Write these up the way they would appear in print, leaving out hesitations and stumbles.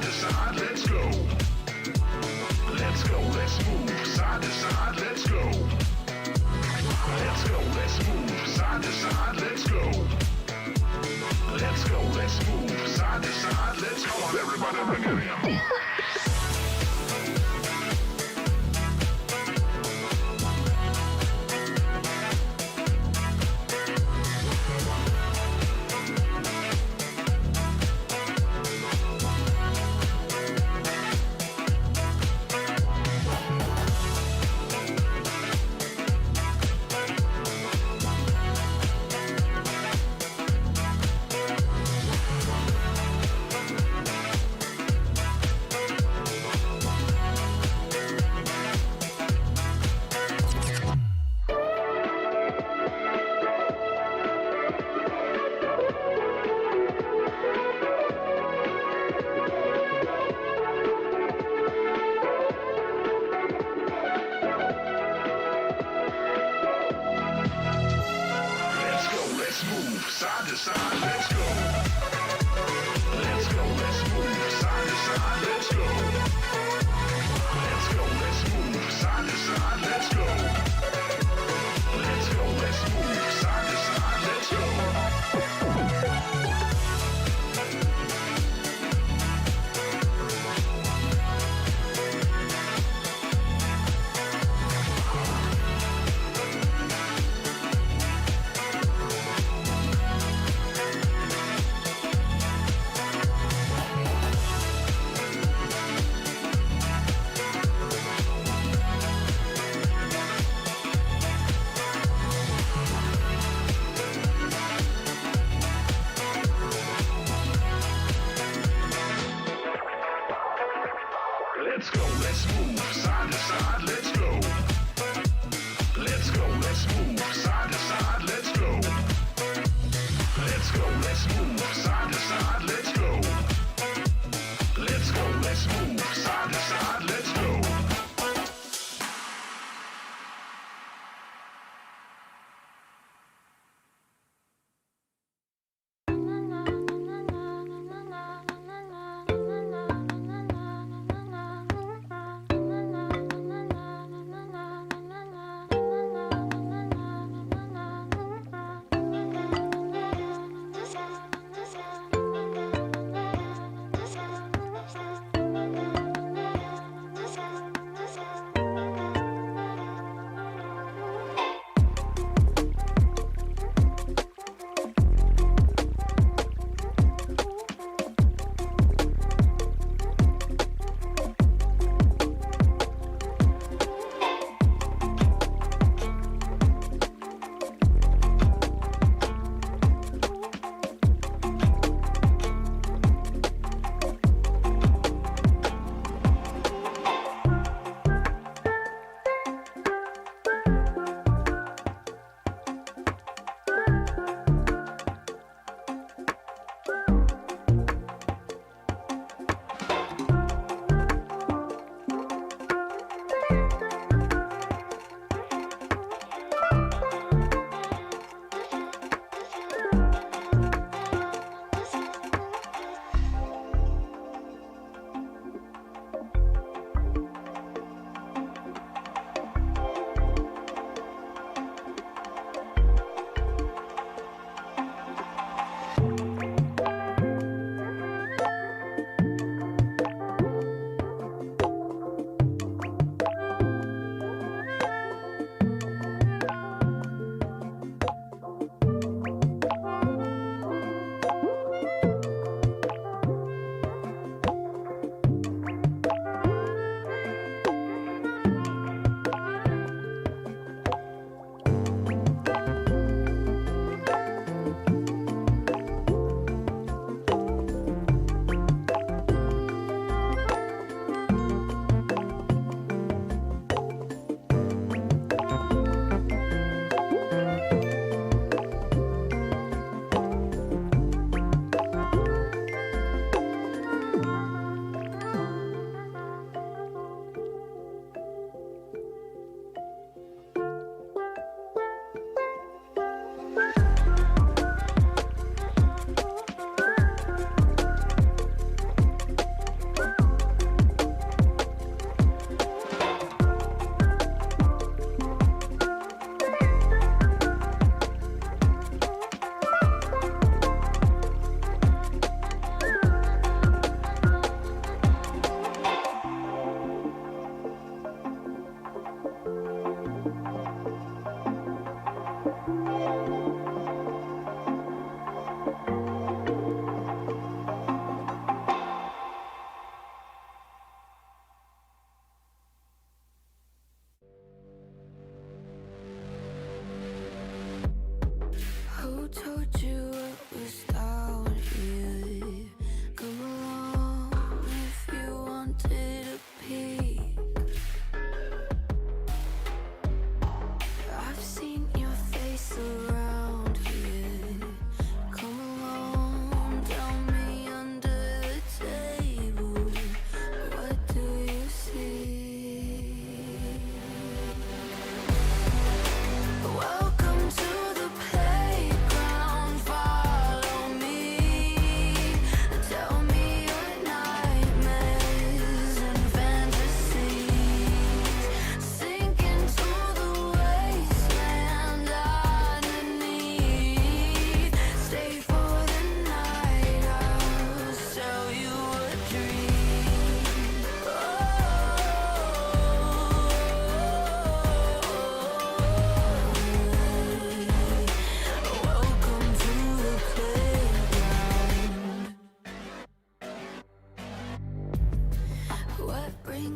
side to side, let's go. Let's go, let's move, side to side, let's go. Let's go, let's move, side to side, let's go. Let's go, let's move, side to side, let's go. Come on, everybody, bring it in.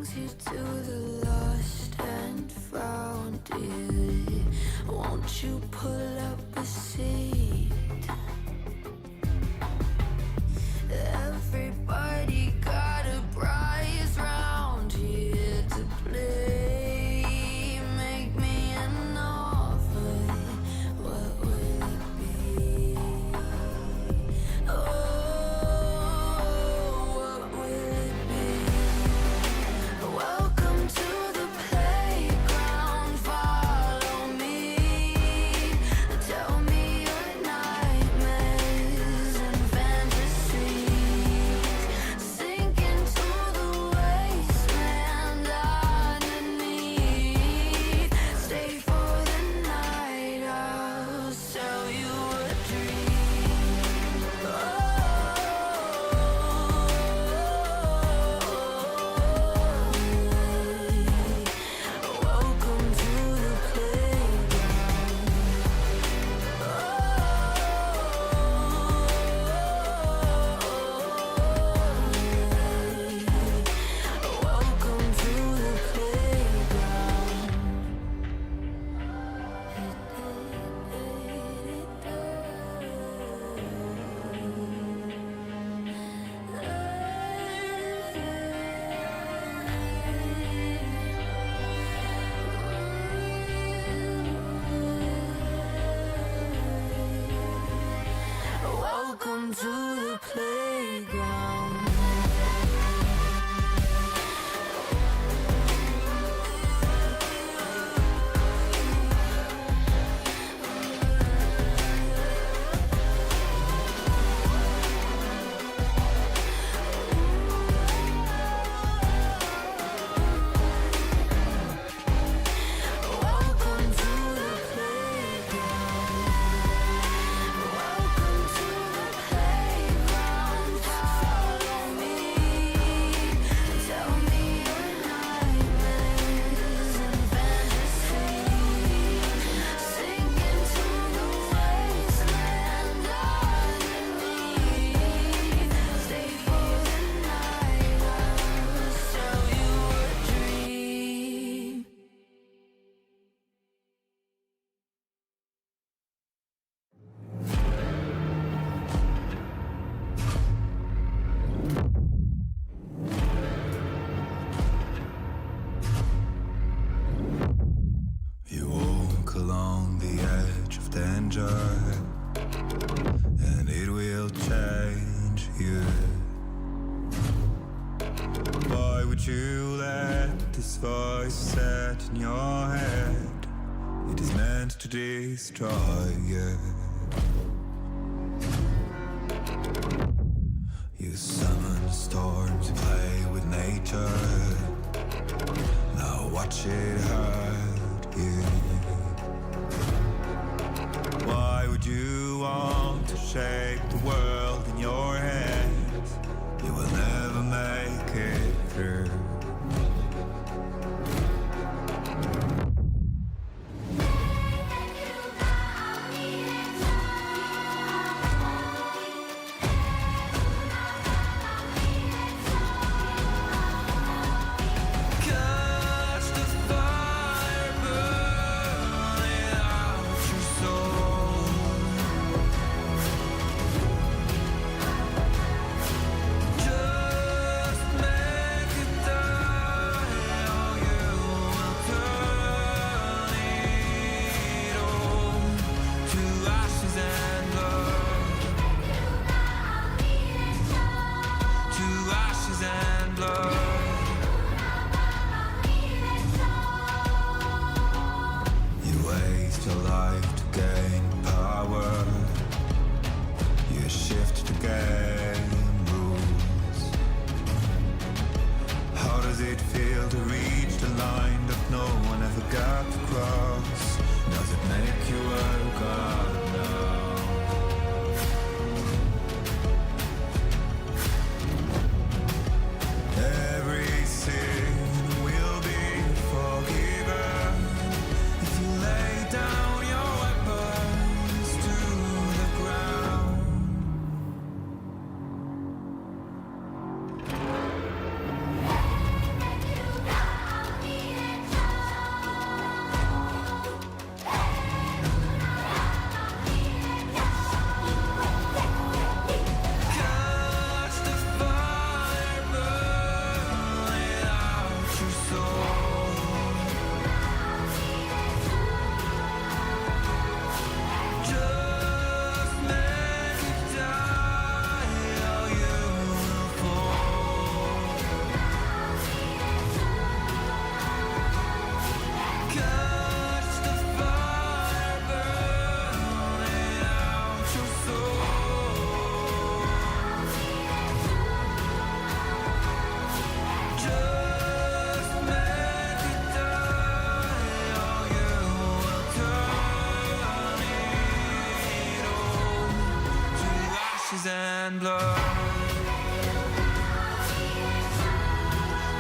brings you to the lost and found, dear. Won't you pull up a seat? Everybody got a prize round here to play. Make me an offer, what will it be? Oh, what will it be? Welcome to the playground, follow me. Tell me your nightmares and fantasies. Sink into the wasteland underneath. Stay for the night, I'll sell you a dream. Welcome to the playground. Welcome to the playground. Welcome to the playground. Welcome to the playground. Welcome to the playground. Follow me. Tell me your nightmares and fantasies. Sink into the wasteland underneath. Stay for the night, I'll sell you a dream. You walk along the edge of danger, and it will change you. Why would you let this voice set in your head? It is meant to destroy you. You summon storms, you play with nature. Now watch it hurt you. Why would you want to shape the world in your hands? You will never make it through. Catch the fire burning out your soul. and blood.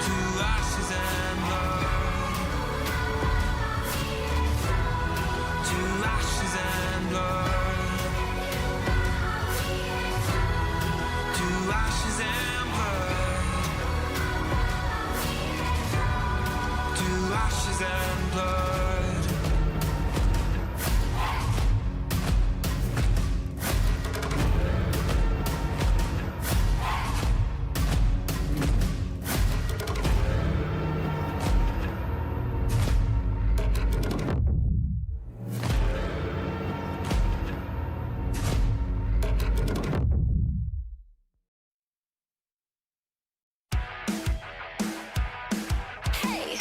To ashes and blood. To ashes and blood. To ashes and blood. To ashes and blood. Hey,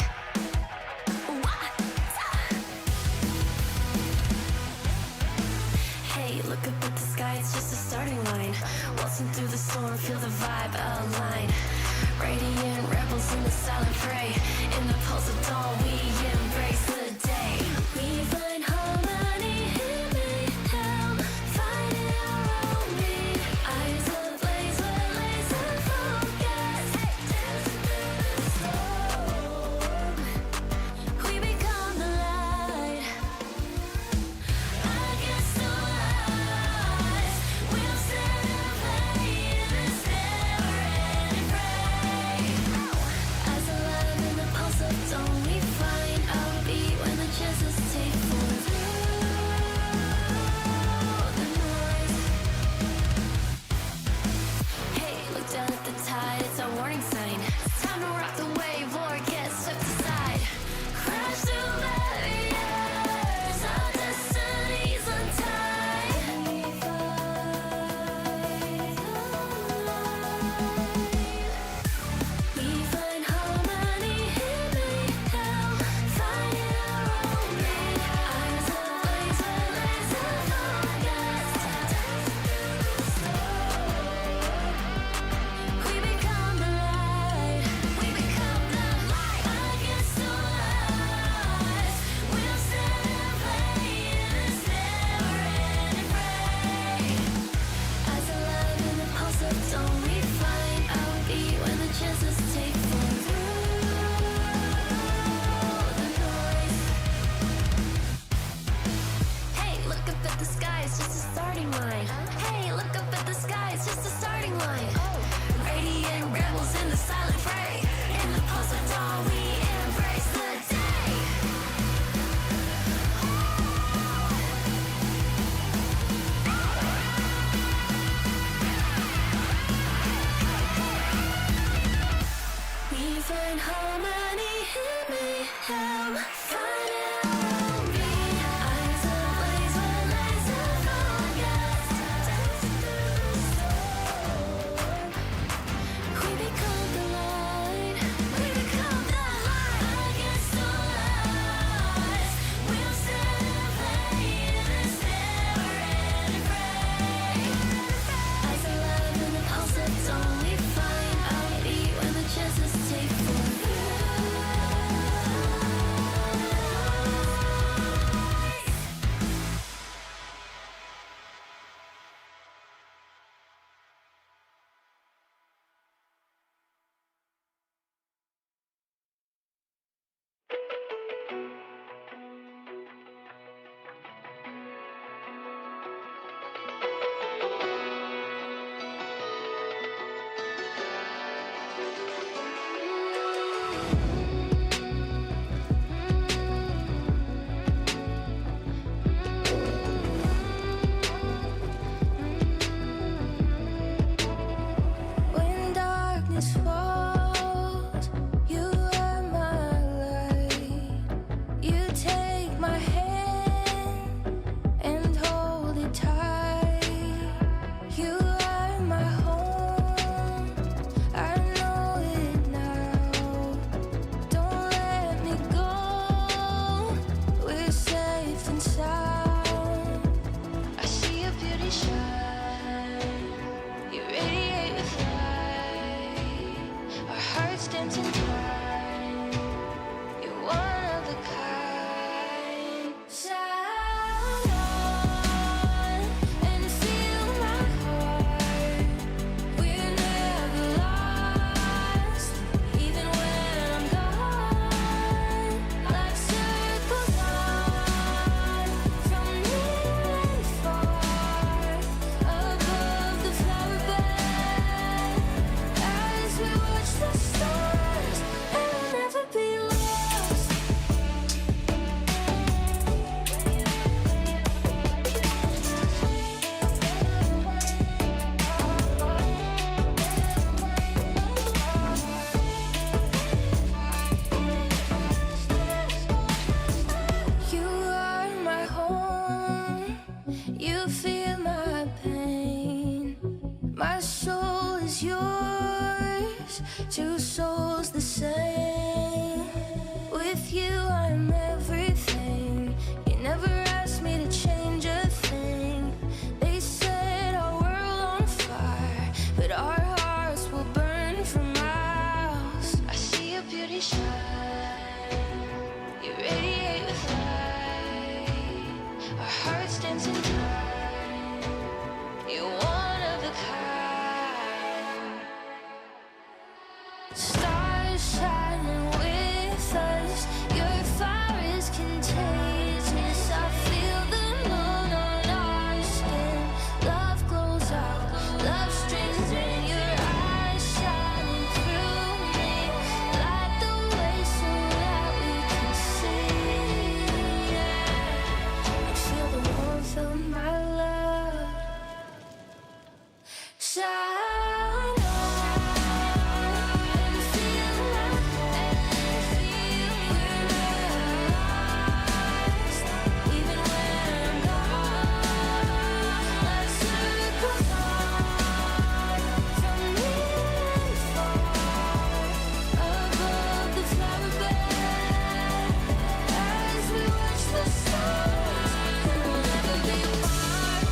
what? Hey, look up at the sky, it's just a starting line. Waltzing through the storm, feel the vibe align. Radiant rebels in the silent fray. In the pulse of dawn, we embrace the day. We find harmony in mayhem, finding our own beat. Eyes ablaze with laser focus, dancing through the storm. We become the light against the lies. We'll stand and play in this never-ending fray. As alive in the pulse of dawn, we find our beat when the chances take form through the noise. Hey, look down at the tide, it's our warning sign. It's time to rock the wave or get swept aside. Crash through barriers, our destinies untied. We find harmony in mayhem, finding our own beat. Eyes ablaze with laser focus, dancing through the storm. We become the light. We become the light against the lies. We'll stand and play in this never-ending fray. As alive in the pulse of dawn, we find our beat when the chances take form through the noise. Hey, look up at the sky, it's just a starting line. Hey, look up at the sky, it's just a starting line. Radiant rebels in the silent fray. In the pulse of dawn, we embrace the day. We find harmony in mayhem, finding our own beat. Eyes ablaze with laser focus, dancing through the storm. We become the light. yours, two souls the same. With you I'm everything. You never asked me to change a thing. They set our world on fire, but our hearts will burn for miles. I see your beauty shine, you radiate with light. Our hearts dancing time, you're one of a kind. Stars shining with us, your fire is contagious. I feel the moon on our skin. Love glows out, love streams in. Your eyes shining through me. Light the way so that we can see. And feel the warmth of my love. Shine on and feel we're rise. Even when I'm gone, let's circle far from near and far above the flower bed as we watch the stars. And we'll never be apart.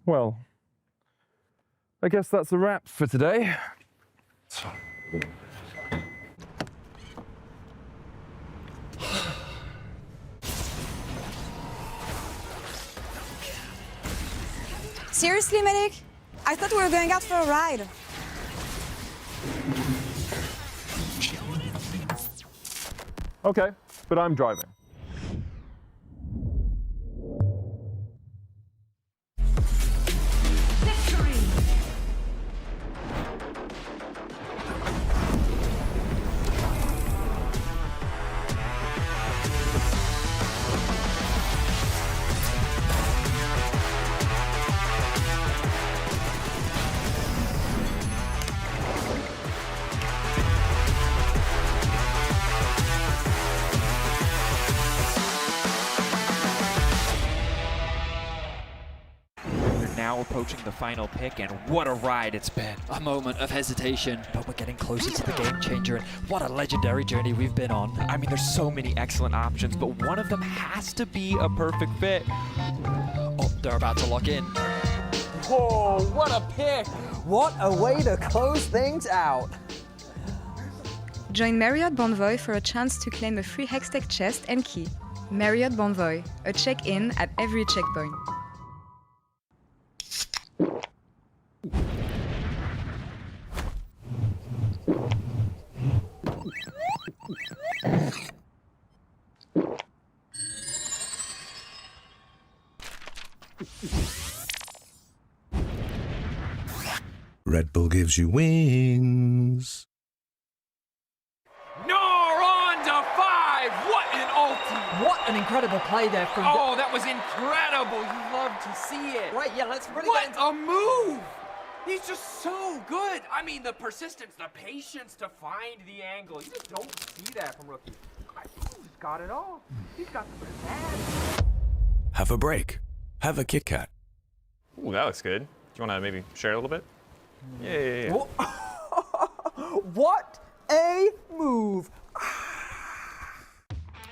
Well, I guess that's a wrap for today. Seriously, medic? I thought we were going out for a ride. Okay, but I'm driving. Now approaching the final pick, and what a ride it's been. A moment of hesitation, but we're getting closer to the game changer, and what a legendary journey we've been on. I mean, there's so many excellent options, but one of them has to be a perfect fit. Oh, they're about to lock in. Whoa, what a pick! What a way to close things out. Join Marriott Bonvoy for a chance to claim a free Hextech chest and key. Marriott Bonvoy, a check-in at every checkpoint. Red Bull gives you wings. No, on to 5! What an ulti! What an incredible play there from Oh, that was incredible! You love to see it. Right, yeah, let's really What get into a move! He's just so good. I mean, the persistence, the patience to find the angle. You just don't see that from rookies. He's got it all. He's got the bad. Have a break. Have a Kit Kat. Ooh, that looks good. Do you want to maybe share a little bit? Yeah. What a move!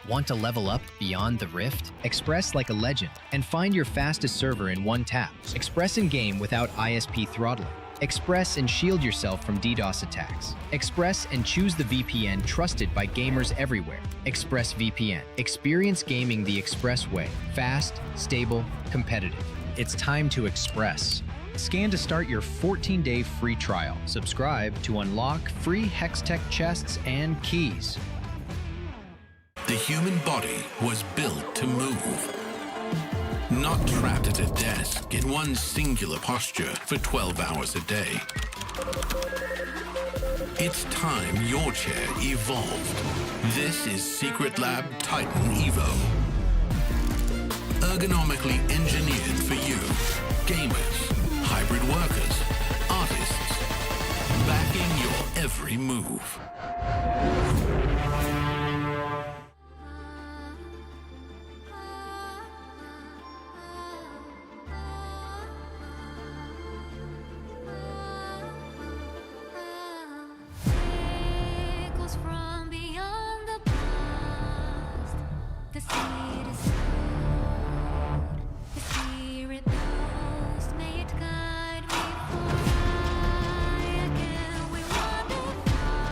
Want to level up beyond the Rift? Express like a legend and find your fastest server in one tap. Express in game without ISP throttling. Express and shield yourself from DDoS attacks. Express and choose the VPN trusted by gamers everywhere. Express VPN. Experience gaming the Express way. Fast, stable, competitive. It's time to Express. Scan to start your 14-day free trial. Subscribe to unlock free Hextech chests and keys. The human body was built to move. Not trapped at a desk in one singular posture for 12 hours a day. It's time your chair evolved. This is Secret Lab Titan Evo. Ergonomically engineered for you, gamers, hybrid workers, artists, backing your every move. Echoes from beyond the past. The seed is sowed. The spirit knows. May it guide me for I again we wander from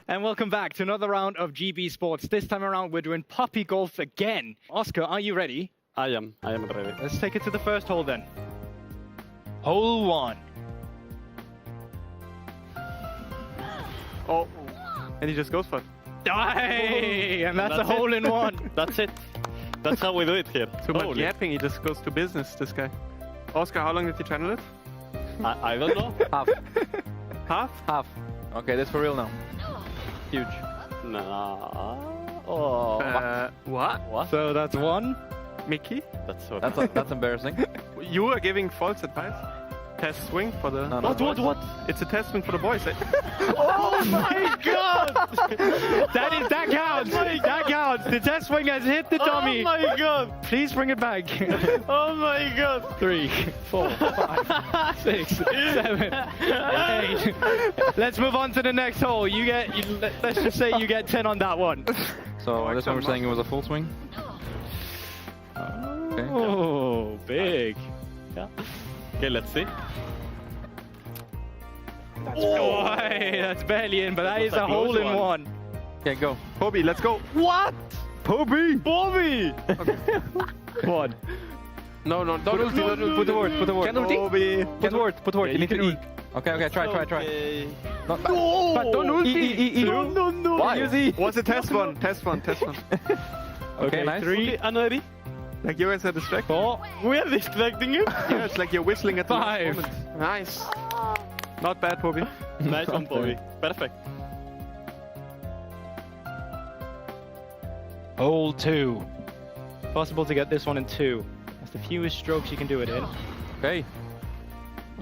And welcome back to another round of GB Sports. This time around, we're doing puppy golf again. Oscar, are you ready? I am ready. Let's take it to the first hole then. Hole 1. Oh, and he just goes for it. Hey, and that's a hole in one. That's it. That's how we do it here. Too much yapping, he just goes to business, this guy. Oscar, how long did you channel it? I don't know. Half. Half? Half. Okay, that's for real now. Huge. Nah. Oh. What? So that's 1. Mickey? That's embarrassing. You are giving false advice. Test swing for the... No, What? It's a test swing for the boys. Oh my god! That counts! That counts! The test swing has hit the dummy! Oh my god! Please bring it back. Oh my god! 3, 4, 5, 6, 7, 8. Let's move on to the next hole. Let's just say you get 10 on that one. So this one we're saying it was a full swing? Okay. Oh, big. Yeah. Okay, let's see. Oh, that's barely in, but that is a hole in one. Okay, go. Bobby, let's go. What? Bobby! Okay. One. No, don't Put the word. Bobby. Put the word. You need to E. Okay, try. Okay. Not bad. No! But don't ulti. No. Why? What's a test one? Test one. Okay, nice. 3. Okay, I'm ready. Like you guys are distracted. 4. We are distracting him. Yeah, it's like you're whistling at the last 5. moment. Nice. Not bad, Bobby. Nice one, Bobby. Perfect. Hole 2. Possible to get this one in 2. That's the fewest strokes you can do it in. Okay.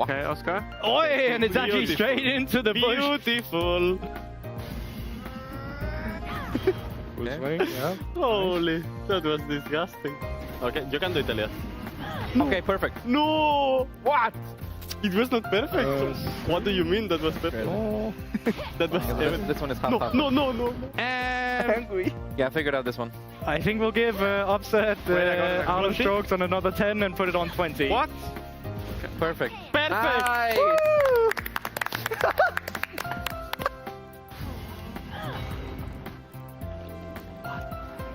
Okay, Oscar. Oh, and it's actually straight into the bush. Beautiful. Full swing, yeah. Holy, that was disgusting. Okay, you can do it, Elias. Okay, perfect. No! What? It was not perfect. What do you mean that was perfect? Oh. That was This one is half. No. And Yeah, I figured out this one. I think we'll give Upset out of strokes on another 10 and put it on 20. What? Perfect. Perfect! Nice.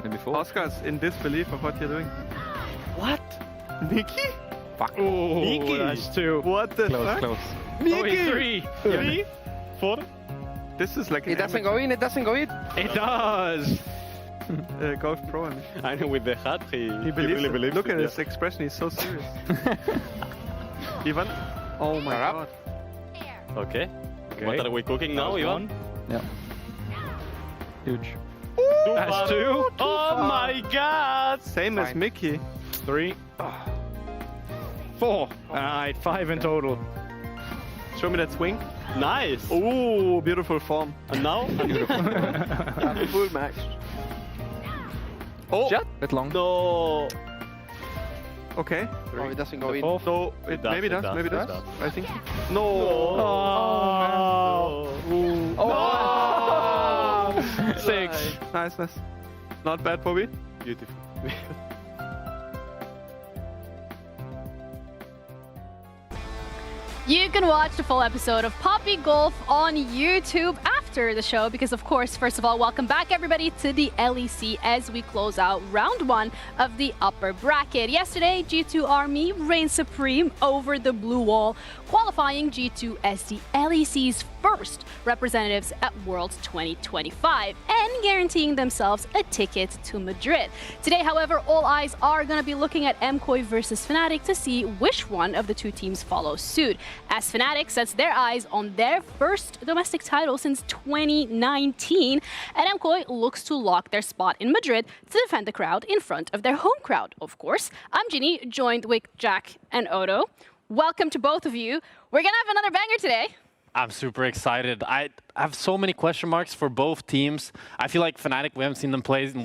Maybe 4. Oscar's in disbelief of what you're doing. What? Nikki? Fuck. Oh, Nikki. that's 2. What the fuck? Close. Nikki! 3. 3? 4? This is like It doesn't go in. It does! Golf Pro. I mean. I know with the hat, he believes really it. believes Look it, at yeah. his expression, he's so serious. Ivan? Oh my god. Okay. What are we cooking now, Ivan? Yeah. Huge. That's 2. Oh my god! Same as Mickey. 3. 4. Alright, 5 in total. Show me that swing. Nice! Oh, beautiful form. And now? Full max. Oh! Bit long. No! Okay. Oh, it doesn't go in. So it does, maybe it does, does, maybe it does. does. I think. No. Oh! 6. Nice. Not bad, Bobby. Beautiful. You can watch the full episode of Poppy Golf on YouTube after the show because, of course, first of all, welcome back, everybody, to the LEC as we close out round 1 of the upper bracket. Yesterday, G2 Army reigned supreme over the blue wall, qualifying G2 as the LEC's first representatives at Worlds 2025 and guaranteeing themselves a ticket to Madrid. Today, however, all eyes are going to be looking at MKOI versus Fnatic to see which one of the two teams follows suit, as Fnatic sets their eyes on their first domestic title since 2019, and MKOI looks to lock their spot in Madrid to defend the crowd in front of their home crowd, of course. I'm Ginny, joined with Jack and Odo. Welcome to both of you. We're going to have another banger today. I'm super excited. I have so many question marks for both teams. I feel like Fnatic, we haven't seen them play in,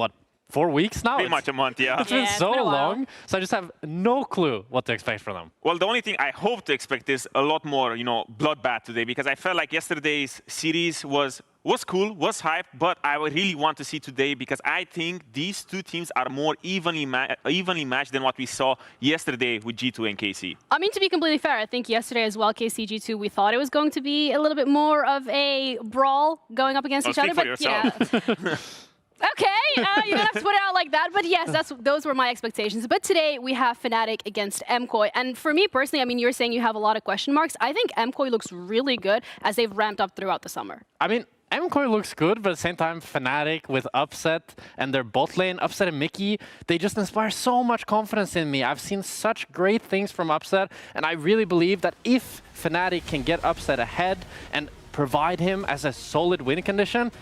4 weeks now? Pretty much a month, yeah. It's been so long, so I just have no clue what to expect from them. Well, the only thing I hope to expect is a lot more, bloodbath today, because I felt like yesterday's series was was cool, was hype, but I would really want to see today because I think these two teams are more evenly matched than what we saw yesterday with G2 and KC. I mean, to be completely fair, I think yesterday as well, KCG2, we thought it was going to be a little bit more of a brawl going up against each other. But yeah. Okay, you don't have to put it out like that. But yes, those were my expectations. But today we have Fnatic against MKOI. And for me personally, I mean, you're saying you have a lot of question marks. I think MKOI looks really good as they've ramped up throughout the summer. I mean, MKOI looks good, but at the same time, Fnatic with Upset and their bot lane, Upset and Mickey, they just inspire so much confidence in me. I've seen such great things from Upset, and I really believe that if Fnatic can get Upset ahead and provide him as a solid win condition,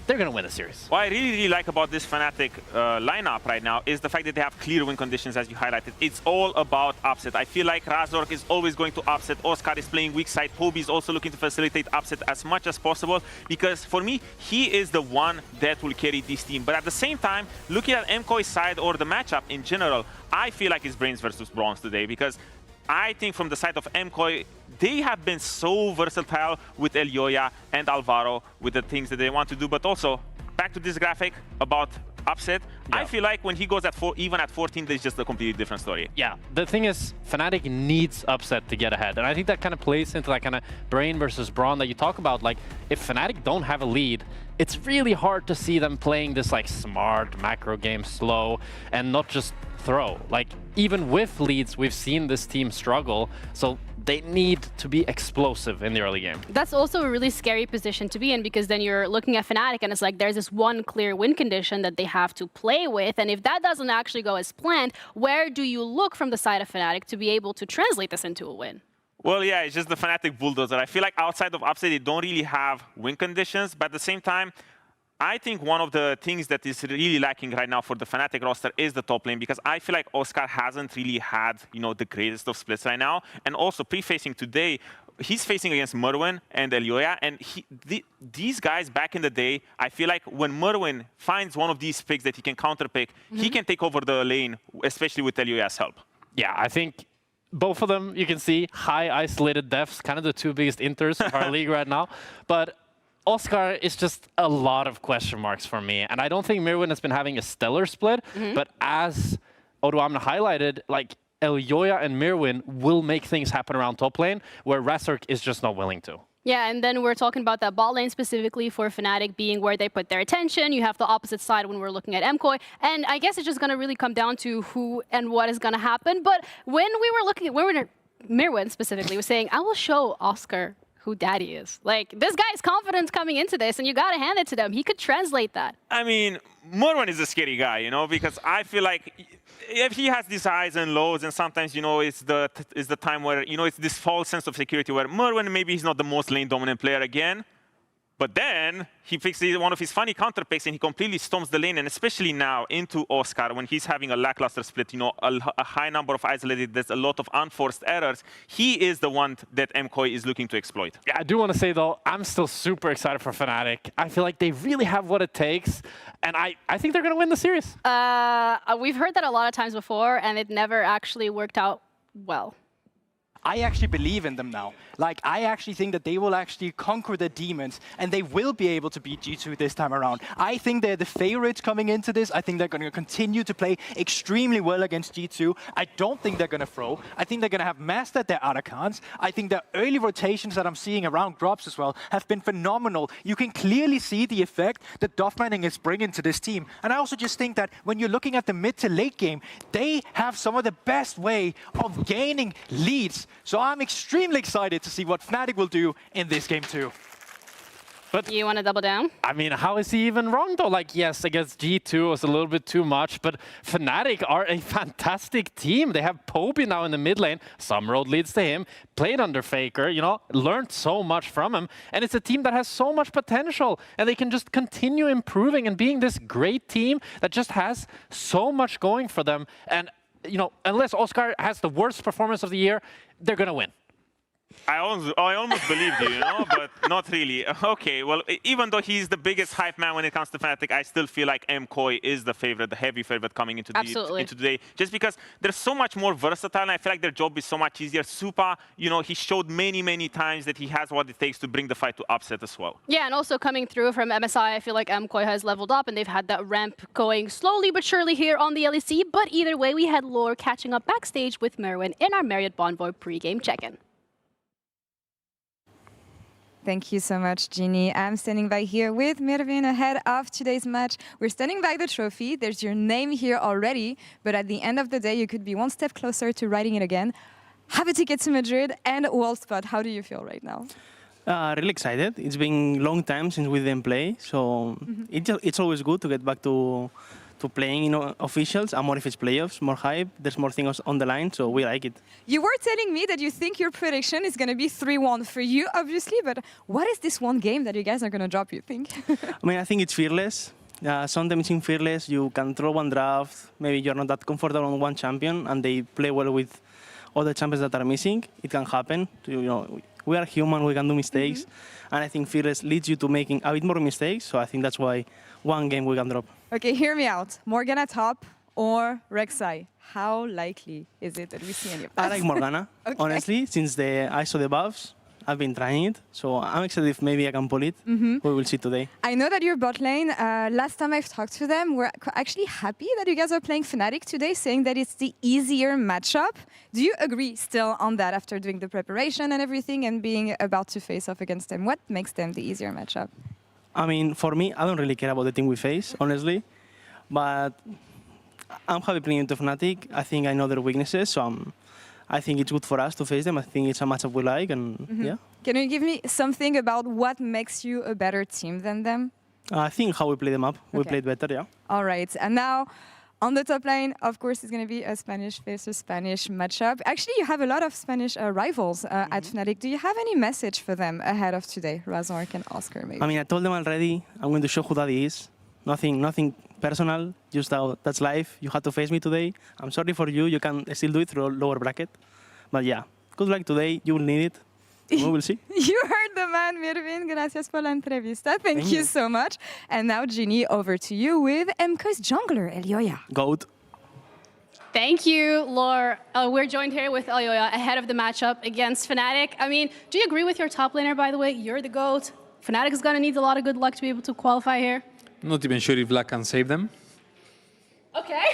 they're going to win the series. What I really like about this Fnatic lineup right now is the fact that they have clear win conditions, as you highlighted. It's all about Upset. I feel like Razork is always going to Upset. Oscar is playing weak side. Poby is also looking to facilitate Upset as much as possible because, for me, he is the one that will carry this team. But at the same time, looking at MKOI's side or the matchup in general, I feel like it's Brains versus Bronze today because I think from the side of MKOI, they have been so versatile with Elyoya and Alvaro with the things that they want to do. But also, back to this graphic about Upset, I feel like when he goes at even at 14, there's just a completely different story. Yeah, the thing is, Fnatic needs Upset to get ahead. And I think that kind of plays into that kind of Brain versus Brawn that you talk about. Like, if Fnatic don't have a lead, it's really hard to see them playing this like smart macro game, slow, and not just throw. Like, even with leads, we've seen this team struggle. So they need to be explosive in the early game. That's also a really scary position to be in because then you're looking at Fnatic and it's like there's this one clear win condition that they have to play with. And if that doesn't actually go as planned, where do you look from the side of Fnatic to be able to translate this into a win? Well, yeah, it's just the Fnatic bulldozer. I feel like outside of Upset, they don't really have win conditions, but at the same time, I think one of the things that is really lacking right now for the Fnatic roster is the top lane because I feel like Oscar hasn't really had, you know, the greatest of splits right now. And also pre-facing today, he's facing against Merwin and Elyoya. And these guys back in the day, I feel like when Merwin finds one of these picks that he can counterpick, he can take over the lane, especially with Elyoya's help. Yeah, I think both of them, you can see, high isolated deaths, kind of the two biggest inters of our league right now. But Oscar is just a lot of question marks for me. And I don't think Merwin has been having a stellar split, but as Odoamna highlighted, like Elyoya and Merwin will make things happen around top lane, where Razork is just not willing to. Yeah, and then we're talking about that bot lane specifically for Fnatic being where they put their attention. You have the opposite side when we're looking at MKOI. And I guess it's just going to really come down to who and what is going to happen. But when we were looking at Merwin specifically was saying, I will show Oscar who daddy is. Like, this guy's confidence coming into this, and you gotta hand it to them. He could translate that. I mean, Merwin is a scary guy, you know, because I feel like if he has these highs and lows, and sometimes, you know, it's the time where, you know, it's this false sense of security where Merwin, maybe he's not the most lane-dominant player again, but then he picks one of his funny counter picks and he completely storms the lane, and especially now into Oscar when he's having a lackluster split, you know, a high number of isolated, there's a lot of unforced errors. He is the one that MKOI is looking to exploit. Yeah, I do want to say though, I'm still super excited for Fnatic. I feel like they really have what it takes, and I think they're going to win the series. We've heard that a lot of times before, and it never actually worked out well. I actually believe in them now. Like, I actually think that they will actually conquer the demons, and they will be able to beat G2 this time around. I think they're the favorites coming into this. I think they're going to continue to play extremely well against G2. I don't think they're going to throw. I think they're going to have mastered their Aracans. I think the early rotations that I'm seeing around drops as well have been phenomenal. You can clearly see the effect that Doffmanning is bringing to this team. And I also just think that when you're looking at the mid to late game, they have some of the best way of gaining leads. So I'm extremely excited to see what Fnatic will do in this game too. But you want to double down? I mean, how is he even wrong though? Like, yes, against G2 was a little bit too much, but Fnatic are a fantastic team. They have Poby now in the mid lane. Some road leads to him. Played under Faker, you know, learned so much from him. And it's a team that has so much potential. And they can just continue improving and being this great team that just has so much going for them. And, you know, unless Oscar has the worst performance of the year, they're going to win. I almost believed you, but not really. Okay, well, even though he's the biggest hype man when it comes to Fnatic, I still feel like MKOI is the favorite, the heavy favorite coming into today. Just because they're so much more versatile, and I feel like their job is so much easier. Supa, he showed many times that he has what it takes to bring the fight to upset as well. Yeah, and also coming through from MSI, I feel like MKOI has leveled up, and they've had that ramp going slowly but surely here on the LEC. But either way, we had Lore catching up backstage with Merwin in our Marriott Bonvoy pre-game check-in. Thank you so much, Jeannie. I'm standing by here with Merwin ahead of today's match. We're standing by the trophy. There's your name here already, but at the end of the day, you could be one step closer to writing it again. Have a ticket to Madrid and a world spot. How do you feel right now? Really excited. It's been a long time since we didn't play, so it's always good to get back to playing officials, and more if it's playoffs, more hype, there's more things on the line, so we like it. You were telling me that you think your prediction is going to be 3-1 for you, obviously, but what is this one game that you guys are going to drop, you think? I think it's fearless. Sometimes in fearless, you can throw one draft, maybe you're not that comfortable on one champion, and they play well with all the champions that are missing. It can happen. We are human, we can do mistakes, and I think fearless leads you to making a bit more mistakes, so I think that's why one game we can drop. Okay, hear me out. Morgana top or Rek'Sai? How likely is it that we see any of that? I like Morgana, honestly, since I saw the buffs. I've been trying it, so I'm excited if maybe I can pull it. We will see today. I know that your bot lane, last time I've talked to them, we're actually happy that you guys are playing Fnatic today, saying that it's the easier matchup. Do you agree still on that after doing the preparation and everything and being about to face off against them? What makes them the easier matchup? For me, I don't really care about the team we face, honestly, but I'm happy playing into Fnatic. I think I know their weaknesses, so I think it's good for us to face them. I think it's a matchup we like, and yeah. Can you give me something about what makes you a better team than them? I think how we play them up. We played better, yeah. All right, and now on the top lane, of course, it's going to be a Spanish versus Spanish matchup. Actually, you have a lot of Spanish rivals at Fnatic. Do you have any message for them ahead of today? Razor can ask her maybe. I told them already, I'm going to show who Daddy is. Nothing personal, just that's life. You had to face me today. I'm sorry for you. You can still do it through lower bracket. But yeah, good luck today. You will need it. We will see. You heard the man, Merwin. Gracias por la entrevista. Thank you so much. And now, Ginny, over to you with MKOI's jungler, Elyoya. Goat. Thank you, Lore. We're joined here with Elyoya ahead of the matchup against Fnatic. Do you agree with your top laner, by the way? You're the GOAT. Fnatic is going to need a lot of good luck to be able to qualify here. I'm not even sure if luck can save them. Okay.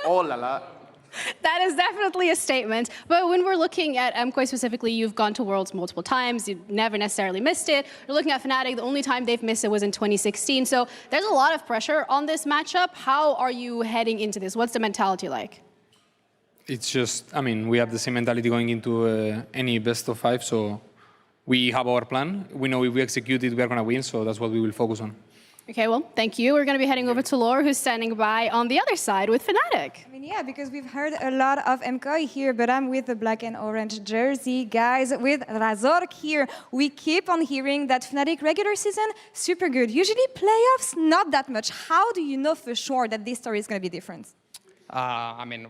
Oh la la. That is definitely a statement. But when we're looking at MKOI specifically, you've gone to Worlds multiple times. You've never necessarily missed it. You're looking at Fnatic, the only time they've missed it was in 2016. So there's a lot of pressure on this matchup. How are you heading into this? What's the mentality like? It's just, we have the same mentality going into any best of 5. So we have our plan. We know if we execute it, we are going to win. So that's what we will focus on. Okay, well, thank you. We're going to be heading over to Lore, who's standing by on the other side with Fnatic. Yeah, because we've heard a lot of MKOI here, but I'm with the black and orange jersey. Guys, with Razor here, we keep on hearing that Fnatic regular season, super good. Usually playoffs, not that much. How do you know for sure that this story is going to be different?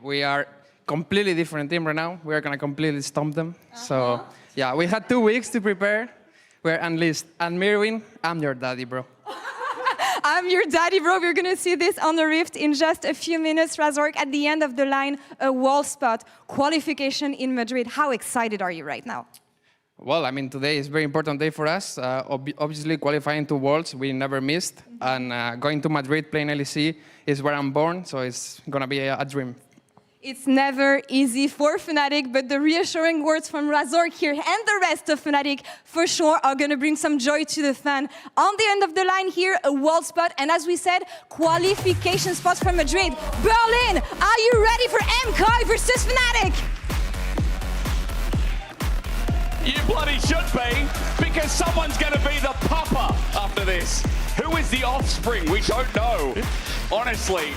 We are completely different team right now. We are going to completely stomp them. So, yeah, we had 2 weeks to prepare. We're unleashed. And Merwin, I'm your daddy, bro. I'm your daddy, bro. We're going to see this on the Rift in just a few minutes. Razork, at the end of the line, a wall spot, qualification in Madrid. How excited are you right now? Well, today is a very important day for us. Obviously, qualifying to Worlds, we never missed. And going to Madrid, playing LEC, is where I'm born, so it's going to be a dream. It's never easy for Fnatic, but the reassuring words from Razor here and the rest of Fnatic for sure are going to bring some joy to the fan. On the end of the line here, a world spot, and as we said, qualification spots from Madrid. Berlin, are you ready for MKOI versus Fnatic? You bloody should be, because someone's going to be the papa after this. Who is the offspring? We don't know. Honestly.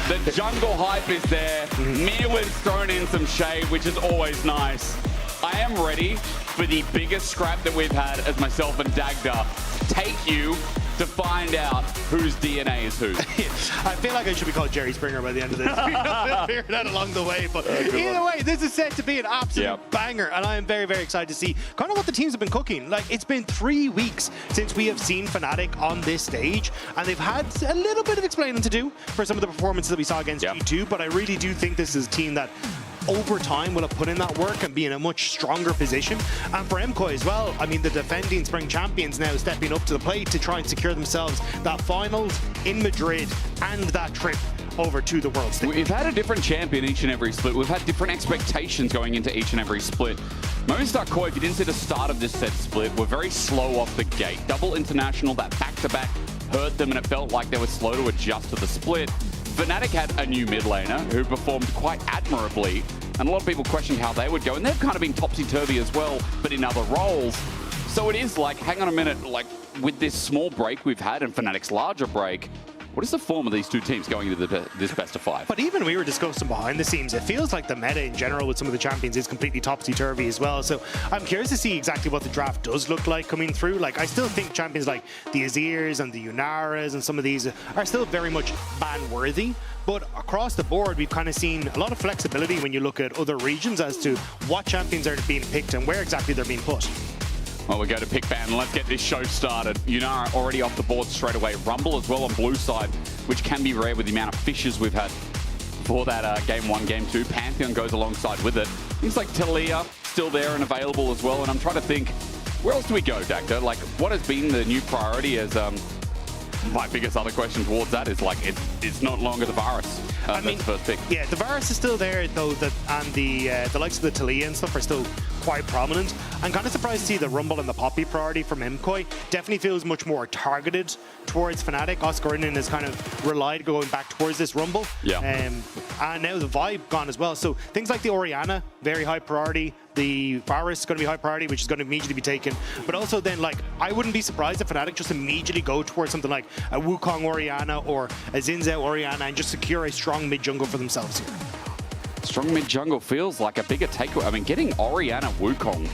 The jungle hype is there. Mir was thrown in some shade, which is always nice. I am ready for the biggest scrap that we've had as myself and Dagda take you to find out whose DNA is whose. I feel like I should be called Jerry Springer by the end of this. We'll figure it out along the way. But either way, this is set to be an absolute banger. And I am very, very excited to see kind of what the teams have been cooking. Like, it's been 3 weeks since we have seen Fnatic on this stage. And they've had a little bit of explaining to do for some of the performances that we saw against G2. But I really do think this is a team that over time will have put in that work and be in a much stronger position. And for MKOI as well, I mean, the defending spring champions now stepping up to the plate to try and secure themselves that finals in Madrid and that trip over to the world stage. We've had a different champion each and every split. We've had different expectations going into each and every split. Movistar KOI, if you didn't see the start of this set split, were very slow off the gate. Double international, that back-to-back hurt them, and it felt like they were slow to adjust to the split. Fnatic had a new mid laner who performed quite admirably, and a lot of people questioned how they would go, and they've kind of been topsy-turvy as well, but in other roles. So it is like, hang on a minute, like with this small break we've had and Fnatic's larger break, what is the form of these two teams going into this best of 5? But even we were discussing behind the scenes, it feels like the meta in general with some of the champions is completely topsy-turvy as well. So I'm curious to see exactly what the draft does look like coming through. Like, I still think champions like the Azirs and the Yunaras and some of these are still very much ban-worthy. But across the board, we've kind of seen a lot of flexibility when you look at other regions as to what champions are being picked and where exactly they're being put. Well, we go to pick ban and let's get this show started. Yunara already off the board straight away. Rumble as well on blue side, which can be rare with the amount of fishes we've had for that game 1, game 2. Pantheon goes alongside with it. Things like Talia still there and available as well. And I'm trying to think, where else do we go, Dagda? Like, what has been the new priority as my biggest other question towards that is like, it's no longer the Varus. I mean, that's the first pick. Yeah, the Varus is still there though, and the likes of the Talia and stuff are still quite prominent. I'm kind of surprised to see the Rumble and the Poppy priority from MKOI. Definitely feels much more targeted towards Fnatic. Oscarinen has kind of relied going back towards this Rumble. Yeah. And now the Vibe gone as well. So things like the Orianna, very high priority. The Varus is going to be high priority, which is going to immediately be taken. But also then, like, I wouldn't be surprised if Fnatic just immediately go towards something like a Wukong Orianna or a Xin Orianna and just secure a strong mid jungle for themselves here. Strong mid jungle feels like a bigger takeaway. I mean, getting Orianna Wukong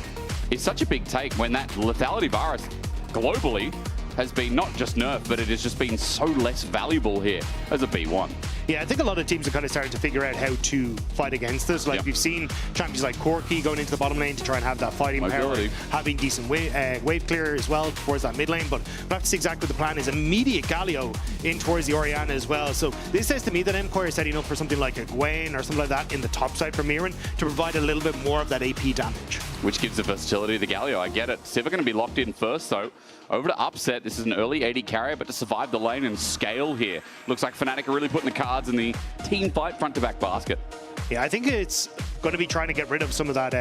is such a big take when that lethality Varus globally has been not just nerfed, but it has just been so less valuable here as a B1. Yeah, I think a lot of teams are kind of starting to figure out how to fight against this. Like, we've seen champions like Corki going into the bottom lane to try and have that fighting mobility, power, having decent wave clear as well towards that mid lane. But we'll have to see exactly what the plan is. Immediate Galio in towards the Orianna as well. So this says to me that MKOI are setting up for something like a Gwen or something like that in the top side for Mirren to provide a little bit more of that AP damage. Which gives the versatility to the Galio, I get it. Sivir going to be locked in first though. Over to Upset, this is an early AD carrier, but to survive the lane and scale here. Looks like Fnatic are really putting the cards in the team fight front to back basket. Yeah, I think it's going to be trying to get rid of some of that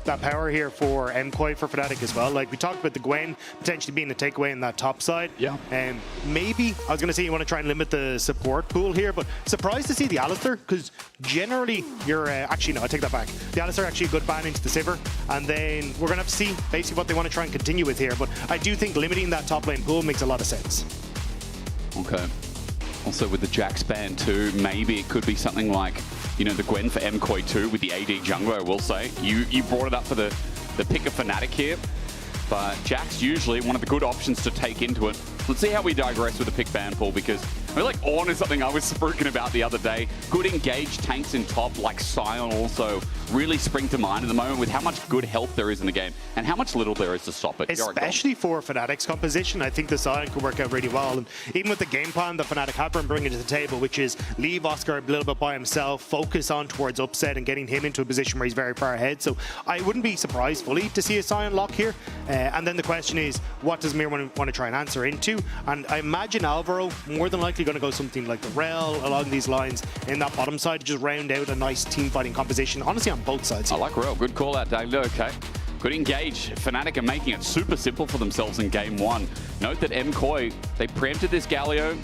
that power here for MKOI for Fnatic as well. Like we talked about the Gwen potentially being a takeaway in that top side. Yeah. Maybe, I was going to say you want to try and limit the support pool here, but surprised to see the Alistar, because generally you're, actually no, I take that back. The Alistar actually a good ban into the Sivir, and then we're going to have to see basically what they want to try and continue with here. But I do think limiting that top lane pool makes a lot of sense. Okay. Also with the Jax ban too, maybe it could be something like, you know, the Gwen for MKOI 2 with the AD jungler, I will say. You brought it up for the pick of Fnatic here, but Jax usually one of the good options to take into it. Let's see how we digress with the pick ban pool, because I feel like Ornn is something I was speaking about the other day. Good engaged tanks in top, like Sion also really spring to mind at the moment with how much good health there is in the game and how much little there is to stop it. Especially for Fnatic's composition, I think the Sion could work out really well. And even with the game plan that Fnatic have been bringing to the table, which is leave Oscar a little bit by himself, focus on towards Upset and getting him into a position where he's very far ahead. So I wouldn't be surprised fully to see a Sion lock here. And then the question is, what does Mir want to try and answer into? And I imagine Alvaro more than likely going to go something like the Rel along these lines in that bottom side to just round out a nice team fighting composition, honestly, on both sides. I like Rel. Good call out, Dave. Okay. Good engage. Fnatic are making it super simple for themselves in game 1. Note that MKOI, they preempted this Galio.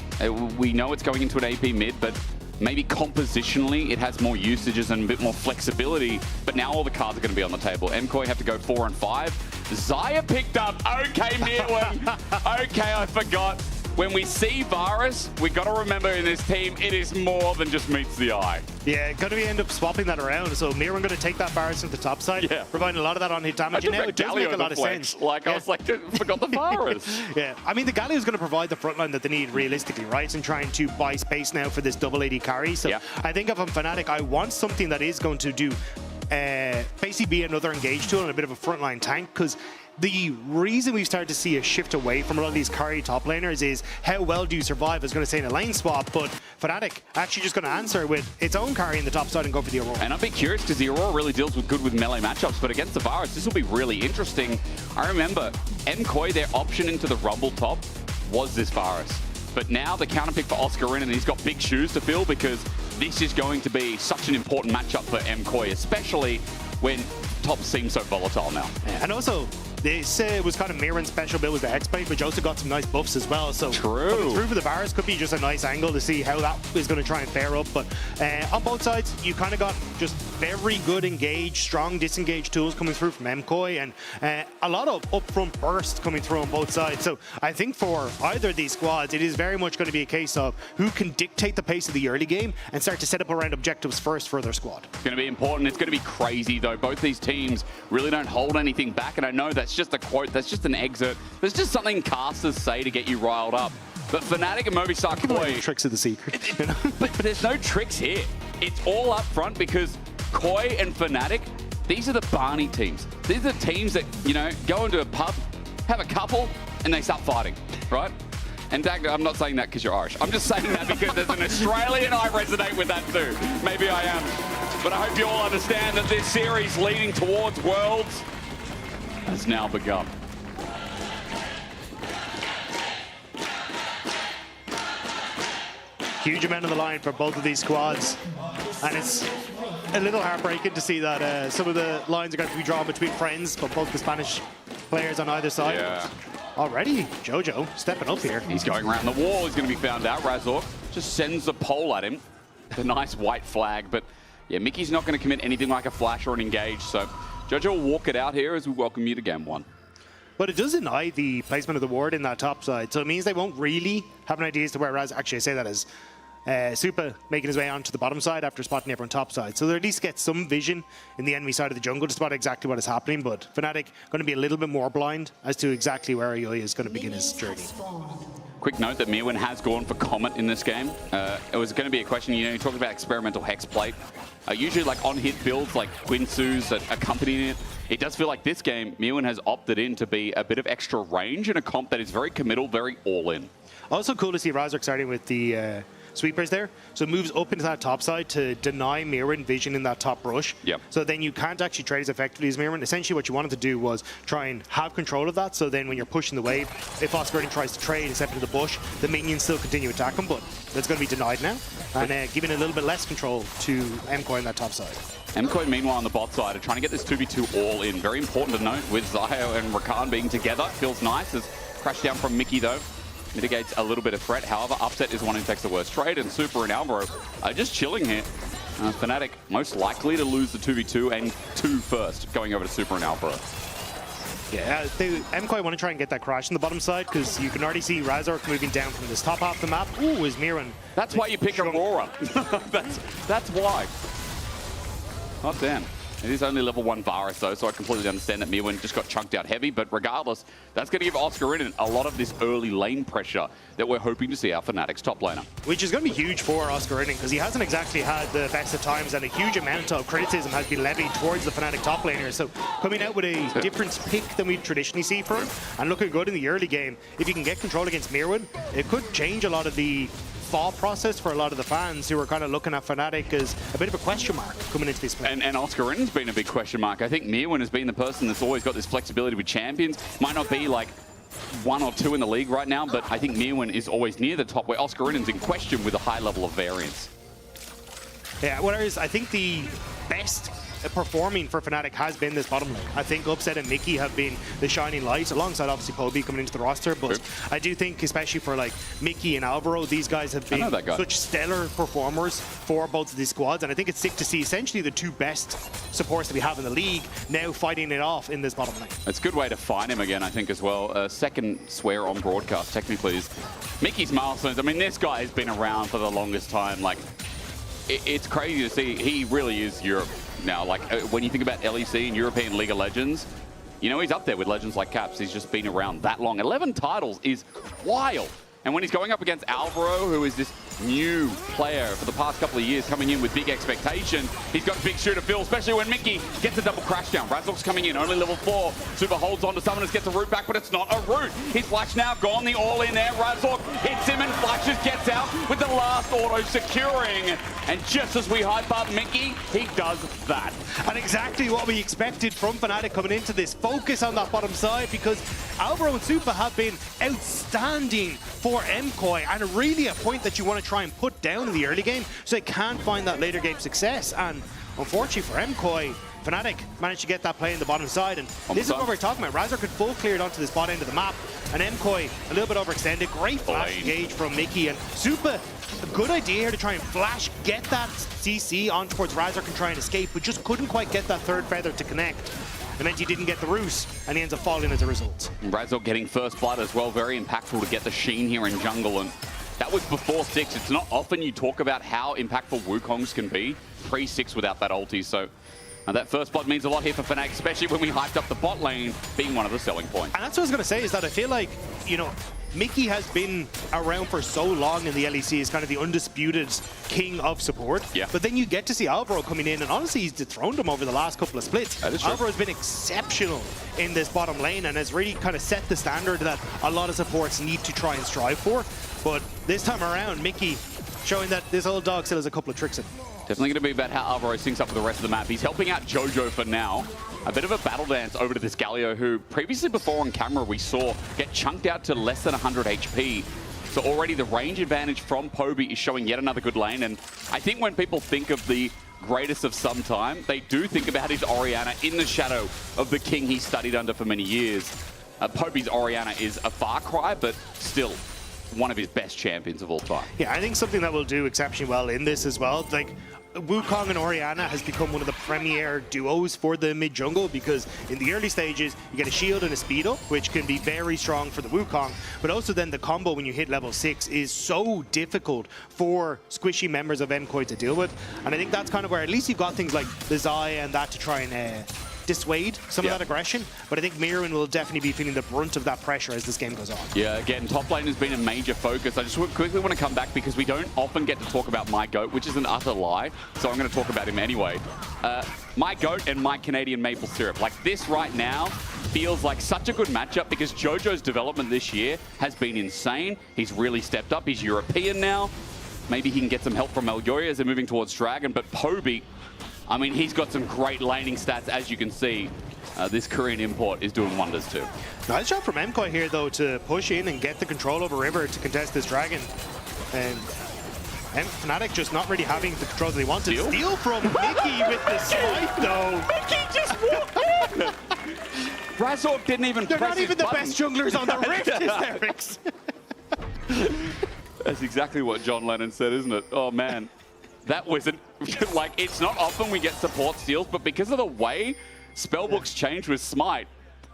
We know it's going into an AP mid, but maybe compositionally it has more usages and a bit more flexibility, but now all the cards are going to be on the table. MKOI have to go 4 and 5. Xayah picked up. Okay, Mirwin. Okay, I forgot. when we see Varus, we got to remember in this team, it is more than just meets the eye. Yeah, going to end up swapping that around. So Mirren going to take that Varus into the top side, providing a lot of that on-hit damage. And now it does make a lot of sense. Like, I was like, forgot the Varus. Yeah, I mean, the Galio is going to provide the front line that they need realistically, right? And trying to buy space now for this double AD carry. So I think if I'm Fnatic, I want something that is going to do basically be another engage tool and a bit of a frontline tank, because the reason we've started to see a shift away from a lot of these carry top laners is how well do you survive, I was going to say, in a lane swap, but Fnatic actually just going to answer with its own carry in the top side and go for the Aurora. And I'd be curious because the Aurora really deals with good with melee matchups, but against the Varus, this will be really interesting. I remember MKOI, their option into the Rumble top was this Varus. But now the counterpick for Oscar and he's got big shoes to fill because this is going to be such an important matchup for MKOI, especially when top seems so volatile now. And also, this was kind of Mirren's special build with the X-Blade, but Joseph got some nice buffs as well. So coming through for the Varus could be just a nice angle to see how that is going to try and fare up. But on both sides, you kind of got just very good engage, strong disengage tools coming through from MKOI, and a lot of upfront burst coming through on both sides. So I think for either of these squads, it is very much going to be a case of who can dictate the pace of the early game and start to set up around objectives first for their squad. It's going to be important. It's going to be crazy, though. Both these teams really don't hold anything back, and I know that's just a quote, that's just an excerpt. There's just something casters say to get you riled up. But Fnatic and Movistar Koi... Tricks of the secret. But there's no tricks here. It's all up front because Koi and Fnatic, these are the Barney teams. These are the teams that, you know, go into a pub, have a couple, and they start fighting, right? And Dag, I'm not saying that because you're Irish. I'm just saying that because there's an Australian I resonate with that too. Maybe I am. But I hope you all understand that this series leading towards Worlds has now begun. Huge amount on the line for both of these squads. And it's a little heartbreaking to see that some of the lines are going to be drawn between friends, but both the Spanish players on either side. Yeah. Already, Jojo stepping up here. He's going around the wall. He's going to be found out. Razor just sends the pole at him. The nice white flag. But yeah, Mickey's not going to commit anything like a flash or an engage. So Jojo will walk it out here as we welcome you to game one. But it does deny the placement of the ward in that top side. So it means they won't really have an idea as to where Raz... Actually, I say that as Supa making his way onto the bottom side after spotting everyone top side. So they at least get some vision in the enemy side of the jungle to spot exactly what is happening. But Fnatic going to be a little bit more blind as to exactly where Ayoya is going to begin his journey. Quick note that Mirwin has gone for Comet in this game. It was going to be a question, you know, you talked about experimental Hexplate. Usually like on-hit builds like Quinsu's that accompany it. It does feel like this game, Mirwin has opted in to be a bit of extra range in a comp that is very committal, very all-in. Also cool to see Razork starting with the sweepers there. So it moves up into that top side to deny Mirren vision in that top brush. Yep. So then you can't actually trade as effectively as Mirren. Essentially what you wanted to do was try and have control of that. So then when you're pushing the wave, if Oscar tries to trade and step into the bush, the minions still continue attacking, but that's going to be denied now. And giving a little bit less control to MKOI on that top side. MKOI, meanwhile, on the bot side, are trying to get this 2v2 all in. Very important to note, with Zio and Rakan being together. Feels nice. As crash down from Mickey, though. Mitigates a little bit of threat. However, Upset is one who takes the worst trade, and Super and Alvaro are just chilling here. Fnatic most likely to lose the 2v2 and 2 first, going over to Super and Alvaro. Yeah, MKOI want to try and get that crash on the bottom side, because you can already see Razork moving down from this top half of the map. Ooh, is Mirren. That's why you pick Aurora. that's why. Oh, damn. It is only level 1 Varus, though, so I completely understand that Mirwin just got chunked out heavy. But regardless, that's going to give Oscar in a lot of this early lane pressure that we're hoping to see our Fnatic's top laner. Which is going to be huge for Oscar Inning, because he hasn't exactly had the best of times, and a huge amount of criticism has been levied towards the Fnatic top laner. So coming out with a different pick than we traditionally see for him, and looking good in the early game, if you can get control against Mirwin, it could change a lot of the thought process for a lot of the fans who are kind of looking at Fnatic as a bit of a question mark coming into this play. And Oscar Rin's been a big question mark. I think Mirwin has been the person that's always got this flexibility with champions. Might not be like 1 or 2 in the league right now, but I think Mirwin is always near the top, where Oscar Rin's in question with a high level of variance. Yeah, whereas I think the best performing for Fnatic has been this bottom lane. I think Upset and Mickey have been the shining light, alongside obviously Poby coming into the roster, but I do think, especially for like Mickey and Alvaro, these guys have been such stellar performers for both of these squads, and I think it's sick to see essentially the two best supports that we have in the league now fighting it off in this bottom lane. It's a good way to find him again, I think, as well. Second swear on broadcast, technically, is Mickey's milestones. I mean, this guy has been around for the longest time. Like, it's crazy to see. He really is Europe now. Like, when you think about LEC and European League of Legends, you know, he's up there with legends like Caps. He's just been around that long. 11 titles is wild. And when he's going up against Alvaro, who is this new player for the past couple of years, coming in with big expectation, he's got a big shoe to fill, especially when Mickey gets a double crash down. Razork's coming in, only level 4. Super holds on to Summoners, gets a root back, but it's not a root. His flash now gone, the all-in there. Razork hits him and flashes, gets out with the last auto securing. And just as we hype up Mickey, he does that. And exactly what we expected from Fnatic coming into this. Focus on that bottom side, because Alvaro and Super have been outstanding for MKOI, and really a point that you want to try and put down in the early game so they can find that later game success. And unfortunately for MKOI, Fnatic managed to get that play in the bottom side, and this is what we're talking about. Razor could full cleared onto this bot end of the map, and MKOI a little bit overextended. Great flash engage from Mickey, and Super, a good idea here to try and flash, get that CC on towards Razor and try and escape, but just couldn't quite get that third feather to connect. It meant he didn't get the root, and he ends up falling as a result. Razor getting first blood as well, very impactful to get the sheen here in jungle, and that was before 6. It's not often you talk about how impactful Wukongs can be pre-6 without that ulti, so that first blood means a lot here for Fnatic, especially when we hyped up the bot lane being one of the selling points. And that's what I was going to say, is that I feel like, you know, Mickey has been around for so long in the LEC as kind of the undisputed king of support. Yeah. But then you get to see Alvaro coming in, and honestly, he's dethroned him over the last couple of splits. Alvaro's been exceptional in this bottom lane and has really kind of set the standard that a lot of supports need to try and strive for. But this time around, Mickey showing that this old dog still has a couple of tricks in him. Definitely going to be about how Alvaro syncs up with the rest of the map. He's helping out Jojo for now. A bit of a battle dance over to this Galio, who previously before on camera we saw get chunked out to less than 100 HP. So already the range advantage from Poby is showing yet another good lane. And I think when people think of the greatest of some time, they do think about his Orianna in the shadow of the king he studied under for many years. Poby's Orianna is a far cry, but still one of his best champions of all time. Yeah, I think something that will do exceptionally well in this as well, like Wukong and Orianna has become one of the premier duos for the mid jungle, because in the early stages you get a shield and a speed up, which can be very strong for the Wukong, but also then the combo when you hit level 6 is so difficult for squishy members of MKOI to deal with. And I think that's kind of where at least you've got things like the Zai and that to try and dissuade some of that aggression, but I think Mirwin will definitely be feeling the brunt of that pressure as this game goes on. Yeah, again, top lane has been a major focus. I just quickly want to come back because we don't often get to talk about my GOAT, which is an utter lie, so I'm going to talk about him anyway. My GOAT and my Canadian maple syrup. Like, this right now feels like such a good matchup because Jojo's development this year has been insane. He's really stepped up. He's European now. Maybe he can get some help from Elyoya as they're moving towards Dragon, but Poby, I mean, he's got some great laning stats, as you can see. This Korean import is doing wonders too. Nice job from MKOI here, though, to push in and get the control over River to contest this Dragon. And Fnatic just not really having the control that they wanted. Steal from Mickey with the smite, though. Mickey just walked in! Razork didn't even They're press not even his the best junglers on the Rift, is there? That's exactly what John Lennon said, isn't it? Oh, man. That wasn't, like, it's not often we get support steals, but because of the way spellbooks change with Smite,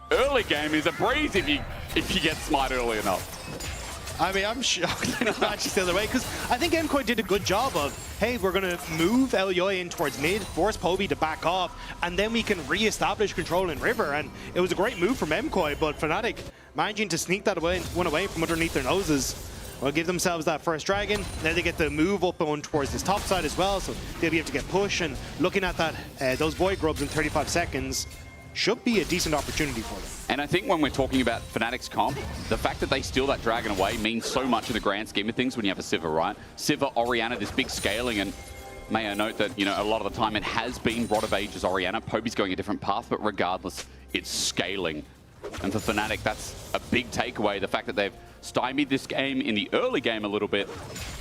early game is a breeze if you get Smite early enough. I mean, I'm shocked that it's actually still the way, because I think MKOI did a good job of, hey, we're going to move Elyoya in towards mid, force Poby to back off, and then we can re-establish control in River, and it was a great move from MKOI, but Fnatic managing to sneak that one away from underneath their noses. Will give themselves that first Dragon. Now they get the move up on towards this top side as well, so they'll be able to get push. And looking at that, those Void Grubs in 35 seconds should be a decent opportunity for them. And I think when we're talking about Fnatic's comp, the fact that they steal that Dragon away means so much in the grand scheme of things when you have a Sivir, right? Sivir, Orianna, this big scaling, and may I note that, you know, a lot of the time it has been Rod of Ages Orianna. Poby's going a different path, but regardless, it's scaling. And for Fnatic, that's a big takeaway, the fact that they've stymied this game in the early game a little bit.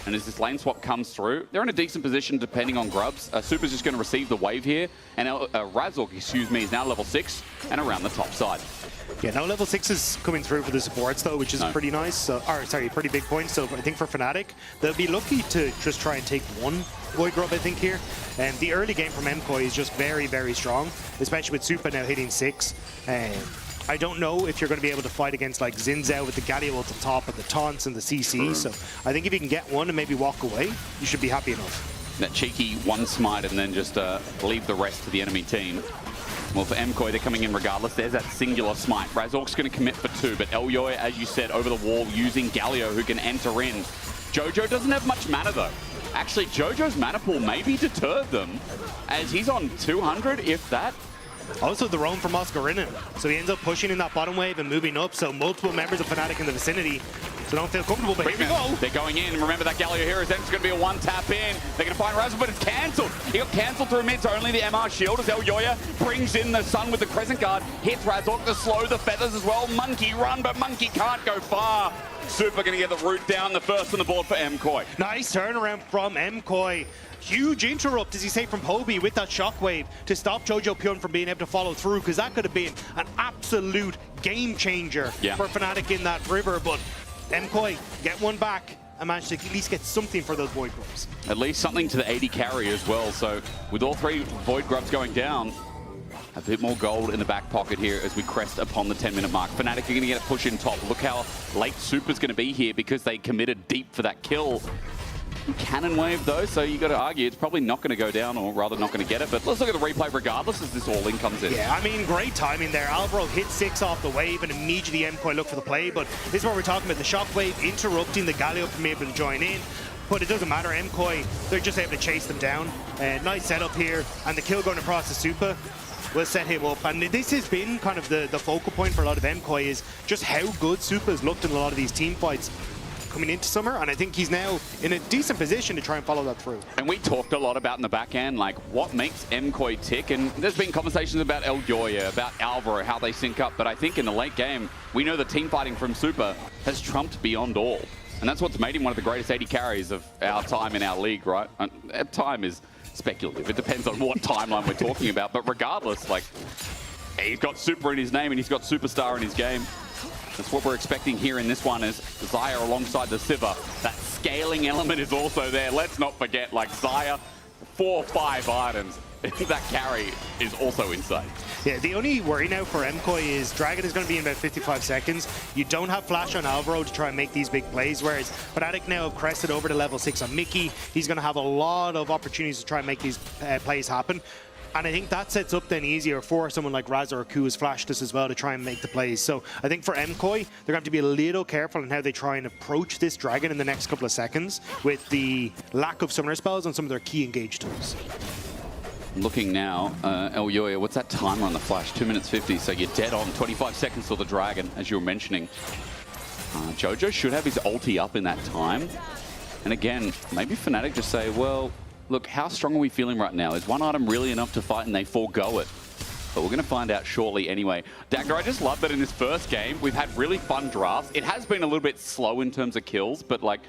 And as this lane swap comes through, they're in a decent position depending on grubs. Super's just going to receive the wave here. And Razork, excuse me, is now level 6 and around the top side. Yeah, now level 6 is coming through for the supports though, which is pretty nice. So, or sorry, pretty big point. So I think for Fnatic, they'll be lucky to just try and take one Void Grub, I think, here. And the early game from MKOI is just very, very strong, especially with Supa now hitting 6. I don't know if you're going to be able to fight against like Zinzao with the Galio at the top and the taunts and the CC. So I think if you can get one and maybe walk away, you should be happy enough. That cheeky one smite and then just leave the rest to the enemy team. Well, for MKOI, they're coming in regardless. There's that singular smite. Razork's going to commit for 2, but Elyoya, as you said, over the wall using Galio, who can enter in. Jojo doesn't have much mana, though. Actually, Jojo's mana pool maybe deterred them, as he's on 200, if that. Also the roam from Oscarinin, so he ends up pushing in that bottom wave and moving up, so multiple members of Fnatic in the vicinity, so don't feel comfortable, but here we go. They're going in. Remember that Galio here is then going to be a one-tap in. They're going to find Razor, but it's cancelled. He got cancelled through mid, so only the MR shield as Elyoya brings in the Sun with the Crescent Guard, hits Razork to slow the feathers as well. Monkey run, but Monkey can't go far. Super going to get the root down, the first on the board for MKOI. Nice turnaround from MKOI. Huge interrupt, as you say, from Hobie with that shockwave to stop Jojo Pyun from being able to follow through, because that could have been an absolute game changer for Fnatic in that river. But MKOI get one back and manage to at least get something for those Void Grubs. At least something to the 80 carry as well. So with all 3 Void Grubs going down, a bit more gold in the back pocket here as we crest upon the 10-minute mark. Fnatic are going to get a push in top. Look how late Super's going to be here because they committed deep for that kill. Cannon wave though, so you got to argue it's probably not going to go down, or rather not going to get it. But let's look at the replay regardless as this all-in comes in. Yeah, I mean, great timing there. Alvaro hit 6 off the wave and immediately MKOI look for the play. But this is what we're talking about, the shockwave interrupting the Galio from being able to join in. But it doesn't matter, MKOI, they're just able to chase them down. Nice setup here, and the kill going across the Supa will set him up. And this has been kind of the focal point for a lot of MKOI, is just how good Supa's looked in a lot of these team fights coming into summer, and I think he's now in a decent position to try and follow that through. And we talked a lot about in the back end, like what makes MKOI tick, and there's been conversations about Elyoya, about Alvaro, how they sync up, but I think in the late game, we know the team fighting from Supa has trumped beyond all. And that's what's made him one of the greatest 80 carries of our time in our league, right? And time is speculative. It depends on what timeline we're talking about, but regardless, like, he's got Super in his name and he's got Superstar in his game. That's what we're expecting here in this one, is Xayah alongside the Sivir. That scaling element is also there. Let's not forget, like, Xayah, 4 or 5 items. That carry is also insane. Yeah, the only worry now for MKOI is Dragon is going to be in about 55 seconds. You don't have flash on Alvaro to try and make these big plays, whereas Fnatic now have crested over to level 6 on Mickey. He's going to have a lot of opportunities to try and make these plays happen. And I think that sets up then easier for someone like Razork, who has flashed us as well, to try and make the plays. So I think for MKOI, they're going to have to be a little careful in how they try and approach this Dragon in the next couple of seconds with the lack of summoner spells on some of their key engage tools. Looking now, Elyoya, what's that timer on the flash? 2 minutes 50, so you're dead on. 25 seconds till the Dragon, as you were mentioning. Jojo should have his ulti up in that time. And again, maybe Fnatic just say, well, look, how strong are we feeling right now? Is one item really enough to fight and they forego it? But we're going to find out shortly anyway. Dagger, I just love that in this first game, we've had really fun drafts. It has been a little bit slow in terms of kills, but like,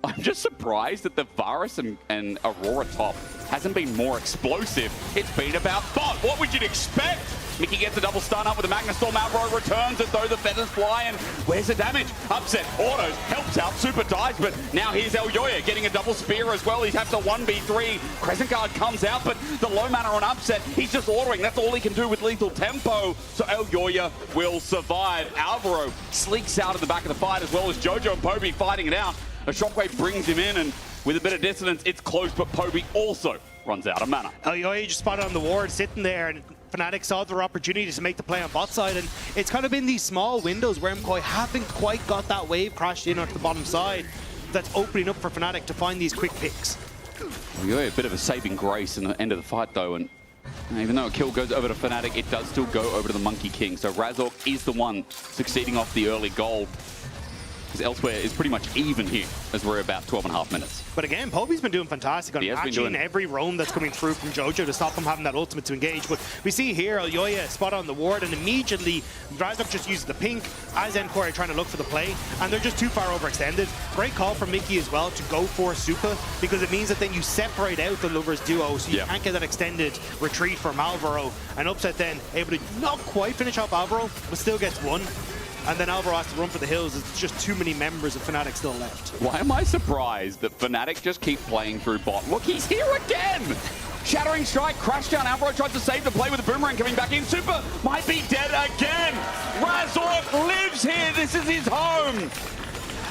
I'm just surprised that the Varus and Aurora top hasn't been more explosive. It's been about thought. What would you expect? Mickey gets a double stun up with the Magnastorm. Alvaro returns as though the feathers fly, and where's the damage? Upset autos, helps out, Super dies, but now here's Elyoya getting a double spear as well. He's have to 1v3. Crescent Guard comes out, but the low mana on Upset, he's just autoing. That's all he can do with lethal tempo, so Elyoya will survive. Alvaro sleeks out in the back of the fight, as well as Jojo and Poby fighting it out. A shockwave brings him in, and with a bit of dissonance, it's close, but Poby also runs out of mana. Elyoya just spotted on the ward, sitting there, and Fnatic saw their opportunity to make the play on bot side, and it's kind of been these small windows where MKOI haven't quite got that wave crashed in onto the bottom side that's opening up for Fnatic to find these quick picks. Elyoya, a bit of a saving grace in the end of the fight, though, and even though a kill goes over to Fnatic, it does still go over to the Monkey King, so Razork is the one succeeding off the early gold. because elsewhere is pretty much even here as we're about 12.5 minutes. But again, Poby's been doing fantastic on matching every roam that's coming through from Jojo to stop him having that ultimate to engage. But we see here Elyoya spot on the ward, and immediately Razork just uses the pink as MKOI are trying to look for the play, and they're just too far overextended. Great call from Mickey as well to go for Supa, because it means that then you separate out the Lovers duo, so you can't get that extended retreat from Alvaro. And Upset then able to not quite finish off Alvaro, but still gets one. And then Alvaro has to run for the hills. It's just too many members of Fnatic still left. Why am I surprised that Fnatic just keep playing through bot? Look, he's here again! Shattering Strike, crash down. Alvaro tries to save the play with the boomerang coming back in. Supa might be dead again. Razork lives here. This is his home.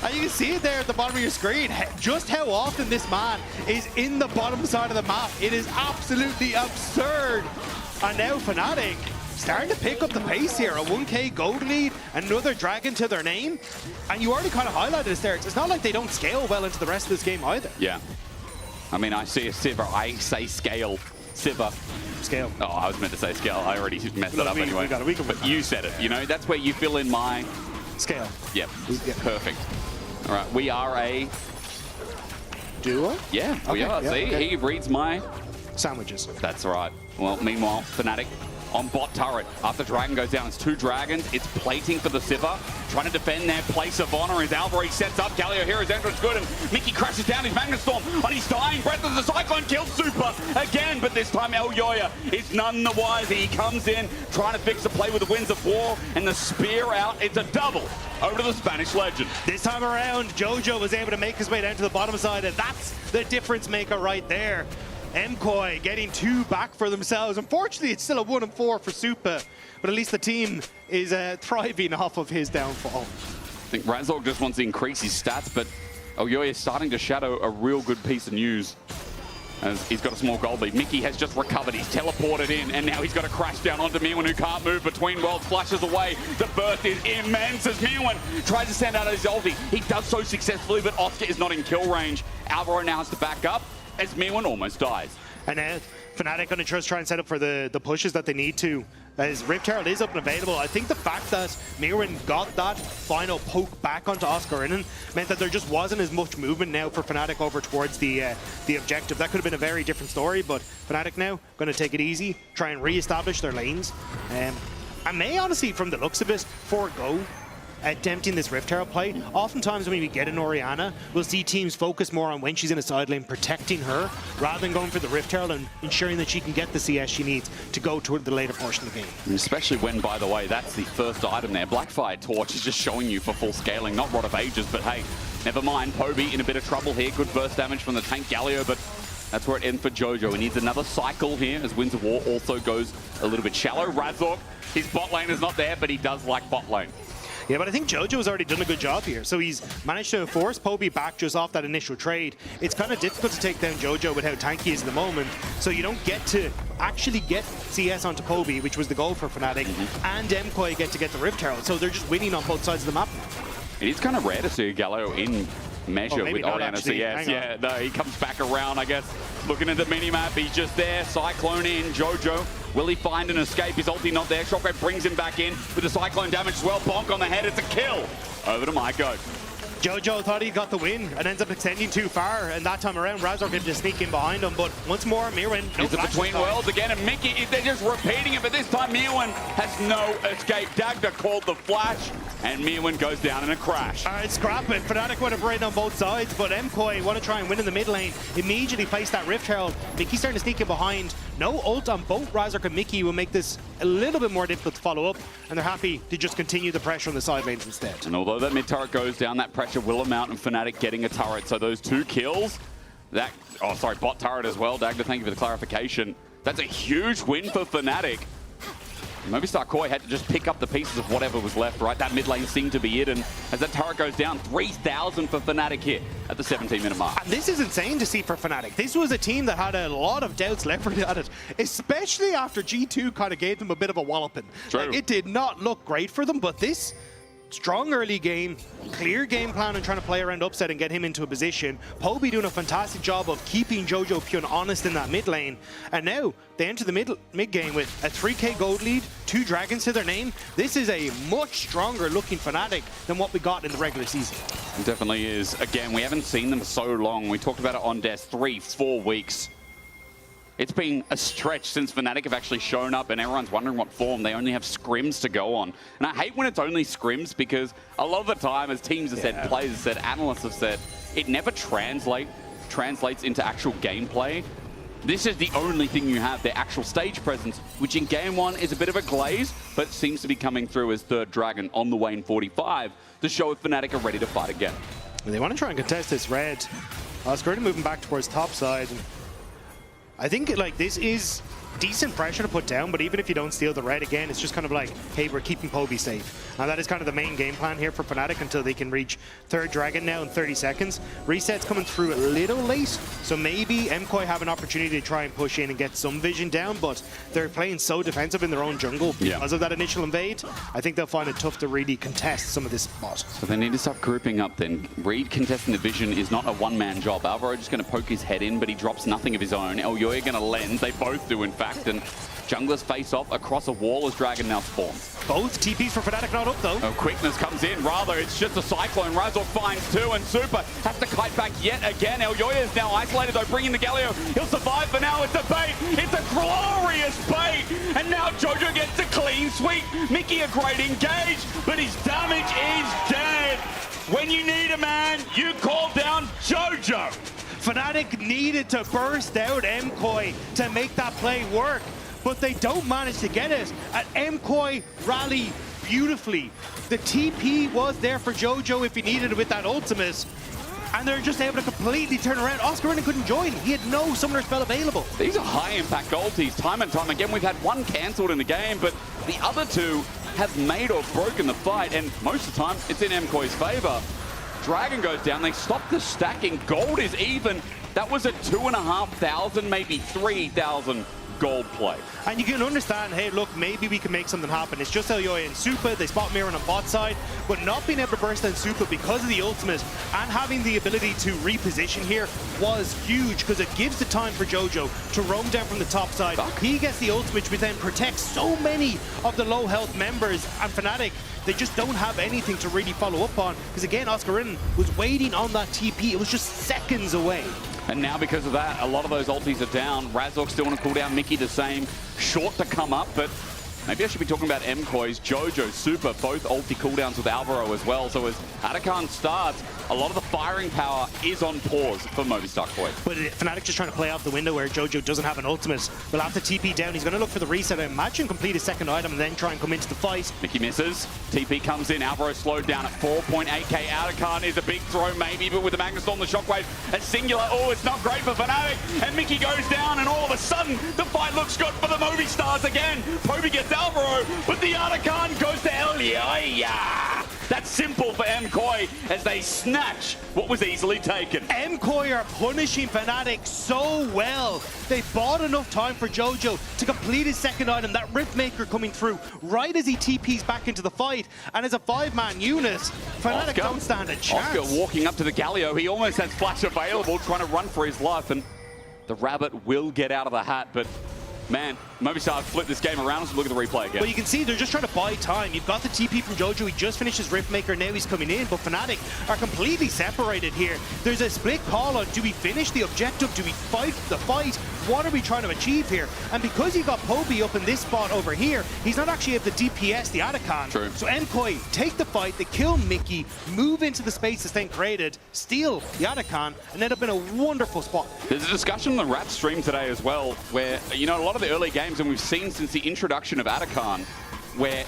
And you can see it there at the bottom of your screen, just how often this man is in the bottom side of the map. It is absolutely absurd. And now Fnatic starting to pick up the pace here. A 1k gold lead, another dragon to their name. And you already kind of highlighted this there. It's not like they don't scale well into the rest of this game either. Yeah. I mean, I see a Sivir. I say scale. Sivir. Scale. Oh, I was meant to say scale. I already messed it up anyway. But you said it. You know, that's where you fill in my... Scale. Yep. Perfect. All right, we are a... Duo? Yeah, we are. See, he reads my... Sandwiches. That's right. Well, meanwhile, Fnatic on bot turret. After Dragon goes down, it's 2 dragons. It's plating for the Sivir. Trying to defend their place of honor as Alvaro sets up. Galio here, his entrance good, and Mickey crashes down his Magnet Storm on his dying breath as the Cyclone kills Supa again, but this time Elyoya is none the wiser. He comes in, trying to fix the play with the Winds of War, and the spear out. It's a double over to the Spanish legend. This time around, Jojo was able to make his way down to the bottom side, and that's the difference maker right there. MKOI getting 2 back for themselves. Unfortunately, it's still a 1-4 for Supa, but at least the team is thriving off of his downfall. I think Razork just wants to increase his stats, but Elyoya is starting to shadow a real good piece of news. As he's got a small gold lead. Mickey has just recovered. He's teleported in, and now he's got to crash down onto Mirwin, who can't move between worlds. Flashes away. The burst is immense as Mirwin tries to send out his ulti. He does so successfully, but Oscar is not in kill range. Alvaro now has to back up as Mirwin almost dies. And now Fnatic going to just try and set up for the pushes that they need to. As Rift Herald is up and available, I think the fact that Mirwin got that final poke back onto Oscarinen meant that there just wasn't as much movement now for Fnatic over towards the objective. That could have been a very different story, but Fnatic now going to take it easy, try and re-establish their lanes. I may honestly, from the looks of it, forego attempting this Rift Herald play. Oftentimes when we get an Orianna, we'll see teams focus more on when she's in a side lane, protecting her, rather than going for the Rift Herald and ensuring that she can get the CS she needs to go toward the later portion of the game. Especially when, by the way, that's the first item there. Blackfire Torch is just showing you for full scaling, not Rod of Ages, but hey, never mind. Poby in a bit of trouble here. Good burst damage from the tank Galio, but that's where it ends for Jojo. He needs another cycle here as Winds of War also goes a little bit shallow. Razork, his bot lane is not there, but he does like bot lane. Yeah, but I think Jojo's already done a good job here. So he's managed to force Poby back just off that initial trade. It's kind of difficult to take down Jojo with how tanky he is at the moment. So you don't get to actually get CS onto Poby, which was the goal for Fnatic, and MKOI get the Rift Herald. So they're just winning on both sides of the map. It is kind of rare to see Gallo in measure with Orianna CS. Yeah, no, he comes back around, I guess. Looking at the minimap, he's just there. Cyclone in, Jojo. Will he find an escape? His ulti not there. Shockwave brings him back in with the Cyclone damage as well. Bonk on the head, it's a kill. Over to Maiko. Jojo thought he got the win and ends up extending too far, and that time around Razork able to sneak in behind him, but once more Mirwin, no It's a between worlds again, and Mickey, they're just repeating it, but this time Mirwin has no escape. Dagda called the flash, and Mirwin goes down in a crash. All right, scrap it. Fnatic would have raided on both sides, but MKOI want to try and win in the mid lane. Immediately place that Rift Herald. Mickey starting to sneak in behind. No ult on both Razork and Mickey will make this a little bit more difficult to follow up, and they're happy to just continue the pressure on the side lanes instead. And although that mid turret goes down, that pressure will amount, and Fnatic getting a turret. So those 2 kills, that, oh sorry, bot turret as well. Dagda, thank you for the clarification. That's a huge win for Fnatic. Movistar Koi had to just pick up the pieces of whatever was left, right? That mid lane seemed to be it, and as that turret goes down, 3,000 for Fnatic here at the 17-minute mark. And this is insane to see for Fnatic. This was a team that had a lot of doubts leveled at it, especially after G2 kind of gave them a bit of a walloping. True. Like, it did not look great for them, but this strong early game, clear game plan and trying to play around upset and get him into a position. Poby doing a fantastic job of keeping Jojo Pyun honest in that mid lane. And now they enter the mid game with a 3k gold lead, 2 dragons to their name. This is a much stronger looking Fnatic than what we got in the regular season. It definitely is. Again, we haven't seen them so long. We talked about it on Des, 3-4 weeks. It's been a stretch since Fnatic have actually shown up and everyone's wondering what form. They only have scrims to go on. And I hate when it's only scrims because a lot of the time, as teams have said, players have said, analysts have said, it never translates into actual gameplay. This is the only thing you have, their actual stage presence, which in game 1 is a bit of a glaze, but seems to be coming through as third dragon on the way in 45 to show if Fnatic are ready to fight again. And they want to try and contest this red. Oscar moving back towards top side. I think like this is decent pressure to put down, but even if you don't steal the red again, it's just kind of like, hey, we're keeping Poby safe. And that is kind of the main game plan here for Fnatic until they can reach third dragon now in 30 seconds. Reset's coming through a little late, so maybe MKOI have an opportunity to try and push in and get some vision down, but they're playing so defensive in their own jungle because of that initial invade. I think they'll find it tough to really contest some of this spot. So they need to start grouping up then. Reed contesting the vision is not a one-man job. Alvaro just going to poke his head in, but he drops nothing of his own. Elyoya going to lens. They both do, in fact, and junglers face off across a wall as Dragon now spawns. Both TPs for Fnatic not up though. Oh, quickness comes in. Rather, it's just a cyclone. Razork finds 2, and Super has to kite back yet again. Elyoya is now isolated though, bringing the Galio. He'll survive for now. It's a bait. It's a glorious bait. And now Jojo gets a clean sweep. Mickey a great engage, but his damage is dead. When you need a man, you call down Jojo. Fnatic needed to burst out MKOI to make that play work, but they don't manage to get it. And MKOI rally beautifully. The TP was there for Jojo if he needed it with that ultimate, and they're just able to completely turn around. Oscar couldn't join. He had no summoner spell available. These are high-impact ultis time and time again. We've had one cancelled in the game, but the other 2 have made or broken the fight, and most of the time, it's in MKOI's favor. Dragon goes down. They stop the stacking. Gold is even. That was a 2,500, maybe 3,000 gold play. And you can understand, hey, look, maybe we can make something happen. It's just Elyoya and Supa. They spot Mirren on bot side, but not being able to burst down Supa because of the ultimate and having the ability to reposition here was huge because it gives the time for Jojo to roam down from the top side. He gets the ultimate, which then protects so many of the low health members, and Fnatic, they just don't have anything to really follow up on because again, Oscar was waiting on that TP. It was just seconds away. And now because of that, a lot of those ultis are down. Razork still want to cool down, Mickey the same. Short to come up, but maybe I should be talking about MKOI's, Jojo, Super, both ulti cooldowns with Alvaro as well. So as Atakan starts, a lot of the firing power is on pause for Movistar Koi. But Fnatic just trying to play out the window where Jojo doesn't have an ultimate. Will have to TP down. He's going to look for the reset. I imagine complete his second item and then try and come into the fight. Mickey misses. TP comes in. Alvaro slowed down at 4.8k. Atakan is a big throw maybe, but with the Magnus Storm, the Shockwave, a singular. Oh, it's not great for Fnatic. And Mickey goes down, and all of a sudden, the fight looks good for the Movistars again. Poby gets Alvaro, but the Atakan goes to Elyoya. That's simple for MKOI as they snatch what was easily taken. MKOI are punishing Fnatic so well. They bought enough time for Jojo to complete his second item, that Riftmaker coming through right as he TPs back into the fight. And as a 5-man unit, Fnatic don't stand a chance. Oscar walking up to the Galio. He almost has flash available, trying to run for his life, and the rabbit will get out of the hat, but man, Movistar flipped this game around. Let's look at the replay again. But you can see they're just trying to buy time. You've got the TP from Jojo. He just finished his Riftmaker. Now he's coming in. But Fnatic are completely separated here. There's a split call on, do we finish the objective? Do we fight the fight? What are we trying to achieve here? And because you got Poby up in this spot over here, he's not actually able to DPS the Atakan. True. So MKOI take the fight. They kill Mickey, move into the space that's then created, steal the Atakan, and end up in a wonderful spot. There's a discussion on the Rat stream today as well, where, you know, a lot of the early games, and we've seen since the introduction of Atakan, where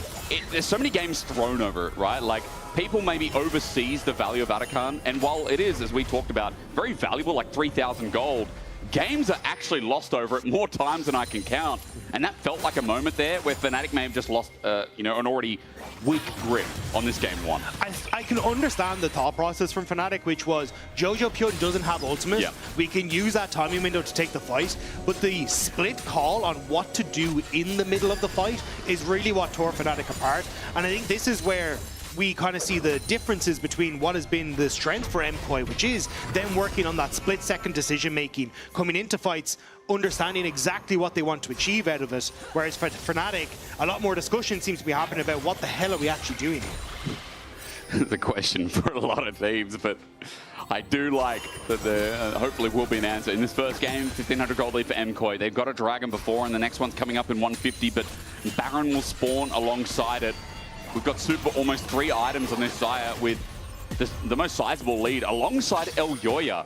there's so many games thrown over it, right? Like, people maybe overseas the value of Atakan, and while it is, as we talked about, very valuable, like 3,000 gold, games are actually lost over it more times than I can count. And that felt like a moment there where Fnatic may have just lost, you know, an already weak grip on this game 1. I can understand the thought process from Fnatic, which was Jojo Pyun doesn't have ultimate. Yeah. We can use that timing window to take the fight, but the split call on what to do in the middle of the fight is really what tore Fnatic apart. And I think this is where we kind of see the differences between what has been the strength for MKOI, which is them working on that split-second decision-making, coming into fights, understanding exactly what they want to achieve out of it, whereas for Fnatic, a lot more discussion seems to be happening about what the hell are we actually doing. The question for a lot of teams, but I do like that there hopefully will be an answer. In this first game, 1,500 gold lead for MKOI. They've got a Dragon before, and the next one's coming up in 150, but Baron will spawn alongside it. We've got Super almost 3 items on this Xayah with the most sizable lead alongside Elyoya,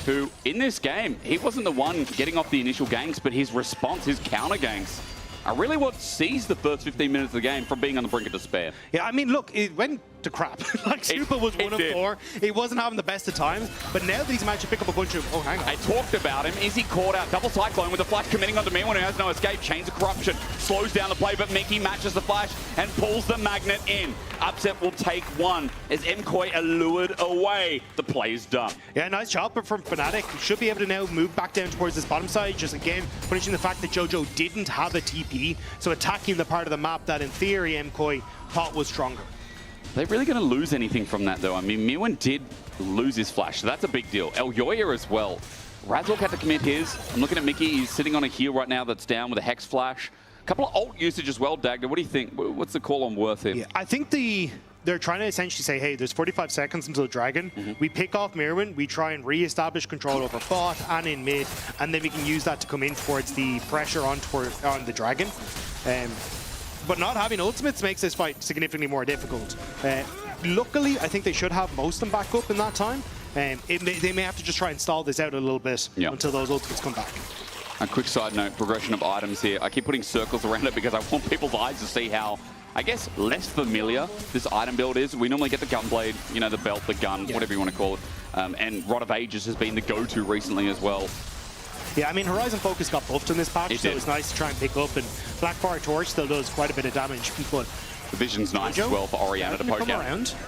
who in this game, he wasn't the one getting off the initial ganks, but his response, his counter ganks, are really what sees the first 15 minutes of the game from being on the brink of despair. Yeah, I mean, look, it went to crap. Like, Super was 1 of 4. He wasn't having the best of times, but now that he's managed to pick up a bunch of... Oh, hang on. I talked about him. Is he caught out? Double Cyclone with the flash committing onto Mirwin, who has no escape. Chains of Corruption slows down the play, but Mickey matches the flash and pulls the magnet in. Upset will take 1 as MKOI are lured away. The play is done. Yeah, nice job from Fnatic. Should be able to now move back down towards this bottom side, just again punishing the fact that Jojo didn't have a TP, so attacking the part of the map that in theory MKOI thought was stronger. They're really going to lose anything from that, though. I mean, Mirwin did lose his flash, so that's a big deal. Elyoya as well. Razork had to commit his. I'm looking at Mickey. He's sitting on a heal right now that's down with a Hex flash. A couple of ult usage as well, Dagda. What do you think? What's the call on worth him? Yeah, I think they're trying to essentially say, hey, there's 45 seconds until Dragon. We pick off Mirwin, we try and re-establish control over bot and in mid, and then we can use that to come in towards the pressure on the Dragon. But not having ultimates makes this fight significantly more difficult. Luckily, I think they should have most of them back up in that time. They may have to just try and stall this out a little bit until those ultimates come back. A quick side note, progression of items here. I keep putting circles around it because I want people's eyes to see how, I guess, less familiar this item build is. We normally get the gunblade, you know, the belt, the gun, whatever you want to call it. And Rod of Ages has been the go-to recently as well. Yeah, I mean, Horizon Focus got buffed in this patch, so it's nice to try and pick up, and Blackfire Torch still does quite a bit of damage, but... The vision's nice as well for Orianna to poke out.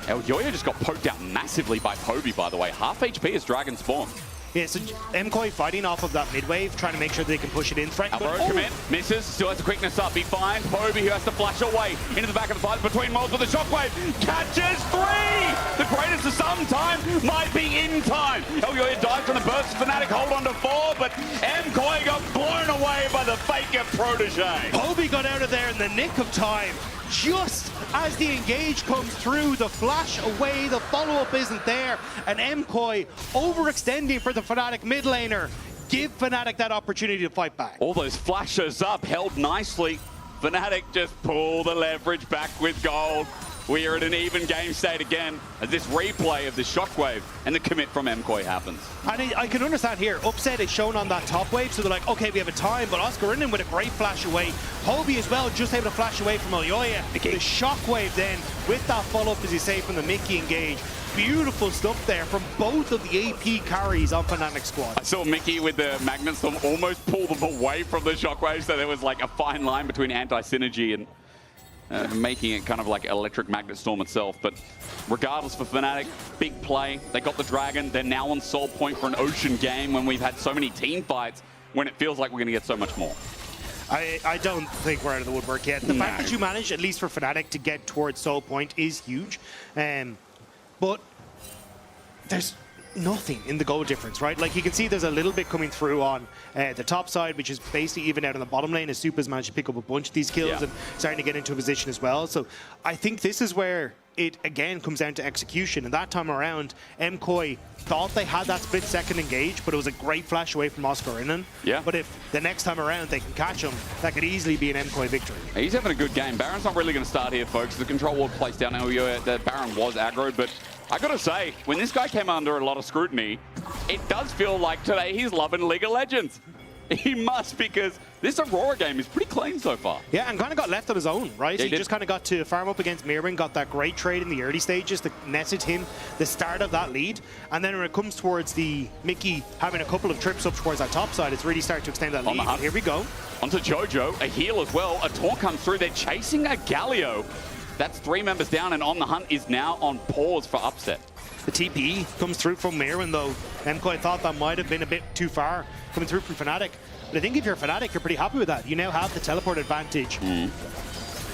Elyoya just got poked out massively by Poby, by the way. Half HP as Dragon spawn. Yeah, so MKOI fighting off of that mid-wave, trying to make sure they can push it in. Alvaro commit, misses, still has the quickness up. He finds Poby, who has to flash away into the back of the fight between Moles with the shockwave. Catches 3! The greatest of some time might be in time. Elyoya dies from the burst. Fnatic hold on to 4, but MKOI got blown away by the Faker protege. Poby got out of there in the nick of time. Just as the engage comes through, the flash away, the follow-up isn't there, and MKOI overextending for the Fnatic mid laner. Give Fnatic that opportunity to fight back. All those flashes up, held nicely. Fnatic just pull the leverage back with gold. We are at an even game state again as this replay of the shockwave and the commit from MKOI happens. And I can understand here, Upset is shown on that top wave, so they're like, okay, we have a time, but Oscar in with a great flash away. Poby as well, just able to flash away from Elyoya. The shockwave then, with that follow-up, as you say, from the Mickey engage. Beautiful stuff there from both of the AP carries on Fnatic squad. I saw Mickey with the Magnet Storm almost pull them away from the shockwave, so there was like a fine line between anti-synergy and making it kind of like Electric Magnet Storm itself. But regardless, for Fnatic, big play. They got the Dragon. They're now on Soul Point for an Ocean game when we've had so many team fights when it feels like we're going to get so much more. I don't think we're out of the woodwork yet. The fact that you managed, at least for Fnatic, to get towards Soul Point is huge. But there's nothing in the goal difference, right? Like, you can see there's a little bit coming through on the top side, which is basically even out in the bottom lane as Supa's managed to pick up a bunch of these kills and starting to get into a position as well. So I think this is where it again comes down to execution, and that time around MKOI thought they had that split second engage, but it was a great flash away from Oscar Inan. But if the next time around they can catch him, that could easily be an MKOI victory. He's having a good game. Baron's not really going to start here, folks. The control ward placed down Elyoya. The Baron was aggroed, but I gotta say, when this guy came under a lot of scrutiny, it does feel like today he's loving League of Legends. He must, because this Aurora game is pretty clean so far. Yeah, and kind of got left on his own, right? He just kind of got to farm up against Mirwin, got that great trade in the early stages that netted him the start of that lead. And then when it comes towards the Mickey having a couple of trips up towards that top side, it's really starting to extend that lead. And here we go. Onto Jojo, a heal as well. A taunt comes through. They're chasing a Galio. That's 3 members down, and On the Hunt is now on pause for Upset. The TP comes through from Mirwin, though. MKOI thought that might have been a bit too far coming through from Fnatic. But I think if you're Fnatic, you're pretty happy with that. You now have the teleport advantage.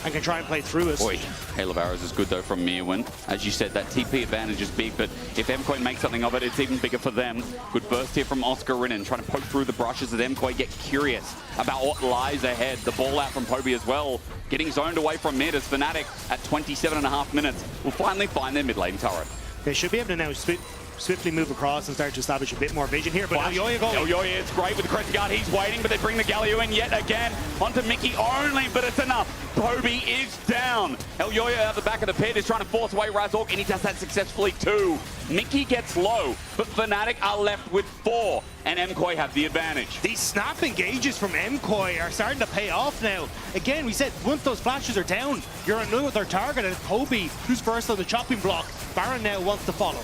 and can try and play through it. Boy, Hail of Arrows is good though from Mirwin. As you said, that TP advantage is big, but if MKOI makes something of it, it's even bigger for them. Good burst here from Oscar Rinnan, trying to poke through the brushes as MKOI get curious about what lies ahead. The ball out from Poby as well, getting zoned away from mid as Fnatic at 27.5 minutes will finally find their mid lane turret. They should be able to now swiftly move across and start to establish a bit more vision here, but Elyoya going. Elyoya, it's great with the Crescent Guard. He's waiting, but they bring the Galio in yet again onto Mickey only, but it's enough. Poby is down. Elyoya out the back of the pit is trying to force away Razork, and he does that successfully too. Mickey gets low, but Fnatic are left with 4, and MKOI have the advantage. These snap engages from MKOI are starting to pay off now. Again, we said once those flashes are down, you're another target, and it's Poby who's first on the chopping block. Baron now wants to follow.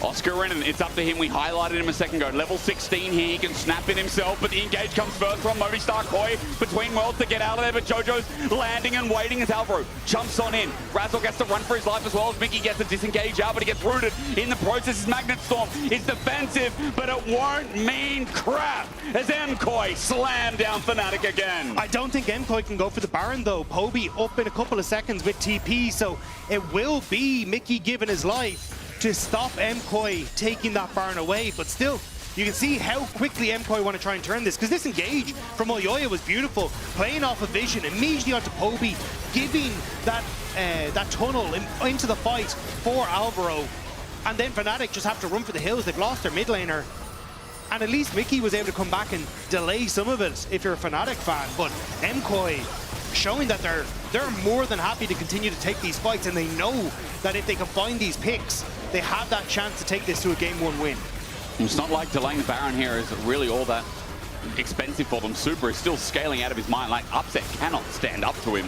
Oscar Rinnan, it's up to him. We highlighted him a second ago. Level 16 here, he can snap it himself, but the engage comes first from Movistar Koi between worlds to get out of there, but Jojo's landing and waiting as Alvaro jumps on in. Razork gets to run for his life as well as Mickey gets to disengage out, but he gets rooted in the process. His Magnet Storm is defensive, but it won't mean crap as MKOI slam down Fnatic again. I don't think MKOI can go for the Baron though. Poby up in a couple of seconds with TP, so it will be Mickey giving his life to stop MKOI taking that Baron away, but still, you can see how quickly MKOI want to try and turn this, because this engage from Elyoya was beautiful, playing off of vision, immediately onto Poby, giving that tunnel into the fight for Alvaro, and then Fnatic just have to run for the hills. They've lost their mid laner, and at least Mickey was able to come back and delay some of it if you're a Fnatic fan, but MKOI showing that they're more than happy to continue to take these fights, and they know that if they can find these picks, they have that chance to take this to a game 1 win. It's not like delaying the Baron here is really all that expensive for them. Super is still scaling out of his mind, like Upset cannot stand up to him.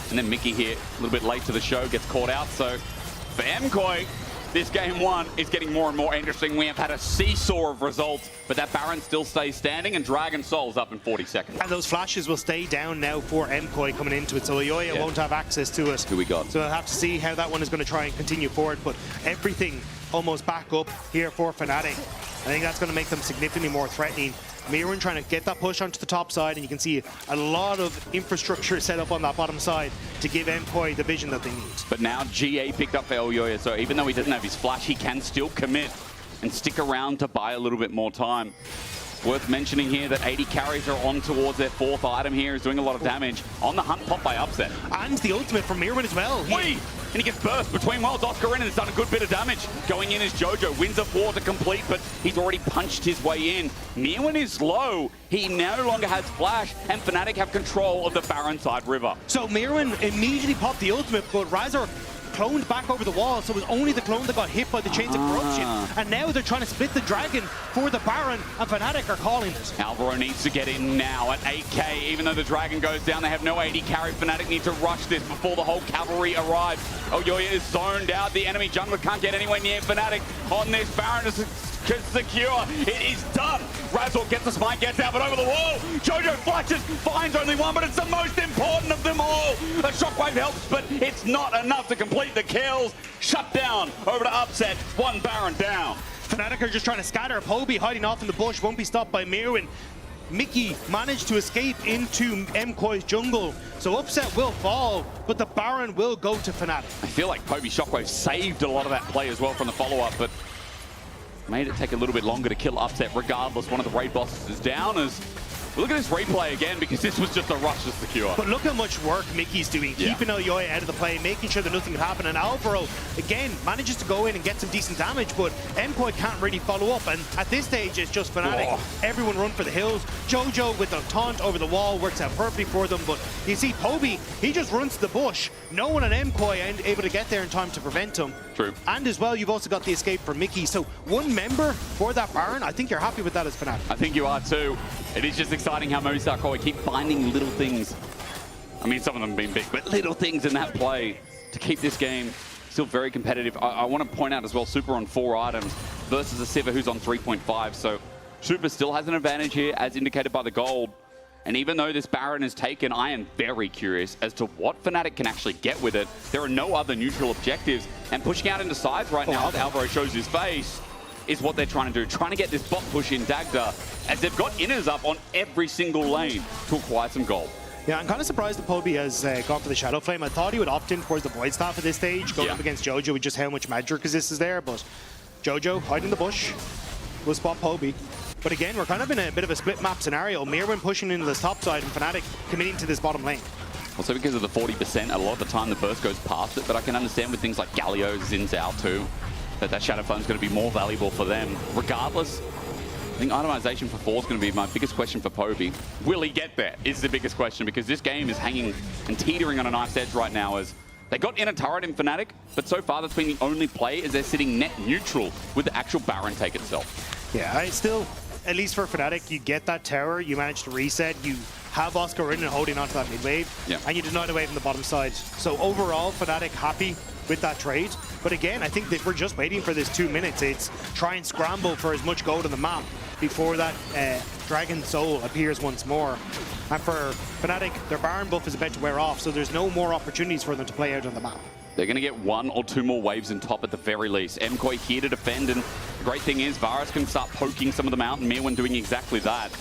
And then Mickey here, a little bit late to the show, gets caught out. So for MKOI, this game 1 is getting more and more interesting. We have had a seesaw of results, but that Baron still stays standing, and Dragon Soul's up in 40 seconds. And those flashes will stay down now for MKOI coming into it, so Elyoya won't have access to it. Who we got? So I'll have to see how that one is going to try and continue forward, but everything almost back up here for Fnatic. I think that's going to make them significantly more threatening. Mirwin trying to get that push onto the top side, and you can see a lot of infrastructure set up on that bottom side to give MKOI the vision that they need. But now GA picked up for Elyoya, so even though he doesn't have his flash, he can still commit and stick around to buy a little bit more time. Worth mentioning here that 80 carries are on towards their 4th item here, is doing a lot of damage. On the hunt, pop by Upset. And the ultimate from Mirwin as well. And he gets burst between worlds. Oscar Rinnan has done a good bit of damage. Going in as Jojo, wins a 4 to complete, but he's already punched his way in. Mirwin is low. He no longer has flash, and Fnatic have control of the Baron side river. So Mirwin immediately popped the ultimate, but Razork cloned back over the wall, so it was only the clone that got hit by the Chains of Corruption. And now they're trying to split the Dragon for the Baron, and Fnatic are calling it. Alvaro needs to get in now at 8k. Even though the Dragon goes down, they have no 80 carry. Fnatic need to rush this before the whole cavalry arrives. Elyoya is zoned out. The enemy jungler can't get anywhere near Fnatic on this. Baron is secure. It is done. Razork gets the smite, gets out, but over the wall. Jojo flashes, finds only one, but it's the most important of them all. A shockwave helps, but it's not enough to complete the kills. Shut down over to Upset. 1 Baron down. Fnatic are just trying to scatter. Poby hiding off in the bush, won't be stopped by Mirwin. Mickey managed to escape into MKOI's jungle, so Upset will fall, but the Baron will go to Fnatic. I feel like Poby Shockwave saved a lot of that play as well from the follow-up, but made it take a little bit longer to kill Upset regardless. One of the raid bosses is down as Look at this replay again, because this was just a rush to secure. But look how much work Mickey's doing, keeping Elyoya out of the play, making sure that nothing can happen. And Alvaro, again, manages to go in and get some decent damage, but MKOI can't really follow up. And at this stage, it's just Fnatic. Everyone run for the hills. Jojo with the taunt over the wall works out perfectly for them. But you see, Poby, he just runs to the bush. No one on MKOI able to get there in time to prevent him. True. And as well, you've also got the escape from Mickey. So one member for that Baron, I think you're happy with that as Fnatic. I think you are too. It is just exciting how Movistar Koi keep finding little things. I mean, some of them being big, but little things in that play to keep this game still very competitive. I want to point out as well, Super on 4 items versus a Sivir who's on 3.5. So Super still has an advantage here, as indicated by the gold. And even though this Baron is taken, I am very curious as to what Fnatic can actually get with it. There are no other neutral objectives. And pushing out into sides right now, as Alvaro shows his face, is what they're trying to do. Trying to get this bot push in Dagda, as they've got inners up on every single lane to acquire some gold. Yeah, I'm kind of surprised that Poby has gone for the Shadow Flame. I thought he would opt in towards the Void Staff at this stage, going up against Jojo with just how much magic resist is there, but Jojo hiding in the bush will spot Poby. But again, we're kind of in a bit of a split map scenario. Mirwin pushing into this top side and Fnatic committing to this bottom lane. Also because of the 40%, a lot of the time the burst goes past it, but I can understand with things like Galio, Xin Zhao too, that Shadow Flame's going to be more valuable for them. Regardless, I think itemization for 4 is going to be my biggest question for Poby. Will he get there is the biggest question, because this game is hanging and teetering on a knife's edge right now as they got in a turret in Fnatic, but so far that's been the only play as they're sitting net neutral with the actual Baron take itself. Yeah, I still, at least for Fnatic, you get that tower, you manage to reset, you have Oscar in and holding onto that mid wave, and you deny the wave from the bottom side. So overall, Fnatic happy with that trade. But again, I think that we're just waiting for this 2 minutes. It's try and scramble for as much gold on the map before that Dragon Soul appears once more. And for Fnatic, their Baron buff is about to wear off, so there's no more opportunities for them to play out on the map. They're going to get 1 or 2 more waves in top at the very least. MKOI here to defend, and the great thing is Varus can start poking some of them out, and Mirwin doing exactly that.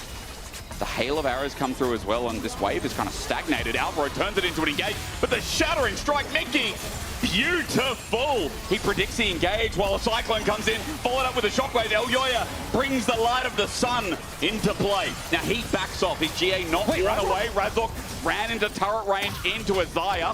The hail of arrows come through as well, and this wave is kind of stagnated. Alvaro turns it into an engage, but the shattering strike, Mickey, beautiful! He predicts the engage while a Cyclone comes in, followed up with a shockwave. Elyoya brings the light of the sun into play. Now he backs off. His GA not run away. Razork ran into turret range into Isaiah.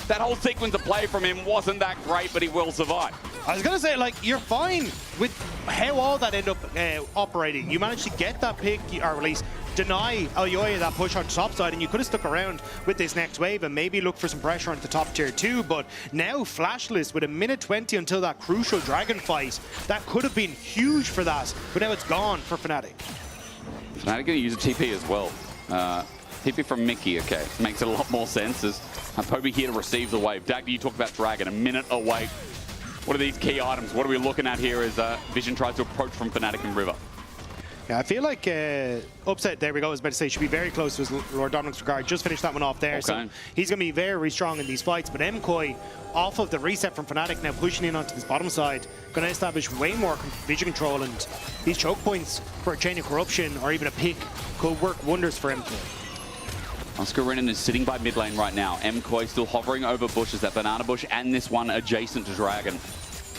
That whole sequence of play from him wasn't that great, but he will survive. I was going to say, like, you're fine with how all that ended up operating. You managed to get that pick, or at least deny Elyoya that push on top side, and you could have stuck around with this next wave and maybe look for some pressure on the top tier 2, but now flashless with a minute 20 until that crucial dragon fight, that could have been huge for that, but now it's gone for Fnatic. Fnatic going to use a TP as well. TP from Mickey, okay. Makes a lot more sense as Poby here to receive the wave. Dagny, you talked about Dragon, a minute away. What are these key items? What are we looking at here as Vision tries to approach from Fnatic and River? Yeah, I feel like Upset, there we go, I was about to say, should be very close to his Lord Dominic's regard. Just finished that one off there, so he's going to be very strong in these fights. But MKOI, off of the reset from Fnatic, now pushing in onto this bottom side, going to establish way more vision control, and these choke points for a Chain of Corruption or even a pick could work wonders for MKOI. Oscar Renan is sitting by mid lane right now. MKOI still hovering over bushes, that banana bush and this one adjacent to Dragon.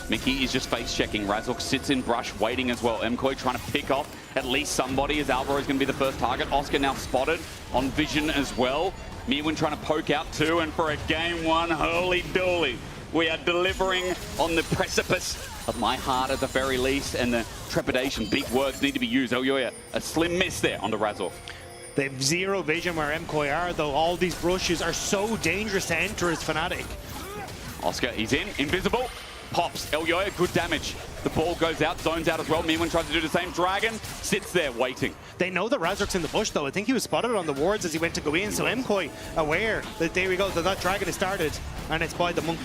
Mickey is just face checking. Razork sits in brush waiting as well. MKOI trying to pick off at least somebody as Alvaro is going to be the first target. Oscar now spotted on Vision as well. Mirwin trying to poke out too, and for a game 1, holy dooly. We are delivering on the precipice of my heart at the very least, and the trepidation, big words need to be used. Elyoya, a slim miss there onto Razork. They have zero vision where MKOI are, though. All these brushes are so dangerous to enter as Fnatic. Oscar, he's in, invisible, pops. Elyoya, good damage. The ball goes out, zones out as well. Mirwin tries to do the same. Dragon sits there waiting. They know that Razork's in the bush, though. I think he was spotted on the wards as he went to go in, so MKOI aware that there we go, that Dragon has started, and it's by the monkey.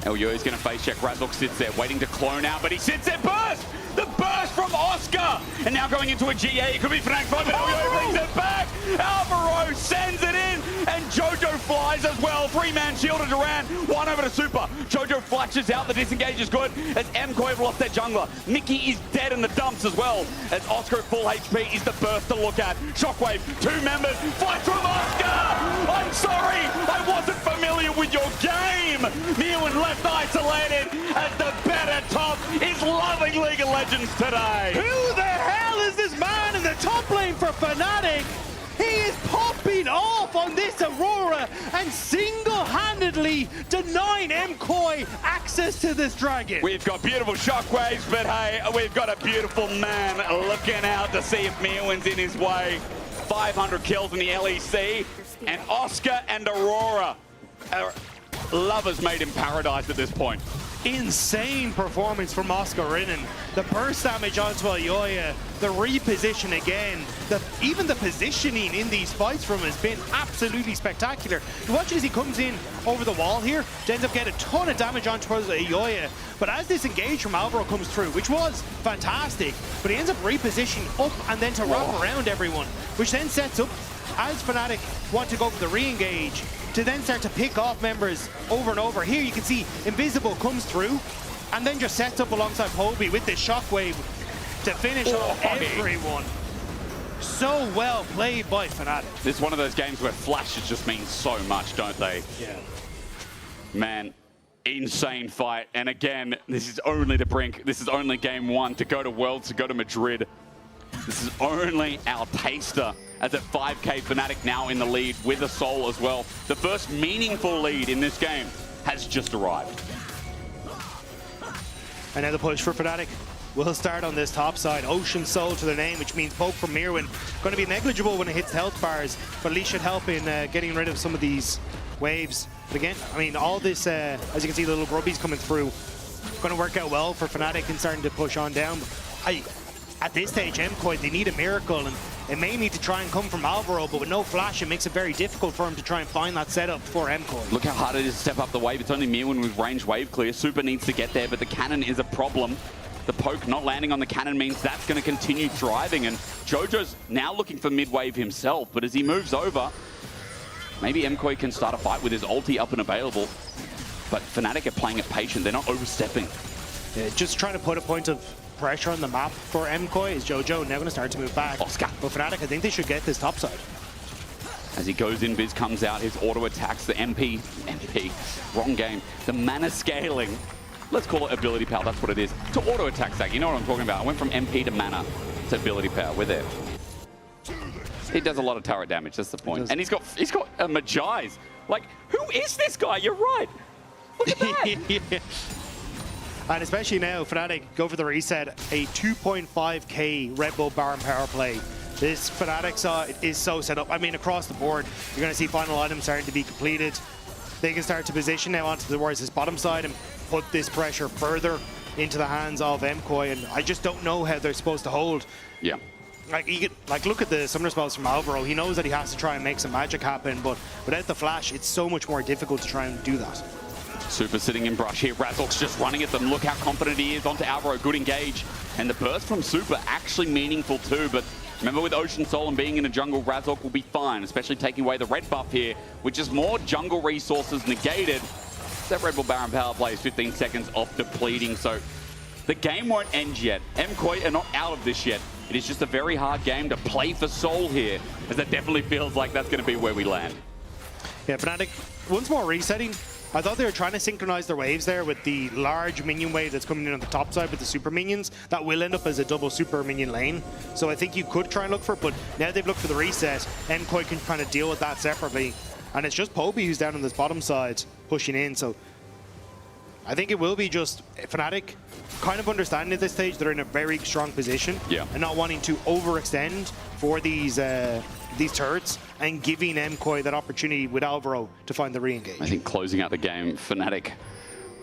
Elyoya's going to face check. Razork sits there waiting to clone out, but he sits there. Burst! The burst from Oscar! And now going into a GA. It could be Fnatic 5, but Elyoya brings it back. Alvaro sends it in, and Jojo flies as well. 3-man shield to Duran. 1 over to Super. Jojo flashes out. The disengage is good as MKOI have lost their jungler. Mickey is dead in the dumps as well as Oscar at full HP is the burst to look at. Shockwave, 2 members. Fight from Oscar! I'm sorry, I wasn't familiar with your game. Mirwin left isolated as the better top is loving League of Legends today. Who the hell is this man in the top lane for Fnatic? He is popping off on this Aurora and single-handedly denying MKOI access to this Dragon. We've got beautiful shockwaves, but hey, we've got a beautiful man looking out to see if Mirwin's in his way. 500 kills in the LEC, and Oscar and Aurora are lovers made in paradise at this point. Insane performance from Oscar Renan. The burst damage onto Elyoya, the reposition again, even the positioning in these fights from him has been absolutely spectacular. You watch it as he comes in over the wall here, ends up getting a ton of damage onto Elyoya, but as this engage from Alvaro comes through, which was fantastic, but he ends up repositioning up and then to wrap around everyone, which then sets up, as Fnatic want to go for the re-engage, to then start to pick off members over and over. Here you can see Invisible comes through and then just sets up alongside Poby with this shockwave to finish off everyone. So well played by Fnatic. This is one of those games where flashes just mean so much, don't they? Yeah. Man, insane fight. And again, this is only the brink. This is only game 1 to go to Worlds, to go to Madrid. This is only our taster, as at 5K Fnatic now in the lead with a Soul as well. The first meaningful lead in this game has just arrived. And now the push for Fnatic will start on this top side. Ocean Soul to their name, which means poke from Mirwin. Going to be negligible when it hits health bars, but at least should help in getting rid of some of these waves. But again, I mean, all this, as you can see, the little grubbies coming through, going to work out well for Fnatic and starting to push on down. But at this stage, MKOI, they need a miracle, and it may need to try and come from Alvaro, but with no flash, it makes it very difficult for him to try and find that setup for MKOI. Look how hard it is to step up the wave. It's only Mirwin with range wave clear. Super needs to get there, but the cannon is a problem. The poke not landing on the cannon means that's going to continue thriving, and Jojo's now looking for mid-wave himself, but as he moves over, maybe MKOI can start a fight with his ulti up and available, but Fnatic are playing it patient. They're not overstepping. Yeah, just trying to put a point of pressure on the map for MKOI is Jojo now going to start to move back. Oscar. But Fnatic, I think they should get this top side. As he goes in, Viz comes out, his auto attacks, the MP, wrong game. The mana scaling, let's call it ability power, that's what it is, to auto attack stack. You know what I'm talking about. I went from MP to mana to ability power. We're there. He does a lot of turret damage, that's the point. And he's got a Magi's. Like, who is this guy? You're right. Look at that. Yeah. And especially now, Fnatic go for the reset, a 2.5k Red Bull Baron power play. This Fnatic side is so set up. I mean, across the board, you're going to see final items starting to be completed. They can start to position now onto towards this bottom side and put this pressure further into the hands of MKOI, and I just don't know how they're supposed to hold. Yeah. Like look at the summoner spells from Alvaro. He knows that he has to try and make some magic happen, but without the flash, it's so much more difficult to try and do that. Super sitting in brush here. Razork's just running at them. Look how confident he is onto Alvaro. Good engage. And the burst from Super actually meaningful too. But remember, with Ocean Soul and being in a jungle, Razork will be fine, especially taking away the red buff here, which is more jungle resources negated. That Red Bull Baron power play is 15 seconds off depleting. So the game won't end yet. MKOI are not out of this yet. It is just a very hard game to play for Soul here, as it definitely feels like that's going to be where we land. Yeah, Fnatic, once more resetting. I thought they were trying to synchronize their waves there with the large minion wave that's coming in on the top side with the super minions. That will end up as a double super minion lane. So I think you could try and look for it, but now they've looked for the reset. MKOI can kind of deal with that separately. And it's just Poby who's down on this bottom side pushing in. So I think it will be just Fnatic kind of understanding at this stage they're in a very strong position. Yeah. And not wanting to overextend for these turrets and giving MKOI that opportunity with Alvaro to find the re-engage. I think closing out the game, Fnatic,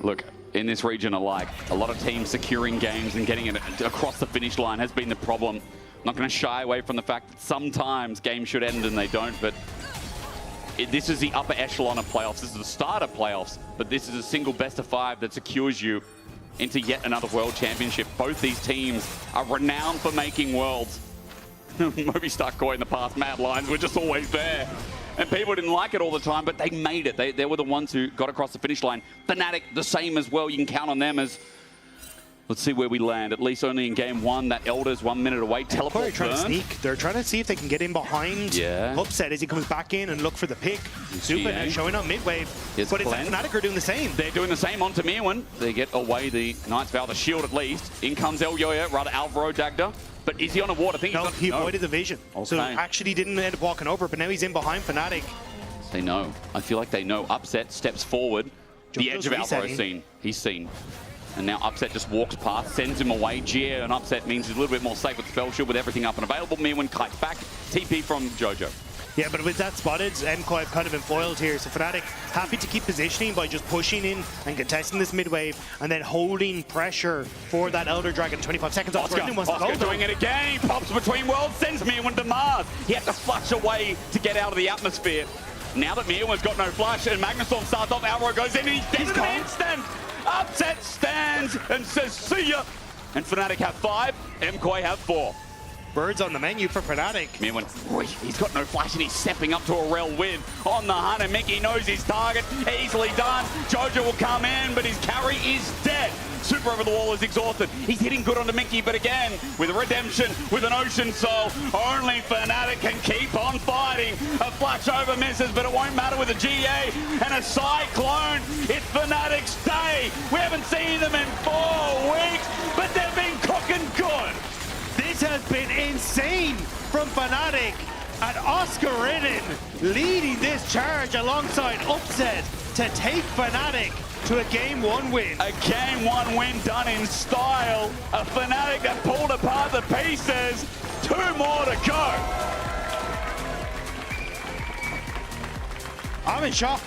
look, in this region alike, a lot of teams securing games and getting it across the finish line has been the problem. I'm not going to shy away from the fact that sometimes games should end and they don't, but this is the upper echelon of playoffs. This is the start of playoffs, but this is a single best of 5 that secures you into yet another world championship. Both these teams are renowned for making worlds. Movistar Koi in the past, Mad Lions were just always there. And people didn't like it all the time, but they made it. They were the ones who got across the finish line. Fnatic, the same as well. You can count on them as... Let's see where we land. At least only in game 1. That Elder's 1 minute away. Teleport They're trying to sneak. They're trying to see if they can get in behind Upset as he comes back in and look for the pick. Super now showing up mid-wave. But Fnatic are doing the same. They're doing the same onto Mirwin. They get away the Knight's Vow, the shield at least. In comes Elyoya, rather Alvaro Dagda. But is he on a ward? I think he avoided the vision. Okay. So actually didn't end up walking over, but now he's in behind Fnatic. They know. I feel like they know. Upset steps forward. The edge of Alvaro seen. He's seen. And now Upset just walks past, sends him away. Gia and Upset means he's a little bit more safe with the spell shield with everything up and available. Mirwin kites back. TP from Jojo. Yeah, but with that spotted, MKOI have kind of been foiled here. So Fnatic happy to keep positioning by just pushing in and contesting this mid-wave and then holding pressure for that Elder Dragon. 25 seconds off. Oscar doing it again. Pops between worlds, sends Mirwin to Mars. He had to flush away to get out of the atmosphere. Now that Mirwin's got no flash and Magnustorm starts off, Alvaro goes in and he's dead in an instant. Upset stands and says, see ya. And Fnatic have 5, MKOI have 4. birds on the menu for Fnatic. He's got no flash and he's stepping up to a real win on the hunt, and Mickey knows his target. Easily done. Jojo will come in, but his carry is dead. Super over the wall is exhausted. He's hitting good onto Mickey, but again, with redemption, with an Ocean Soul, only Fnatic can keep on fighting. A flash over misses, but it won't matter with a GA and a Cyclone. It's Fnatic's day. We haven't seen them in 4 weeks, but they've been cooking good. This has been insane from Fnatic, and Oscar Ridden leading this charge alongside Upset to take Fnatic to a Game 1 win. A Game 1 win done in style. A Fnatic that pulled apart the pieces. 2 more to go. I'm in shock.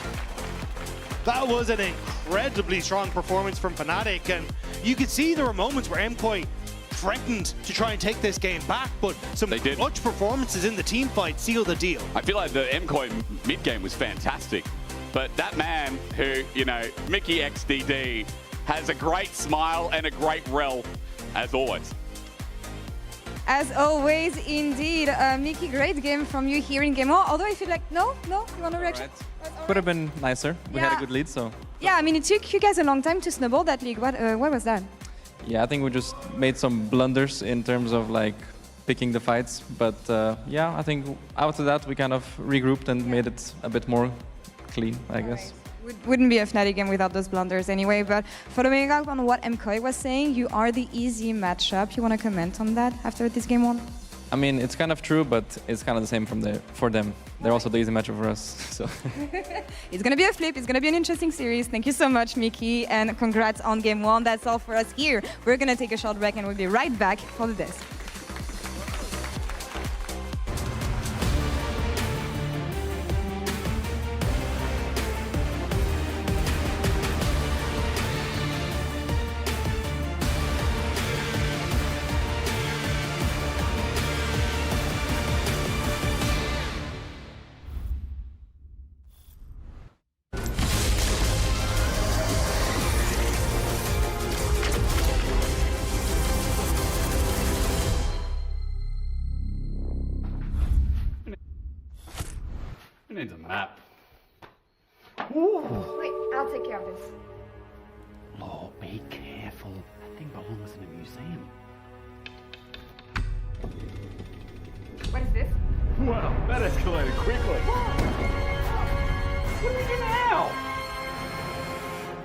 That was an incredibly strong performance from Fnatic, and you could see there were moments where MKOI threatened to try and take this game back, but some clutch performances in the team fight sealed the deal. I feel like the MKOI mid game was fantastic, but that man who, Mickey XDD, has a great smile and a great rel, as always. As always, indeed. Mickey, great game from you here in Game 1. Although I feel like, no, you want a reaction? Could have been nicer. We had a good lead, so. Yeah, I mean, it took you guys a long time to snowball that league. What was that? Yeah, I think we just made some blunders in terms of like picking the fights. But yeah, I think after that we kind of regrouped and made it a bit more clean, I guess. Wouldn't be a Fnatic game without those blunders anyway, but following up on what MKOI was saying, you are the easy matchup. You want to comment on that after this Game 1? I mean, it's kind of true, but it's kind of the same for them. They're also the easy matchup for us. So. It's going to be a flip. It's going to be an interesting series. Thank you so much, Mickey, and congrats on Game 1. That's all for us here. We're going to take a short break, and we'll be right back for the desk. We need a map. Wait, I'll take care of this. Lord, be careful. That thing belongs in a museum. What is this? Wow, that escalated quickly. What do we do now?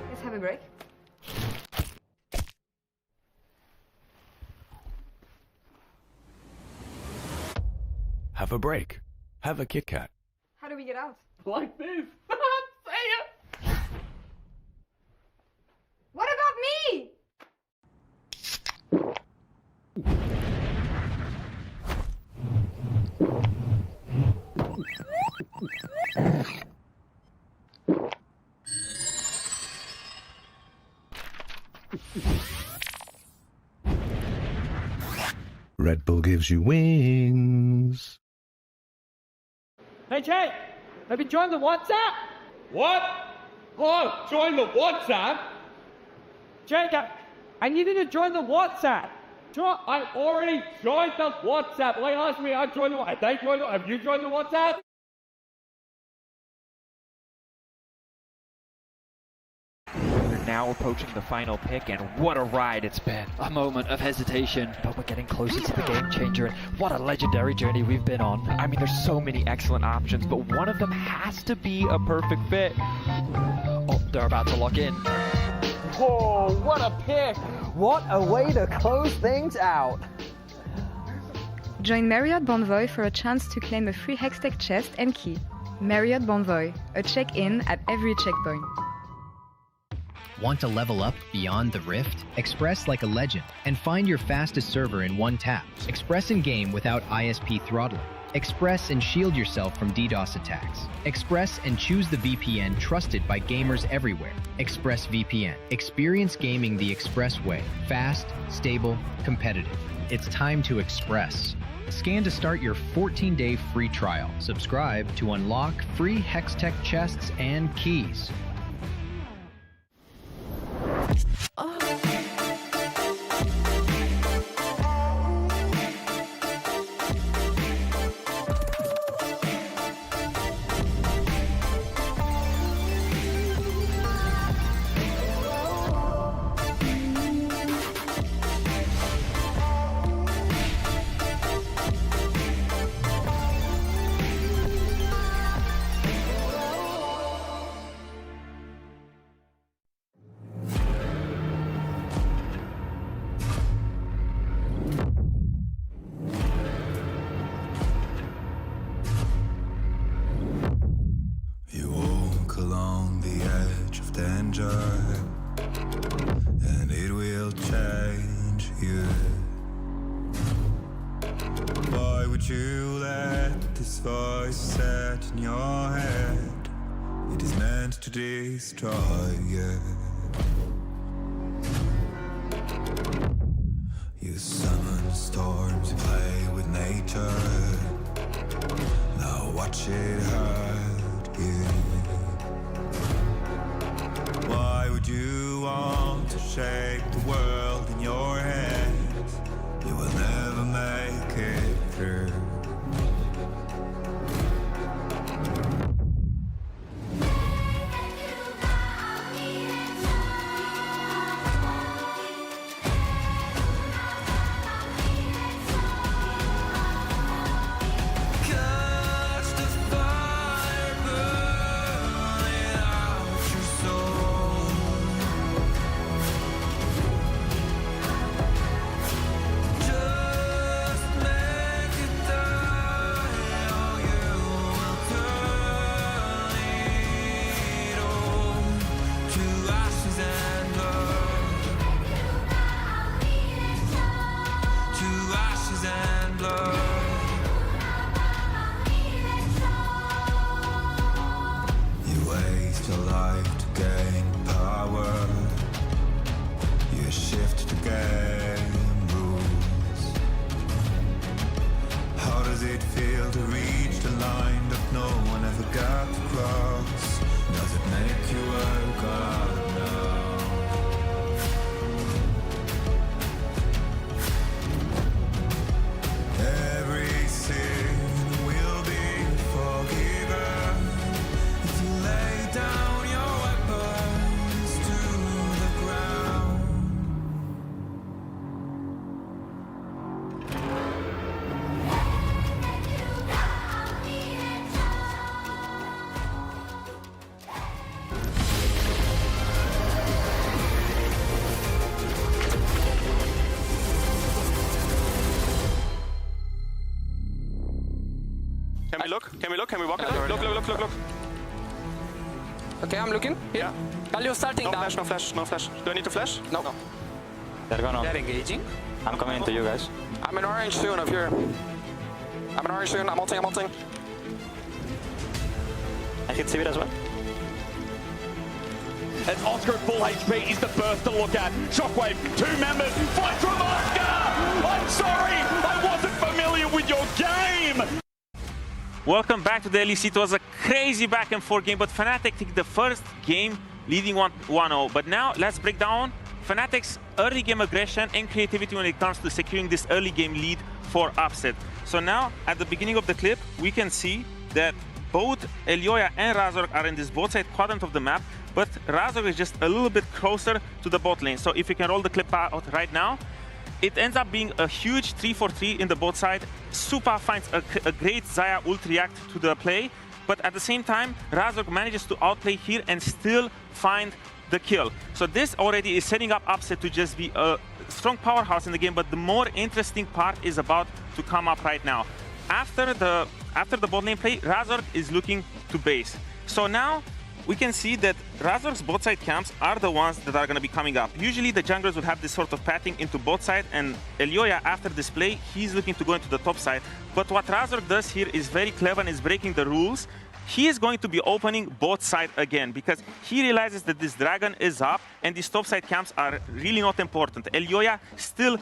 Let's have a break. Have a break. Have a Kit Kat. How do we get out? Like this. Say it. What about me? Red Bull gives you wings. Hey, Jay, have you joined the WhatsApp? What? Oh, join the WhatsApp? Jake, I need you to join the WhatsApp. I already joined the WhatsApp. They asked me, I joined the WhatsApp. Have you joined the WhatsApp? We're now approaching the final pick, and what a ride it's been. A moment of hesitation, but we're getting closer to the game changer, and what a legendary journey we've been on. I mean, there's so many excellent options, but one of them has to be a perfect fit. Oh, they're about to lock in. Whoa, what a pick! What a way to close things out. Join Marriott Bonvoy for a chance to claim a free Hextech chest and key. Marriott Bonvoy, a check-in at every checkpoint. Want to level up beyond the rift? Express like a legend and find your fastest server in one tap. Express in game without ISP throttling. Express and shield yourself from DDoS attacks. Express and choose the VPN trusted by gamers everywhere. Express VPN. Experience gaming the Express way. Fast, stable, competitive. It's time to Express. Scan to start your 14-day free trial. Subscribe to unlock free Hextech chests and keys. danger, and it will change you. Why would you let this voice set in your head? It is meant to destroy you. You summon storms, you play with nature. Now watch it hurt you. Why would you want to shape the world in your head? You will never make it through. Can we look? Can we look? Can we walk? Look. Okay, I'm looking. Here. Yeah. Galio starting No down. flash, no flash, no flash. Do I need to flash? No. They're gonna. They're engaging. I'm coming into you guys. I'm in orange soon up here. I'm in orange soon. I'm ulting. I hit Sivir as well. As Oscar at full HP is the burst to look at. Shockwave, 2 members, fight from Oscar! I'm sorry, I wasn't familiar with your game! Welcome back to the LEC. It was a crazy back and forth game, but Fnatic took the first game leading 1-0. But now let's break down Fnatic's early game aggression and creativity when it comes to securing this early game lead for upset. So now at the beginning of the clip, we can see that both Elyoya and Razork are in this both side quadrant of the map, but Razork is just a little bit closer to the bot lane. So if we can roll the clip out right now, it ends up being a huge 3-for-3 in the bot side. Supa finds a great Xayah ult react to the play, but at the same time, Razork manages to outplay here and still find the kill. So this already is setting up upset to just be a strong powerhouse in the game, but the more interesting part is about to come up right now. After the bot lane play, Razork is looking to base. So now we can see that Razork's bot side camps are the ones that are going to be coming up. Usually the junglers would have this sort of pathing into bot side, and Elyoya after this play, he's looking to go into the top side. But what Razork does here is very clever and is breaking the rules. He is going to be opening bot side again because he realizes that this dragon is up and these top side camps are really not important. Elyoya still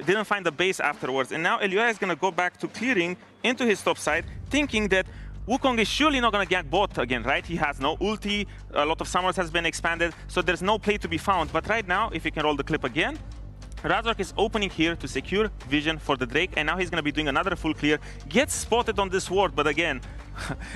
didn't find the base afterwards, and now Elyoya is going to go back to clearing into his top side, thinking that Wukong is surely not going to gank bot again, right? He has no ulti, a lot of summons has been expanded, so there's no play to be found. But right now, if you can roll the clip again, Razork is opening here to secure vision for the Drake, and now he's going to be doing another full clear. Gets spotted on this ward, but again,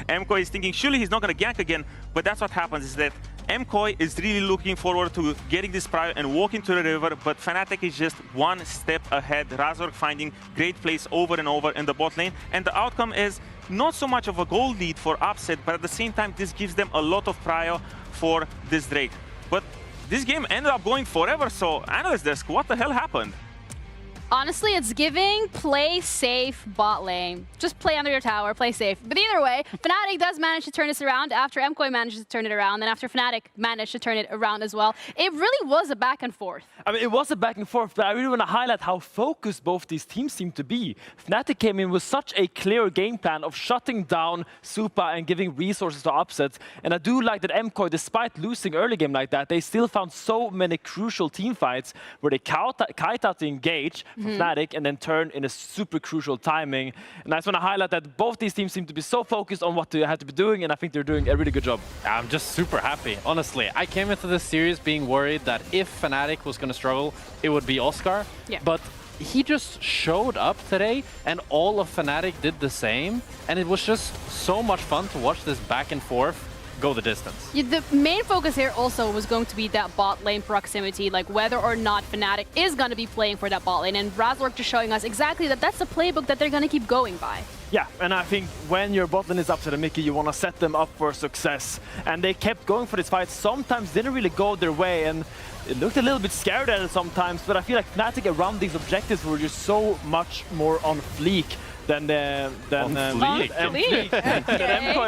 MKOI is thinking surely he's not going to gank again, but that's what happens, is that MKOI is really looking forward to getting this prio and walking to the river, but Fnatic is just one step ahead. Razork finding great plays over and over in the bot lane, and the outcome is not so much of a gold lead for upset, but at the same time, this gives them a lot of prio for this Drake. But this game ended up going forever, so Analyst Desk, what the hell happened? Honestly, it's giving play safe bot lane. Just play under your tower, play safe. But either way, Fnatic does manage to turn this around after MKOI manages to turn it around, and after Fnatic managed to turn it around as well. It really was a back and forth. I mean, it was a back and forth, but I really want to highlight how focused both these teams seem to be. Fnatic came in with such a clear game plan of shutting down Supa and giving resources to upsets. And I do like that MKOI, despite losing early game like that, they still found so many crucial team fights where they kite out to engage for Fnatic and then turn in a super crucial timing. And I just want to highlight that both these teams seem to be so focused on what they have to be doing, and I think they're doing a really good job. I'm just super happy, honestly. I came into this series being worried that if Fnatic was going to struggle, it would be Oscar. Yeah. But he just showed up today, and all of Fnatic did the same. And it was just so much fun to watch this back and forth go the distance. Yeah, the main focus here also was going to be that bot lane proximity, like whether or not Fnatic is going to be playing for that bot lane. And Razork just showing us exactly that that's the playbook that they're going to keep going by. Yeah, and I think when your bot lane is up to the Mickey, you want to set them up for success. And they kept going for this fight. Sometimes didn't really go their way, and it looked a little bit scared at it sometimes. But I feel like Fnatic around these objectives were just so much more on fleek than MKOI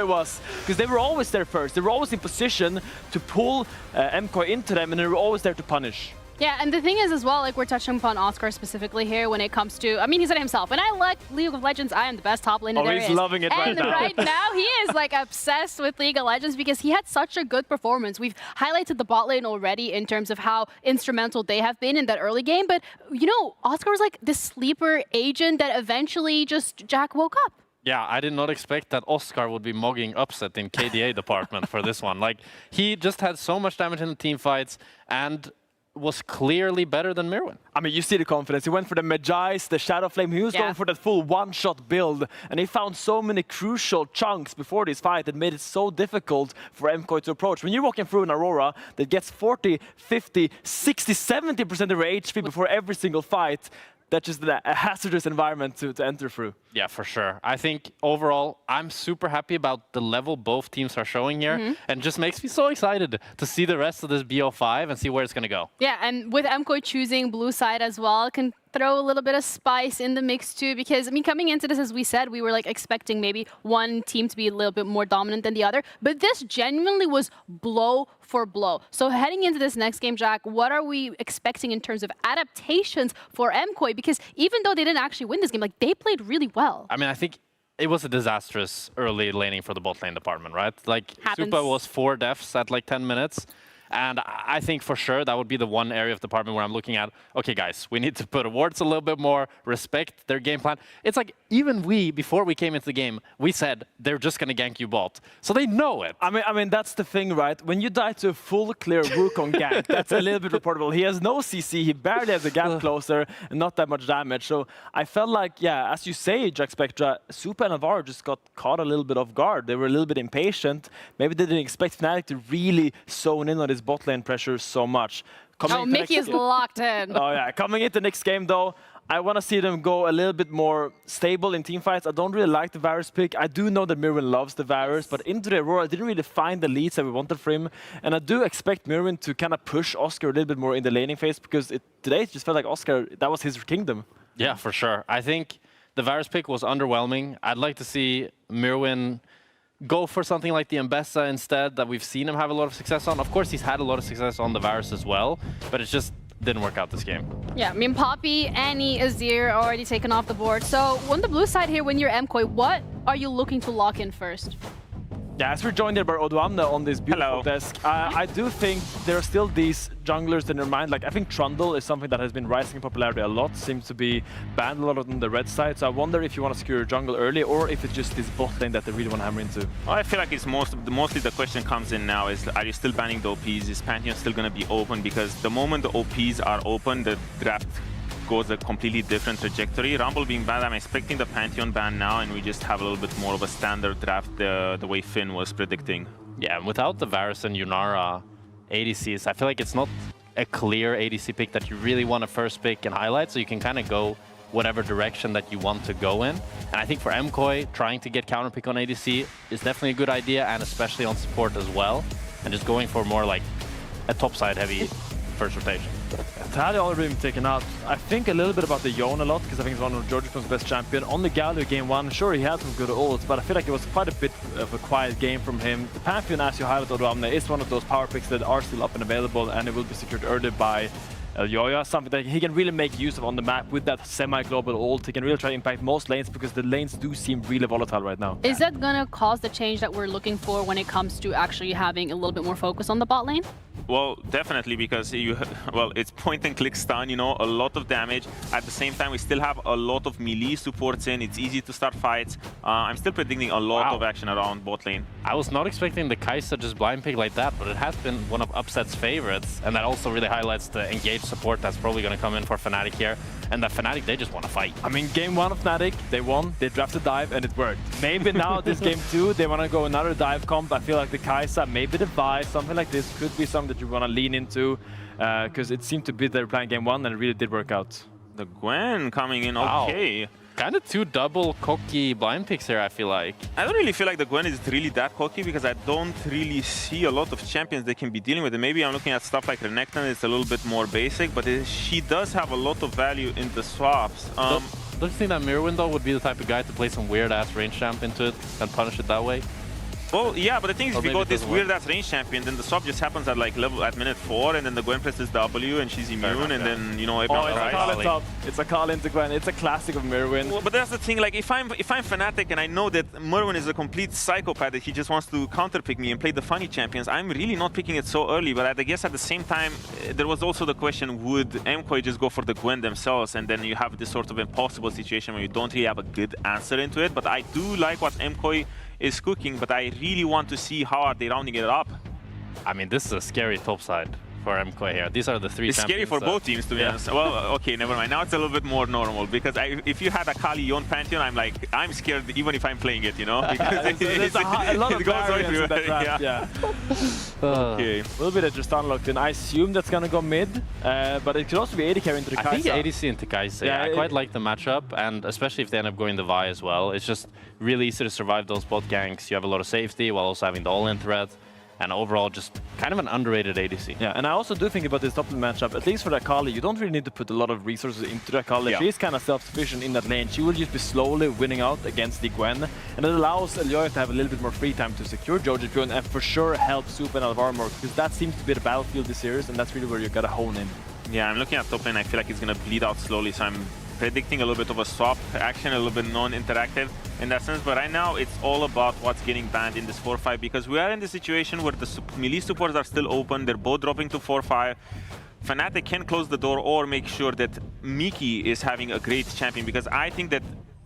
was, because they were always there first. They were always in position to pull MKOI into them, and they were always there to punish. Yeah, and the thing is as well, like we're touching upon Oscar specifically here when it comes to, I mean, he said himself, and I like League of Legends, I am the best top laner there is. He's loving it and right now. He is like obsessed with League of Legends because he had such a good performance. We've highlighted the bot lane already in terms of how instrumental they have been in that early game, but you know, Oscar was like this sleeper agent that eventually just Jack woke up. Yeah, I did not expect that Oscar would be mugging upset in KDA department for this one. Like, he just had so much damage in the team fights and was clearly better than Mirwin. I mean, you see the confidence. He went for the Magi's, the Shadow Flame. He was going for that full one-shot build, and he found so many crucial chunks before this fight that made it so difficult for MKOI to approach. When you're walking through an Aurora that gets 40, 50, 60, 70% of your HP before every single fight, that's just a hazardous environment to enter through. Yeah, for sure. I think overall, I'm super happy about the level both teams are showing here, and just makes me so excited to see the rest of this BO5 and see where it's going to go. Yeah, and with MKOI choosing blue side as well, can throw a little bit of spice in the mix too, because I mean, coming into this, as we said, we were like expecting maybe one team to be a little bit more dominant than the other, but this genuinely was blow for blow. So heading into this next game, Jack, what are we expecting in terms of adaptations for MKOI? Because even though they didn't actually win this game, like they played really well. I mean, I think it was a disastrous early laning for the bot lane department, right? Like, Happens. Supa was 4 deaths at like 10 minutes. And I think for sure that would be the one area of the department where I'm looking at, okay, guys, we need to put awards a little bit more, respect their game plan. It's like, even we, before we came into the game, we said they're just going to gank you bot. So they know it. I mean, that's the thing, right? When you die to a full clear Wukong gank, that's a little bit reportable. He has no CC, he barely has a gap closer, and not that much damage. So I felt like, yeah, as you say, Jack Spectra, Supa and Navarre just got caught a little bit off guard. They were a little bit impatient. Maybe they didn't expect Fnatic to really zone in on his bot lane pressure so much. Mickey is locked in. Oh yeah, coming into next game though, I want to see them go a little bit more stable in team fights. I don't really like the Varus pick. I do know that Mirwin loves the Varus, but into the Aurora, I didn't really find the leads that we wanted for him. And I do expect Mirwin to kind of push Oscar a little bit more in the laning phase, because today it just felt like Oscar, that was his kingdom. Yeah, for sure. I think the Varus pick was underwhelming. I'd like to see Mirwin go for something like the Mbessa instead, that we've seen him have a lot of success on. Of course, he's had a lot of success on the Varus as well, but it just didn't work out this game. Yeah, I mean, Poppy, Annie, Azir already taken off the board. So on the blue side here, when you're MKOI, what are you looking to lock in first? Yeah, as we're joined here by Odoamne on this beautiful desk, I do think there are still these junglers in their mind. Like, I think Trundle is something that has been rising in popularity a lot, seems to be banned a lot on the red side. So I wonder if you want to secure your jungle early, or if it's just this bot lane that they really want to hammer into. Well, I feel like it's mostly the question comes in now is, are you still banning the OPs? Is Pantheon still going to be open? Because the moment the OPs are open, the draft goes a completely different trajectory. Rumble being banned, I'm expecting the Pantheon ban now, and we just have a little bit more of a standard draft the way Finn was predicting. Yeah, without the Varus and Yunara ADCs, I feel like it's not a clear ADC pick that you really want to first pick and highlight, so you can kind of go whatever direction that you want to go in. And I think for MKOI, trying to get counter pick on ADC is definitely a good idea, and especially on support as well. And just going for more like a topside heavy first rotation. Tally already been taken out. I think a little bit about the Yone a lot, because I think it's one of Georgia's best champion. On the Galio game 1, sure, he had some good ults, but I feel like it was quite a bit of a quiet game from him. The Pantheon, as you highlighted, Odoamne, is one of those power picks that are still up and available, and it will be secured early by Elyoya, something that he can really make use of on the map with that semi-global ult. He can really try to impact most lanes, because the lanes do seem really volatile right now. Is that gonna cause the change that we're looking for when it comes to actually having a little bit more focus on the bot lane? Well, definitely, because it's point and click stun, you know, a lot of damage. At the same time, we still have a lot of melee supports in. It's easy to start fights. I'm still predicting a lot of action around bot lane. I was not expecting the Kai'Sa just blind pick like that, but it has been one of Upset's favorites, and that also really highlights the engaged support that's probably going to come in for Fnatic here. And the Fnatic, they just want to fight. I mean, game 1 of Fnatic, they won, they drafted dive, and it worked. Maybe now this game 2, they want to go another dive comp. I feel like the Kai'Sa, maybe the Vi, something like this could be something that you want to lean into, because it seemed to be they were playing game 1 and it really did work out. The Gwen coming in, okay. Kind of two double cocky blind picks here, I feel like. I don't really feel like the Gwen is really that cocky, because I don't really see a lot of champions that can be dealing with it. Maybe I'm looking at stuff like Renekton, it's a little bit more basic, but she does have a lot of value in the swaps. Don't you think that Mirwin, though, would be the type of guy to play some weird-ass range champ into it and punish it that way? Well, yeah, but the thing is, if you go this weird-ass range champion, then the swap just happens at like at minute 4, and then the Gwen presses W, and she's immune, and then, you know, everyone dies. It's a call into Gwen. It's a classic of Mirwin. Well, but that's the thing, like, if I'm Fnatic and I know that Mirwin is a complete psychopath, that he just wants to counterpick me and play the funny champions, I'm really not picking it so early. But I guess at the same time, there was also the question, would MKOI just go for the Gwen themselves, and then you have this sort of impossible situation where you don't really have a good answer into it. But I do like what MKOI is cooking, but I really want to see how are they rounding it up. I mean, this is a scary top side for MKOI here. These are the three It's scary for both teams, to be honest. Well, okay, never mind. Now it's a little bit more normal, because if you had a Kali Yone Pantheon, I'm scared even if I'm playing it, you know? Because there's a lot of it goes variance in that everywhere. draft, Okay. A little bit of Tristan locked in. I assume that's gonna go mid, but it could also be AD carry into the Kai'Sa. I think ADC into Kai'Sa. Yeah, I quite like the matchup, and especially if they end up going the Vi as well. It's just really easy to survive those bot ganks. You have a lot of safety while also having the all-in threat. And overall, just kind of an underrated ADC. Yeah, and I also do think about this top lane matchup, at least for the Akali, you don't really need to put a lot of resources into the Akali. Yeah. She's kind of self-sufficient in that lane. She will just be slowly winning out against the Gwen, and it allows Elyoya to have a little bit more free time to secure Joji and for sure help Supa and Alvaro, because that seems to be the battlefield this series, and that's really where you gotta hone in. Yeah, I'm looking at top lane. I feel like it's gonna bleed out slowly, so I'm predicting a little bit of a swap action, a little bit non-interactive in that sense. But right now, it's all about what's getting banned in this 4-5, because we are in the situation where the melee supports are still open. They're both dropping to 4-5. Fnatic can close the door or make sure that Miki is having a great champion, because I think that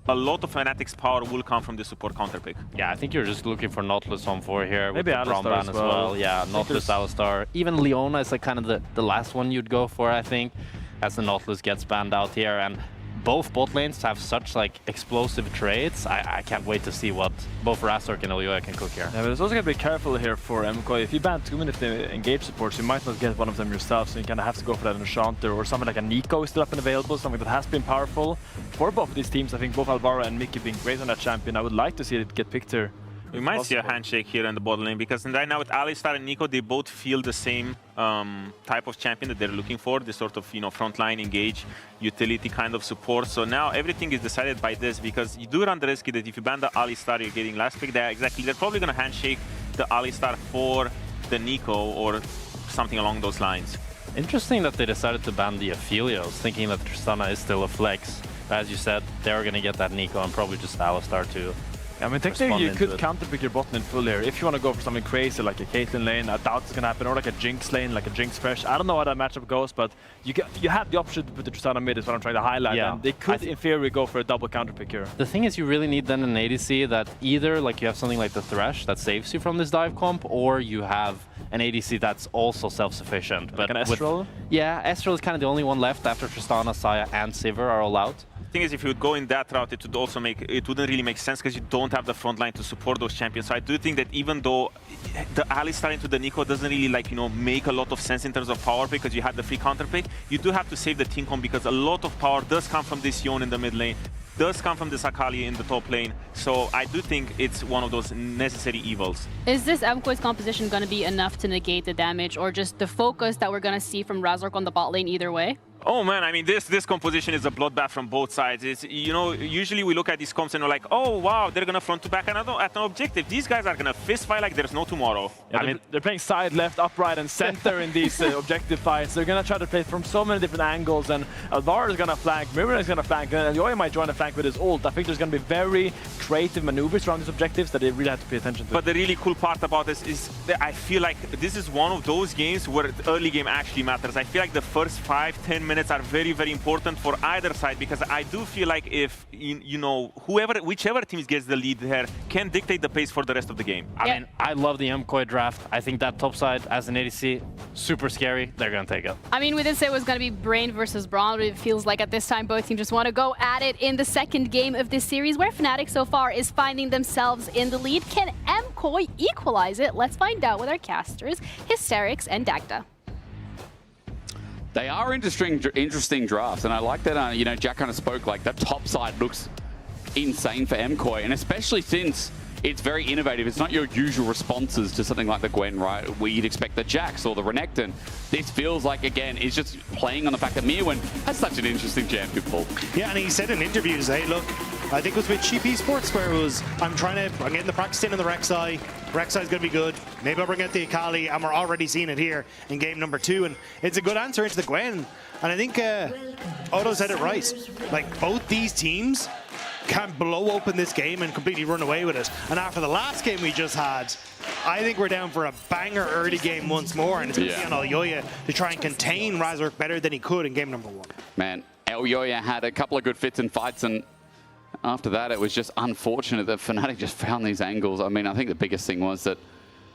a lot of Fnatic's power will come from the support counterpick. Yeah, I think you're just looking for Nautilus on 4 here. Maybe with the Braum ban as well. Yeah, Nautilus, Alistar. Even Leona is like kind of the last one you'd go for, I think, as the Nautilus gets banned out here. And both bot lanes have such like explosive trades. I can't wait to see what both Razork and Elyoya can cook here. Yeah, but it's also going to be careful here for MKOI. If you ban too many of the engaged supports, you might not get one of them yourself, so you kind of have to go for that Enchanter or something like a Nico is still up and available, something that has been powerful for both of these teams. I think both Alvaro and Mickey being great on that champion. I would like to see it get picked here. We might see a handshake here in the bottom lane, because right now with Alistar and Nico, they both feel the same type of champion that they're looking for, this sort of, you know, frontline engage, utility kind of support. So now everything is decided by this, because you do run the risk that if you ban the Alistar, you're getting last pick there. Exactly, they're probably going to handshake the Alistar for the Nico or something along those lines. Interesting that they decided to ban the Aphelios, thinking that Tristana is still a flex. As you said, they're going to get that Nico and probably just Alistar too. I mean, technically you could counterpick your bot lane full here. If you want to go for something crazy like a Caitlyn lane, I doubt it's going to happen, or like a Jinx lane, like a Jinx Fresh. I don't know how that matchup goes, but you have the option to put the Tristana mid is what I'm trying to highlight. Yeah. And they could, in theory, go for a double counterpick here. The thing is, you really need then an ADC that either like you have something like the Thresh that saves you from this dive comp, or you have an ADC that's also self-sufficient. Like an Estral? Yeah, Estral is kind of the only one left after Tristana, Saya, and Sivir are all out. The thing is, if you would go in that route, it wouldn't really make sense, because you don't have the front line to support those champions. So I do think that even though the Alistar into the Nico doesn't really, like, you know, make a lot of sense in terms of power, because you have the free counter pick, you do have to save the team comp, because a lot of power does come from this Yone in the mid lane. does come from this Akali in the top lane. So I do think it's one of those necessary evils. Is this MKOI's composition going to be enough to negate the damage, or just the focus that we're going to see from Razork on the bot lane either way? Oh man, I mean, this composition is a bloodbath from both sides. It's, you know, usually we look at these comps and we're like, oh wow, they're gonna front to back at an objective. These guys are gonna fist fight like there's no tomorrow. Yeah, I mean, they're playing side, left, up, right, and center in these objective fights. They're gonna try to play from so many different angles, and Alvar is gonna flank, Miriam is gonna flank, and Yoya might join the flank with his ult. I think there's gonna be very creative maneuvers around these objectives that they really have to pay attention to. But the really cool part about this is that I feel like this is one of those games where the early game actually matters. I feel like the first 5-10 minutes are very, very important for either side, because I do feel like if, you know, whichever team gets the lead here can dictate the pace for the rest of the game. I mean, I love the MKOI draft. I think that top side as an ADC, super scary. They're going to take it. I mean, we did say it was going to be Brain versus Braun, but it feels like at this time both teams just want to go at it in the second game of this series, where Fnatic so far is finding themselves in the lead. Can MKOI equalize it? Let's find out with our casters, Hysterics and Dagda. They are interesting drafts, and I like that, you know, Jack kind of spoke like that top side looks insane for MKOI, and especially since it's very innovative. It's not your usual responses to something like the Gwen, right? Where you'd expect the Jax or the Renekton. This feels like, again, is just playing on the fact that Mirwin has such an interesting champion pool. Yeah, and he said in interviews, hey, look, I think it was with Cheap Esports where it was, I'm getting the practice in the Rek'Sai. Rek'Sai's going to be good. Maybe I'll bring out the Akali, and we're already seeing it here in game number 2. And it's a good answer into the Gwen. And I think Otto said it right. Like, both these teams can blow open this game and completely run away with it. And after the last game we just had, I think we're down for a banger early game once more, and it's going to be on Elyoya to try and contain Razork better than he could in game number 1. Man, Elyoya had a couple of good fits and fights, and after that it was just unfortunate that Fnatic just found these angles. I mean, I think the biggest thing was that,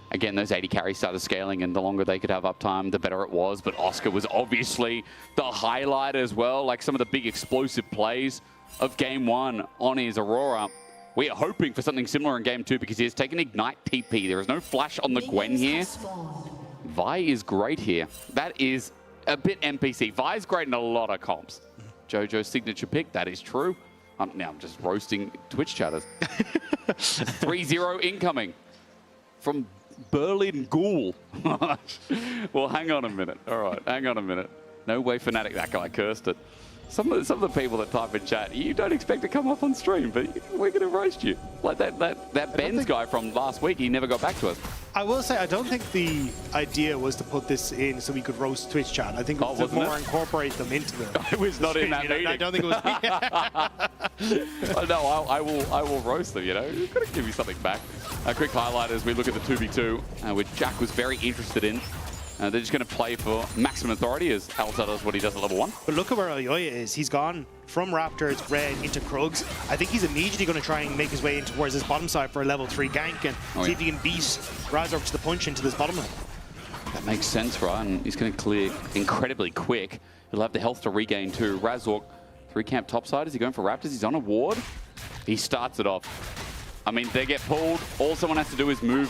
again, those 80 carries started scaling, and the longer they could have uptime, the better it was. But Oscar was obviously the highlight as well, like some of the big explosive plays of game 1 on his Aurora. We are hoping for something similar in game 2 because he has taken Ignite TP. There is no flash on the Gwen here. Vi is great here. That is a bit NPC. Vi is great in a lot of comps. Jojo's signature pick, that is true. Now I'm just roasting Twitch chatters. 3-0 incoming from Berlin Ghoul. Well, hang on a minute. All right, hang on a minute. No way Fnatic, that guy cursed it. Some of the people that type in chat, you don't expect to come up on stream, but we're going to roast you. Like that Benz guy from last week, he never got back to us. I will say, I don't think the idea was to put this in so we could roast Twitch chat. I think it was to more incorporate them into the... I was not in that meeting. I don't think it was... No, I will roast them, you know. You've got to give me something back. A quick highlight as we look at the 2v2, which Jack was very interested in. They're just going to play for maximum authority as Alza does what he does at level 1. But look at where Elyoya is. He's gone from Raptors, Red, into Krugs. I think he's immediately going to try and make his way in towards his bottom side for a level 3 gank and see if he can beat Razork to the punch into this bottom lane. That makes sense, right? And he's going to clear incredibly quick. He'll have the health to regain too. Razork, 3-camp topside. Is he going for Raptors? He's on a ward. He starts it off. I mean, they get pulled. All someone has to do is move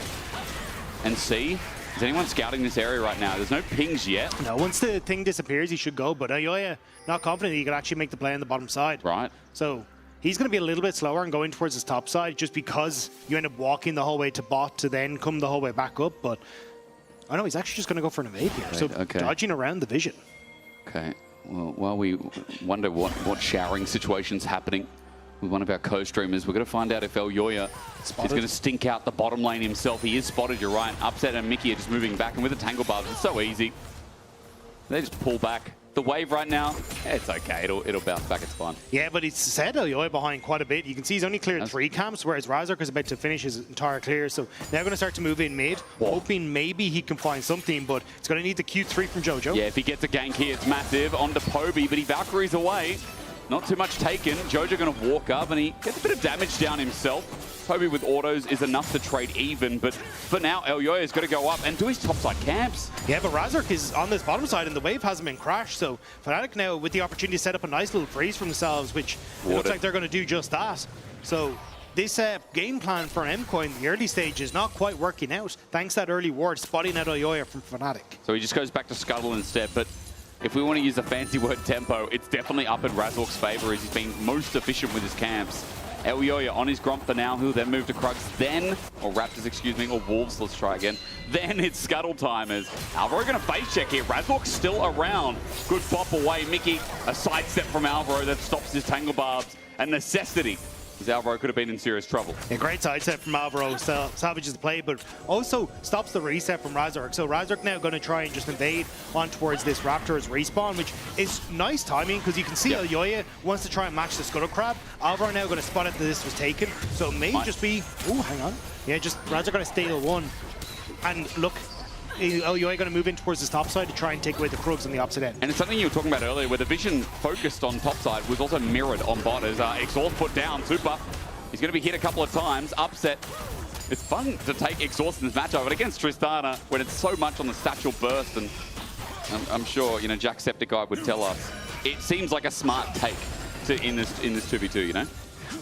and see. Is anyone scouting this area right now? There's no pings yet. No, once the thing disappears, he should go. But Elyoya, not confident he could actually make the play on the bottom side. Right. So he's going to be a little bit slower and going towards his top side just because you end up walking the whole way to bot to then come the whole way back up. But I know he's actually just going to go for an evade here. Right, so dodging around the vision. Okay. Well, while we wonder what showering situation's happening with one of our co-streamers, we're going to find out if Elyoya is going to stink out the bottom lane himself. He is spotted, you're right. Upset and Mickey are just moving back, and with the tangle bars, it's so easy. They just pull back. The wave right now, it's okay. It'll bounce back. It's fine. Yeah, but it's set Elyoya behind quite a bit. You can see he's only cleared 3 camps, whereas Razork is about to finish his entire clear. So now going to start to move in mid, hoping maybe he can find something, but it's going to need the Q3 from Jojo. Yeah, if he gets a gank here, it's massive. On to Poby, but he Valkyries away. Not too much taken. Jojo going to walk up, and he gets a bit of damage down himself. Poby with autos is enough to trade even, but for now, Elyoya's got to go up and do his topside camps. Yeah, but Razork is on this bottom side, and the wave hasn't been crashed, so Fnatic now with the opportunity to set up a nice little freeze for themselves, which it looks like they're going to do just that. So this game plan for MKOI in the early stage is not quite working out, thanks to that early ward spotting out Elyoya from Fnatic. So he just goes back to Scuttle instead, but if we want to use the fancy word tempo, it's definitely up in Razork's favor as he's been most efficient with his camps. Elyoya on his Gromp for now, who'll then move to Krugs, then, or Raptors, excuse me, or Wolves, let's try again. Then it's Scuttle timers. Alvaro going to face check here. Razork's still around. Good pop away. Mickey, a sidestep from Alvaro that stops his Tangle Barbs. A necessity, because Alvaro could have been in serious trouble. A great sidestep from Alvaro, salvages the play, but also stops the reset from Razork. So Razork now going to try and just invade on towards this Raptors respawn, which is nice timing, because you can see Elyoya wants to try and match the Scuttle Crab. Alvaro now going to spot it that this was taken, so it may just be... Oh, hang on. Yeah, just Razork going to steal one. And look, Elyoya going to move in towards this top side to try and take away the Krugs on the opposite end. And it's something you were talking about earlier, where the vision focused on top side was also mirrored on bot as Exhaust put down. Super. He's going to be hit a couple of times. Upset. It's fun to take Exhaust in this matchup, but against Tristana, when it's so much on the satchel burst, and I'm sure, you know, Jacksepticeye would tell us, it seems like a smart take in this 2v2, you know?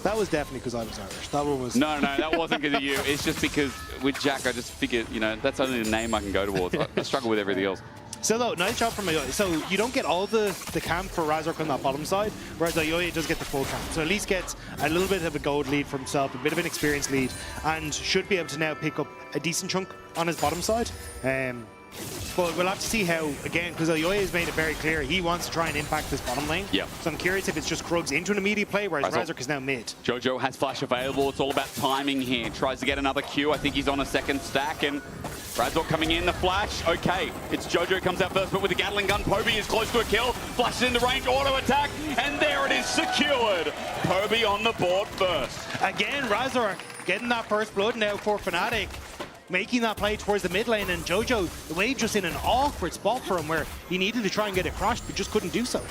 That was definitely because I was Irish. That one was... No, that wasn't because of you. It's just because with Jack, I just figured, you know, that's only the name I can go towards. I struggle with everything else. So though, nice job from Elyoya. So you don't get all the camp for Razork on that bottom side, whereas Elyoya does get the full camp. So at least gets a little bit of a gold lead for himself, a bit of an experience lead, and should be able to now pick up a decent chunk on his bottom side. But we'll have to see how, again, because Elyoya has made it very clear he wants to try and impact this bottom lane. Yeah. So I'm curious if it's just Krugs into an immediate play, whereas Razork is now mid. Jojo has flash available. It's all about timing here. Tries to get another Q. I think he's on a second stack, and Razork coming in, the flash. Okay, it's Jojo comes out first, but with the Gatling gun, Poby is close to a kill. Flashes into range, auto attack, and there it is, secured. Poby on the board first. Again, Razork getting that first blood now for Fnatic, making that play towards the mid lane, and Jojo, the wave just in an awkward spot for him where he needed to try and get it crushed, but just couldn't do so.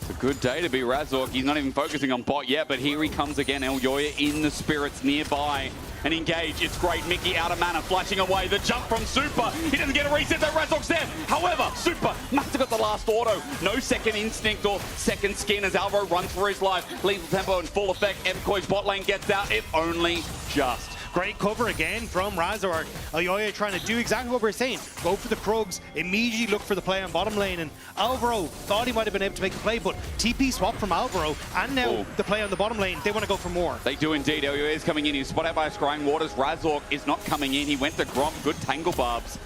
It's a good day to be Razork. He's not even focusing on bot yet, but here he comes again. Elyoya in the spirits nearby and engage. It's great. Mickey out of mana, flashing away. The jump from Super. He doesn't get a reset, though. Razork's there. However, Super must have got the last auto. No second instinct or second skin as Alvaro runs for his life. Lethal tempo in full effect. MKOI's bot lane gets out, if only just. Great cover again from Razork. Elyoya trying to do exactly what we're saying. Go for the Krugs, immediately look for the play on bottom lane, and Alvaro thought he might have been able to make the play, but TP swap from Alvaro, and now the play on the bottom lane, they want to go for more. They do indeed. Elyoya is coming in. He's spot out by Scrying Waters. Razork is not coming in. He went to Gromp. Good Tangle Barbs.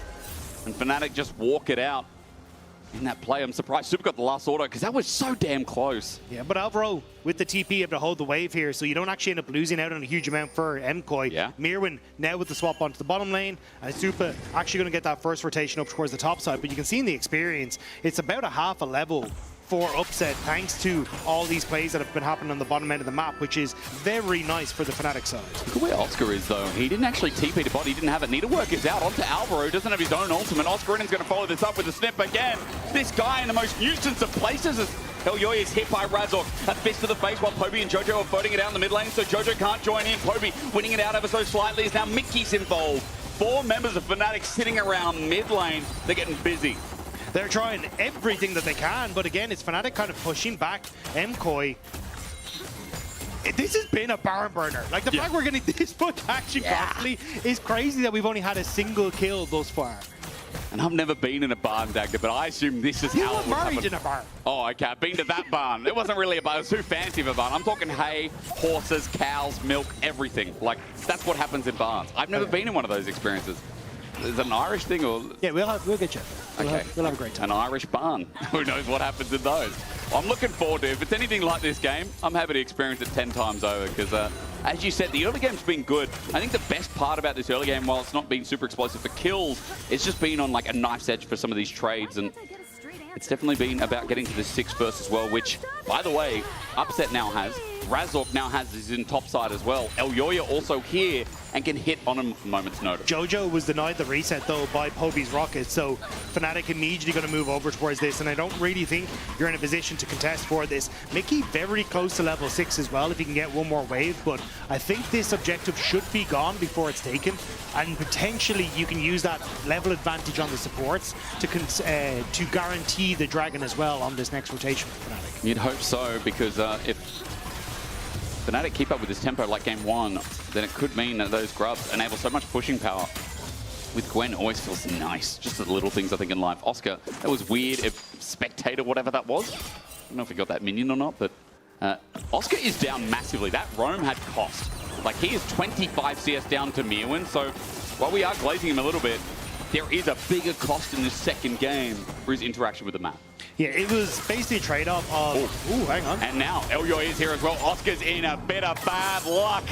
And Fnatic just walk it out. In that play, I'm surprised Super got the last auto because that was so damn close. Yeah, but Alvaro with the TP able to hold the wave here, so you don't actually end up losing out on a huge amount for MKOI. Yeah. Mirwin now with the swap onto the bottom lane, and Super actually going to get that first rotation up towards the top side, but you can see in the experience, it's about a half a level for upset thanks to all these plays that have been happening on the bottom end of the map, which is very nice for the Fnatic side. Look at where Oscar is, though. He didn't actually TP to bot. He didn't have it. Needlework is out onto Alvaro. Doesn't have his own ultimate. Oscarin's going to follow this up with a snip again. This guy in the most nuisance of places is Elyoya is hit by Razork. A fist to the face while Poby and Jojo are floating it down the mid lane, so Jojo can't join in. Poby winning it out ever so slightly as now Mickey's involved. 4 members of Fnatic sitting around mid lane. They're getting busy. They're trying everything that they can, but again, it's Fnatic kind of pushing back MKOI. This has been a barn burner. Like, the fact we're getting this much action constantly is crazy that we've only had a single kill thus far. And I've never been in a barn, Dagda, but I assume this is how it would happen. In a barn. Oh, okay. I've been to that barn. It wasn't really a barn. It was too fancy of a barn. I'm talking hay, horses, cows, milk, everything. Like, that's what happens in barns. I've never been in one of those experiences. Is it an Irish thing or? Yeah, we'll get you. We'll have a great time. An Irish barn. Who knows what happens in those? I'm looking forward to it. If it's anything like this game, I'm happy to experience it 10 times over because, as you said, the early game's been good. I think the best part about this early game, while it's not been super explosive for kills, it's just been on like a knife's edge for some of these trades, and it's definitely been about getting to the 6 first as well, which, by the way, Upset now has. Razork now has his in top side as well. Elyoya also here and can hit on a moment's notice. Jojo was denied the reset though by Poby's rocket, so Fnatic immediately going to move over towards this, and I don't really think you're in a position to contest for this. Mickey very close to level 6 as well if he can get one more wave, but I think this objective should be gone before it's taken, and potentially you can use that level advantage on the supports to guarantee the dragon as well on this next rotation for Fnatic. You'd hope so, because if Fnatic keep up with this tempo like game 1, then it could mean that those grubs enable so much pushing power. with Gwen always feels nice. Just the little things, I think, in life. Oscar, that was weird. If spectator, whatever that was. I don't know if he got that minion or not, but Oscar is down massively. That roam had cost. Like, he is 25 CS down to Mirwin, so while we are glazing him a little bit, there is a bigger cost in this second game for his interaction with the map. Yeah, it was basically a trade-off of... Ooh, hang on. And now Elyoy is here as well. Oscar's in a bit of bad luck.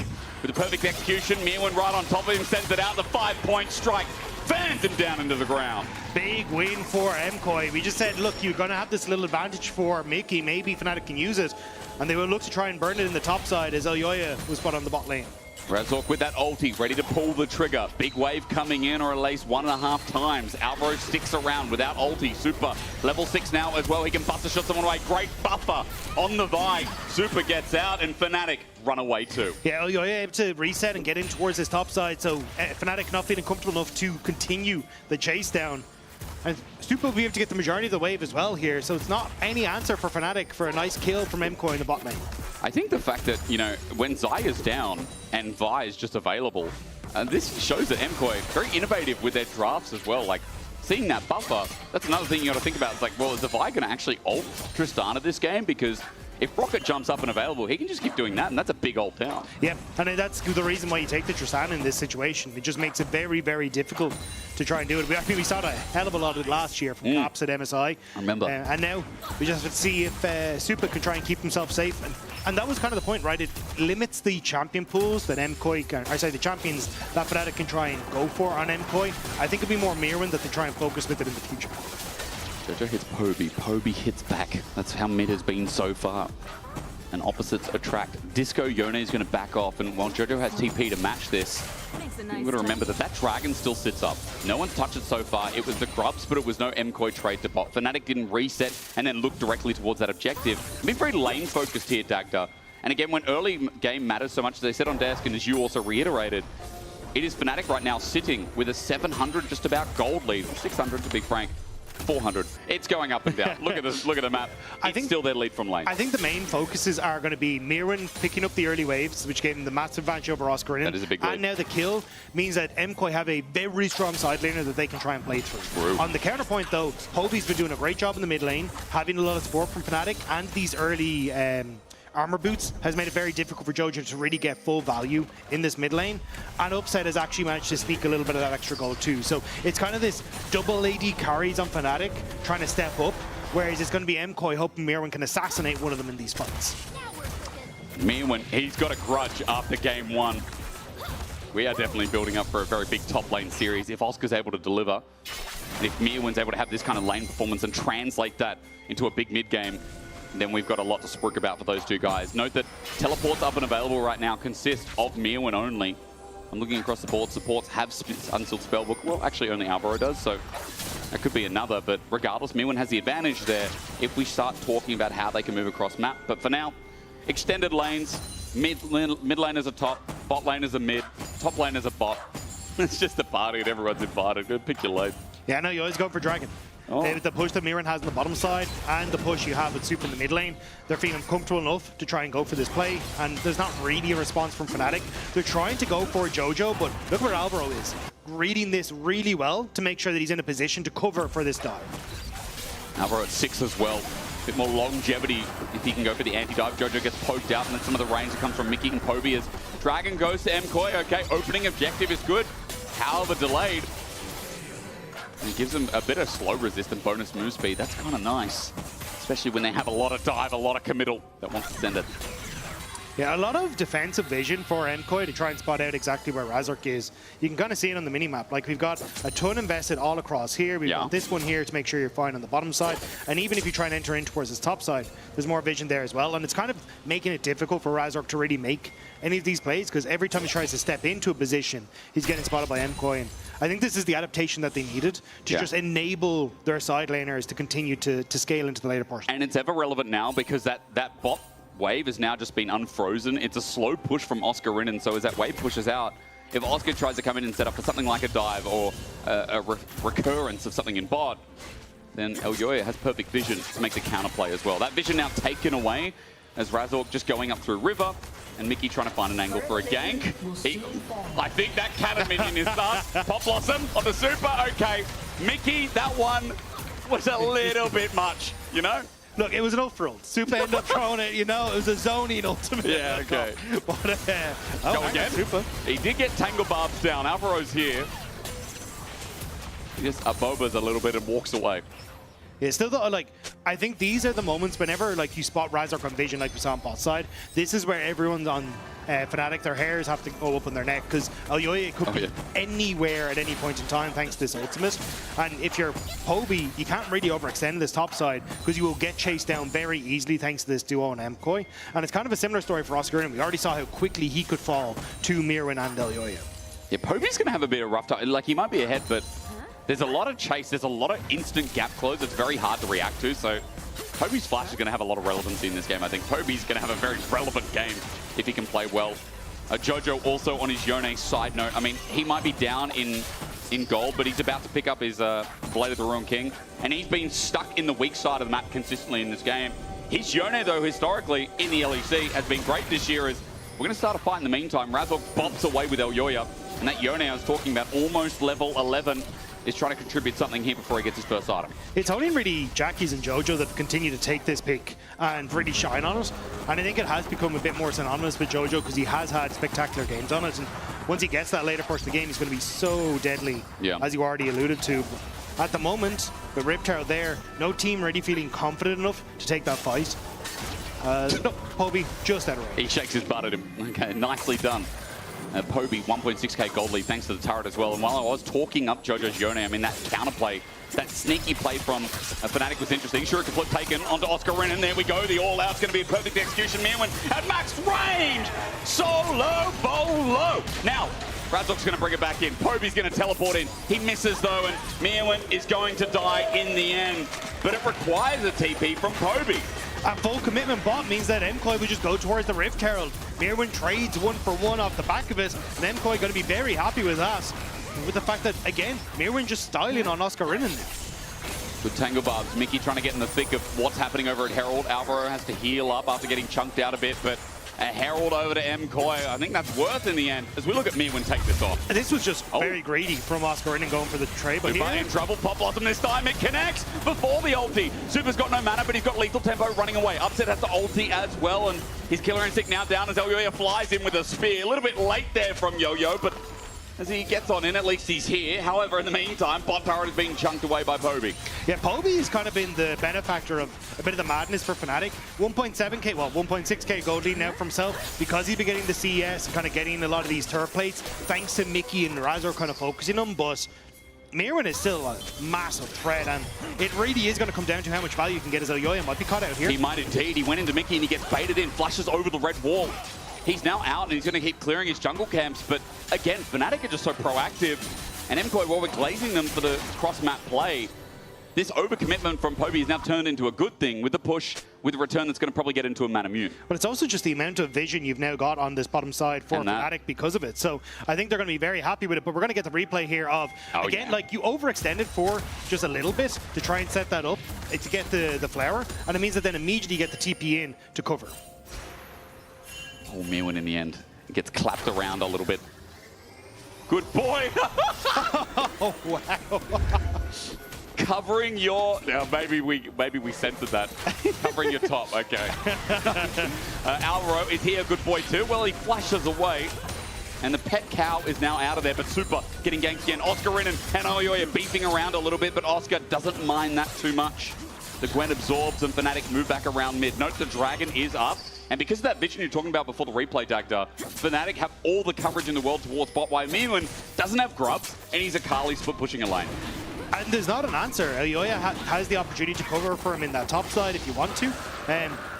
With the perfect execution, Mirwin right on top of him, sends it out. The 5-point strike fans him down into the ground. Big win for MKOI. We just said, look, you're going to have this little advantage for Mickey. Maybe Fnatic can use it. And they will look to try and burn it in the top side as Elyoy was put on the bot lane. Razork with that ulti, ready to pull the trigger. Big wave coming in, or at least 1.5 times. Alvaro sticks around without ulti. Super level 6 now as well. He can buster shot someone away. Great buffer on the Vi. Super gets out, and Fnatic run away too. Yeah, you're able to reset and get in towards this top side, so Fnatic not feeling comfortable enough to continue the chase down. And Super will be able to get the majority of the wave as well here, so it's not any answer for Fnatic for a nice kill from MKOI in the bot lane. I think the fact that, you know, when Zai is down and Vi is just available, this shows that MKOI very innovative with their drafts as well. Like, seeing that buffer, that's another thing you got to think about. It's like, well, is the Vi going to actually ult Tristana this game? Because if Rocket jumps up and available, he can just keep doing that, and that's a big ult down. Yeah, and that's the reason why you take the Tristana in this situation. It just makes it very, very difficult to try and do it. I think we saw a hell of a lot of it last year from Caps at MSI. I remember. And now we just have to see if Super can try and keep himself safe. And that was kind of the point, right? It limits the champion pools that MKOI can, I say the champions that Fnatic can try and go for on MKOI. I think it'd be more Mirwin that they try and focus with it in the future. Jojo hits Poby. Poby hits back. That's how mid has been so far. And opposites attract. Disco Yone is going to back off, and while Jojo has TP to match this, you've got to remember that that dragon still sits up. No one's touched it so far. It was the Grubs, but it was no MKOI trade to bot. Fnatic didn't reset and then look directly towards that objective. Been very lane-focused here, Dagda. And again, when early game matters so much, as they said on desk, and as you also reiterated, it is Fnatic right now sitting with a 700 just about gold lead, 600 to be frank. 400. It's going up and down. Look at this. Look at the map. It's still their lead from lane. I think the main focuses are going to be Mirwin picking up the early waves, which gave him the massive advantage over Oscar. That is a big lead. And now the kill means that MKOI have a very strong side laner that they can try and play through. On the counterpoint, though, Hobie's been doing a great job in the mid lane, having a lot of support from Fnatic, and these early armor boots has made it very difficult for Jojo to really get full value in this mid lane. And Upset has actually managed to sneak a little bit of that extra gold too. So it's kind of this double AD carries on Fnatic trying to step up, whereas it's going to be MKOI hoping Mirwin can assassinate one of them in these fights. Mirwin, he's got a grudge after game 1. We are definitely building up for a very big top lane series. If Oscar's able to deliver, and if Mirwin's able to have this kind of lane performance and translate that into a big mid game, then we've got a lot to spruik about for those two guys. Note that teleports up and available right now consist of Mirwin only. I'm looking across the board. Supports have Unsealed Spellbook. Well, actually only Alvaro does, so that could be another. But regardless, Mirwin has the advantage there if we start talking about how they can move across map. But for now, extended lanes, mid lane is a top, bot lane is a mid, top lane is a bot. It's just a party and everyone's invited. Go pick your lane. Yeah, no, you always go for Dragon. The push that Mirwin has on the bottom side and the push you have with Super in the mid lane, they're feeling comfortable enough to try and go for this play, and there's not really a response from Fnatic. They're trying to go for Jojo, but look where Alvaro is, reading this really well to make sure that he's in a position to cover for this dive. Alvaro at 6 as well. A bit more longevity if he can go for the anti-dive. Jojo gets poked out, and then some of the range that comes from Mickey and Poby as Dragon goes to MKOI. Okay, opening objective is good. However, delayed. And it gives them a bit of slow resist and bonus move speed. That's kind of nice, especially when they have a lot of dive, a lot of committal that wants to send it. Yeah, a lot of defensive vision for MKOI to try and spot out exactly where Razork is. You can kind of see it on the minimap. Like, we've got a ton invested all across here. We've got this one here to make sure you're fine on the bottom side. And even if you try and enter in towards this top side, there's more vision there as well. And it's kind of making it difficult for Razork to really make any of these plays, because every time he tries to step into a position, he's getting spotted by MKOI. And I think this is the adaptation that they needed to just enable their side laners to continue to scale into the later portion. And it's ever relevant now because that bot wave has now just been unfrozen. It's a slow push from Oscar in, and so as that wave pushes out, if Oscar tries to come in and set up for something like a dive or a recurrence of something in bot, then Elyoy has perfect vision to make the counterplay as well. That vision now taken away as Razork just going up through river, and Mickey trying to find an angle for a gank. I think that cannon minion is done. Pop Blossom on the super, okay. Mickey, that one was a little bit much, you know? Look, it was an up-roll. Super ended up throwing it, you know, it was a zoning ultimate. Yeah, okay. What a... Go again. Super. He did get Tangle Barbs down. Alvaro's here. He just bobas a little bit and walks away. Yeah, still though, like, I think these are the moments whenever like you spot Razork on vision like we saw on bot side, this is where everyone's on Fnatic, their hairs have to go up on their neck because Elyoya could be anywhere at any point in time thanks to this ultimate. And if you're Poby, you can't really overextend this top side because you will get chased down very easily thanks to this duo on MKOI. And it's kind of a similar story for Oscar, and we already saw how quickly he could fall to Mirwin and Elyoya. Yeah, Poby's going to have a bit of rough time. Like, he might be ahead, but there's a lot of chase. There's a lot of instant gap close. It's very hard to react to. So Poby's flash is going to have a lot of relevancy in this game. I think Poby's going to have a very relevant game if he can play well. Jojo also on his Yone side note. I mean, he might be down in gold, but he's about to pick up his Blade of the Ruined King. And he's been stuck in the weak side of the map consistently in this game. His Yone, though, historically in the LEC has been great this year. As we're going to start a fight in the meantime. Razork bumps away with Elyoya. And that Yone I was talking about, almost level 11, is trying to contribute something here before he gets his first item. It's only really Jackies and Jojo that continue to take this pick and really shine on it. And I think it has become a bit more synonymous with Jojo because he has had spectacular games on it. And once he gets that later part of the game, he's going to be so deadly, as you already alluded to. But at the moment, with Riptail there, no team really feeling confident enough to take that fight. No, Poby just out of range. He shakes his butt at him. Okay, nicely done. Poby, 1.6k gold lead thanks to the turret as well. And while I was talking up Jojo's Yone, I mean, that counterplay, that sneaky play from Fnatic was interesting. Sure, flip taken onto Oscar Ren, and there we go. The all-out's going to be a perfect execution. Mirwin at max range. Solo bolo. Now, Razork's going to bring it back in. Poby's going to teleport in. He misses, though, and Mirwin is going to die in the end. But it requires a TP from Poby. A full commitment bot means that MKOI would just go towards the Rift Herald. Mirwin trades 1-for-1 off the back of it, and MKOI going to be very happy with that. With the fact that, again, Mirwin just styling on Oscar Rinnan. Good Tangle Barbs. Mickey trying to get in the thick of what's happening over at Herald. Alvaro has to heal up after getting chunked out a bit, but a Herald over to MKOI. I think that's worth in the end as we look at Mirwin take this off. This was just very greedy from Oscar Rinnan going for the trade, but Super in trouble. Pop Blossom this time. It connects before the ulti. Super's got no mana, but he's got lethal tempo running away. Upset has the ulti as well, and his killer instinct now down as Elyoya flies in with a spear. A little bit late there from Yo-Yo, but as he gets on in, at least he's here. However, in the meantime, bot turret is being chunked away by Poby. Yeah, Poby has kind of been the benefactor of a bit of the madness for Fnatic. 1.7k, well, 1.6k gold lead now for himself because he's been getting the CES and kind of getting a lot of these turret plates thanks to Mickey and Razor kind of focusing on. But Mirwin is still a massive threat, and it really is going to come down to how much value you can get as Elyoya. Might be caught out here. He might indeed. He went into Mickey and he gets baited in, flashes over the red wall. He's now out and he's going to keep clearing his jungle camps, but again, Fnatic are just so proactive, and MKOI, while we're glazing them for the cross-map play, this overcommitment from Poby is now turned into a good thing with the push, with a return that's going to probably get into a mana mute. But it's also just the amount of vision you've now got on this bottom side for Fnatic because of it. So I think they're going to be very happy with it, but we're going to get the replay here of, again, like you overextended for just a little bit to try and set that up to get the flower, and it means that then immediately you get the TP in to cover. Oh, Mirwin in the end gets clapped around a little bit. Good boy! Oh, wow. Covering your... Now, maybe we censored that. Covering your top, okay. Alvaro is here, good boy too. Well, he flashes away. And the pet cow is now out of there, but Super getting ganked again. Oscar Rinnan and Elyoya beefing around a little bit, but Oscar doesn't mind that too much. The Gwen absorbs and Fnatic move back around mid. Note the dragon is up. And because of that vision you're talking about before the replay, Dagda, Fnatic have all the coverage in the world towards bot, while Mirwin doesn't have grubs, and he's a Kali split pushing a lane. And there's not an answer. Elyoya has the opportunity to cover for him in that top side if you want to.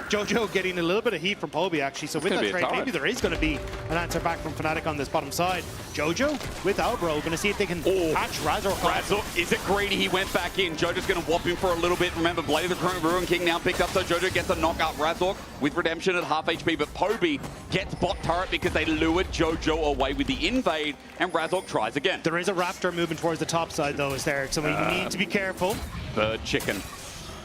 Jojo getting a little bit of heat from Poby, actually. So with that trade, maybe there is going to be an answer back from Fnatic on this bottom side. Jojo with Alvaro, going to see if they can catch Razor. Razor, is it greedy? He went back in. Jojo's going to whop him for a little bit. Remember, Blade of the Ruined King now picked up, so Jojo gets a knock up Razor with Redemption at half HP. But Poby gets bot turret because they lured Jojo away with the invade, and Razor tries again. There is a Raptor moving towards the top side, though, is there? So we need to be careful. Bird chicken.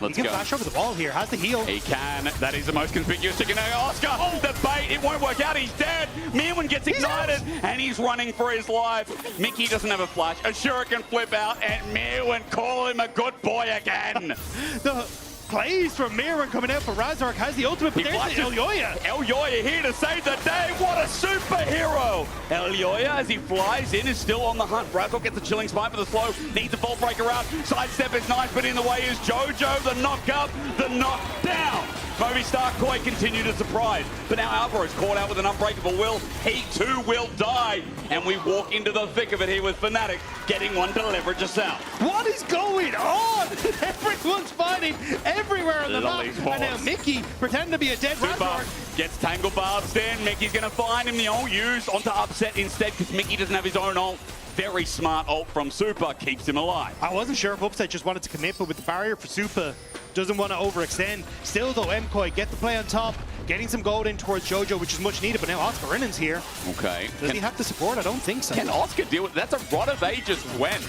Let's he can go. flash over the wall here, has the heal. He can. That is the most conspicuous chicken. Oscar, the bait, it won't work out. He's dead. Mirwin gets ignited, and he's running for his life. Mickey doesn't have a flash. Ashura can flip out, and Mirwin call him a good boy again. The plays from Mirwin coming out for Razork has the ultimate, but there's Elyoya. Elyoya here to save the day. What a superhero. Elyoya, as he flies in, is still on the hunt. Razork gets the chilling spike for the slow. Needs a vault breaker out. Sidestep is nice, but in the way is Jojo. The knock up, the knock down. Movistar Koi continue to surprise, but now Alvaro's caught out with an unbreakable will. He too will die, and we walk into the thick of it here with Fnatic getting one to leverage us out. What is going on? Everyone's fighting everywhere on the map, and now Mickey pretending to be a dead Razork. Gets Tangle Barbs in. Mickey's going to find him. The ult used onto Upset instead because Mickey doesn't have his own ult. Very smart ult from Super, keeps him alive. I wasn't sure if Upset just wanted to commit, but with the barrier for Super, doesn't want to overextend. Still though, MKOI get the play on top, getting some gold in towards Jojo, which is much needed, but now Oscar Rinnan's here. Okay. Does he have the support? I don't think so. Can Oscar deal with that's a Rod of Ages Gwen.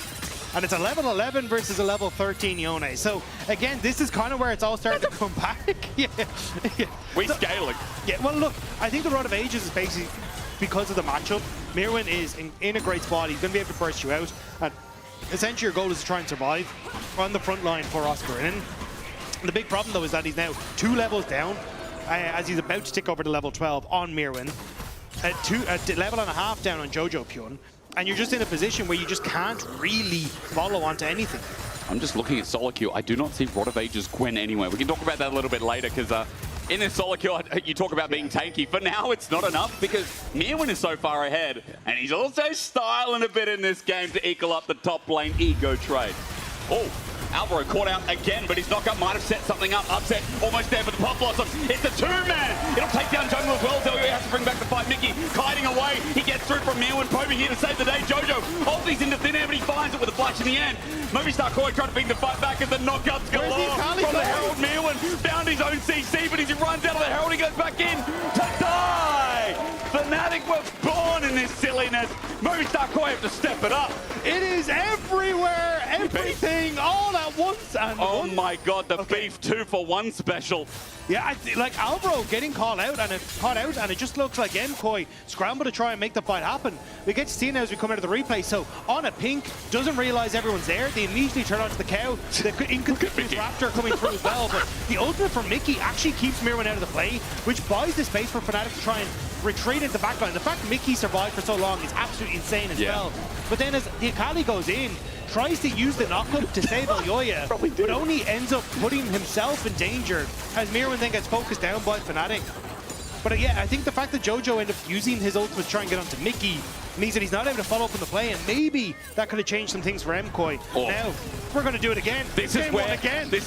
And it's a level 11 versus a level 13 Yone. So again, this is kind of where it's all starting to come back. Yeah. We scaling. Yeah, well look, I think the Rod of Ages is basically because of the matchup. Mirwin is in a great spot. He's going to be able to burst you out. And essentially your goal is to try and survive on the front line for Oscar. And the big problem though is that he's now 2 levels down as he's about to tick over to level 12 on Mirwin. A level and a half down on Jojo Pyun. And you're just in a position where you just can't really follow onto anything. I'm just looking at solo queue. I do not see Rod of Ages Gwen anywhere. We can talk about that a little bit later because in this solo queue, you talk about being tanky. For now, it's not enough because Mirwin is so far ahead. And he's also styling a bit in this game to equal up the top lane ego trade. Oh, Alvaro caught out again, but his knockup might have set something up. Upset almost there for the Pop Blossom. It's a 2-man. It'll take down Jungle as well. Delio has to bring back the fight. Mickey kiting away. He gets through from Mirwin. Poby here to save the day. Jojo ulties into thin air, but he finds it with a flash in the end. Movistar Koi trying to bring the fight back as the knockouts galore from the Herald. Mirwin found his own CC, but as he runs out of the Herald, he goes back in to die. Fnatic were born in this silliness. Movistar Koi have to step it up. It is everywhere, everything, all at once. And oh my God, the beef 2-for-1 special. Yeah, like Alvaro getting caught out, and it just looks like MKOI scramble to try and make the fight happen. We get to see now as we come out of the replay. So on a pink, doesn't realize everyone's there. They immediately turn onto the cow. The inconspicuous Raptor coming through as well. But the ultimate from Mickey actually keeps Mirwin out of the play, which buys the space for Fnatic to try and retreat into the backline. The fact Mickey survived for so long is absolutely insane as well. But then as the Akali goes in, tries to use the knockup to save Elyoya, but only ends up putting himself in danger as Mirwin then gets focused down by Fnatic. But yeah, I think the fact that Jojo ended up using his ultimate to try and get onto Mickey means that he's not able to follow up on the play, and maybe that could have changed some things for MKOI. Now, we're going to do it again. This is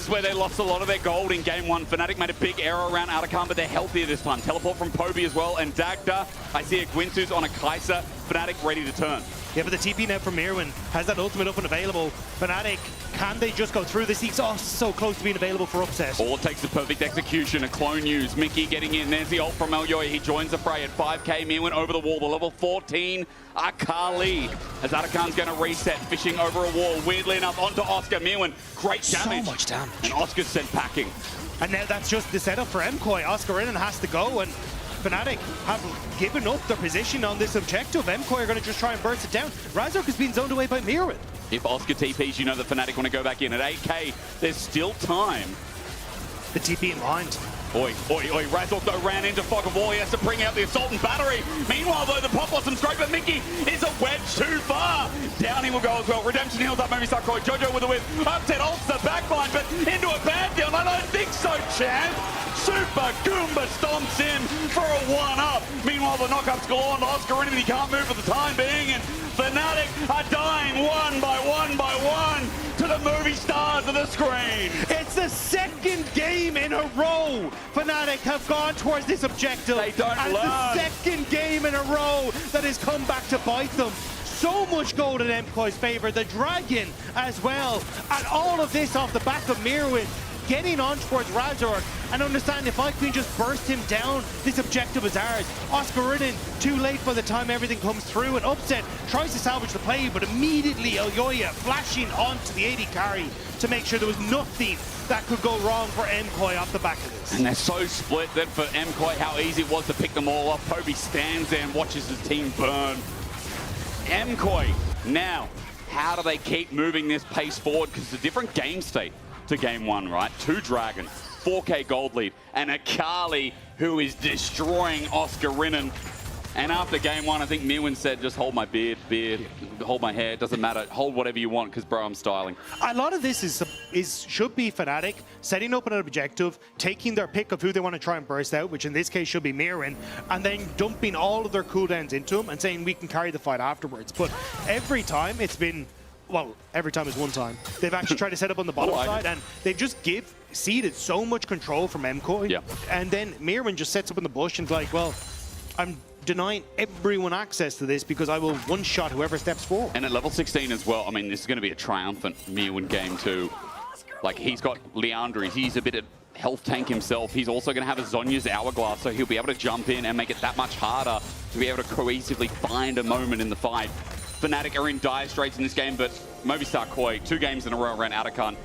where they lost a lot of their gold in game 1. Fnatic made a big error around Atakan, but they're healthier this time. Teleport from Poby as well, and Dagda. I see a Gwintu's on a Kai'Sa. Fnatic ready to turn. Yeah, but the TP now from Mirwin has that ultimate up and available. Fnatic, can they just go through this? He's so close to being available for upset. All it takes is perfect execution, a clone use. Mickey getting in. There's the ult from Elyoya. He joins the fray at 5k. Mirwin over the wall. The level 14 Akali. As Atakan's going to reset, fishing over a wall. Weirdly enough, onto Oscar. Mirwin, great damage. So much damage. And Oscar's sent packing. And now that's just the setup for MKOI. Oscar Rinnen has to go, and Fnatic have given up their position on this objective. MKOI are going to just try and burst it down. Razork has been zoned away by Mirwin. If Oscar TPs, you know that Fnatic want to go back in. At 8k, there's still time. The TP in mind. Oi. Razork though ran into fog of war. He has to bring out the assault and battery. Meanwhile though, the Pop Blossom's great, but Mickey is a wedge too far. Down he will go as well. Redemption heals up Movistar Koi. Jojo with a whip. Upset ults the backline, but into a bad deal. I don't think so, champ. Super Goomba stomps in for a 1-up. Meanwhile, the knockup's galore on Oscar Rinnen. He can't move for the time being, and Fnatic are dying one by one to the movie stars of the screen. It's the second game in a row Fnatic have gone towards this objective. They don't and learn. The second game in a row that has come back to bite them. So much gold in MKOI's favor. The Dragon as well. And all of this off the back of Mirwin getting on towards Razork and understand if I can just burst him down, this objective is ours. Oscarinin, too late by the time everything comes through, and Upset tries to salvage the play, but immediately Elyoya flashing onto the AD carry to make sure there was nothing that could go wrong for MKOI off the back of this. And they're so split that for MKOI, how easy it was to pick them all up. Poby stands there and watches his team burn. MKOI, now, how do they keep moving this pace forward? Because it's a different game state to game one, right? 2 Dragons, 4K gold lead, and Akali who is destroying Oscarinin. And after game one, I think Mirwin said, just hold my beard, hold my hair, doesn't matter, hold whatever you want, because bro, I'm styling. A lot of this should be Fnatic setting up an objective, taking their pick of who they want to try and burst out, which in this case should be Mirwin, and then dumping all of their cooldowns into him and saying we can carry the fight afterwards. But every time it's been, well, every time is one time, they've actually tried to set up on the bottom side, and they've just ceded so much control from MKOI. Yeah. And then Mirwin just sets up in the bush and is like, well, I'm denying everyone access to this because I will one-shot whoever steps forward. And at level 16 as well, I mean, this is going to be a triumphant Mirwin game too. Like, he's got Leandri, he's a bit of health tank himself. He's also going to have a Zhonya's Hourglass, so he'll be able to jump in and make it that much harder to be able to cohesively find a moment in the fight. Fnatic are in dire straits in this game, but Movistar Koi, 2 games in a row around Atakan,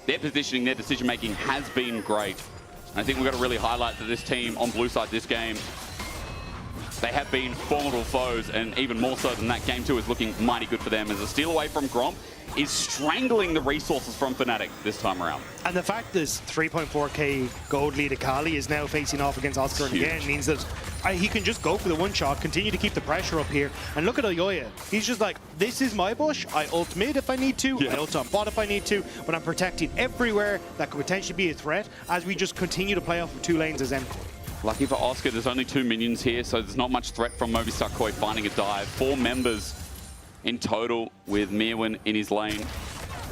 their positioning, their decision-making has been great. And I think we've got to really highlight that this team on blue side this game, they have been formidable foes, and even more so than that, game 2 is looking mighty good for them as a steal away from Gromp is strangling the resources from Fnatic this time around. And the fact this 3.4k gold lead Akali is now facing off against Oscar again means that he can just go for the one-shot, continue to keep the pressure up here. And look at Elyoya. He's just like, this is my bush. I ult mid if I need to. I ult on bot if I need to. But I'm protecting everywhere that could potentially be a threat as we just continue to play off of 2 lanes as MKOI. Lucky for Oscar, there's only 2 minions here, so there's not much threat from Movistar Koi finding a dive. 4 members in total with Mirwin in his lane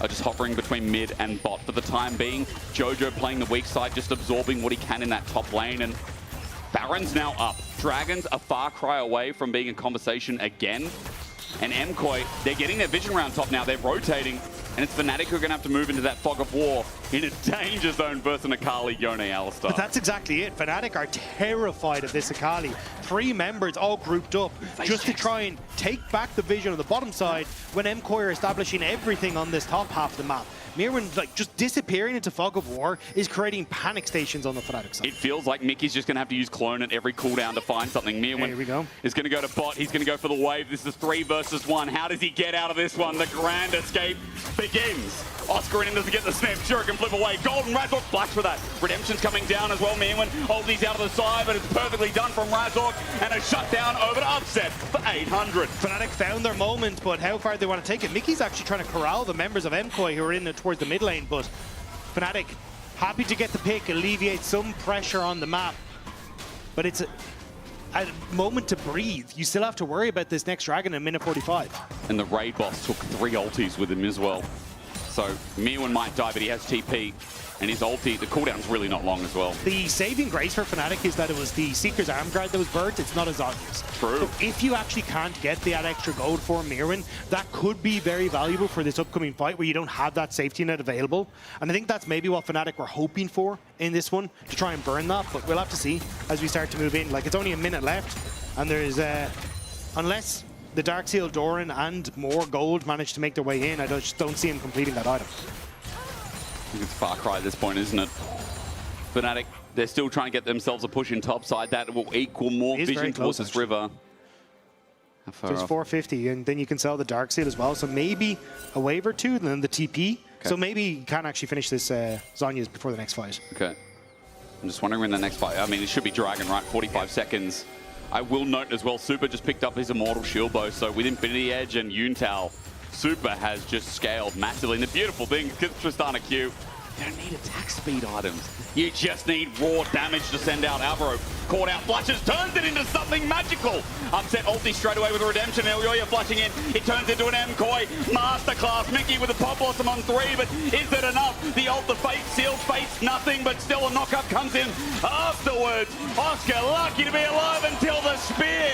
are just hovering between mid and bot for the time being. Jojo playing the weak side, just absorbing what he can in that top lane, and Baron's now up. Dragons a far cry away from being in conversation again. And MKOI, they're getting their vision round top now. They're rotating, and it's Fnatic who are going to have to move into that fog of war in a danger zone versus an Akali, Yone, Alistar. But that's exactly it. Fnatic are terrified of this Akali. 3 members all grouped up just to try and take back the vision on the bottom side when MKOI are establishing everything on this top half of the map. Mirwin, like, just disappearing into fog of war is creating panic stations on the Fnatic side. It feels like Mickey's just going to have to use clone at every cooldown to find something. Mirwin is going to go to bot. He's going to go for the wave. This is 3 versus 1. How does he get out of this one? The grand escape begins. Oscarinin doesn't get the snap. Sure, can flip away. Golden Razork flash for that. Redemption's coming down as well. Mirwin holds these out of the side, but it's perfectly done from Razork, and a shutdown over to Upset for 800. Fnatic found their moment, but how far they want to take it? Mickey's actually trying to corral the members of MKOI who are in towards the mid lane, but Fnatic happy to get the pick, alleviate some pressure on the map. But it's a moment to breathe. You still have to worry about this next dragon in minute 45. And the raid boss took 3 ultis with him as well. So Mirwin might die, but he has TP. And his ulti, the cooldown's really not long as well. The saving grace for Fnatic is that it was the Seeker's arm guard that was burnt. It's not as obvious. True. So if you actually can't get that extra gold for Mirwin, that could be very valuable for this upcoming fight where you don't have that safety net available. And I think that's maybe what Fnatic were hoping for in this one, to try and burn that. But we'll have to see as we start to move in. Like, it's only a minute left, and there's, unless the Darkseal Doran and more gold manage to make their way in, I just don't see him completing that item. I think it's Far Cry at this point, isn't it? Fnatic, they're still trying to get themselves a push in top side. That will equal more vision towards this river. So it's 450, and then you can sell the Darkseid as well. So maybe a wave or 2, and then the TP. Okay. So maybe you can actually finish this Zhonya's before the next fight. Okay. I'm just wondering when the next fight. I mean, it should be Dragon, right? 45 seconds. I will note as well, Super just picked up his Immortal Shield Bow. So with Infinity Edge and Yuntal, Super has just scaled massively. And the beautiful thing, because Tristana Q, you don't need attack speed items. You just need raw damage to send out. Alvaro caught out, flushes, turns it into something magical. Upset ulti straight away with a Redemption. Elyoya flushing in. It turns into an MKOI masterclass. Mickey with a Pop Blossom on 3, but is it enough? The ult, the fate, sealed fates, nothing, but still a knockup comes in afterwards. Oscar lucky to be alive until the spear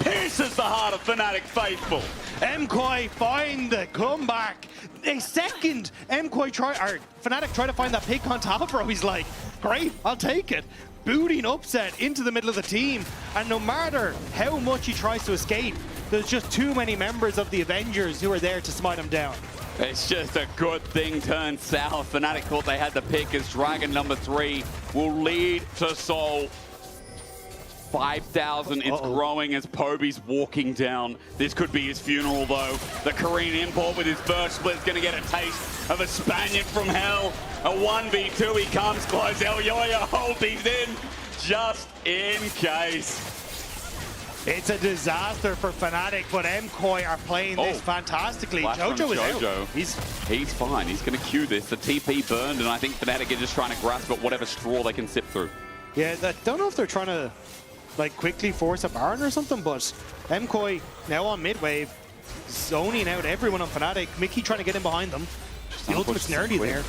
pierces the heart of Fnatic faithful. MKOI find the comeback. A second, MKOI Fnatic try to find that pick on top row. He's like, great, I'll take it. Booting upset into the middle of the team. And no matter how much he tries to escape, there's just too many members of the Avengers who are there to smite him down. It's just a good thing turned south. Fnatic thought they had the pick as Dragon number 3 will lead to Seoul. 5,000, it's growing as Poby's walking down. This could be his funeral though. The Korean import with his burst split is gonna get a taste of a Spaniard from hell. A 1v2, he comes close. LEC holds these in just in case. It's a disaster for Fnatic, but MKOI are playing this fantastically. Jojo is out. He's fine. He's going to queue this. The TP burned, and I think Fnatic are just trying to grasp at whatever straw they can sip through. Yeah, I don't know if they're trying to like quickly force a Baron or something, but MKOI now on mid-wave, zoning out everyone on Fnatic. Mickey trying to get in behind them. The ultimate's nearly there.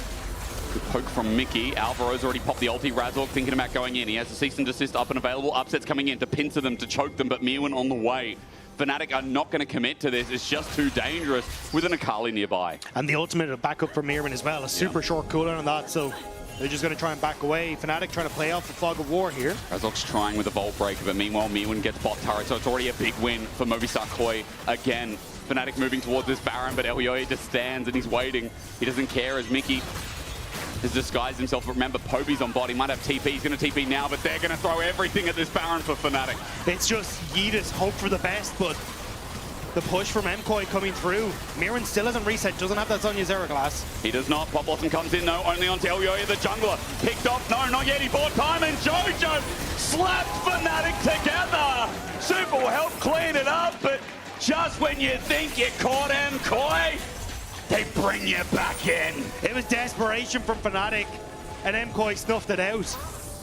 Good poke from Mickey. Alvaro's already popped the ulti. Razork thinking about going in. He has a cease and desist up and available. Upset's coming in to pincer them, to choke them, but Mirwin on the way. Fnatic are not going to commit to this. It's just too dangerous with an Akali nearby. And the ultimate of backup for Mirwin as well. A super short cooldown on that, so they're just going to try and back away. Fnatic trying to play off the fog of war here. Razork's trying with a Vault Breaker, but meanwhile Mirwin gets bot turret, so it's already a big win for Movistar KOI again. Fnatic moving towards this Baron, but LEC just stands and he's waiting. He doesn't care as Mickey has disguised himself. Remember, Poby's on bot. He might have TP. He's going to TP now, but they're going to throw everything at this Baron for Fnatic. It's just Yeetus, hope for the best, but the push from MKOI coming through. Mirwin still hasn't reset, doesn't have that Zhonya Zero Glass. He does not. Pop Blossom comes in though, only on LEC, the jungler. Picked off, no, not yet. He bought time, and Jojo slapped Fnatic together. Super will help clean it up, but just when you think you caught MKOI, they bring you back in. It was desperation from Fnatic, and MKOI snuffed it out.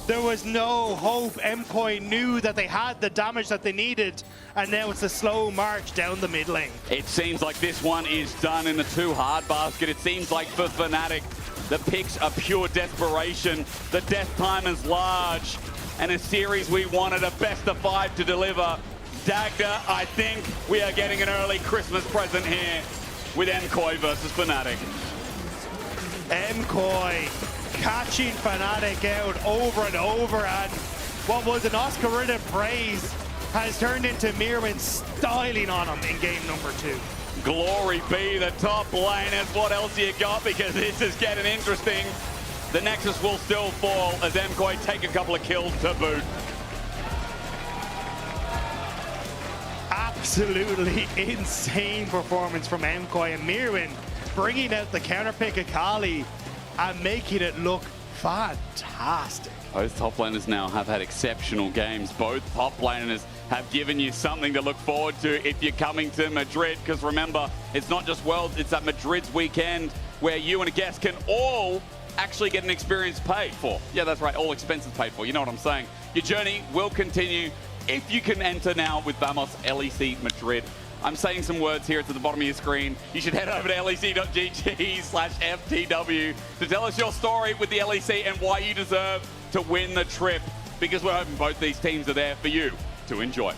There was no hope. MKOI knew that they had the damage that they needed, and now it's a slow march down the mid lane. It seems like this one is done in the too hard basket. It seems like for Fnatic, the picks are pure desperation. The death time is large, and a series we wanted a best of 5 to deliver. Dagda, I think we are getting an early Christmas present here with MKOI versus Fnatic. MKOI catching Fnatic out over and over, and what was an Oscar-ridden praise has turned into Mirwin styling on him in game number 2. Glory be the top laners. What else you got? Because this is getting interesting. The Nexus will still fall as MKOI take a couple of kills to boot. Absolutely insane performance from MKOI, and Mirwin bringing out the counter pick Akali and making it look fantastic. Both top laners now have had exceptional games. Both top laners have given you something to look forward to if you're coming to Madrid, because remember, it's not just Worlds, it's at Madrid's weekend where you and a guest can all actually get an experience paid for. Yeah, that's right, all expenses paid for. You know what I'm saying. Your journey will continue if you can enter now with Vamos LEC Madrid. I'm saying some words here. It's at the bottom of your screen. You should head over to lec.gg/FTW to tell us your story with the LEC and why you deserve to win the trip, because we're hoping both these teams are there for you to enjoy.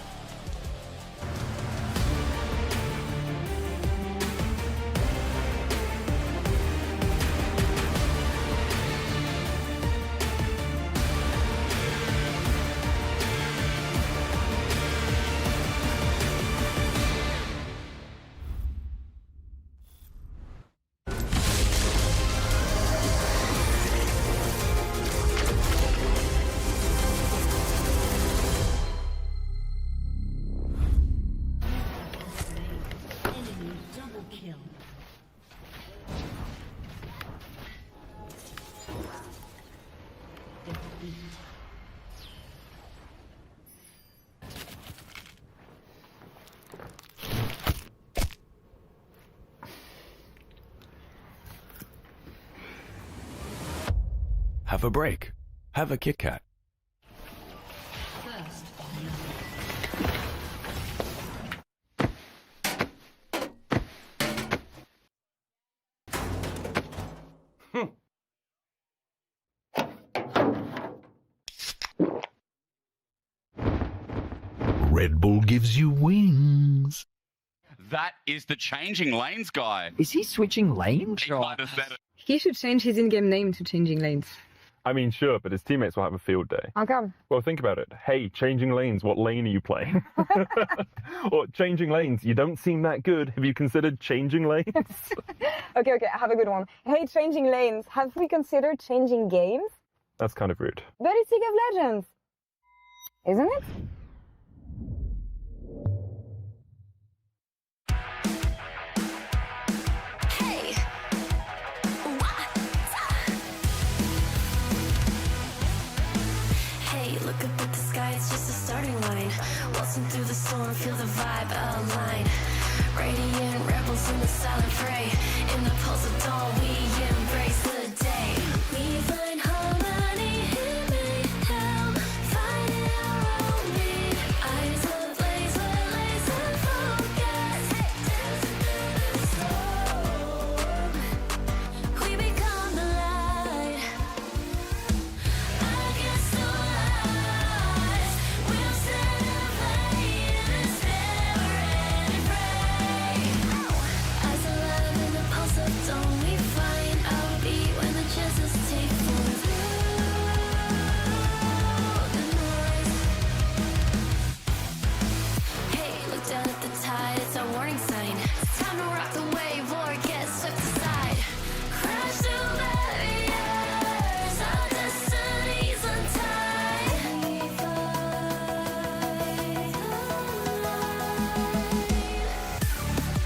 Have a break. Have a Kit Kat. Red Bull gives you wings. that is the changing lanes guy. Is he switching lanes? He might have said it. He should change his in-game name to Changing Lanes. I mean, sure, but his teammates will have a field day. How come? Well, think about it. Hey, changing lanes, what lane are you playing? Or changing lanes, you don't seem that good. Have you considered changing lanes? Okay, I have a good one. Hey, Changing Lanes, have we considered changing games? That's kind of rude. But it's League of Legends, isn't it? Look up at the sky, it's just a starting line. Waltzing through the storm, feel the vibe align. Radiant rebels in the silent fray. In the pulse of dawn, we embrace the day. We find harmony in mayhem, finding our own beat. Eyes ablaze, we're laser focused. Dancing through the storm, we become the light. Against the light, we'll set a flame in this never-ending fray. Eyes alive in the pulse of dawn, we find our beat when the chances take form through the noise. Hey, look down at the tide, it's our warning sign. It's time to rock the wave or get swept aside. Crash through barriers, our destinies untied.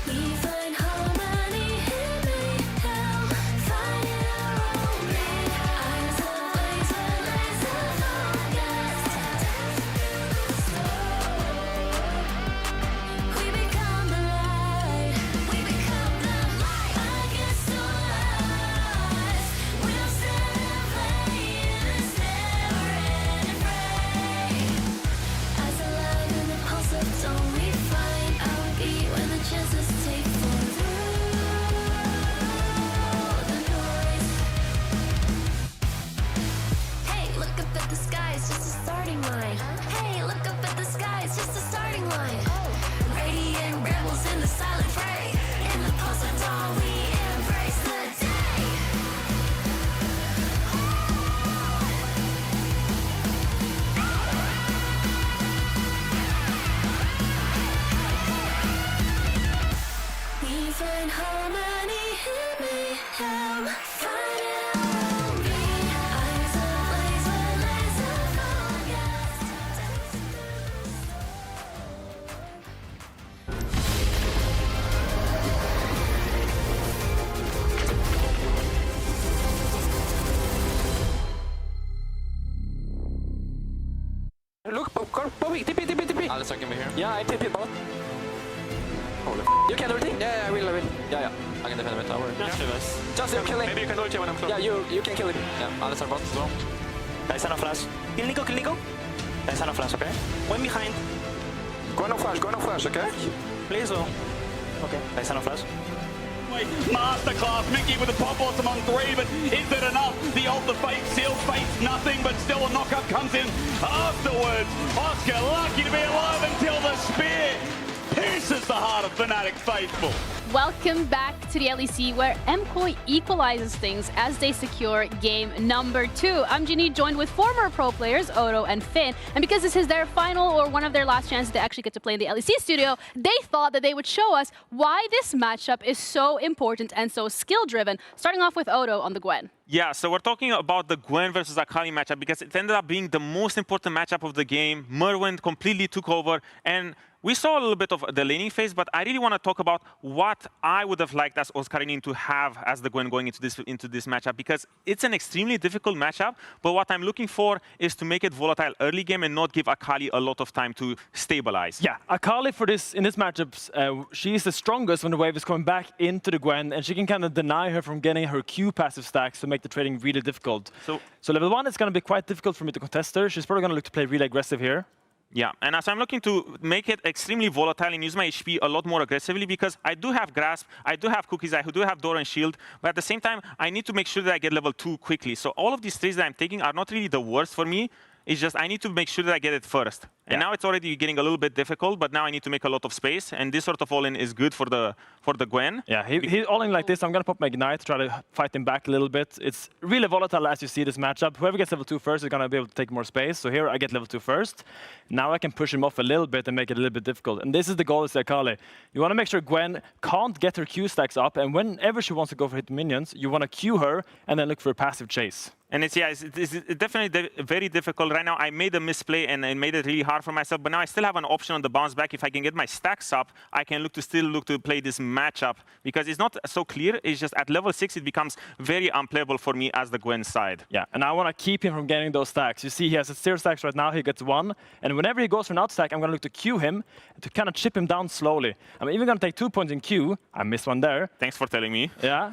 We find harmony in mayhem, finding our own beat. Eyes ablaze, we're laser focused. We become the light. We become the light. Against the lights, we'll set a flame in this never-ending fray. Eyes alive in the pulse of dawn, we find our beat when the chances take form through the noise. Hey, look up at the sky, it's just a starting line. Hey, look up at the sky, it's just a starting line. Radiant rebels in the silent fray. In the pulse of dawn, we embrace the day. We find harmony in mayhem, finding our own beat. Eyes ablaze, we're laser Look, Bobby, TP. Alisson can be here. Yeah, I TP bot. Holy You can ulti? Yeah, I will. Yeah. I can defend the mid tower. Just you kill him. Maybe you can ulti when I'm close. Yeah, you can kill him. Yeah, Alisson bot as well. Guys, no flash. Kill Nico. Guys, no flash, okay? One behind. Go no flash, okay? Please, oh. Okay. Guys, no flash. Masterclass, Mickey with a pop bottom on 3, but is it enough? The ult, the fake seal, fakes nothing, but still a knockup comes in afterwards. Oscar lucky to be alive until the spear pierces the heart of Fnatic faithful. Welcome back to the LEC, where MKOI equalizes things as they secure game number 2. I'm Ginny, joined with former pro players Odo and Finn, and because this is their final or one of their last chances to actually get to play in the LEC studio, they thought that they would show us why this matchup is so important and so skill-driven. Starting off with Odo on the Gwen. Yeah, so we're talking about the Gwen versus Akali matchup because it ended up being the most important matchup of the game. Merwin completely took over, and we saw a little bit of the laning phase, but I really want to talk about what I would have liked as Oscarinin to have as the Gwen going into this matchup, because it's an extremely difficult matchup, but what I'm looking for is to make it volatile early game and not give Akali a lot of time to stabilize. Yeah, Akali in this matchup, she is the strongest when the wave is coming back into the Gwen, and she can kind of deny her from getting her Q passive stacks to make the trading really difficult. So level 1, it's going to be quite difficult for me to contest her. She's probably going to look to play really aggressive here. Yeah, and as I'm looking to make it extremely volatile and use my HP a lot more aggressively, because I do have Grasp, I do have Cookies, I do have Door and Shield, but at the same time, I need to make sure that I get level 2 quickly. So all of these trades that I'm taking are not really the worst for me. It's just I need to make sure that I get it first. And now it's already getting a little bit difficult, but now I need to make a lot of space. And this sort of all-in is good for the Gwen. Yeah, he's all-in like this. I'm going to pop my Ignite, try to fight him back a little bit. It's really volatile as you see this matchup. Whoever gets level 2 first is going to be able to take more space. So here I get level 2 first. Now I can push him off a little bit and make it a little bit difficult. And this is the goal of Akali. You want to make sure Gwen can't get her Q stacks up. And whenever she wants to go for hit minions, you want to Q her and then look for a passive chase. And it's definitely very difficult right now. I made a misplay and it made it really hard for myself. But now I still have an option on the bounce back. If I can get my stacks up, I can still look to play this matchup because it's not so clear. It's just at level 6, it becomes very unplayable for me as the Gwen side. Yeah, and I want to keep him from getting those stacks. You see, he has 0 stacks right now. He gets 1, and whenever he goes for an out stack, I'm going to look to Q him to kind of chip him down slowly. I'm even going to take 2 points in Q. I missed one there. Thanks for telling me. Yeah.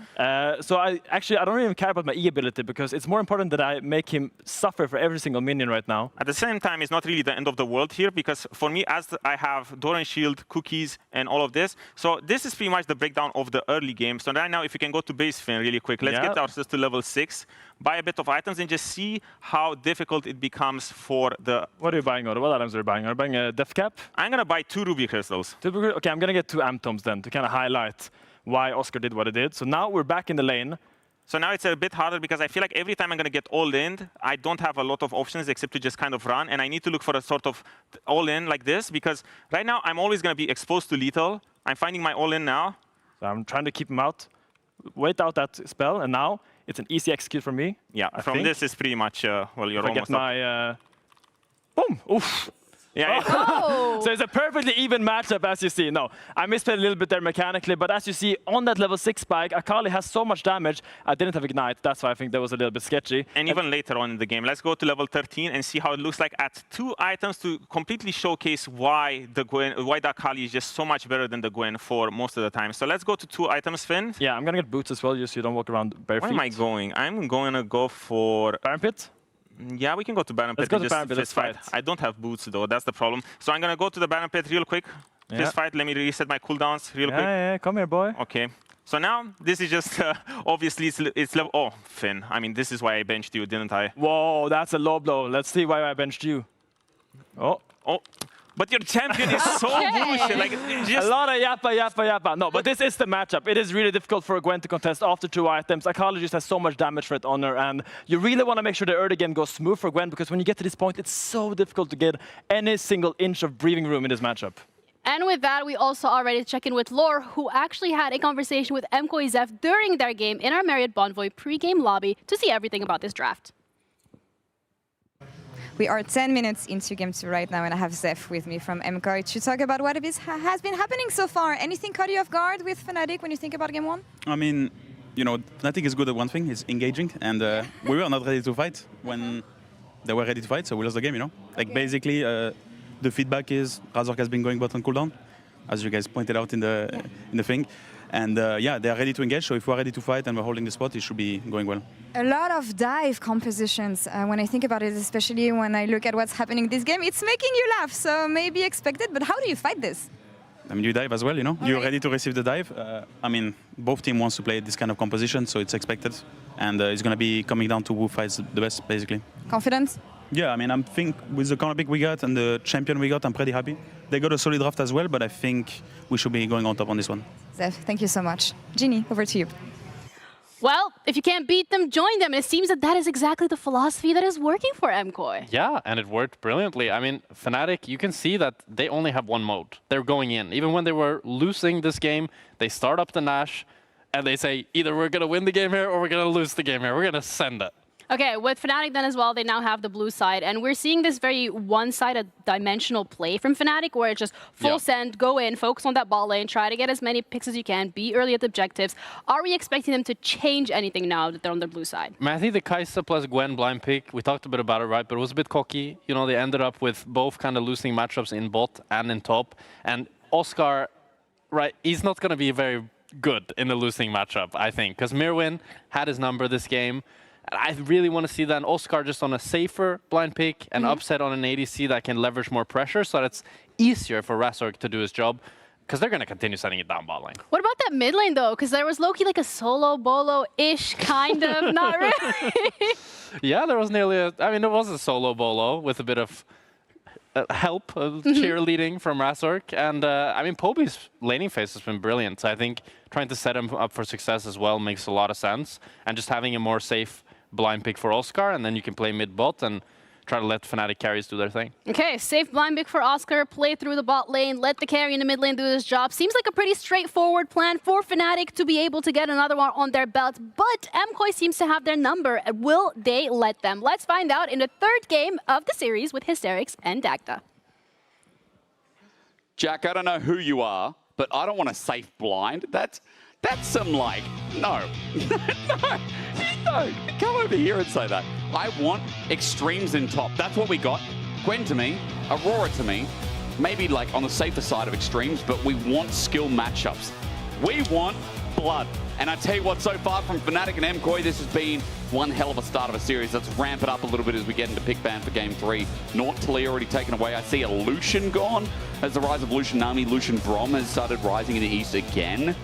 So I don't even care about my E ability because it's more important that I make him suffer for every single minion right now. At the same time, it's not really the end of the world here because for me, as I have Doran Shield, cookies, and all of this, so this is pretty much the breakdown of the early game. So right now, if you can go to base Finn really quick, let's get ourselves to level 6, buy a bit of items, and just see how difficult it becomes for the... What are you buying, Odo? What items are you buying? Are you buying a Death Cap? I'm going to buy 2 Ruby Crystals. Okay, I'm going to get 2 Amtoms then to kind of highlight why Oscar did what he did. So now we're back in the lane. So now it's a bit harder because I feel like every time I'm going to get all-in, I don't have a lot of options except to just kind of run. And I need to look for a sort of all-in like this because right now I'm always going to be exposed to lethal. I'm finding my all-in now. So I'm trying to keep him out. Wait out that spell. And now it's an easy execute for me. Yeah, from this is pretty much, well, you're almost up. I get my... Boom! Oof! Yeah. Oh. So it's a perfectly even matchup, as you see. No, I misplayed a little bit there mechanically, but as you see, on that level 6 spike, Akali has so much damage. I didn't have Ignite. That's why I think that was a little bit sketchy. And even later on in the game, let's go to level 13 and see how it looks like at 2 items to completely showcase why the Akali is just so much better than the Gwen for most of the time. So let's go to 2 items, Finn. Yeah, I'm going to get boots as well, just so you don't walk around bare feet. Where am I going? I'm going to go for... Baron Pit? Yeah, we can go to Baron Pit. Let's go to Baron Pit, fist fight. I don't have boots, though. That's the problem. So I'm going to go to the Baron Pit real quick. Fist fight. Let me reset my cooldowns real quick. Yeah, come here, boy. Okay. So now, this is just, obviously, it's level... Oh, Finn. I mean, this is why I benched you, didn't I? Whoa, that's a low blow. Let's see why I benched you. Oh. But your champion is so bullshit. Like, just... A lot of yappa. No, but this is the matchup. It is really difficult for Gwen to contest after 2 items. Akali just has so much damage for it on her, and you really want to make sure the early game goes smooth for Gwen, because when you get to this point, it's so difficult to get any single inch of breathing room in this matchup. And with that, we also are ready to check in with Lore, who actually had a conversation with MKOI Zef during their game in our Marriott Bonvoy pre-game lobby to see everything about this draft. We are 10 minutes into Game 2 right now, and I have Zef with me from MKOI to talk about what has been happening so far. Anything caught you off guard with Fnatic when you think about Game 1? I mean, you know, Fnatic is good at one thing, is engaging, and we were not ready to fight when they were ready to fight, so we lost the game, you know? Like, basically, the feedback is Razork has been going bot on cooldown, as you guys pointed out in the thing. And yeah, they are ready to engage, so if we're ready to fight and we're holding the spot, it should be going well. A lot of dive compositions, when I think about it, especially when I look at what's happening in this game, it's making you laugh, so maybe expected, but how do you fight this? I mean, you dive as well, you know? You're ready to receive the dive. I mean, both teams wants to play this kind of composition, so it's expected. And it's going to be coming down to who fights the best, basically. Confidence? Yeah, I mean, I think with the corner pick we got and the champion we got, I'm pretty happy. They got a solid draft as well, but I think we should be going on top on this one. Zef, thank you so much. Ginny, over to you. Well, if you can't beat them, join them. And it seems that that is exactly the philosophy that is working for MKOI. Yeah, and it worked brilliantly. I mean, Fnatic, you can see that they only have one mode. They're going in. Even when they were losing this game, they start up the Nash, and they say, either we're going to win the game here or we're going to lose the game here. We're going to send it. Okay, with Fnatic then as well, they now have the blue side, and we're seeing this very one-sided dimensional play from Fnatic, where it's just full send, go in, focus on that bot lane, try to get as many picks as you can, be early at the objectives. Are we expecting them to change anything now that they're on the blue side? Man, I think the Kai'Sa plus Gwen blind pick, we talked a bit about it, right? But it was a bit cocky. You know, they ended up with both kind of losing matchups in bot and in top. And Oscar, right, he's not going to be very good in the losing matchup, I think, because Mirwin had his number this game. I really want to see that Oscar just on a safer blind pick and upset on an ADC that can leverage more pressure, so that it's easier for Razork to do his job, because they're going to continue sending it down bot lane. What about that mid lane, though? Because there was low-key like a solo bolo-ish, kind of, not really. Yeah, there was nearly a... I mean, it was a solo bolo with a bit of help, cheerleading from Razork. And I mean, Poby's laning phase has been brilliant. So I think trying to set him up for success as well makes a lot of sense. And just having a more safe blind pick for Oscar, and then you can play mid-bot and try to let Fnatic carries do their thing. Okay, safe blind pick for Oscar, play through the bot lane, let the carry in the mid lane do this job. Seems like a pretty straightforward plan for Fnatic to be able to get another one on their belt, but MKOI seems to have their number. Will they let them? Let's find out in the third game of the series with Hysterics and Dagda. Jack, I don't know who you are, but I don't want a safe blind. That's some like, no, no, come over here and say that. I want extremes in top. That's what we got. Gwen to me, Aurora to me, maybe like on the safer side of extremes, but we want skill matchups. We want blood. And I tell you what, so far from Fnatic and MKOI, this has been one hell of a start of a series. Let's ramp it up a little bit as we get into pick ban for game 3. Naught Talia already taken away. I see a Lucian gone. As the rise of Lucian Nami, Lucian Brom has started rising in the east again.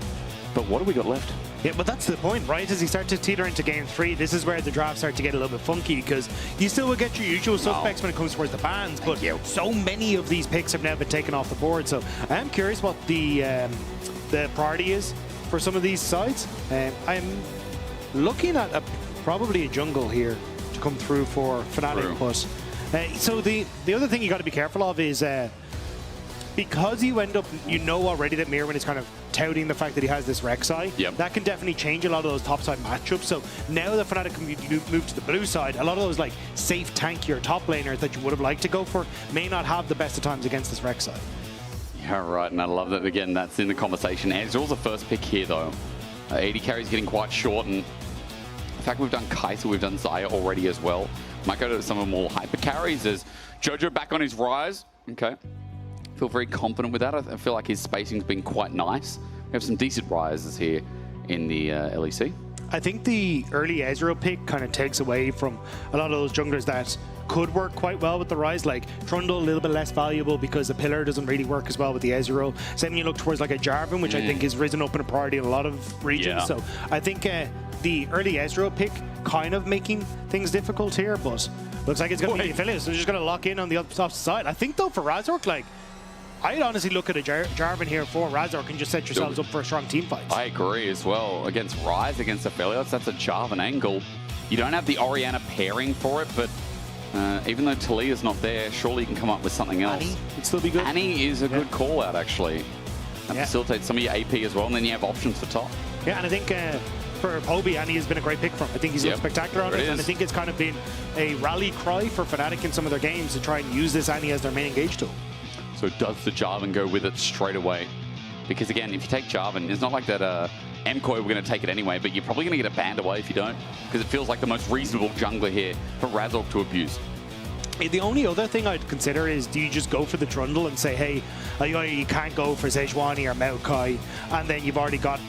But what have we got left? Yeah, but that's the point, right? As you start to teeter into game 3, this is where the drafts start to get a little bit funky, because you still will get your usual suspects when it comes towards the bans, but so many of these picks have now been taken off the board. So I am curious what the priority is for some of these sides. I'm looking at probably a jungle here to come through for Fnatic. But so the other thing you got to be careful of is because you end up, you know already that Mirwin is kind of touting the fact that he has this Rek'Sai. That can definitely change a lot of those topside matchups. So now that Fnatic can move to the blue side, a lot of those like safe tankier top laners that you would have liked to go for may not have the best of times against this Rek'Sai. Yeah, right, and I love that, again, that's in the conversation. Ezreal's the first pick here, though. AD carry's getting quite short, and in fact, we've done Kai'Sa, we've done Xayah already as well. Might go to some of the more hyper carries. As Jojo back on his rise. Okay. Feel very confident with that. I feel like his spacing's been quite nice. We have some decent rises here in the LEC. I think the early Ezreal pick kind of takes away from a lot of those junglers that could work quite well with the rise, like Trundle, a little bit less valuable because the pillar doesn't really work as well with the Ezreal. Same when you look towards like a Jarvan, which I think has risen up in a priority in a lot of regions. So I think the early Ezreal pick kind of making things difficult here, but looks like it's going to be Aphelios. So they're just going to lock in on the opposite side. I think though for Razork, like, I'd honestly look at a Jarvan here for Razork and just set yourselves up for a strong team fight. I agree as well. Against Ryze, against Aphelios, that's a Jarvan angle. You don't have the Orianna pairing for it, but even though Talia's not there, surely you can come up with something else. Annie would still be good. Annie is a good call out, actually. That facilitates some of your AP as well, and then you have options for top. Yeah, and I think for Poby, Annie has been a great pick for him. I think he's looked spectacular on it, and I think it's kind of been a rally cry for Fnatic in some of their games to try and use this Annie as their main engage tool. So does the Jarvan go with it straight away? Because again, if you take Jarvan, it's not like that MKOI we're going to take it anyway, but you're probably going to get it banned away if you don't, because it feels like the most reasonable jungler here for Razork to abuse. The only other thing I'd consider is, do you just go for the Trundle and say, hey, you can't go for Sejuani or MKOI, and then you've already got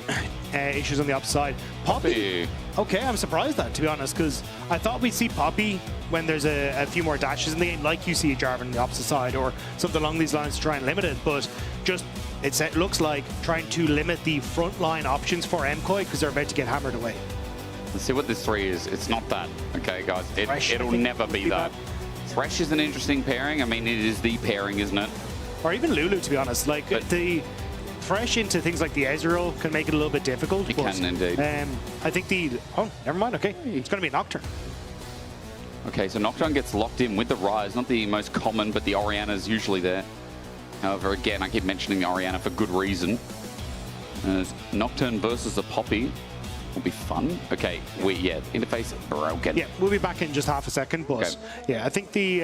issues on the opposite side. Poppy. Okay, I'm surprised that, to be honest, because I thought we'd see Poppy when there's a few more dashes in the game, like you see a Jarvan on the opposite side or something along these lines to try and limit it, but just it looks like trying to limit the frontline options for MKOI because they're about to get hammered away. Let's see what this 3 is. It's not that, okay, guys? It'll never be that. Thresh is an interesting pairing. I mean, it is the pairing, isn't it? Or even Lulu, to be honest. Like, the Thresh into things like the Ezreal can make it a little bit difficult. It can indeed. I think oh, never mind, okay. It's going to be a Nocturne. Okay, so Nocturne gets locked in with the Rise. Not the most common, but the Orianna's usually there. However, again, I keep mentioning the Orianna for good reason. Nocturne versus a Poppy will be fun. Okay, interface broken. Yeah, we'll be back in just half a second, but yeah, I think the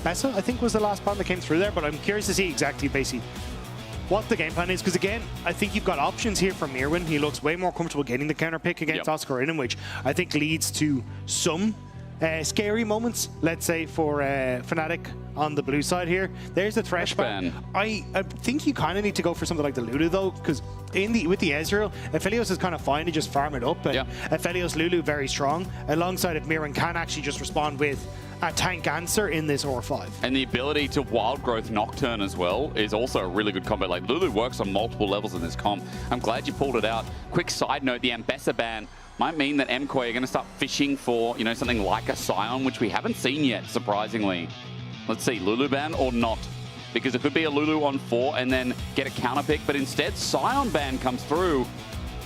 Bessa, I think, was the last bomb that came through there, but I'm curious to see exactly basically what the game plan is, because again, I think you've got options here from Mirwin. He looks way more comfortable getting the counter pick against Oscar Inen, which I think leads to some scary moments, let's say, for Fnatic on the blue side here. There's the Thresh ban. I think you kind of need to go for something like the Lulu, though, because with the Ezreal, Aphelios is kind of fine to just farm it up, and Aphelios Lulu very strong, alongside if Mirwin can actually just respond with a tank answer in this R5. And the ability to wild growth Nocturne as well is also a really good combo. Like, Lulu works on multiple levels in this comp. I'm glad you pulled it out. Quick side note, the Ambessa ban might mean that MKOI are going to start fishing for, something like a Scion, which we haven't seen yet, surprisingly. Let's see, Lulu ban or not? Because it could be a Lulu on 4 and then get a counter pick, but instead Scion ban comes through.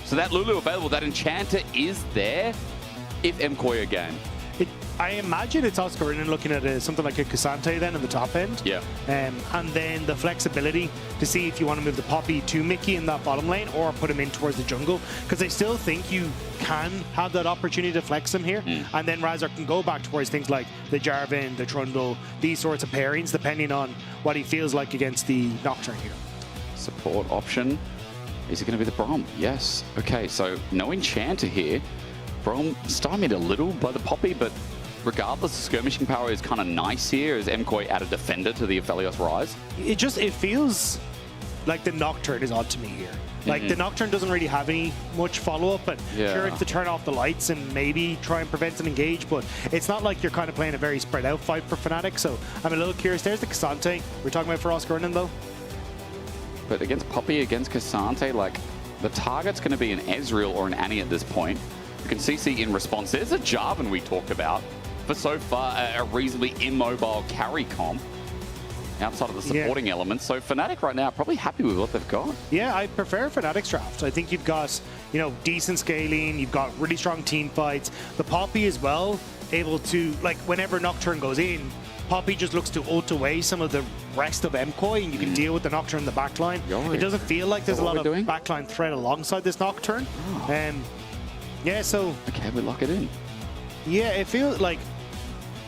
So that Lulu available, that Enchanter is there if MKOI again. I imagine it's Oscar and looking at something like a Cassante then in the top end. Yeah. And then the flexibility to see if you want to move the Poppy to Mickey in that bottom lane or put him in towards the jungle. Because I still think you can have that opportunity to flex him here. And then Razor can go back towards things like the Jarvan, the Trundle, these sorts of pairings, depending on what he feels like against the Nocturne here. Support option. Is it going to be the Braum? Yes. Okay, so no Enchanter here. Braum stymied a little by the Poppy, but regardless, the skirmishing power is kind of nice here as MKOI add a defender to the Aphelios Rise. It feels like the Nocturne is odd to me here. Like the Nocturne doesn't really have any much follow-up, and sure, it's to turn off the lights and maybe try and prevent an engage, but it's not like you're kind of playing a very spread out fight for Fnatic, so I'm a little curious. There's the Cassante we're talking about for Oscar though. But against Poppy, against Cassante, like, the target's going to be an Ezreal or an Annie at this point. You can CC in response. There's a Jarvan we talked about for so far a reasonably immobile carry comp outside of the supporting elements. So Fnatic right now are probably happy with what they've got. Yeah, I prefer Fnatic's draft. I think you've got, you know, decent scaling, you've got really strong team fights. The Poppy as well, able to, like, whenever Nocturne goes in, Poppy just looks to ult away some of the rest of MKOI, and you can deal with the Nocturne in the backline. It doesn't feel like there's a lot of backline threat alongside this Nocturne. Yeah, so... Okay, we lock it in. Yeah, it feels like...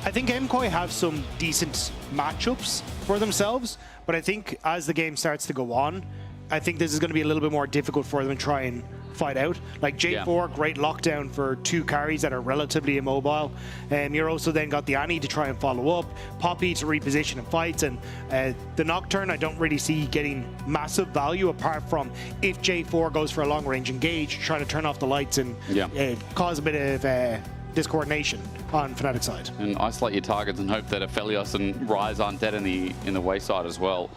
I think MKOI have some decent matchups for themselves, but I think as the game starts to go on, I think this is going to be a little bit more difficult for them to try and fight out. Like J4, great lockdown for 2 carries that are relatively immobile. You're also then got the Annie to try and follow up, Poppy to reposition in fights, and the Nocturne I don't really see getting massive value apart from if J4 goes for a long range engage, trying to turn off the lights and cause a bit of discoordination on Fnatic side. And isolate your targets and hope that Aphelios and Rise aren't dead in the wayside as well.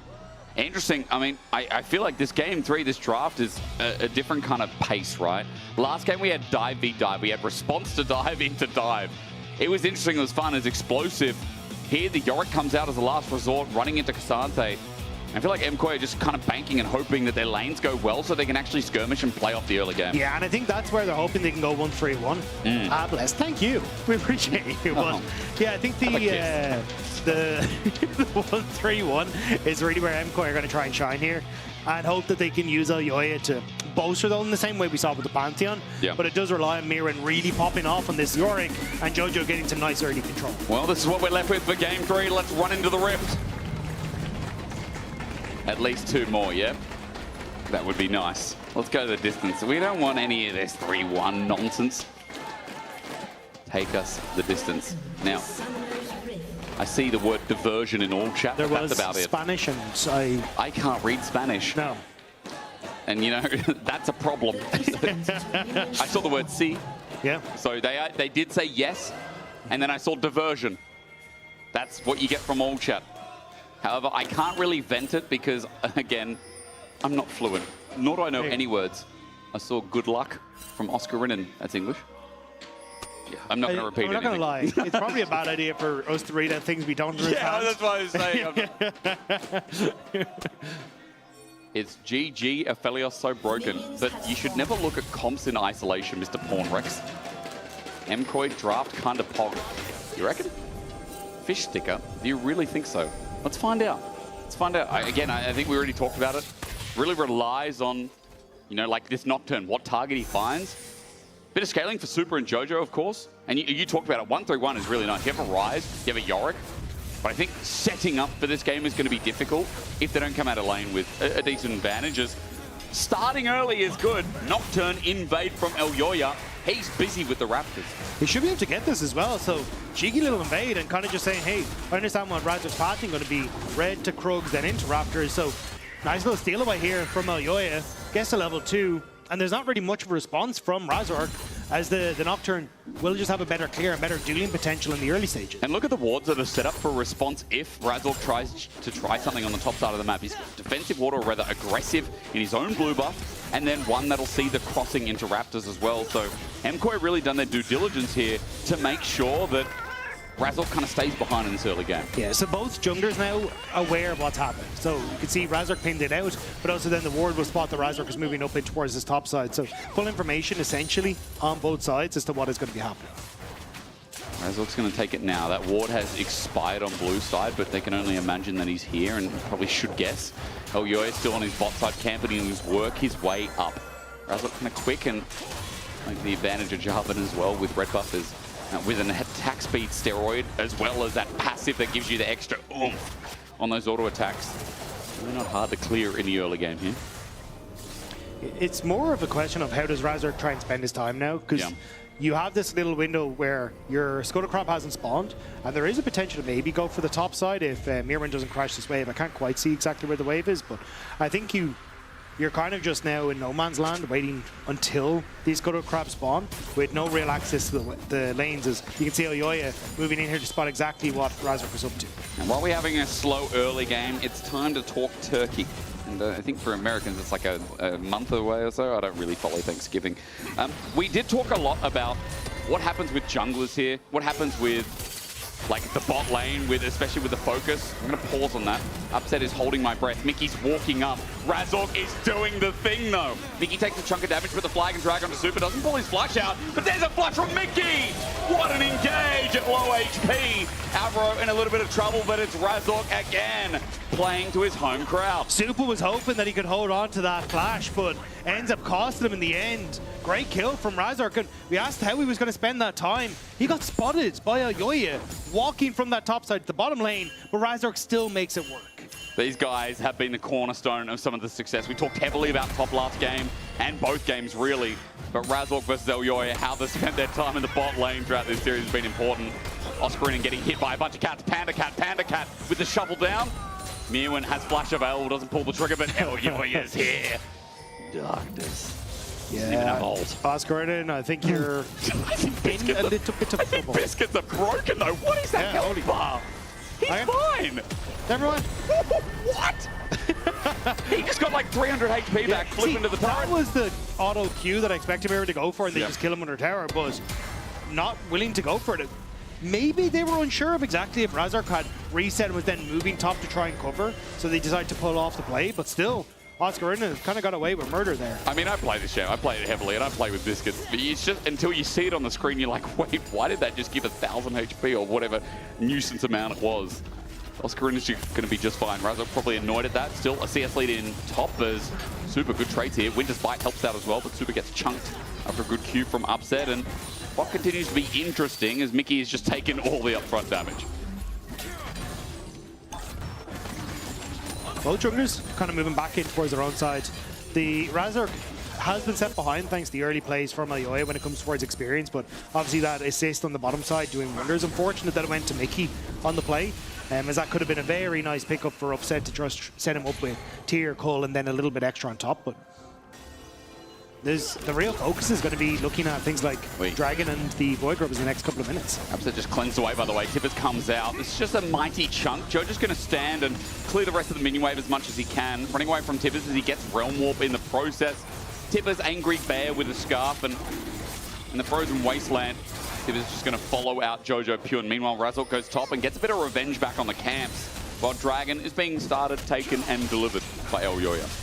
Interesting. I mean, I feel like this game 3, this draft is a different kind of pace, right? Last game we had dive v dive. We had response to dive into dive. It was interesting. It was fun. It was explosive. Here, the Yorick comes out as a last resort, running into Cassante. I feel like MKOI are just kind of banking and hoping that their lanes go well so they can actually skirmish and play off the early game. Yeah, and I think that's where they're hoping they can go 1-3-1. Ah, bless. Thank you. We appreciate you. But yeah, I think the 1-3-1 is really where MKOI are going to try and shine here and hope that they can use Elyoya to bolster them in the same way we saw with the Pantheon. But it does rely on Mirren really popping off on this Yorick and Jojo getting some nice early control. Well, this is what we're left with for game 3. Let's run into the Rift. At least 2 more, yeah? That would be nice. Let's go the distance. We don't want any of this 3-1 nonsense. Take us the distance. Now, I see the word diversion in all chat. There was that's about Spanish and I can't read Spanish. No. And, you know, that's a problem. I saw the word sí. Yeah. So they did say yes, and then I saw diversion. That's what you get from all chat. However, I can't really vent it because, again, I'm not fluent, nor do I know any words. I saw good luck from Oscar Rinnan. That's English. Yeah, I'm not going to repeat I'm not going to lie. It's probably a bad idea for us to read out things we don't understand. Yeah, that's what I was saying. It's GG, Aphelios so broken. But you should never look at comps in isolation, Mr. Pornrex. MKOI draft kind of pog. You reckon? Fish sticker? Do you really think so? Let's find out. Let's find out. Again, I think we already talked about it. Really relies on, you know, like this Nocturne, what target he finds. Bit of scaling for Super and Jojo, of course. And you talked about it. 1-3-1 is really nice. You have a Rise, you have a Yorick. But I think setting up for this game is going to be difficult if they don't come out of lane with a decent advantages. Starting early is good. Nocturne invade from Elyoya. He's busy with the Raptors. He should be able to get this as well, so cheeky little invade and kind of just saying, hey, I understand what Razor's pathing going to be. Red to Krugs, then into Raptors, so nice little steal away here from Elyoya. Gets to level 2, and there's not really much of a response from Razor, as the Nocturne will just have a better clear and better dueling potential in the early stages. And look at the wards that are set up for response if Razor tries to try something on the top side of the map. He's defensive ward, or rather aggressive in his own blue buff, and then one that'll see the crossing into Raptors as well. So MKOI really done their due diligence here to make sure that Razork kind of stays behind in this early game. Yeah, so both junglers now aware of what's happened. So you can see Razork pinned it out, but also then the ward will spot that Razork is moving up in towards his top side. So full information essentially on both sides as to what is going to be happening. Razork's going to take it now. That ward has expired on blue side, but they can only imagine that he's here and probably should guess. LEC is still on his bot side camping and he's work his way up. Razork kind of quick and like the advantage of Jarvan as well with red buffers. With an attack speed steroid, as well as that passive that gives you the extra oomph on those auto attacks. Really not hard to clear in the early game here. It's more of a question of how does Razork try and spend his time now, because you have this little window where your Scuttlecrop hasn't spawned, and there is a potential to maybe go for the top side if Mirman doesn't crash this wave. I can't quite see exactly where the wave is, but I think you're kind of just now in no man's land, waiting until these Scuttlecrabs spawn with no real access to the lanes. As you can see LEC moving in here to spot exactly what Razork was up to. And while we're having a slow early game, it's time to talk turkey. And I think for Americans, it's like a month away or so. I don't really follow Thanksgiving. We did talk a lot about what happens with junglers here, what happens with like the bot lane, especially with the focus. I'm going to pause on that. Upset is holding my breath. Mickey's walking up. Razork is doing the thing, though. Mickey takes a chunk of damage with the flag and drag onto Super. Doesn't pull his flash out, but there's a flash from Mickey! What an engage at low HP. Avro in a little bit of trouble, but it's Razork again, playing to his home crowd. Super was hoping that he could hold on to that flash, but ends up costing him in the end. Great kill from Razork, and we asked how he was going to spend that time. He got spotted by LEC walking from that top side to the bottom lane, but Razork still makes it work. These guys have been the cornerstone of some of the success. We talked heavily about top last game, and both games really, but Razork versus LEC, how they spent their time in the bot lane throughout this series has been important. Oscarina getting hit by a bunch of cats. Panda Cat with the shovel down. Mirwin has flash available, doesn't pull the trigger, but LEC is here. Darkness. Yeah, Oscarina, I think you're in a little bit of trouble. I think Biscuits are broken though. What is that health bar? He's fine. Everyone. What? He just got like 300 HP back, flipping to the turret. That was the auto Q that I expected Mirror to go for, and they just kill him under tower, but not willing to go for it. Maybe they were unsure of exactly if Razork had reset and was then moving top to try and cover, so they decided to pull off the play, but still, Oscarina kind of got away with murder there. I mean, I play this game. I play it heavily, and I play with Biscuits. But it's just until you see it on the screen, you're like, wait, why did that just give 1,000 HP or whatever nuisance amount it was? Oscarina's going to be just fine. Razork probably annoyed at that. Still a CS lead in top. There's super good trades here. Winter's Bite helps out as well, but Super gets chunked after a good Q from Upset. And what continues to be interesting is Mickey has just taken all the upfront damage. Both junglers kind of moving back in towards their own side. The Razork has been set behind thanks to the early plays from LEC when it comes towards experience, but obviously that assist on the bottom side doing wonders. Unfortunate that it went to Mickey on the play, as that could have been a very nice pickup for Upset to just set him up with Tier, Cull, and then a little bit extra on top. But the real focus is going to be looking at things like Dragon and the Void Grubbers in the next couple of minutes. Upset just cleansed away, by the way. Tippers comes out. It's just a mighty chunk. Joe just going to stand and clear the rest of the minion wave as much as he can. Running away from Tippers as he gets Realm Warp in the process. Tippers Angry Bear with a scarf, and in the Frozen Wasteland, Tippers is just going to follow out Jojo Pure. And meanwhile, Razork goes top and gets a bit of revenge back on the camps, while Dragon is being started, taken, and delivered by LEC.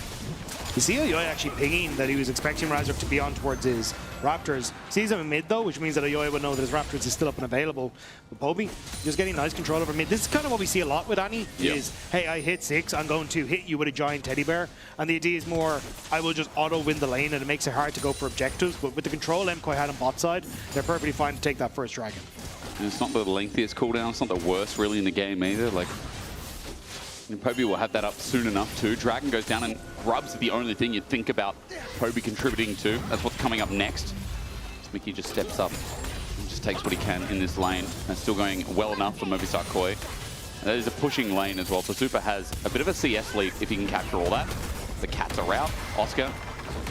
You see LEC actually pinging that he was expecting Razork to be on towards his Raptors. Sees him in mid though, which means that LEC would know that his Raptors is still up and available. But Poby just getting nice control over mid. This is kind of what we see a lot with Annie, is, hey, I hit 6, I'm going to hit you with a giant teddy bear. And the idea is more, I will just auto-win the lane, and it makes it hard to go for objectives. But with the control MKOI had on bot side, they're perfectly fine to take that first Dragon. And it's not the lengthiest cooldown, it's not the worst really in the game either. Like, Poby will have that up soon enough too. Dragon goes down, and Grub's the only thing you'd think about Poby contributing to. That's what's coming up next. Mickey just steps up and just takes what he can in this lane. That's still going well enough for Movistar Koi. And that is a pushing lane as well, so Super has a bit of a CS lead if he can capture all that. The cats are out. Oscar,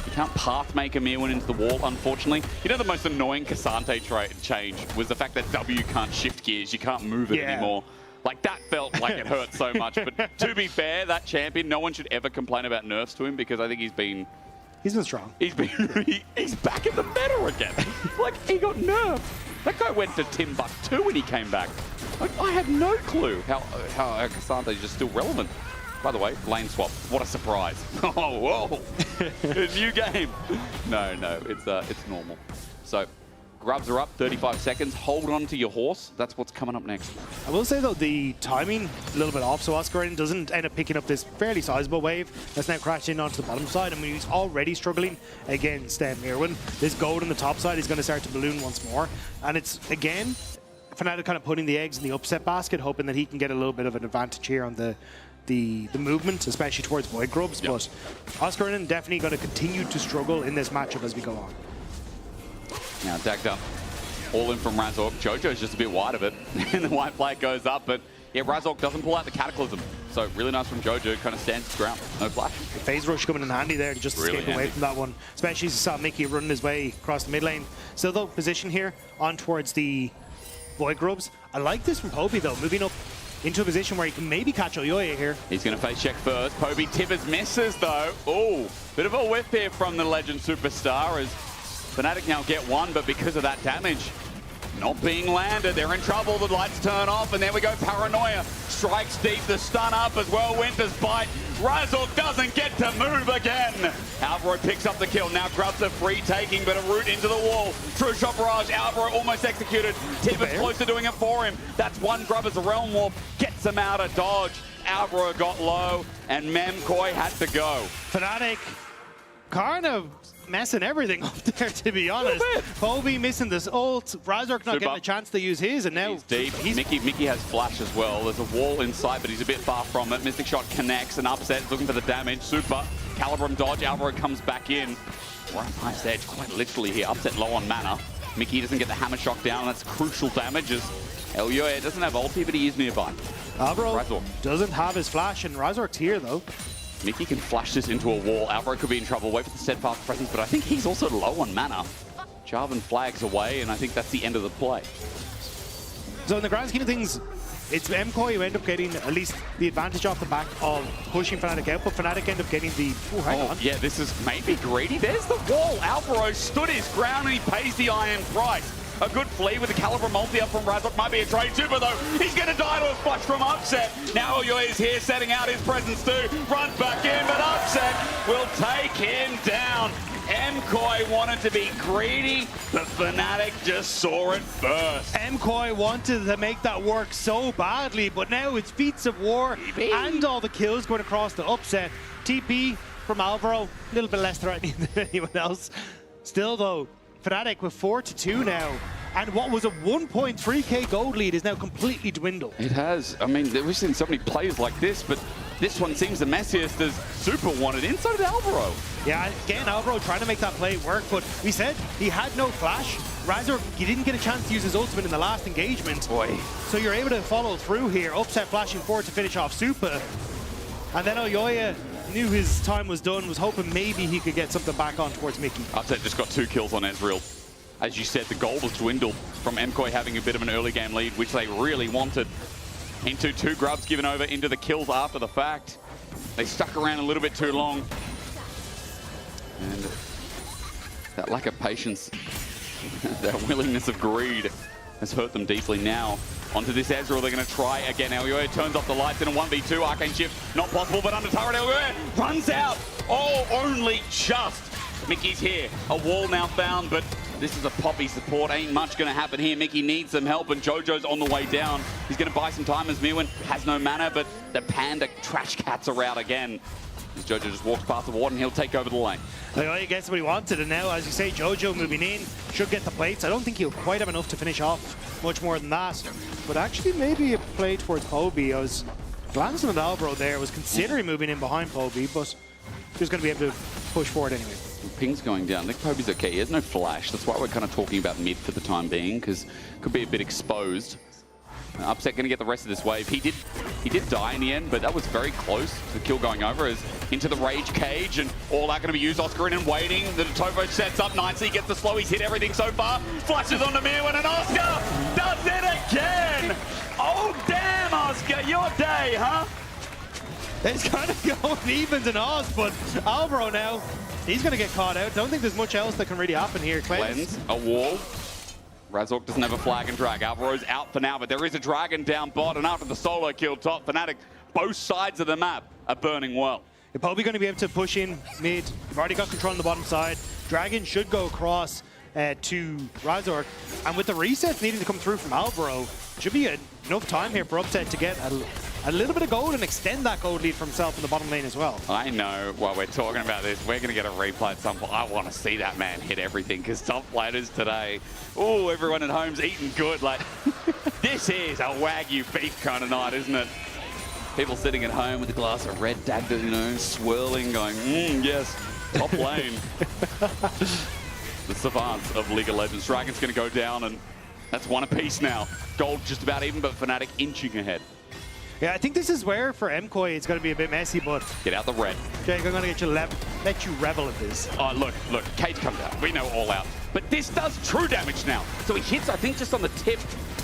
you can't path make a Mirwin into the wall, unfortunately. You know, the most annoying Cassante change was the fact that W can't shift gears. You can't move it anymore. Like, that felt like it hurt so much. But to be fair, that champion, no one should ever complain about nerfs to him, because I think he's been strong. He's back in the meta again. Like, he got nerfed. That guy went to Timbuktu when he came back. I had no clue how Cassante is just still relevant. By the way, lane swap. What a surprise. Oh, whoa. New game. No, it's normal. So, grubs are up, 35 seconds. Hold on to your horse. That's what's coming up next. I will say, though, the timing a little bit off, so Oscarin doesn't end up picking up this fairly sizable wave that's now crashed in onto the bottom side. I mean, he's already struggling against Mirwin. This gold on the top side is going to start to balloon once more. And it's, again, Fnatic kind of putting the eggs in the upset basket, hoping that he can get a little bit of an advantage here on the movement, especially towards Void Grubs. Yep. But Oscarin definitely going to continue to struggle in this matchup as we go on. Now dagged up, all in from Razork. Jojo's just a bit wide of it, and the white flag goes up, but yeah, Razork doesn't pull out the Cataclysm. So really nice from Jojo, kind of stands his ground, no flash. The phase rush coming in handy there to just really escape away from that one, especially as you saw Mickey running his way across the mid lane. Still though, position here on towards the Void Grubs. I like this from Poby though, moving up into a position where he can maybe catch Oyoye here. He's going to face check first. Poby Tibbers misses though. Oh, bit of a whiff here from the Legend Superstar as Fnatic now get one, but because of that damage not being landed, they're in trouble. The lights turn off, and there we go. Paranoia strikes deep, the stun up as well. Winter's bite. Razork doesn't get to move again. Alvaro picks up the kill. Now grubs a free taking, but a route into the wall. True shot barrage. Alvaro almost executed. Tibbers close to doing it for him. That's one grub as a realm warp gets him out of dodge. Alvaro got low, and MKOI had to go. Fnatic kind of messing everything up there, to be honest. Poby missing this ult, Razork not getting a chance to use his, and now he's deep. Mickey has flash as well. There's a wall inside, but he's a bit far from it. Mystic Shot connects and upsets, looking for the damage. Super, Calibrum dodge, Alvaro comes back in. Right, nice edge, quite literally here. Upset low on mana. Mickey doesn't get the hammer shock down, that's crucial damages. Elioe doesn't have ulti, but he is nearby. Alvaro doesn't have his flash, and Razork's here though. Mickey can flash this into a wall. Alvaro could be in trouble. Wait for the steadfast presence, but I think he's also low on mana. Jarvan flags away, and I think that's the end of the play. So in the grand scheme of things, it's MKOI who end up getting at least the advantage off the back of pushing Fnatic out, but Fnatic end up getting the... Oh, hang on. Yeah, this is maybe greedy. There's the wall. Alvaro stood his ground, and he pays the iron price. A good flee with the Caliber multi up from Razork. Might be a trade super though. He's going to die to a splash from Upset. Now Oyoye is here setting out his presence too. Runs back in, but Upset will take him down. MKOI wanted to be greedy, but Fnatic just saw it first. MKOI wanted to make that work so badly, but now it's feats of war and all the kills going across the Upset. TP from Alvaro, a little bit less threatening than anyone else. Still though, Fnatic with 4-2 now, and what was a 1.3k gold lead is now completely dwindled. It has. I mean, we've seen so many plays like this, but this one seems the messiest as Super wanted inside of Alvaro. Yeah, again, Alvaro trying to make that play work, but we said he had no flash. Razork, he didn't get a chance to use his ultimate in the last engagement. Boy. So you're able to follow through here, Upset flashing forward to finish off Super. And then Oyoye knew his time was done, was hoping maybe he could get something back on towards Mickey. Upset just got 2 kills on Ezreal. As you said, the gold was dwindled from MKOI having a bit of an early game lead, which they really wanted. Into 2 grubs given over into the kills after the fact. They stuck around a little bit too long. And that lack of patience, that willingness of greed has hurt them deeply now. Onto this Ezreal, they're going to try again. Elioe turns off the lights in a 1v2. Arcane Shift, not possible, but under turret, Elioe runs out. Oh, only just. Mickey's here. A wall now found, but this is a Poppy support. Ain't much going to happen here. Mickey needs some help, and Jojo's on the way down. He's going to buy some time as Mirwin has no mana, but the Panda trash cats are out again. As Jojo just walks past the ward, and he'll take over the lane. He gets what he wanted, and now, as you say, Jojo moving in, should get the plates. I don't think he'll quite have enough to finish off much more than that. But actually, maybe a play towards Poby. I was glancing at Alvaro there, was considering moving in behind Poby, but he was going to be able to push forward anyway. Ping's going down. Nick Poby's okay. He has no flash. That's why we're kind of talking about mid for the time being, because could be a bit exposed. Upset going to get the rest of this wave. He did die in the end, but that was very close to the kill going over as into the Rage Cage, and all that going to be used. Oscarin and waiting. The Tovo sets up nicely, gets the slow. He's hit everything so far. Flashes onto Mirwin, and Oscar does it again. Oh, damn, Oscar, your day, huh? It's kind of going evens and odds, but Alvaro now, he's going to get caught out. Don't think there's much else that can really happen here. Cleanse, a wall. Razork doesn't have a flag and drag. Alvaro's out for now, but there is a dragon down bot, and after the solo kill top, Fnatic, both sides of the map are burning well. They're probably going to be able to push in mid. They've already got control on the bottom side. Dragon should go across to Razork, and with the resets needing to come through from Alvaro, should be enough time here for Upset to get a little bit of gold and extend that gold lead for himself in the bottom lane as well. I know, while we're talking about this, we're going to get a replay at some point. I want to see that man hit everything, because top players today, oh, everyone at home's eating good. Like, this is a Wagyu beef kind of night, isn't it? People sitting at home with a glass of red Dagda, you know, swirling, going, yes, top lane. The savants of League of Legends. Dragon's going to go down, and that's one apiece now. Gold just about even, but Fnatic inching ahead. Yeah, I think this is where, for MKOI, it's going to be a bit messy, but... Get out the red. Jake, I'm going to let you revel at this. Oh, look, Cage comes out. We know all out. But this does true damage now. So he hits, I think, just on the tip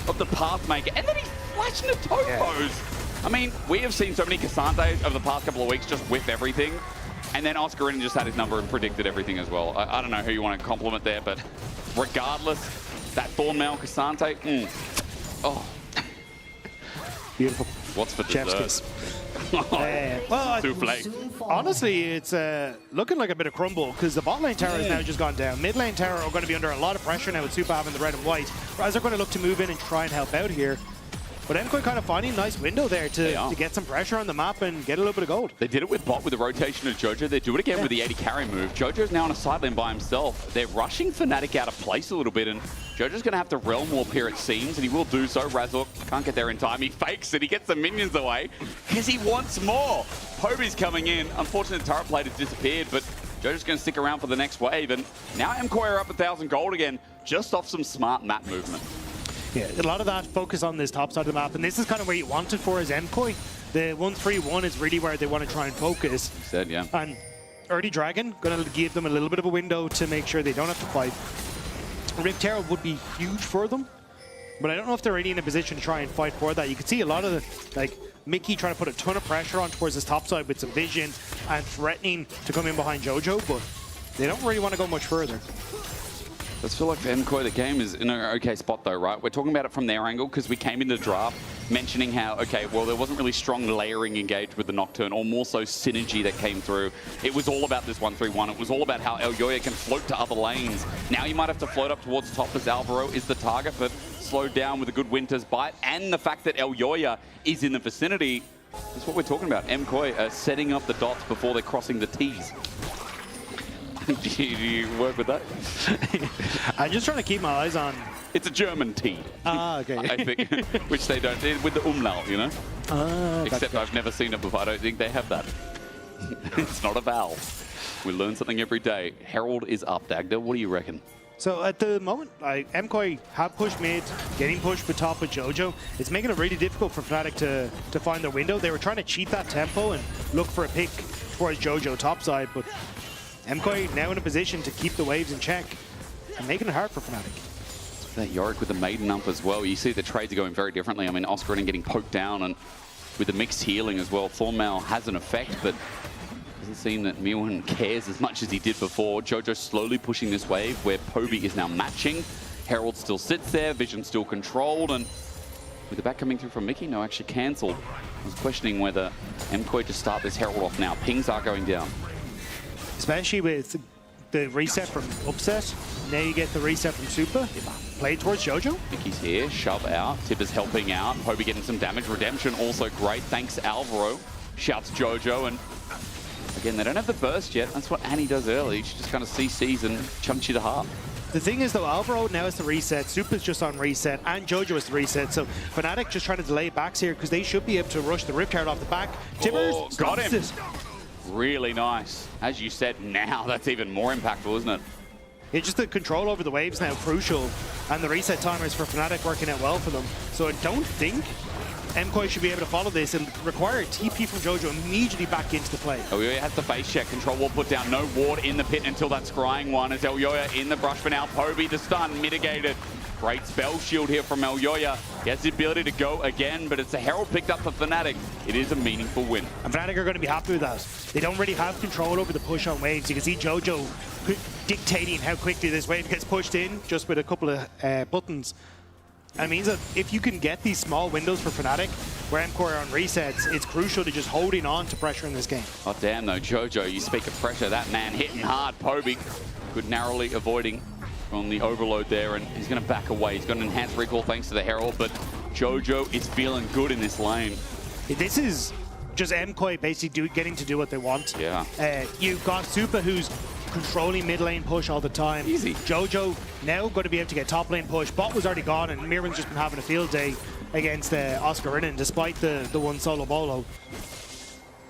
of the Pathmaker, and then he's flashing the Topos. Yeah. I mean, we have seen so many Cassantes over the past couple of weeks just whiff everything. And then Oscarin just had his number and predicted everything as well. I don't know who you want to compliment there, but regardless, that Thornmail Cassante, oh. Beautiful. What's for dessert? Well, souffle. Honestly, it's looking like a bit of crumble, because the bot lane tower has now just gone down. Mid lane tower are going to be under a lot of pressure now with Super having the red and white. Raz are going to look to move in and try and help out here. But MKOI kind of finding a nice window there to get some pressure on the map and get a little bit of gold. They did it with bot with the rotation of Jojo. They do it again with the 80 carry move. Jojo's now on a side lane by himself. They're rushing Fnatic out of place a little bit, and Jojo's going to have to realm warp here, it seems, and he will do so. Razork can't get there in time. He fakes it. He gets the minions away because he wants more. Poby's coming in. Unfortunately, the turret plate has disappeared, but Jojo's going to stick around for the next wave, and now MKOI are up 1,000 gold again, just off some smart map movement. Yeah, a lot of that focus on this top side of the map, and this is kind of where you want it for as MKOI. The 1-3-1 is really where they want to try and focus. You said, yeah. And early Dragon, going to give them a little bit of a window to make sure they don't have to fight. Rift Herald would be huge for them, but I don't know if they're really in a position to try and fight for that. You can see a lot of Mickey trying to put a ton of pressure on towards his top side with some vision and threatening to come in behind Jojo, but they don't really want to go much further. I feel like for MKOI, the game is in an okay spot though, right? We're talking about it from their angle because we came in the draft mentioning how, okay, well, there wasn't really strong layering engaged with the Nocturne, or more so synergy that came through. It was all about this 1-3-1. It was all about how Elyoya can float to other lanes. Now you might have to float up towards top as Alvaro is the target, but slowed down with a good Winter's Bite, and the fact that Elyoya is in the vicinity is what we're talking about. MKOI setting up the dots before they're crossing the T's. Do you work with that? I'm just trying to keep my eyes on... It's a German T. Ah, okay. I think, which they don't, with the umlaut, you know? Except gotcha. I've never seen it before. I don't think they have that. It's not a vowel. We learn something every day. Herald is up, Dagda. What do you reckon? So at the moment, MKOI have pushed mid, getting pushed with top with Jojo. It's making it really difficult for Fnatic to find their window. They were trying to cheat that tempo and look for a pick towards Jojo topside, but MKOI now in a position to keep the waves in check and making it hard for Fnatic. That Yorick with the Maiden up as well. You see the trades are going very differently. I mean, Oscarin getting poked down, and with the mixed healing as well. Thornmail has an effect, but doesn't seem that Milhan cares as much as he did before. Jojo slowly pushing this wave where Poby is now matching. Herald still sits there, Vision still controlled, and with the back coming through from Mickey, no, actually cancelled. I was questioning whether MKOI to start this Herald off now. Pings are going down. Especially with the reset from Upset. Now you get the reset from Super. Play towards Jojo. Mickey's here, shove out. Tipper's helping out. Poby getting some damage. Redemption also great. Thanks, Alvaro. Shouts Jojo. And again, they don't have the burst yet. That's what Annie does early. She just kind of CCs and chunks you to half. The thing is, though, Alvaro now has the reset. Super's just on reset, and Jojo has the reset. So Fnatic just trying to delay backs here because they should be able to rush the Rift Herald off the back. Tibbers got him. It. Really nice. As you said, now that's even more impactful, isn't it? Yeah, just the control over the waves now crucial, and the reset timers for Fnatic working out well for them. So I don't think MKOI should be able to follow this and require a TP from Jojo immediately back into the play. Elyoya has the face check. Control wall put down. No ward in the pit until that scrying one. As Elyoya in the brush for now. Poby, the stun mitigated. Great spell shield here from Elyoya. He has the ability to go again, but it's a Herald picked up for Fnatic. It is a meaningful win. And Fnatic are going to be happy with that. They don't really have control over the push on waves. You can see Jojo dictating how quickly this wave gets pushed in just with a couple of buttons. And it means that if you can get these small windows for Fnatic, where MKOI are on resets, it's crucial to just holding on to pressure in this game. Oh, damn, though, Jojo, you speak of pressure. That man hitting hard. Poby, good narrowly avoiding on the overload there, and he's going to back away. He's got an enhanced recall thanks to the Herald, but Jojo is feeling good in this lane. This is just MKOI basically getting to do what they want. Yeah. You've got Supa, who's controlling mid lane push all the time. Easy. Jojo now going to be able to get top lane push. Bot was already gone, and Mirwan's just been having a field day against Oscar Rinnan, despite the one solo bolo.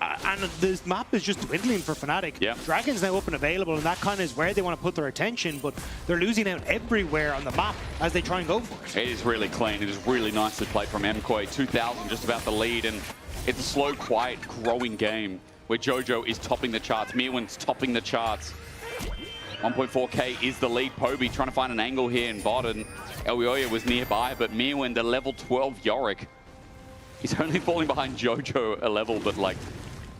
And this map is just dwindling for Fnatic. Yeah. Dragon's now up and available, and that kind of is where they want to put their attention, but they're losing out everywhere on the map as they try and go for it. It is really clean. It is really nicely played from MKOI. 2,000 just about the lead, and it's a slow, quiet, growing game where Jojo is topping the charts. Mirwan's topping the charts. 1.4k is the lead. Poby trying to find an angle here in bot, and Elyoya was nearby, but Mirwan, the level 12 Yorick, he's only falling behind Jojo a level, but like,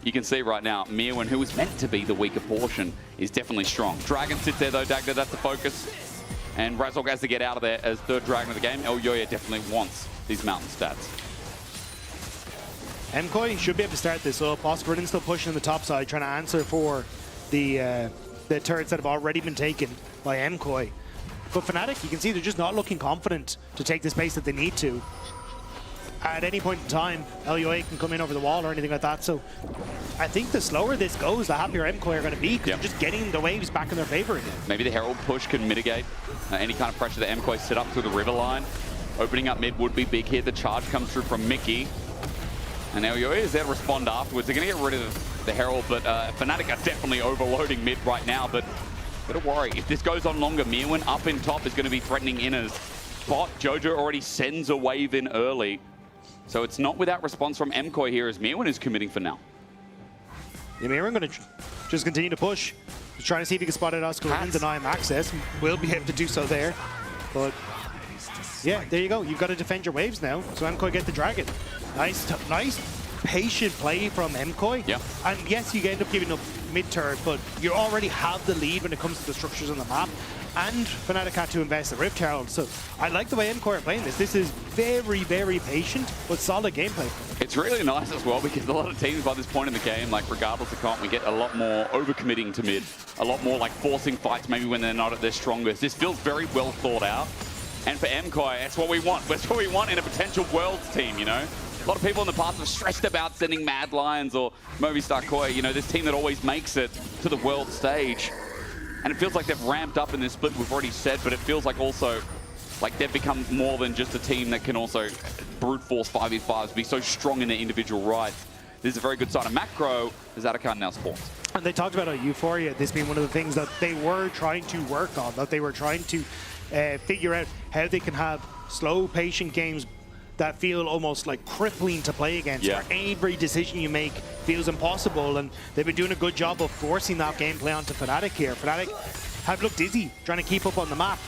you can see right now, Mirwan, who was meant to be the weaker portion, is definitely strong. Dragon sits there though, Dagda, that's the focus. And Razork has to get out of there as third Dragon of the game. Elyoya definitely wants these mountain stats. MKOI should be able to start this up. Oscar Rinnan still pushing on the top side, trying to answer for the turrets that have already been taken by MKOI. But Fnatic, you can see they're just not looking confident to take the space that they need to. At any point in time, Elyoya can come in over the wall or anything like that. So I think the slower this goes, the happier MKOI are going to be, because they're just getting the waves back in their favor again. Maybe the Herald push can mitigate any kind of pressure that MKOI set up through the river line. Opening up mid would be big here. The charge comes through from Mickey. And Elyoya is there to respond afterwards. They're going to get rid of the Herald, but Fnatic are definitely overloading mid right now. But don't worry, if this goes on longer, Mirwan up in top is going to be threatening inners. Bot, Jojo already sends a wave in early. So it's not without response from MKOI here, as Mirwan is committing for now. Yeah, Mirwan going to just continue to push. He's trying to see if he can spot out Oscar and deny him access. Will be able to do so there. But yeah, there you go. You've got to defend your waves now. So MKOI get the Dragon. Nice, patient play from MKOI. Yeah. And yes, you end up giving up mid-turret, but you already have the lead when it comes to the structures on the map. And Fnatic had to invest in Rift Herald. So I like the way MKOI are playing this. This is very, very patient, but solid gameplay. It's really nice as well, because a lot of teams by this point in the game, like regardless of comp, we get a lot more overcommitting to mid. A lot more like forcing fights maybe when they're not at their strongest. This feels very well thought out. And for MKOI, that's what we want. That's what we want in a potential Worlds team, you know? A lot of people in the past have stressed about sending Mad Lions or Movistar Koi, you know, this team that always makes it to the world stage. And it feels like they've ramped up in this split, we've already said, but it feels like also like they've become more than just a team that can also brute force 5v5s, be so strong in their individual rights. This is a very good sign of macro as Atakan now spawns. And they talked about Euphoria, this being one of the things that they were trying to work on, that they were trying to figure out how they can have slow, patient games that feel almost like crippling to play against, where every decision you make feels impossible, and they've been doing a good job of forcing that gameplay onto Fnatic here. Fnatic have looked dizzy trying to keep up on the map.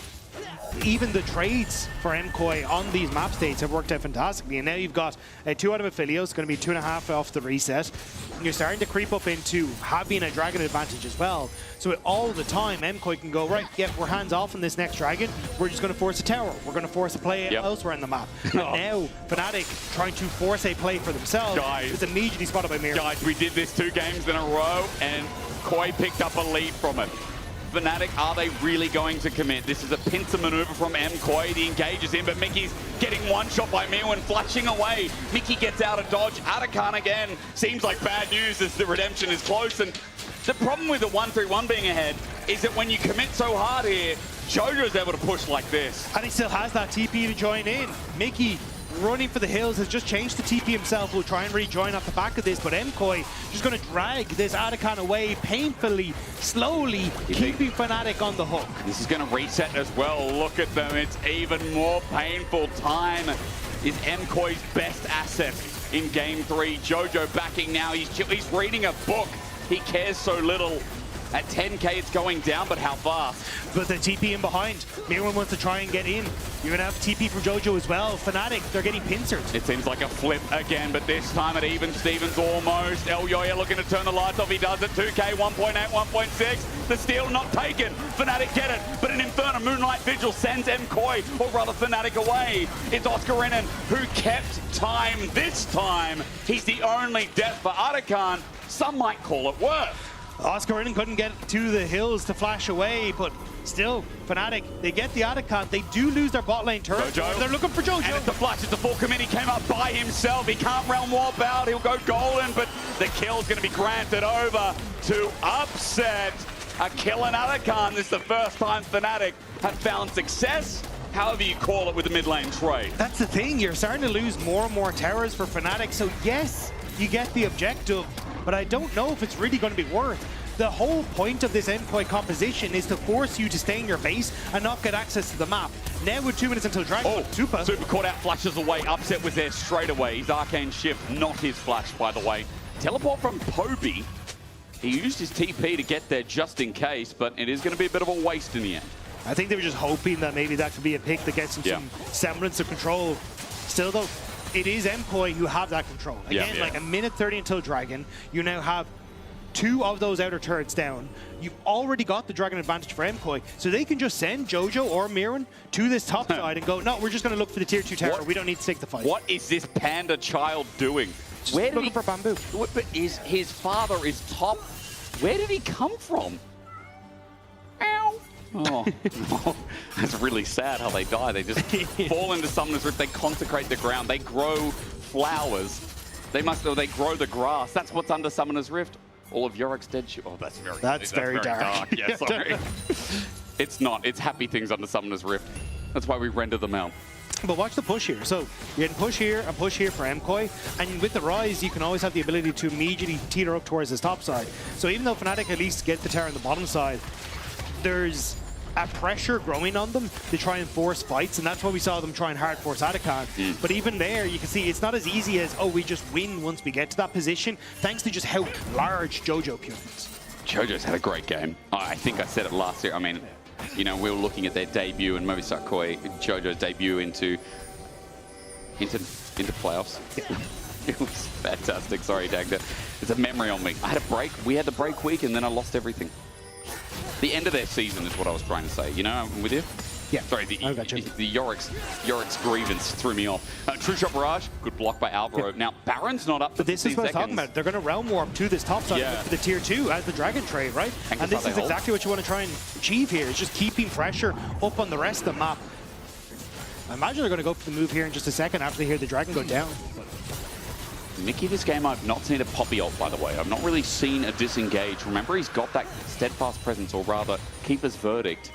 Even the trades for MKOI on these map states have worked out fantastically, and now you've got 2 out of Aphelios, going to be 2.5 off the reset. And you're starting to creep up into having a Dragon advantage as well. So all the time, MKOI can go, right, yeah, we're hands off on this next Dragon, we're just going to force a tower, we're going to force a play elsewhere in the map. And now, Fnatic trying to force a play for themselves is immediately spotted by Mirror. Guys, we did this 2 games in a row, and Koi picked up a lead from it. Fnatic, are they really going to commit? This is a pincer maneuver from MKOI. The engage is in, but Mickey's getting one shot by Mirwan, flashing away. Mickey gets out of dodge. Atakan again. Seems like bad news as the redemption is close. And the problem with the 1-3-1 being ahead is that when you commit so hard here, Jojo's able to push like this. And he still has that TP to join in. Mickey running for the hills has just changed the TP himself. Will try and rejoin off the back of this, but MKOI just going to drag this Atakan away painfully, slowly, keeping Fnatic on the hook. This is going to reset as well. Look at them. It's even more painful. Time is MKOI's best asset in Game 3. Jojo backing now. He's reading a book. He cares so little. At 10k, it's going down, but how fast? But the TP in behind. Mirren wants to try and get in. You're going to have TP from Jojo as well. Fnatic, they're getting pincered. It seems like a flip again, but this time at even Stevens almost. Elyoya looking to turn the lights off. He does it. 2k, 1.8, 1.6. The steal not taken. Fnatic get it, but an Inferno Moonlight Vigil sends MKOI, or rather Fnatic, away. It's Oscar Renan who kept time this time. He's the only death for Arakan. Some might call it worth. Oscar Renan couldn't get to the hills to flash away, but still, Fnatic, they get the Arakan. They do lose their bot lane turret. Jojo. They're looking for Jojo. And it's the flash. It's the full commit. He came up by himself. He can't realm warp out. He'll go golden, but the kill's going to be granted over to Upset. A kill in Arakan. This is the first time Fnatic have found success, however you call it, with the mid lane trade. That's the thing. You're starting to lose more and more towers for Fnatic. So yes, you get the objective, but I don't know if it's really going to be worth. The whole point of this MKOI composition is to force you to stay in your base and not get access to the map. Now with 2 minutes until Dragon. Oh, Super caught out, flashes away. Upset was there straight away. His Arcane Shift, not his flash, by the way. Teleport from Poby. He used his TP to get there just in case, but it is going to be a bit of a waste in the end. I think they were just hoping that maybe that could be a pick that gets them some semblance of control. Still though, it is MKOI who have that control. Again, like a minute 30 until Dragon. You now have 2 of those outer turrets down. You've already got the Dragon advantage for MKOI, so they can just send Jojo or Mirren to this top side and go, no, we're just going to look for the tier 2 tower. We don't need to take the fight. What is this panda child doing? Just looking for bamboo. But his father is top. Where did he come from? Ow. Oh, that's really sad how they die. They just fall into Summoner's Rift. They consecrate the ground. They grow flowers. They grow the grass. That's what's under Summoner's Rift. All of Yorick's dead. Oh, that's very dark. Yeah, sorry. It's not. It's happy things under Summoner's Rift. That's why we render them out. But watch the push here. So you can push here and push here for MKOI, and with the Rise, you can always have the ability to immediately teeter up towards his top side. So even though Fnatic at least get the tower on the bottom side, there's a pressure growing on them to try and force fights, and that's why we saw them try and hard force Arakan. But even there, you can see it's not as easy as, oh, we just win once we get to that position, thanks to just how large Jojo is. Jojo's had a great game. I think I said it last year. I mean, you know, we were looking at their debut and Movistar KOI, Jojo's debut into playoffs. It was fantastic. Sorry, Dagda. It's a memory on me. I had a break. We had the break week, and then I lost everything. The end of their season is what I was trying to say. You know, I'm with you? Yeah. Sorry, the Yorick's grievance threw me off. True Shot Barrage, good block by Alvaro. Now, Baron's not up for But this is what I'm talking about. They're going to realm warp to this top side for the tier 2 as the Dragon trade, right? And this is exactly what you want to try and achieve here. It's just keeping pressure up on the rest of the map. I imagine they're going to go for the move here in just a second after they hear the Dragon go down. Mickey, this game, I've not seen a Poppy ult, by the way. I've not really seen a disengage. Remember, he's got that steadfast presence, or rather, Keeper's Verdict.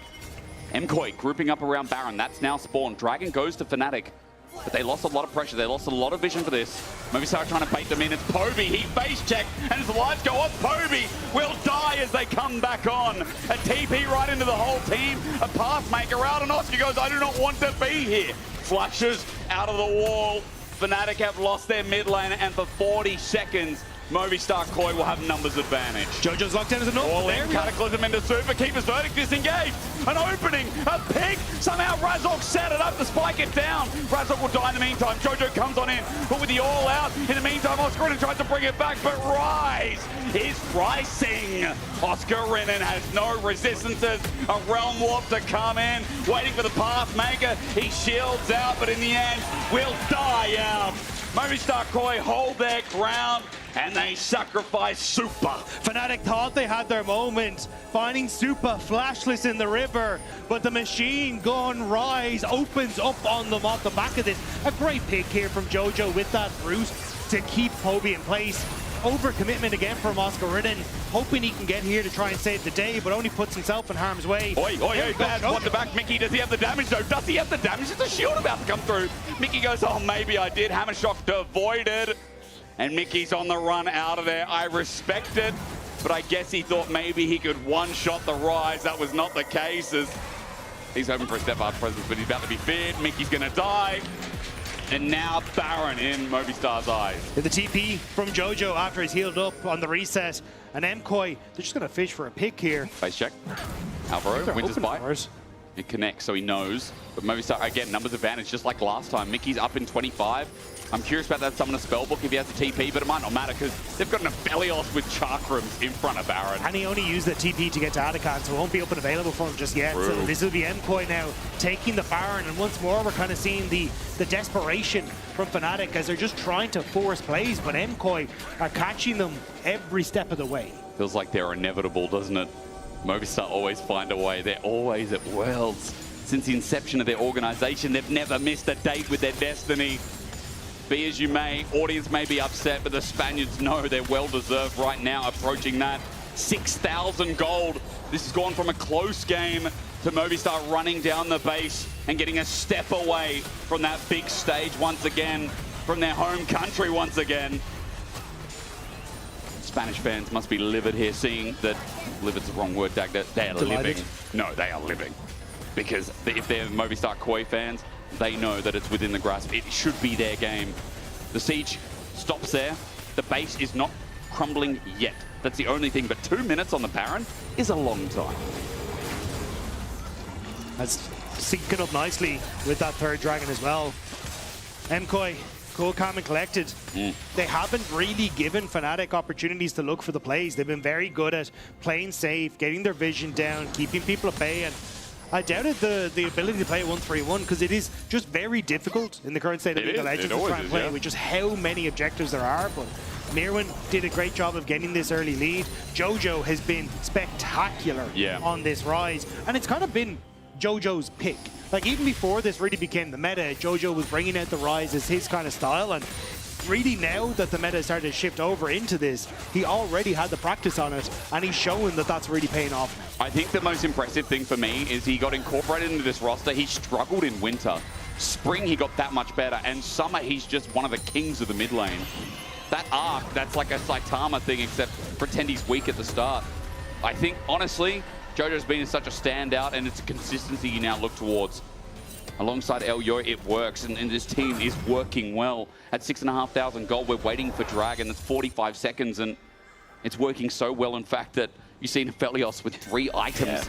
MKOI grouping up around Baron. That's now spawned. Dragon goes to Fnatic. But they lost a lot of pressure. They lost a lot of vision for this. Movistar trying to bait them in. It's Poby. He face checked, and his lights go off. Poby will die as they come back on. A TP right into the whole team. A path maker out, and Oscar goes, I do not want to be here. Flushes out of the wall. Fnatic have lost their mid lane, and for 40 seconds, Movistar KOI will have numbers advantage. Jojo's locked in as a normal. All in, Cataclysm into Super, Keeper's Verdict disengaged. An opening, a pick. Somehow Razork set it up to spike it down. Razork will die in the meantime. Jojo comes on in, but with the all out. In the meantime, Oscar Renan tries to bring it back, but Rise is rising. Oscar Renan has no resistances. A Realm Warp to come in, waiting for the Path Maker. He shields out, but in the end, will die out. Movistar KOI hold their ground, and they sacrifice Super. Fnatic thought they had their moment, finding Super flashless in the river, but the machine gun Rise opens up on them off the back of this. A great pick here from Jojo with that root to keep Poby in place. Overcommitment again from Oscar Renan, hoping he can get here to try and save the day, but only puts himself in harm's way. Oi, bad one to back. Mickey, does he have the damage though? Does he have the damage? There's a shield about to come through. Mickey goes, oh, maybe I did. Hammer Shock avoided. And Mickey's on the run out of there. I respect it, but I guess he thought maybe he could one-shot the Rise. That was not the case, as he's hoping for a step-up presence, but he's about to be feared. Mickey's gonna die. And now Baron in Movistar's eyes. The TP from Jojo after he's healed up on the reset. And MKOI, they're just going to fish for a pick here. Face check. Alvaro wins his bite. It connects, so he knows. But Movistar, again, numbers advantage, just like last time. Mickey's up in 25. I'm curious about that Summoner Spellbook if he has a TP, but it might not matter because they've got an Aphelios with Chakrams in front of Baron. And he only used the TP to get to Adakan, so it won't be up and available for him just yet. True. So this will be MKOI now taking the Baron, and once more we're kind of seeing the desperation from Fnatic as they're just trying to force plays, but MKOI are catching them every step of the way. Feels like they're inevitable, doesn't it? Movistar always find a way. They're always at Worlds. Since the inception of their organization, they've never missed a date with their destiny. Be as you may, audience may be upset, but the Spaniards know they're well-deserved right now, approaching that 6,000 gold. This has gone from a close game to Movistar running down the base and getting a step away from that big stage once again, from their home country once again. Spanish fans must be livid here, seeing that, livid's the wrong word, Dag, that they are living. No, they are living. Because if they're Movistar KOI fans, they know that it's within the grasp. It should be their game. The siege stops there. The base is not crumbling yet. That's the only thing, but 2 minutes on the Baron is a long time. That's syncing up nicely with that third dragon as well. MKOI, cool, calm and collected. They haven't really given Fnatic opportunities to look for the plays. They've been very good at playing safe, getting their vision down, keeping people at bay, and I doubted the ability to play 1-3-1 because it is just very difficult in the current state of League of Legends to try and play with just how many objectives there are. But Mirwin did a great job of getting this early lead. Jojo has been spectacular on this rise, and it's kind of been Jojo's pick. Like, even before this really became the meta, Jojo was bringing out the rise as his kind of style, and really now that the meta started to shift over into this, he already had the practice on it, and he's showing that that's really paying off now. I think the most impressive thing for me is he got incorporated into this roster. He struggled in winter. Spring, he got that much better, and summer, he's just one of the kings of the mid lane. That arc, that's like a Saitama thing, except pretend he's weak at the start. I think, honestly, Jojo's been such a standout, and it's a consistency you now look towards. Alongside Elyoy, it works, and this team is working well. At 6,500 gold, we're waiting for Dragon. That's 45 seconds, and it's working so well, in fact, that you see Aphelios with 3 items.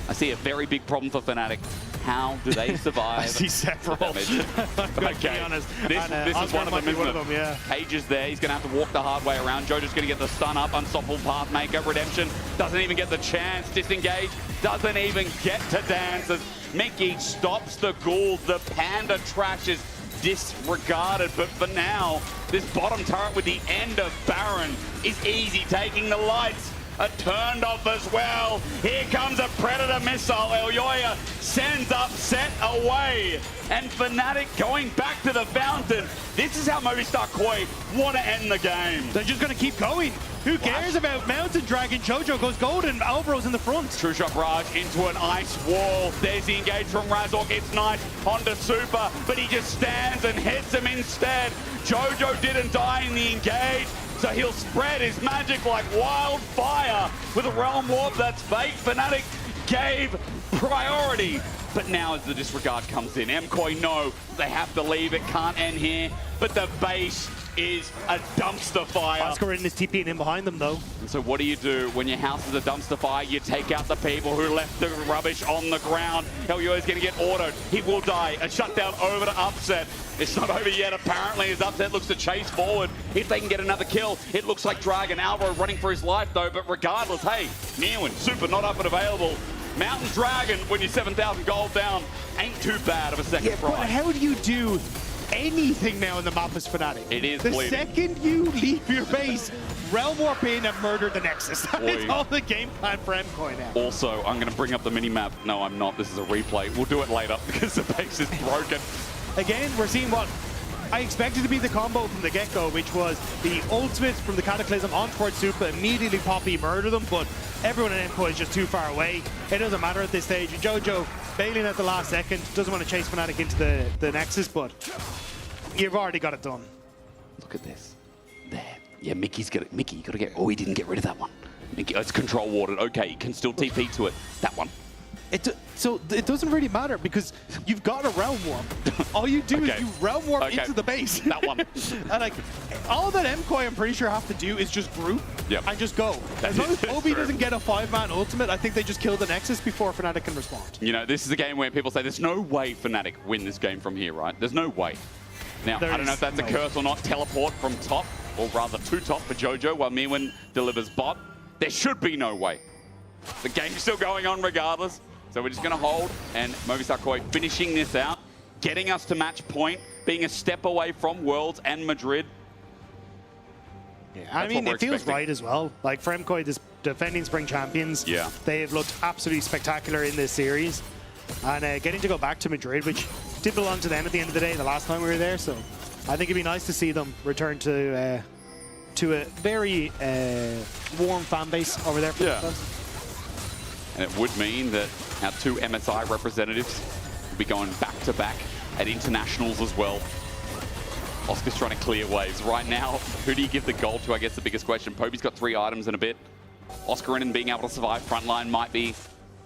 I see a very big problem for Fnatic. How do they survive? I see several. Okay, honest. This is one of them, isn't it? Cage is there. He's going to have to walk the hard way around. Jojo's going to get the stun up. Unstoppable Pathmaker. Redemption doesn't even get the chance. Disengage doesn't even get to dance. As Mickey stops the ghouls. The Panda trash is disregarded. But for now, this bottom turret with the end of Baron is easy, taking the lights. Turned off as well. Here comes a Predator missile. Elyoya sends Upset away. And Fnatic going back to the fountain. This is how Movistar KOI want to end the game. They're just going to keep going. Who cares about Mountain Dragon? Jojo goes gold and Alvaro's in the front. True shot barrage into an ice wall. There's the engage from Razork. It's nice onto Super, but he just stands and hits him instead. Jojo didn't die in the engage, so he'll spread his magic like wildfire with a Realm Warp that's fake. Fnatic gave priority, but now as the disregard comes in, MKOI know they have to leave. It can't end here, but the base is a dumpster fire. Oscar in his TP and in behind them, though. And so what do you do when your house is a dumpster fire? You take out the people who left the rubbish on the ground. Elyoy is going to get autoed. He will die. A shutdown over to Upset. It's not over yet, apparently, as Upset looks to chase forward. If they can get another kill, it looks like Dragon. Alvaro running for his life, though, but regardless, hey, Mirwin, Super not up and available. Mountain Dragon, when you're 7,000 gold down, ain't too bad of a second prize. But how do you do anything now in the map as Fnatic? It is the bleeding. second you leave your base, Realm Warp in and murder the Nexus. That's all the game plan for MKOI now. Also, I'm going to bring up the mini-map. No, I'm not. This is a replay. We'll do it later because the base is broken. Again, we're seeing what I expected to be the combo from the get-go, which was the ultimate from the Cataclysm on towards Super, immediately Poppy murder them, but everyone in MKOI is just too far away. It doesn't matter at this stage. Jojo bailing at the last second, doesn't want to chase Fnatic into the Nexus, but you've already got it done. Look at this. There. Yeah, Mickey's got it. Mickey, you got to get... Oh, he didn't get rid of that one. Mickey, it's control warded. Okay, you can still TP to it. That one. So it doesn't really matter because you've got a realm warp. All you do is you realm warp into the base. That one. And like, all that MKOI, I'm pretty sure, have to do is just group and just go. As long as Obi doesn't get a 5-man ultimate, I think they just kill the Nexus before Fnatic can respond. You know, this is a game where people say there's no way Fnatic win this game from here, right? There's no way. Now, I don't know if that's a curse or not. Teleport from top, or rather to top for Jojo, while Mirwin delivers bot. There should be no way. The game's still going on regardless. So we're just going to hold, and Movistar KOI finishing this out, getting us to match point, being a step away from Worlds and Madrid. Yeah, I mean, it feels right as well. Like, for MKOI, this defending spring champions, they have looked absolutely spectacular in this series. And getting to go back to Madrid, which did belong to them at the end of the day, the last time we were there. So I think it'd be nice to see them return to a very warm fan base over there for us. And it would mean that our 2 MSI representatives will be going back-to-back at internationals as well. Oscar's trying to clear waves. Right now, who do you give the gold to? I guess the biggest question. Poby's got 3 items in a bit. Oscar being able to survive frontline might be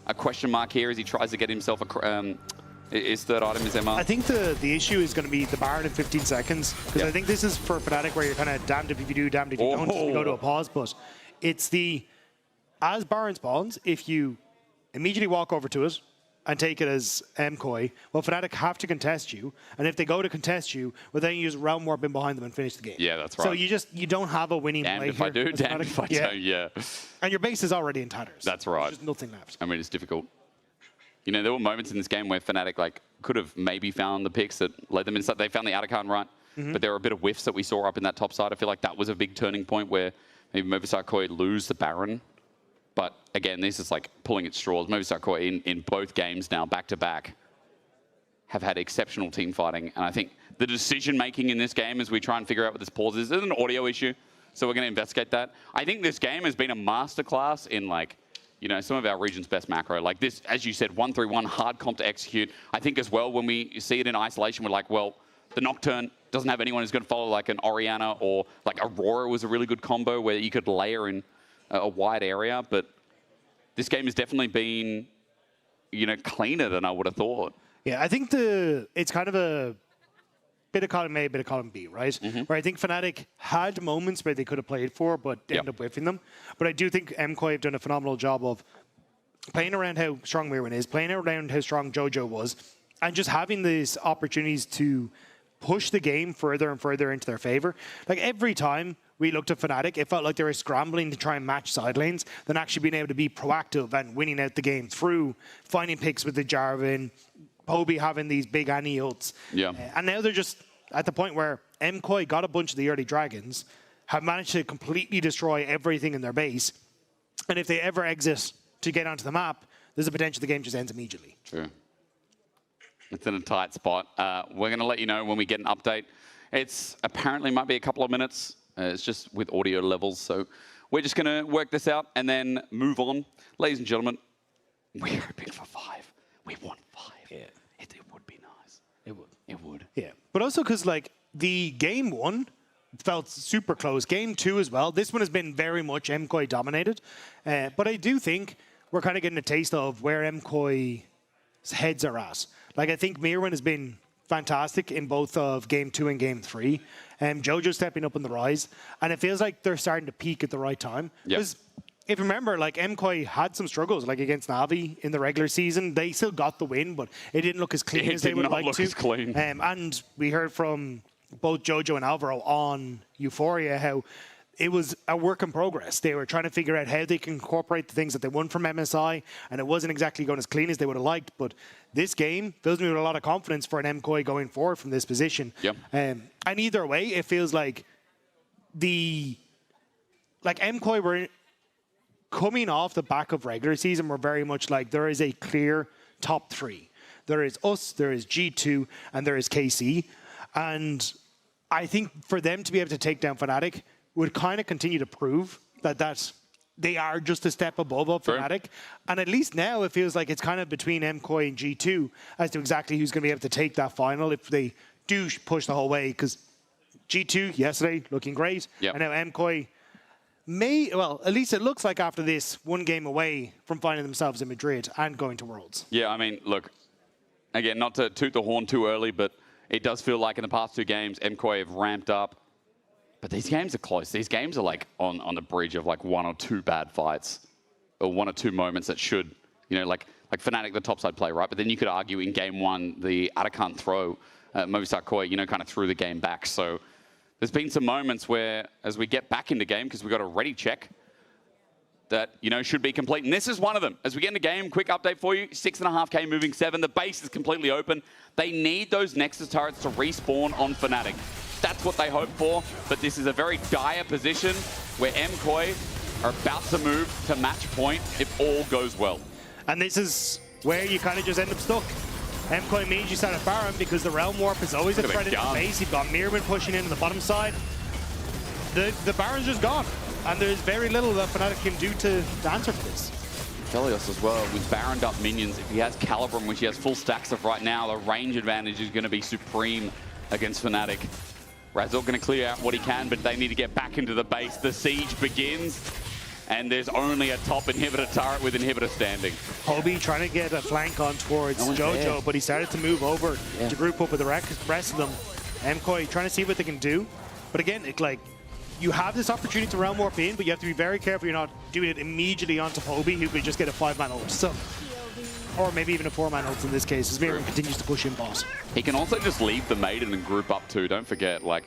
a question mark here as he tries to get himself his 3rd item is MR. I think the issue is going to be the Baron in 15 seconds. Because I think this is for Fnatic where you're kind of damned if you do, damned if you don't. You go to a pause. But it's as Baron spawns, if you immediately walk over to it and take it as MKOI, well, Fnatic have to contest you. And if they go to contest you, well, then you just realm warp in behind them and finish the game. Yeah, that's right. So you don't have a winning play Damned if I do, damned if I don't, And your base is already in tatters. That's right. There's just nothing left. I mean, it's difficult. You know, there were moments in this game where Fnatic could have maybe found the picks that led them inside. They found the outer card right, but there were a bit of whiffs that we saw up in that top side. I feel like that was a big turning point where maybe Movistar KOI lose the Baron. But again, this is like pulling at straws. Movistar KOI in both games now, back-to-back, have had exceptional team fighting. And I think the decision-making in this game as we try and figure out what this pause is an audio issue. So we're going to investigate that. I think this game has been a masterclass in some of our region's best macro. Like this, as you said, 1-3-1, hard comp to execute. I think as well, when we see it in isolation, we're like, well, the Nocturne doesn't have anyone who's going to follow like an Orianna, or like Aurora was a really good combo where you could layer in a wide area. But this game has definitely been, cleaner than I would have thought. Yeah, I think it's kind of a bit of column A, bit of column B, right? Where I think Fnatic had moments where they could have played for, but ended up whiffing them. But I do think MKOI have done a phenomenal job of playing around how strong Mirwin is, playing around how strong Jojo was, and just having these opportunities to push the game further and further into their favor. Like every time we looked at Fnatic, it felt like they were scrambling to try and match side lanes than actually being able to be proactive and winning out the game through finding picks with the Jarvan, Poby having these big Annie ults. Yeah. And now they're just at the point where MKOI got a bunch of the early dragons, have managed to completely destroy everything in their base. And if they ever exit to get onto the map, there's a potential the game just ends immediately. True. It's in a tight spot. We're going to let you know when we get an update. It's apparently might be a couple of minutes. It's just with audio levels. So we're just going to work this out and then move on. Ladies and gentlemen, we're hoping for 5. We want 5. Yeah. It would be nice. It would. It would. Yeah. But also because, the game 1 felt super close. Game 2 as well. This one has been very much MKOI dominated. But I do think we're kind of getting a taste of where MKOI's heads are at. I think Mirwin has been fantastic in both of Game 2 and Game 3. Jojo stepping up on the rise. And it feels like they're starting to peak at the right time. Because if you remember, MKOI had some struggles, against Na'Vi in the regular season. They still got the win, but it didn't look as clean as they would like to. As clean. And we heard from both Jojo and Alvaro on Euphoria how it was a work in progress. They were trying to figure out how they can incorporate the things that they won from MSI, and it wasn't exactly going as clean as they would have liked. But this game fills me with a lot of confidence for an MKOI going forward from this position. Yep. And either way, it feels like MKOI were coming off the back of regular season. We're very much there is a clear top 3. There is us, there is G2, and there is KC. And I think for them to be able to take down Fnatic would kind of continue to prove that they are just a step above Fnatic. And at least now it feels like it's kind of between MKOI and G2 as to exactly who's going to be able to take that final if they do push the whole way. Because G2 yesterday looking great. And now MKOI well, at least it looks like after this, one game away from finding themselves in Madrid and going to Worlds. Yeah, I mean, look, again, not to toot the horn too early, but it does feel like in the past 2 games, MKOI have ramped up. But these games are close. These games are like on the bridge of like 1 or 2 bad fights, or 1 or 2 moments that should, you know, like Fnatic, the topside play, right? But then you could argue in game 1, the Atakan throw, Movistar Koi, you know, kind of threw the game back. So there's been some moments where, as we get back into game, because we've got a ready check, that, you know, should be complete. And this is one of them. As we get into game, quick update for you, 6.5k moving 7. The base is completely open. They need those Nexus turrets to respawn on Fnatic. That's what they hope for, but this is a very dire position where MKOI are about to move to match point if all goes well. And this is where you kind of just end up stuck. MKOI means you start at Baron because the Realm Warp is always a threat in the base. You've got Mirman pushing in on the bottom side. The Baron's just gone, and there's very little that Fnatic can do to answer for this. Felios as well, with Baroned up minions, if he has Calibrum, which he has full stacks of right now, the range advantage is going to be supreme against Fnatic. Razork going to clear out what he can, but they need to get back into the base. The siege begins, and there's only a top inhibitor turret with inhibitor standing. Hobie trying to get a flank on towards Jojo, but he started to move over to group up with the rest of them. MKOI trying to see what they can do. But again, you have this opportunity to Realm Warp in, but you have to be very careful you're not doing it immediately onto Hobie, who could just get a 5-man ult. So, or maybe even a 4-man ult in this case, as Mirman continues to push in boss. He can also just leave the Maiden and group up too. Don't forget, like,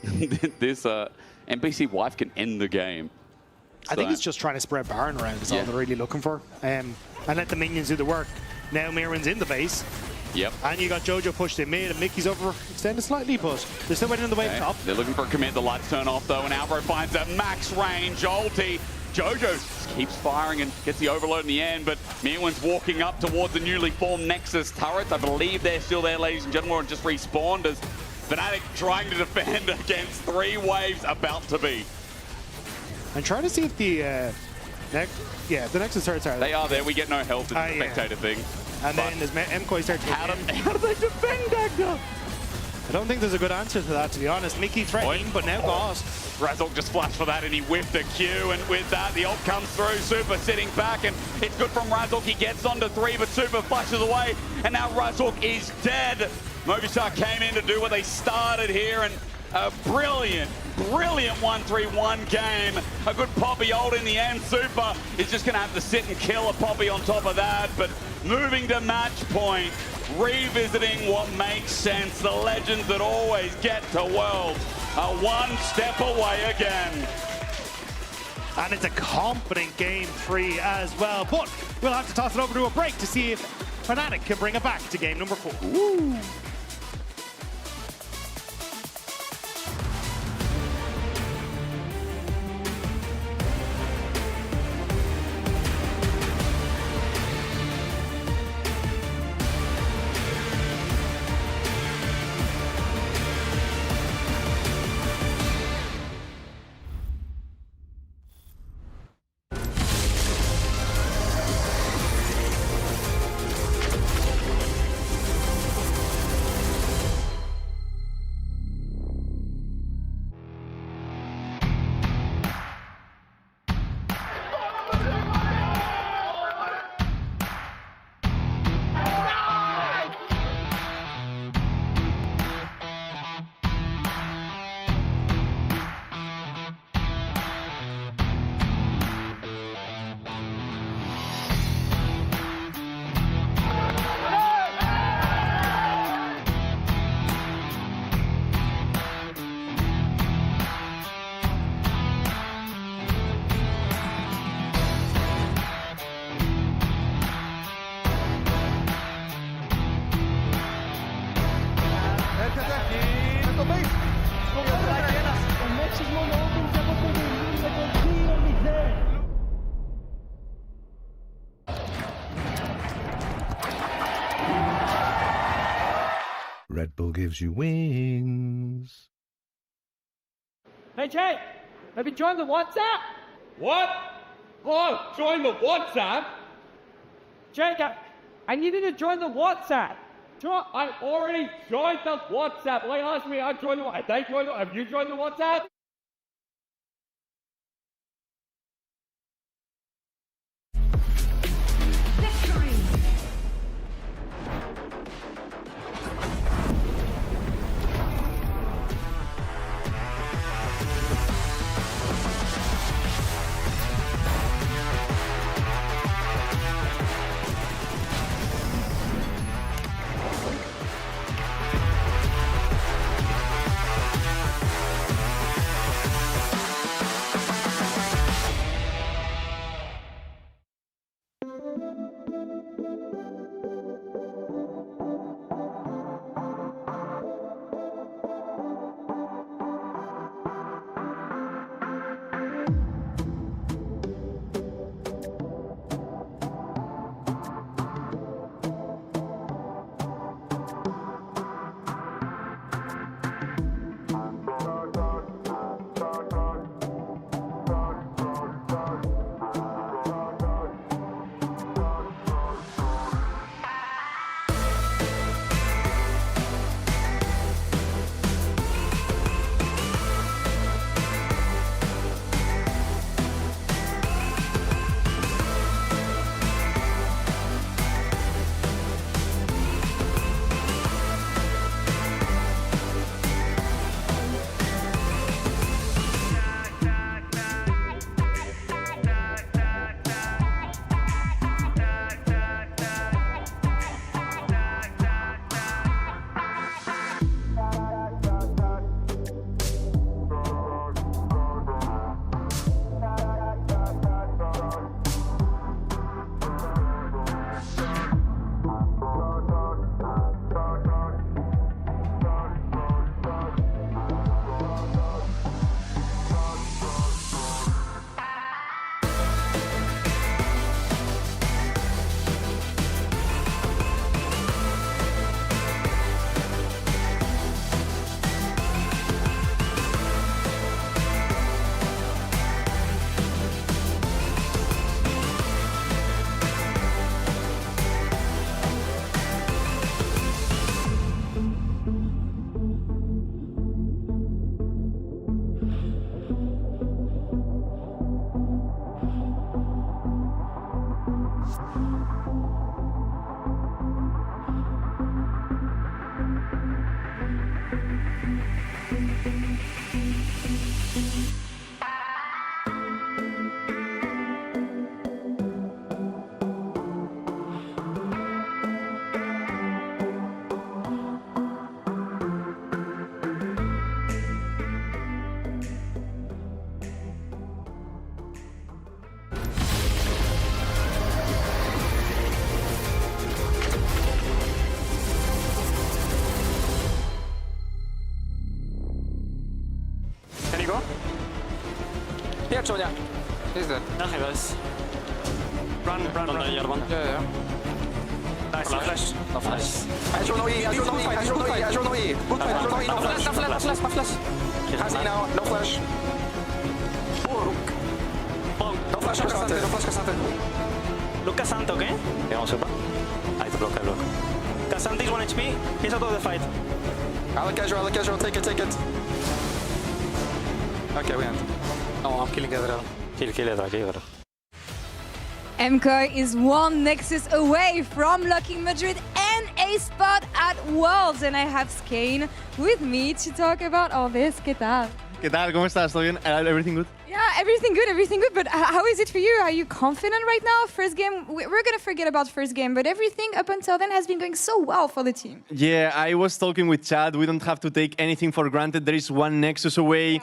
this NPC wife can end the game. I think it's just trying to spread Baron around is all they're really looking for. And let the minions do the work. Now Mirman's in the base. Yep. And you got Jojo pushed in mid, and Mickey's overextended slightly, but they're still waiting on the wave top. They're looking for a commit. The lights turn off though, and Alvaro finds that max range ulti. Jojo keeps firing and gets the overload in the end, but Mirwan's walking up towards the newly formed Nexus turrets. I believe they're still there, ladies and gentlemen, and just respawned as Fnatic trying to defend against 3 waves about to be. And trying to see if the the Nexus turrets are there. They are there. We get no health in the spectator thing. And then as MKOI starts to how do they defend Dagda? I don't think there's a good answer to that, to be honest. Mickey threatening, but now Gauss. Razork just flashed for that and he whiffed a Q, and with that the ult comes through. Super sitting back, and it's good from Razork. He gets onto 3, but Super flashes away, and now Razork is dead. Movistar came in to do what they started here, and a brilliant 1-3-1 game. A good Poppy ult in the end. Super is just going to have to sit and kill a Poppy on top of that, but moving to match point, revisiting what makes sense. The legends that always get to Worlds are 1 step away again. And it's a confident game 3 as well, but we'll have to toss it over to a break to see if Fnatic can bring it back to game number 4. Woo. Red Bull gives you wings. Hey, Jay, maybe join the WhatsApp? What? Oh, join the WhatsApp? Jay, I need you to join the WhatsApp. I already joined the WhatsApp. Like, ask me, I joined the WhatsApp. Have you joined the WhatsApp? go. Here, Chonya. He's dead. Okay, guys. Run. The yellow one. Yeah. Nice flash. No flash. Azure no E. Azure no E. Good fight. No flash. Has E now. No flash. No flash Cassante. Look Cassante, okay? Yeah, on super. I block. Cassante is 1 HP. He's out of the fight. I like Azure. Take it. Okay, we end. Oh, I'm killing Edra. Kill Edra. MKOI is one Nexus away from locking Madrid and a spot at Worlds. And I have Skane with me to talk about all this. ¿Qué tal? ¿Qué tal? ¿Cómo estás? ¿Todo bien? Everything good? Yeah, everything good. But how is it for you? Are you confident right now? First game, we're going to forget about first game, but everything up until then has been going so well for the team. Yeah, I was talking with Chad. We don't have to take anything for granted. There is one Nexus away.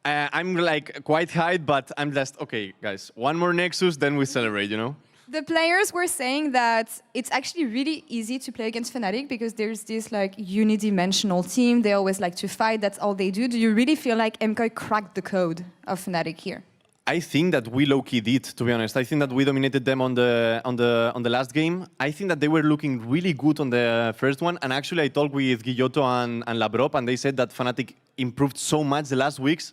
Yeah. I'm like quite hyped, but I'm just, okay, guys, one more Nexus, then we celebrate, you know? The players were saying that it's actually really easy to play against Fnatic because there's this like unidimensional team. They always like to fight. That's all they do. Do you really feel like MKOI cracked the code of Fnatic here? I think that we low-key did, to be honest. I think that we dominated them on the last game. I think that they were looking really good on the first one. And actually, I talked with Guilloto and Labrop, and they said that Fnatic improved so much the last weeks.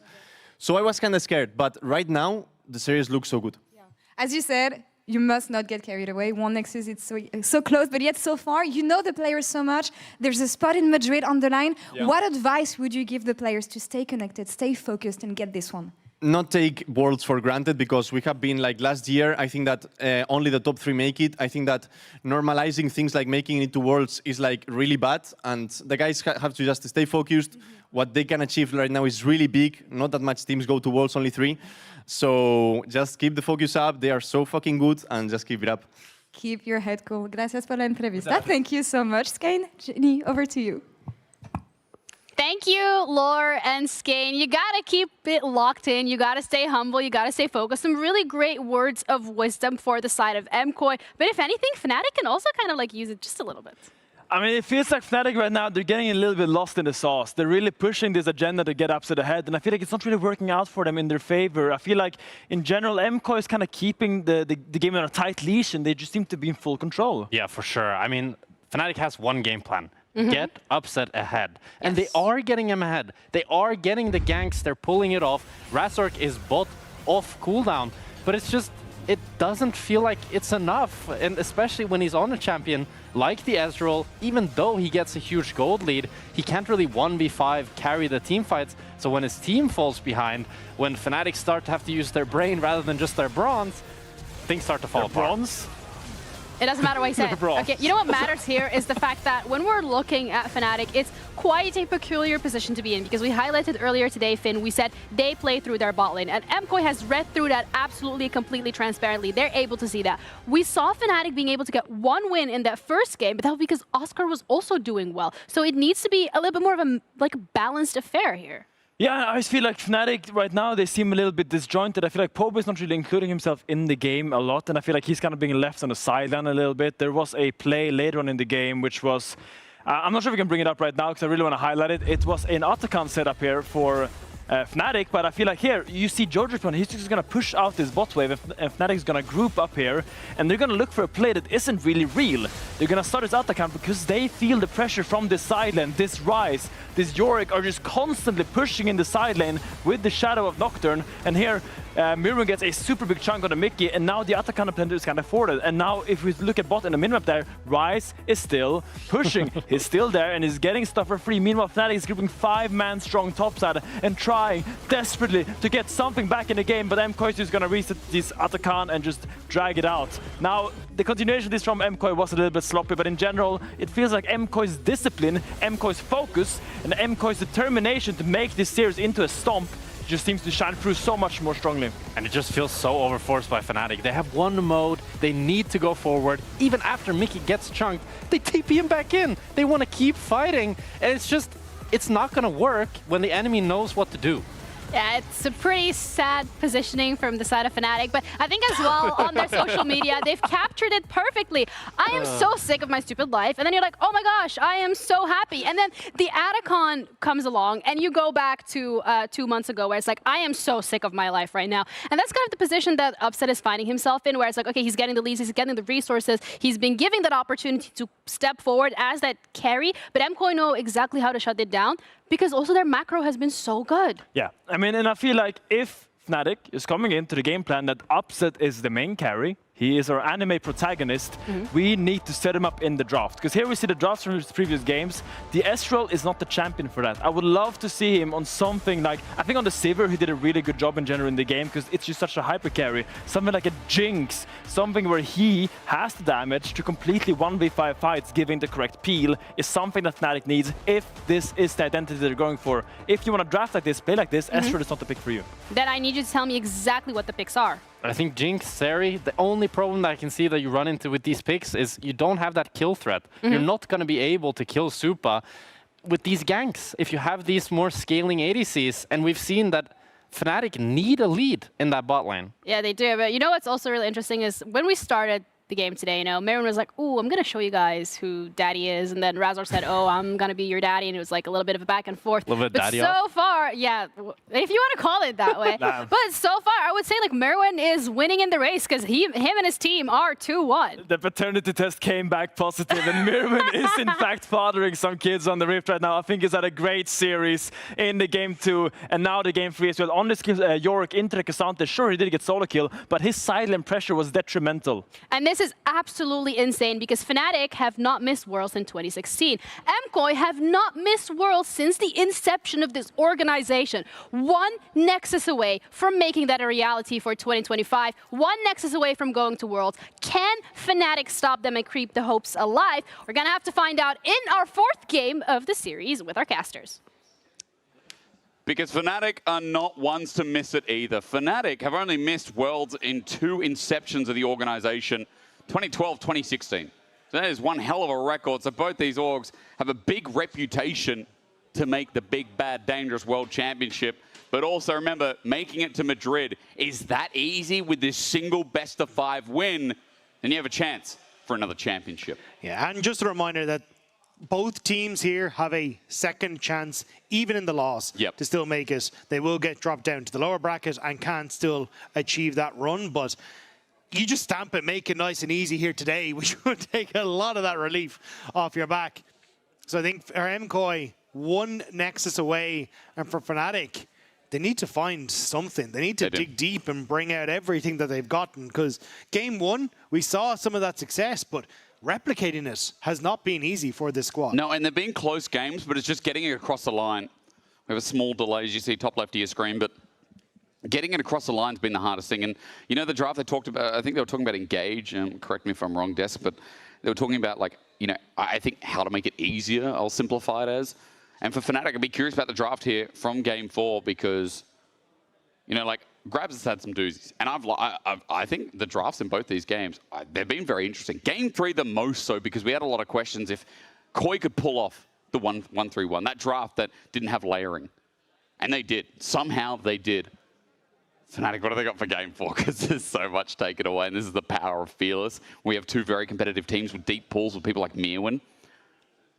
So I was kind of scared. But right now, the series looks so good. Yeah. As you said, you must not get carried away. One Nexus, it's so close, but yet so far, you know the players so much. There's a spot in Madrid on the line. Yeah. What advice would you give the players to stay connected, stay focused, and get this one? Not take Worlds for granted, because we have been like last year. I think that only the top 3 make it. I think that normalizing things like making it to Worlds is like really bad, and the guys have to just stay focused. What they can achieve right now is really big. Not that much teams go to Worlds, only 3. So just keep the focus up. They are so fucking good, and just keep it up. Keep your head cool. Gracias por la entrevista. Thank you so much, Skane. Jenny, over to you. Thank you, Lore and Skane. You gotta keep it locked in. You gotta stay humble. You gotta stay focused. Some really great words of wisdom for the side of MKOI. But if anything, Fnatic can also kind of like use it just a little bit. I mean, it feels like Fnatic right now, they're getting a little bit lost in the sauce. They're really pushing this agenda to get upset ahead, and I feel like it's not really working out for them in their favor. I feel like, in general, MKOI is kind of keeping the game on a tight leash, and they just seem to be in full control. Yeah, for sure. I mean, Fnatic has one game plan. Get upset ahead. And they are getting him ahead. They are getting the ganks. They're pulling it off. Razork is bot off cooldown, but it's just, it doesn't feel like it's enough. And especially when he's on a champion like the Ezreal, even though he gets a huge gold lead, he can't really 1v5 carry the team fights. So when his team falls behind, when Fnatic start to have to use their brain rather than just their bronze, things start to fall apart. Bronze? It doesn't matter what he said. Okay, you know what matters here is the fact that when we're looking at Fnatic, it's quite a peculiar position to be in, because we highlighted earlier today, Finn, we said they play through their bot lane, and MKOI has read through that absolutely, completely transparently. They're able to see that. We saw Fnatic being able to get one win in that first game, but that was because Oscar was also doing well. So it needs to be a little bit more of a balanced affair here. Yeah, I just feel like Fnatic right now, they seem a little bit disjointed. I feel like Pobe is not really including himself in the game a lot, and I feel like he's kind of being left on the sideline a little bit. There was a play later on in the game, which was, I'm not sure if we can bring it up right now because I really want to highlight it. It was an Atakan setup here for Fnatic, but I feel like here, you see Georgian, he's just going to push out this bot wave, and Fnatic is going to group up here, and they're going to look for a play that isn't really real. They're going to start this Atakan because they feel the pressure from this side lane, this Ryze, this Yorick are just constantly pushing in the side lane with the shadow of Nocturne, and here Mirror gets a super big chunk on the Mickey, and now the Atakan appender is kind of forwarded. And now if we look at bot in the minimap there, Ryze is still pushing. He's still there and he's getting stuff for free. Meanwhile, Fnatic is grouping 5-man strong topside and trying desperately to get something back in the game, but MKOI is going to reset this Atakan and just drag it out. Now, the continuation of this from MKOI was a little bit sloppy, but in general, it feels like MKOI's discipline, MKOI's focus, and MKOI's determination to make this series into a stomp just seems to shine through so much more strongly. And it just feels so overforced by Fnatic. They have one mode, they need to go forward. Even after Mickey gets chunked, they TP him back in. They want to keep fighting, and it's just, it's not going to work when the enemy knows what to do. Yeah, it's a pretty sad positioning from the side of Fnatic, but I think as well on their social media, they've captured it perfectly. I am so sick of my stupid life, and then you're like, oh my gosh, I am so happy. And then the Adacon comes along, and you go back to 2 months ago, where it's like, I am so sick of my life right now. And that's kind of the position that Upset is finding himself in, where it's like, okay, he's getting the leads, he's getting the resources, he's been giving that opportunity to step forward as that carry, but MKOI know exactly how to shut it down, because also their macro has been so good. Yeah, I mean, and I feel like if Fnatic is coming into the game plan that Upset is the main carry, he is our anime protagonist, we need to set him up in the draft. Because here we see the drafts from his previous games. The Ezreal is not the champion for that. I would love to see him on something like, I think on the Sivir he did a really good job in general in the game, because it's just such a hyper carry. Something like a Jinx, something where he has the damage to completely 1v5 fights, giving the correct peel, is something that Fnatic needs if this is the identity they're going for. If you want to draft like this, play like this, Ezreal is not the pick for you. Then I need you to tell me exactly what the picks are. I think Jinx, Seri, the only problem that I can see that you run into with these picks is you don't have that kill threat. You're not going to be able to kill Supa with these ganks if you have these more scaling ADCs. And we've seen that Fnatic need a lead in that bot lane. Yeah, they do. But you know what's also really interesting is when we started the game today, you know, Marin was like, ooh, I'm going to show you guys who daddy is. And then Razor said, oh, I'm going to be your daddy. And it was like a little bit of a back and forth. A little bit but daddy so off. far, yeah, if you want to call it that way. But so far, I would say like Merwin is winning in the race because him and his team are 2-1. The paternity test came back positive, and Mirwin is in fact fathering some kids on the Rift right now. I think he's had a great series in the game 2 and now the game 3 as well. On this Yorick into the Cassandra, sure he did get solo kill, but his silent pressure was detrimental. And this is absolutely insane because Fnatic have not missed Worlds in 2016. MKOI have not missed Worlds since the inception of this organization. One Nexus away from making that a reality for 2025. One Nexus away from going to Worlds. Can Fnatic stop them and keep the hopes alive? We're going to have to find out in our 4th game of the series with our casters. Because Fnatic are not ones to miss it either. Fnatic have only missed Worlds in 2 inceptions of the organization. 2012, 2016. So that is one hell of a record. So both these orgs have a big reputation to make the big, bad, dangerous World Championship. But also remember, making it to Madrid is that easy with this single best-of-5 win. Then you have a chance for another championship. Yeah, and just a reminder that both teams here have a second chance, even in the loss, to still make it. They will get dropped down to the lower bracket and can still achieve that run, but you just stamp it, make it nice and easy here today, which would take a lot of that relief off your back. So I think for MKOI, one Nexus away, and for Fnatic, they need to find something. They need to dig deep and bring out everything that they've gotten, because game 1, we saw some of that success, but replicating it has not been easy for this squad. No, and they've been close games, but it's just getting it across the line. We have a small delay, as you see top left of your screen, but getting it across the line's been the hardest thing. And you know, the draft they talked about, I think they were talking about engage, correct me if I'm wrong, Des, but they were talking about, like, you know, I think how to make it easier, I'll simplify it as. And for Fnatic, I'd be curious about the draft here from game 4 because, you know, like, Grabs has had some doozies. And I think the drafts in both these games, they've been very interesting. Game 3 the most so because we had a lot of questions if KOI could pull off the 1-3-1, that draft that didn't have layering. And they did. Somehow they did. Fnatic, what have they got for game 4? Because there's so much taken away, and this is the power of Fearless. We have 2 very competitive teams with deep pools with people like Mirwin.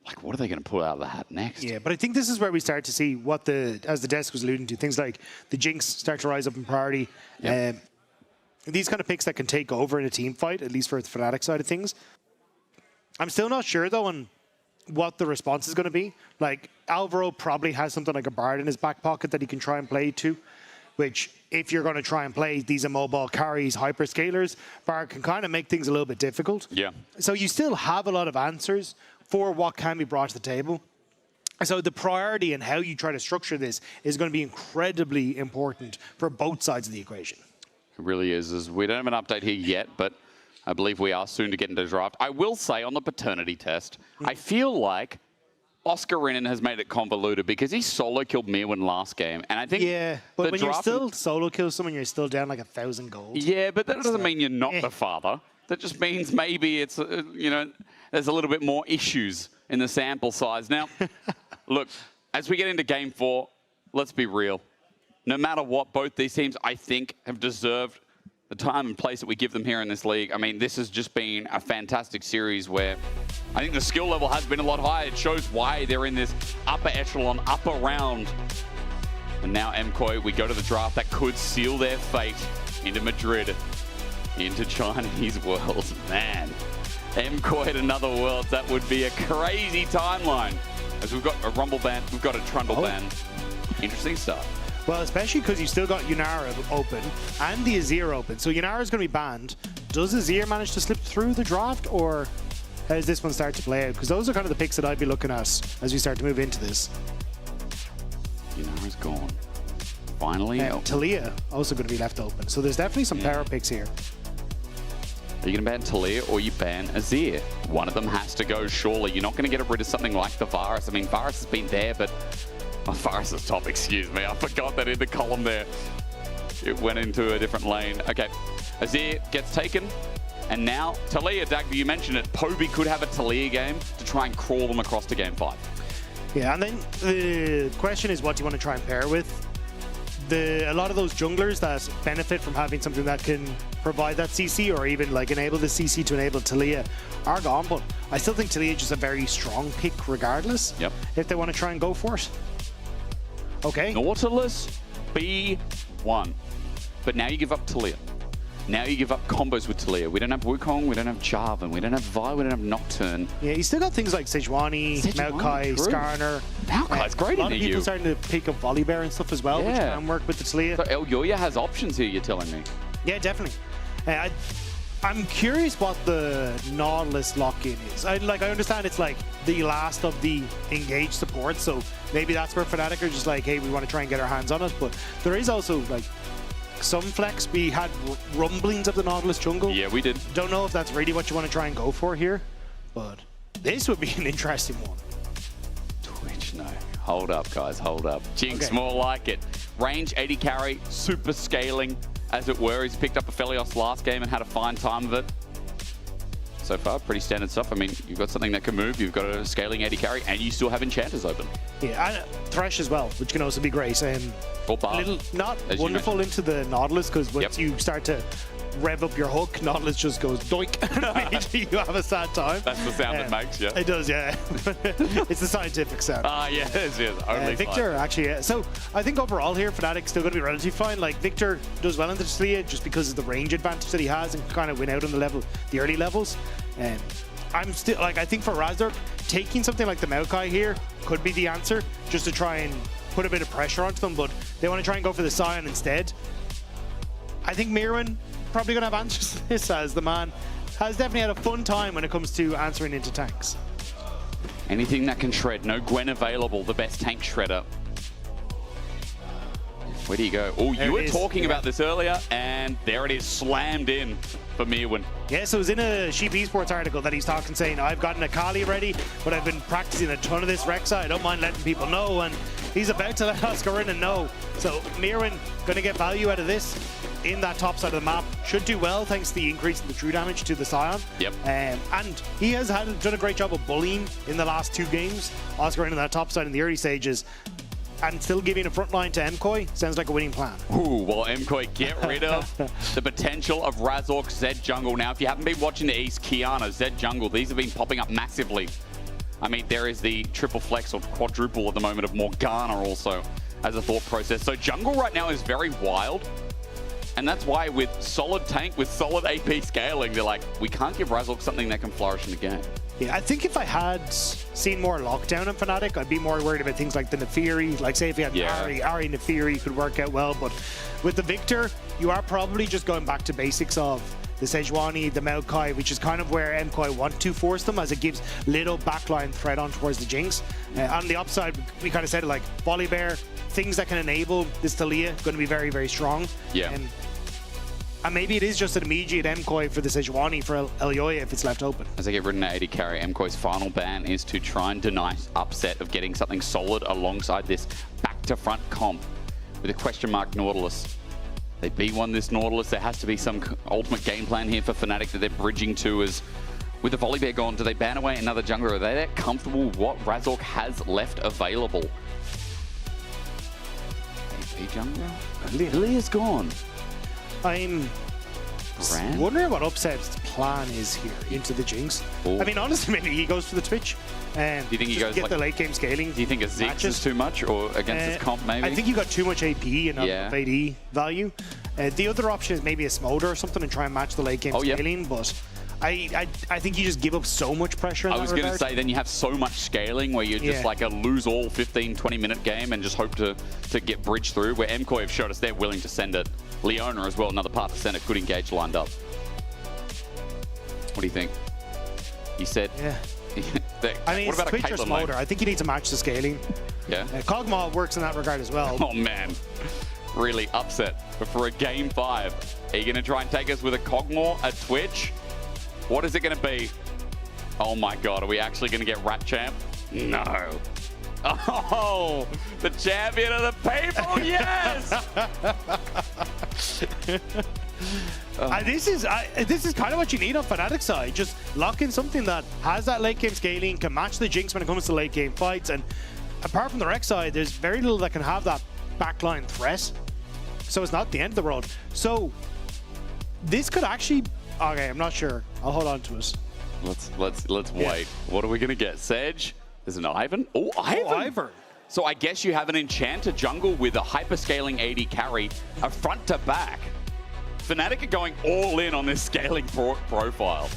Like, what are they going to pull out of the hat next? Yeah, but I think this is where we start to see what as the desk was alluding to, things like the Jinx start to rise up in priority. These kind of picks that can take over in a team fight, at least for the Fnatic side of things. I'm still not sure, though, on what the response is going to be. Like, Alvaro probably has something like a Bard in his back pocket that he can try and play to, which, if you're going to try and play these immobile carries, hyperscalers, Bard can kind of make things a little bit difficult. Yeah. So you still have a lot of answers for what can be brought to the table. So the priority and how you try to structure this is going to be incredibly important for both sides of the equation. It really is. We don't have an update here yet, but I believe we are soon to get into the draft. I will say on the paternity test, I feel like Oscar Renan has made it convoluted because he solo killed Mirwin last game. And I think but when you're still solo kill someone, you're still down like 1,000 gold. Yeah, but that doesn't mean you're not the father. That just means maybe it's, you know, there's a little bit more issues in the sample size. Now, look, as we get into game 4, let's be real. no matter what, both these teams, I think, have deserved the time and place that we give them here in this league. I mean, this has just been a fantastic series where I think the skill level has been a lot higher. It shows why they're in this upper echelon, upper round. And now MKOI, we go to the draft that could seal their fate into Madrid, into Chinese Worlds. Man, MKOI at another Worlds, that would be a crazy timeline. As we've got a Rumble ban, we've got a Trundle ban. Interesting stuff. Well, especially because you've still got Yunara open and the Azir open. So Yunara's going to be banned. Does Azir manage to slip through the draft, or how does this one start to play out? Because those are kind of the picks that I'd be looking at as we start to move into this. Yunara's gone. Finally. Talia also going to be left open. So there's definitely some power picks here. Are you going to ban Talia or you ban Azir? One of them has to go, surely. You're not going to get rid of something like the Varus. I mean, Varus has been there, but... Oh, Varus is top, excuse me. I forgot that in the column there. It went into a different lane. Okay, Azir gets taken. And now, Talia, Dagby, you mentioned it. Poby could have a Talia game to try and crawl them across to game 5. Yeah, and then the question is, what do you want to try and pair with? A lot of those junglers that benefit from having something that can provide that CC or even like enable the CC to enable Talia are gone, but I still think Talia is just a very strong pick regardless. Yep. If they want to try and go for it. Okay. Nautilus B1. But now you give up Talia. Now you give up combos with Talia. We don't have Wukong, we don't have Jarvan, we don't have Vi, we don't have Nocturne. Yeah, you still got things like Sejuani, Maokai, Skarner. Maokai's great in EU. A lot of people starting to pick up Volibear and stuff as well, which can work with the Talia. So Elyoya has options here, you're telling me? Yeah, definitely. I'm curious what the Nautilus lock-in is. I understand it's like the last of the engaged support, so maybe that's where Fnatic are just like, hey, we want to try and get our hands on it. But there is also like some flex. We had rumblings of the Nautilus jungle. Yeah, we did. Don't know if that's really what you want to try and go for here, but this would be an interesting one. Twitch, no. Hold up, guys, hold up. Jinx, more like it. Range 80 carry, super scaling, as it were. He's picked up a Aphelios last game and had a fine time of it. So far, pretty standard stuff. I mean, you've got something that can move, you've got a scaling 80 carry, and you still have enchanters open. Yeah, and Thresh as well, which can also be great. A little not wonderful into the Nautilus, because once you start to rev up your hook, Nautilus just goes doink, and you have a sad time. That's the sound it makes, yeah. It does, yeah. It's the scientific sound. Yes, only Victor, actually, yeah. So I think overall here, Fnatic's still going to be relatively fine. Like, Victor does well into Talia just because of the range advantage that he has and can kind of win out on the early levels. And I'm still, like, I think for Razork, taking something like the Maokai here could be the answer, just to try and put a bit of pressure onto them, but they want to try and go for the Sion instead. I think Mirren probably going to have answers to this, as the man has definitely had a fun time when it comes to answering into tanks. Anything that can shred. No Gwen available, the best tank shredder. Where do you go? Oh, you were talking about this earlier, and there it is, slammed in for Mirwin. Yeah, so it was in a Sheep Esports article that he's talking, saying, I've got an Akali ready, but I've been practicing a ton of this Rek'Sai. I don't mind letting people know, and he's about to let Oscar in and know. So Mirwin going to get value out of this in that top side of the map. Should do well thanks to the increase in the true damage to the Sion. Yep. And he has done a great job of bullying in the last 2 games. Oscar in that top side in the early stages. And still giving a front line to MKOI sounds like a winning plan. Ooh, well, MKOI get rid of the potential of Razork, Zed jungle. Now, if you haven't been watching the East, Kiana, Zed jungle, these have been popping up massively. I mean, there is the triple flex or quadruple at the moment of Morgana also as a thought process. So jungle right now is very wild. And that's why with solid tank, with solid AP scaling, they're like, we can't give Razork something that can flourish in the game. Yeah, I think if I had seen more lockdown in Fnatic, I'd be more worried about things like the Nefiri. Like, say if you had Ari Nefiri could work out well, but with the Victor, you are probably just going back to basics of the Sejuani, the Maokai, which is kind of where MKOI want to force them, as it gives little backline threat on towards the Jinx. On the upside, we kind of said like Volibear, things that can enable this Talia, going to be very, very strong. Yeah. And maybe it is just an immediate MKOI for the Sejuani for Elyoya if it's left open. As they get rid of 80 carry, MKOI's final ban is to try and deny upset of getting something solid alongside this back-to-front comp with a question mark Nautilus. They B1 this Nautilus. There has to be some ultimate game plan here for Fnatic that they're bridging to. As with the Volibear gone, do they ban away another jungler? Are they that comfortable with what Razork has left available? A jungle? Leah's gone. I'm wondering what Upset's plan is here into the Jinx. I mean, honestly, maybe he goes for the Twitch. And do you think he goes get like, the late game scaling? Do you think a Ziggs is too much, or against his comp maybe? I think you got too much AP and not enough AD value. The other option is maybe a Smolder or something and try and match the late game scaling, but I think you just give up so much pressure in I was going to say, then you have so much scaling where you're just like a lose all 15, 20-minute game and just hope to get bridge through, where MKOI have showed us they're willing to send it. Leona as well, another path to send it, good engage lined up. What do you think? You said... Yeah. I mean, what about Twitch or Smolder? I think you need to match the scaling. Yeah. Kog'Maw works in that regard as well. Oh, man. Really upset. But for a game 5, are you going to try and take us with a Kog'Maw, a Twitch? What is it going to be? Oh, my God. Are we actually going to get Rat Champ? No. Oh, the champion of the people, yes! This is kind of what you need on Fnatic's side. Just lock in something that has that late game scaling, can match the Jinx when it comes to late game fights. And apart from the Rex side, there's very little that can have that backline threat. So it's not the end of the world. So this could actually... Okay, I'm not sure. I'll hold on to us. Let's wait. What are we gonna get? Sedge? There's an Ivern. Oh, Ivern. Oh, Ivern. So I guess you have an Enchanter jungle with a hyperscaling AD carry, a front to back. Fnatic are going all in on this scaling profile.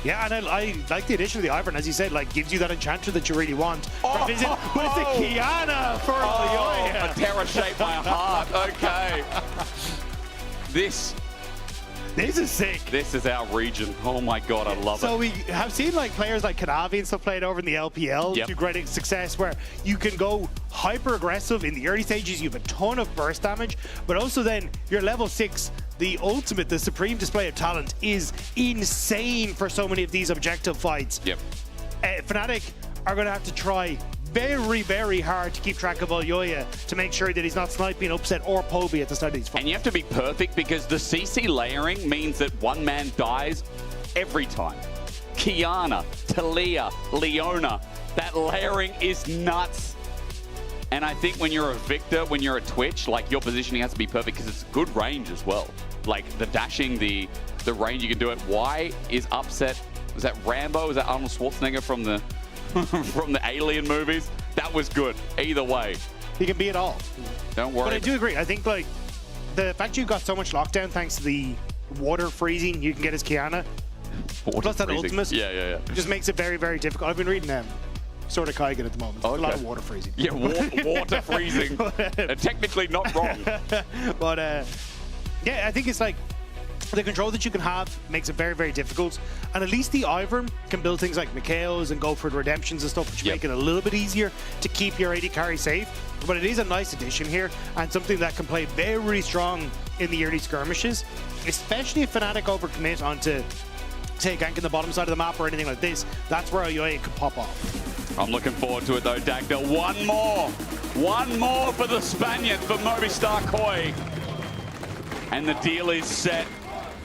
Yeah, and I like the addition of the Ivern, as you said, like gives you that Enchanter that you really want. But it's a Kiana for a terror shaped my heart. Okay. This is sick. This is our region. Oh my God, I love it. So we have seen like players like Kanavi and stuff played over in the LPL to great success, where you can go hyper aggressive in the early stages. You have a ton of burst damage, but also then you're level 6. The ultimate, the supreme display of talent is insane for so many of these objective fights. Yep. Fnatic are going to have to try very, very hard to keep track of Alyoya to make sure that he's not sniping Upset or Poby at the start of these fights. And you have to be perfect because the CC layering means that one man dies every time. Kiana, Talia, Leona, that layering is nuts. And I think when you're a Victor, when you're a Twitch, like your positioning has to be perfect because it's good range as well. Like the dashing, the range you can do it. Why is Upset? Was that Rambo? Was that Arnold Schwarzenegger from the from the Alien movies? That was good. Either way, he can be it all. Don't worry. But I do agree. I think like the fact you got so much lockdown thanks to the water freezing you can get as Kiana, plus that ultimate, just makes it very, very difficult. I've been reading sort of Kaigen at the moment. A lot of water freezing. Yeah, water freezing. Technically not wrong. But yeah, I think it's like the control that you can have makes it very, very difficult. And at least the Ivern can build things like Mikaos and go for the redemptions and stuff, which make it a little bit easier to keep your AD carry safe. But it is a nice addition here and something that can play very strong in the early skirmishes, especially if Fnatic overcommit onto, say, gank in the bottom side of the map or anything like this. That's where Alyoya could pop off. I'm looking forward to it though, Dagda. One more for the Spaniard, for Movistar Koi. And the deal is set.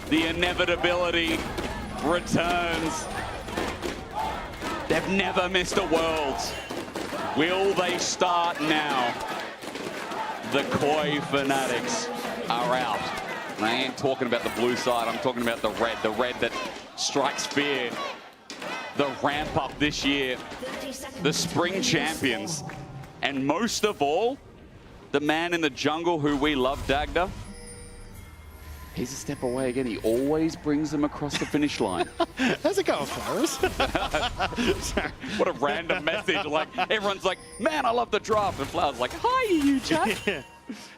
The inevitability returns. They've never missed a Worlds. Will they start now? The Koi Fanatics are out. And I ain't talking about the blue side, I'm talking about the red that strikes fear. The ramp up this year, the spring champions. And most of all, the man in the jungle who we love, Dagda. He's a step away again. He always brings them across the finish line. How's it going, Flowers? What a random message. Like, everyone's like, man, I love the draft. And Flowers like, hi, you chat.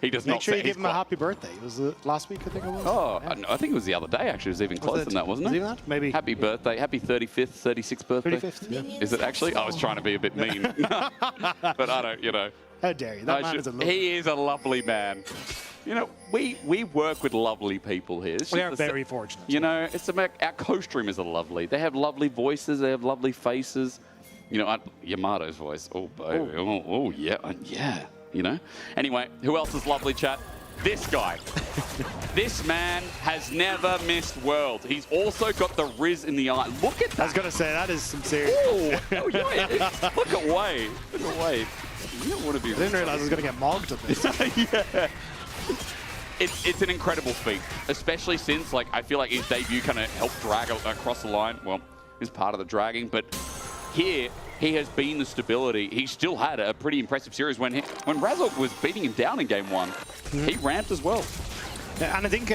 He does not Make sure you give him a happy birthday. It was last week, I think it was. Oh, yeah. I think it was the other day, actually. It was even closer than that, wasn't it? Was it that? Maybe. Happy birthday. Happy 35th, 36th birthday. 35th, yeah. Is it actually? I was trying to be a bit mean. But I don't, you know. How dare you? That man is a lovely man. He is a lovely man. You know, we work with lovely people here. We are very fortunate. You know, it's our co-streamers are lovely. They have lovely voices. They have lovely faces. You know, Yamato's voice. Oh, baby. Oh, yeah. Yeah. You know? Anyway, who else is lovely, chat? This guy. This man has never missed Worlds. He's also got the Riz in the eye. Look at that. I was going to say, that is some serious. Oh, yeah. Look away. Look away. You don't want to be. I didn't realize I was going to get mogged at this. Yeah. It's an incredible feat, especially since like I feel like his debut kind of helped drag across the line. Well, he's part of the dragging, but here he has been the stability. He still had a pretty impressive series when Razork was beating him down in game 1. He ramped as well. Yeah, and I think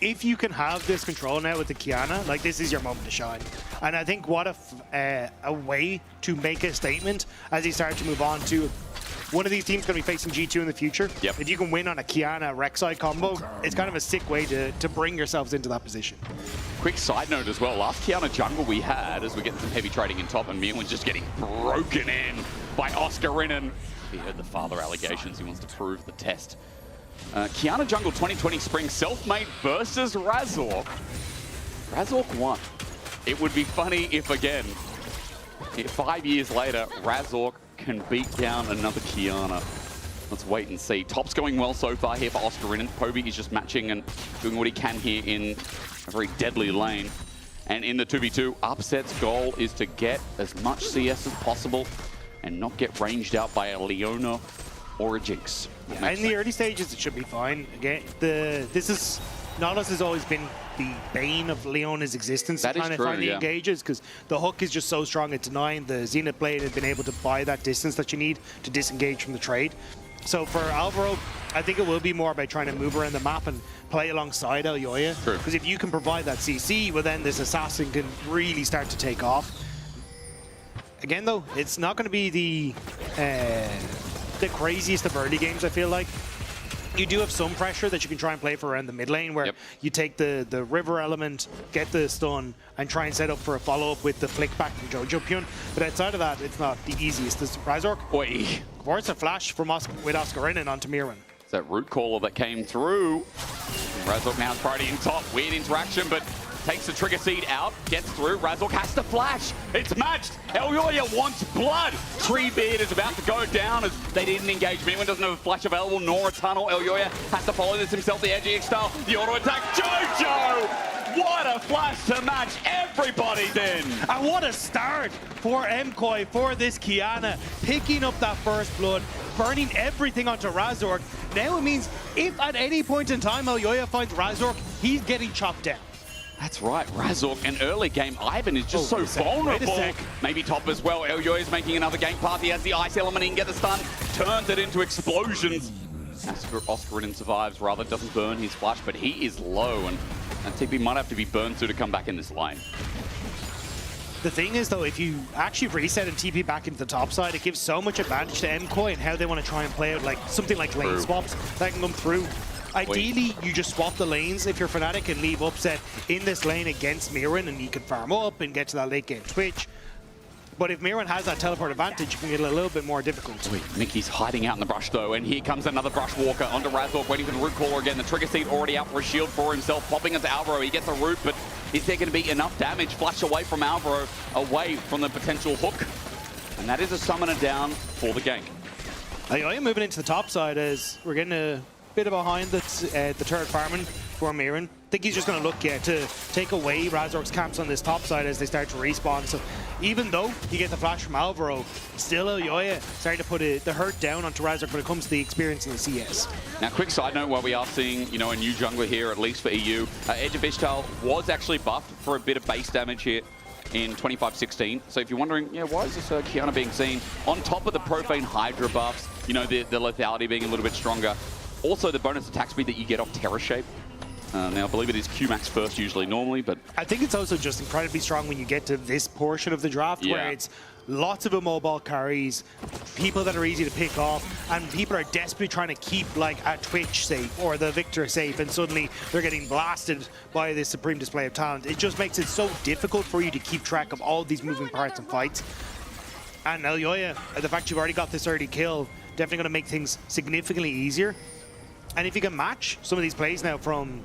if you can have this control now with the Kiana, like this is your moment to shine. And I think what a way to make a statement as he started to move on to one of these teams going to be facing G2 in the future. Yep. If you can win on a Kiana Rek'Sai combo, it's kind of a sick way to bring yourselves into that position. Quick side note as well, last Kiana jungle we had, as we're getting some heavy trading in top, and Mian was just getting broken in by Oscarinen. He heard the father allegations, he wants to prove the test. Kiana jungle 2020 spring self-made versus Razork. Razork won. It would be funny if, again, 5 years later, Razork can beat down another Kiana. Let's wait and see. Top's going well so far here for Oscarinen. Poby is just matching and doing what he can here in a very deadly lane. And in the 2v2, Upset's goal is to get as much CS as possible and not get ranged out by a Leona or a Jinx. Yeah, in the early stages, it should be fine. Again, Nautilus has always been the bane of Leona's existence. That is trying true, to find the yeah. engages, because the hook is just so strong at denying. The Zenith Blade has been able to buy that distance that you need to disengage from the trade. So for Alvaro, I think it will be more about trying to move around the map and play alongside Elyoya. Because if you can provide that CC, well then this assassin can really start to take off. Again though, it's not going to be the craziest of early games, I feel like. You do have some pressure that you can try and play for around the mid lane, where you take the river element, get the stun, and try and set up for a follow-up with the flick back from Jojo Pyun. But outside of that, it's not the easiest. This Razork, of course, a flash from with Oscarinen onto Mirren. It's that root caller that came through. Razork now is priority in top. Weird interaction, but takes the trigger seed out, gets through. Razork has to flash. It's matched. Elyoya wants blood. Treebeard is about to go down as they didn't engage. Mirren doesn't have a flash available nor a tunnel. Elyoya has to follow this himself. The edgy style, the auto attack. Jojo! What a flash to match everybody then. And what a start for MKOI for this Kiana. Picking up that first blood, burning everything onto Razork. Now it means if at any point in time Elyoya finds Razork, he's getting chopped down. That's right, Razork, an early game. Ivan is just so vulnerable. Maybe top as well. Elyoya is making another game pass. He has the ice element, he can get the stun, turns it into explosions. Oscarinen survives, rather doesn't burn his flash, but he is low, and TP might have to be burned through to come back in this lane. The thing is, though, if you actually reset and TP back into the top side, it gives so much advantage to MKOI and how they want to try and play out like something like lane swaps that can come through. Ideally, you just swap the lanes if you're Fnatic and leave Upset in this lane against Mirren, and you can farm up and get to that late game switch. But if Mirren has that teleport advantage, it can get a little bit more difficult. Mickey's hiding out in the brush though, and here comes another brush walker onto Razork, waiting for the root caller again. The trigger seed already out for a shield for himself, popping into Alvaro. He gets a root, but is there going to be enough damage? Flash away from Alvaro, away from the potential hook. And that is a summoner down for the gank. I am moving into the top side as we're getting a bit of behind the turret farming for Mirren. I think he's just going to look to take away Razork's camps on this top side as they start to respawn. So even though he gets the flash from Alvaro, still Elyoya starting to put the hurt down onto Razork when it comes to the experience in the CS. Now, quick side note, while we are seeing, you know, a new jungler here, at least for EU, Edge of Ishtal was actually buffed for a bit of base damage here in 25-16. So if you're wondering, yeah, why is this Kiana being seen on top of the Profane Hydra buffs, you know, the lethality being a little bit stronger. Also, the bonus attack speed that you get off Terror Shape. Now, I believe it is Q-Max first usually normally, but... I think it's also just incredibly strong when you get to this portion of the draft where it's lots of immobile carries, people that are easy to pick off, and people are desperately trying to keep like a Twitch safe or the Victor safe, and suddenly they're getting blasted by this supreme display of talent. It just makes it so difficult for you to keep track of all these moving parts and fights. And Elyoya, the fact you've already got this early kill, definitely going to make things significantly easier. And if you can match some of these plays now from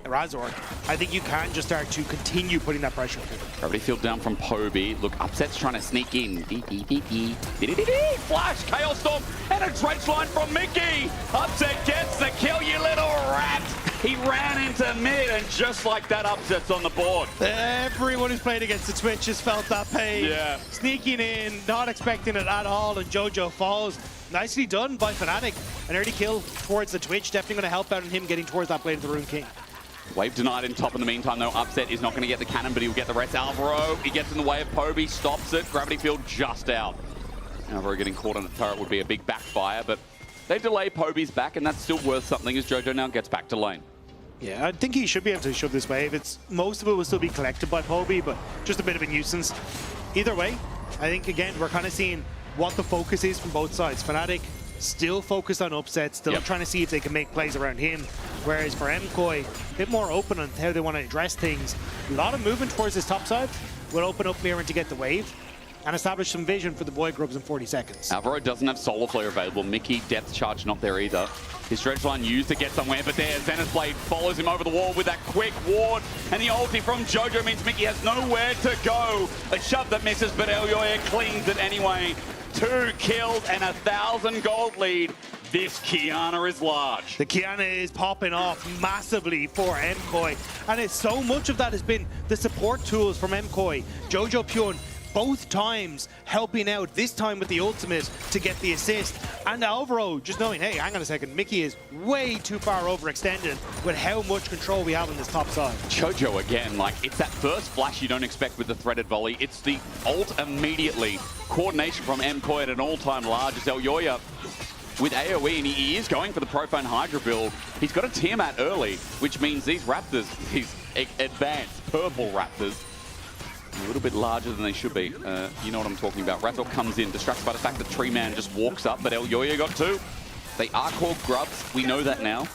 Razork, I think you can just start to continue putting that pressure through. Gravity field down from Poby. Look, Upset's trying to sneak in. Flash, Chaos Storm, and a dredge line from Mickey. Upset gets the kill, you little rat. He ran into mid, and just like that, upsets on the board. Everyone who's played against the Twitch has felt that pain. Yeah. Sneaking in, not expecting it at all, and Jojo falls. Nicely done by Fnatic. An early kill towards the Twitch, definitely going to help out in him getting towards that blade of the Rune King. Wave denied in top in the meantime, though. Upset is not going to get the cannon, but he'll get the rest. Alvaro, he gets in the way of Poby, stops it. Gravity field just out. Alvaro getting caught on a turret would be a big backfire, but they delay Poby's back, and that's still worth something as Jojo now gets back to lane. Yeah, I think he should be able to shove this wave. Most of it will still be collected by Poby, but just a bit of a nuisance. Either way, I think, again, we're kind of seeing what the focus is from both sides. Fnatic still focused on upsets, still trying to see if they can make plays around him. Whereas for MKOI, a bit more open on how they want to address things. A lot of movement towards his top side will open up Mirren to get the wave and establish some vision for the boy grubs in 40 seconds. Alvaro doesn't have Solar Flare available. Mickey, Depth Charge not there either. His stretch line used to get somewhere, but there, Zenith's Blade follows him over the wall with that quick ward, and the ulti from Jojo means Mickey has nowhere to go. A shove that misses, but Elyoya cleans it anyway. 2 kills and 1,000 gold lead. This Kiana is large. The Kiana is popping off massively for MKOI, and it's so much of that has been the support tools from MKOI. Jojo Pyun both times helping out, this time with the ultimate to get the assist. And Alvaro just knowing, hey, hang on a second, Mickey is way too far overextended with how much control we have on this top side. Jojo again, like, it's that first flash you don't expect with the threaded volley. It's the ult immediately. Coordination from MKOI at an all-time large as Elyoya with AoE, and he is going for the Profane Hydra build. He's got a Tiamat early, which means these Raptors, these advanced purple Raptors, a little bit larger than they should be. You know what I'm talking about. Razork comes in, distracted by the fact that Tree Man just walks up, but Elyoya got 2. They are called Grubs, we know that now.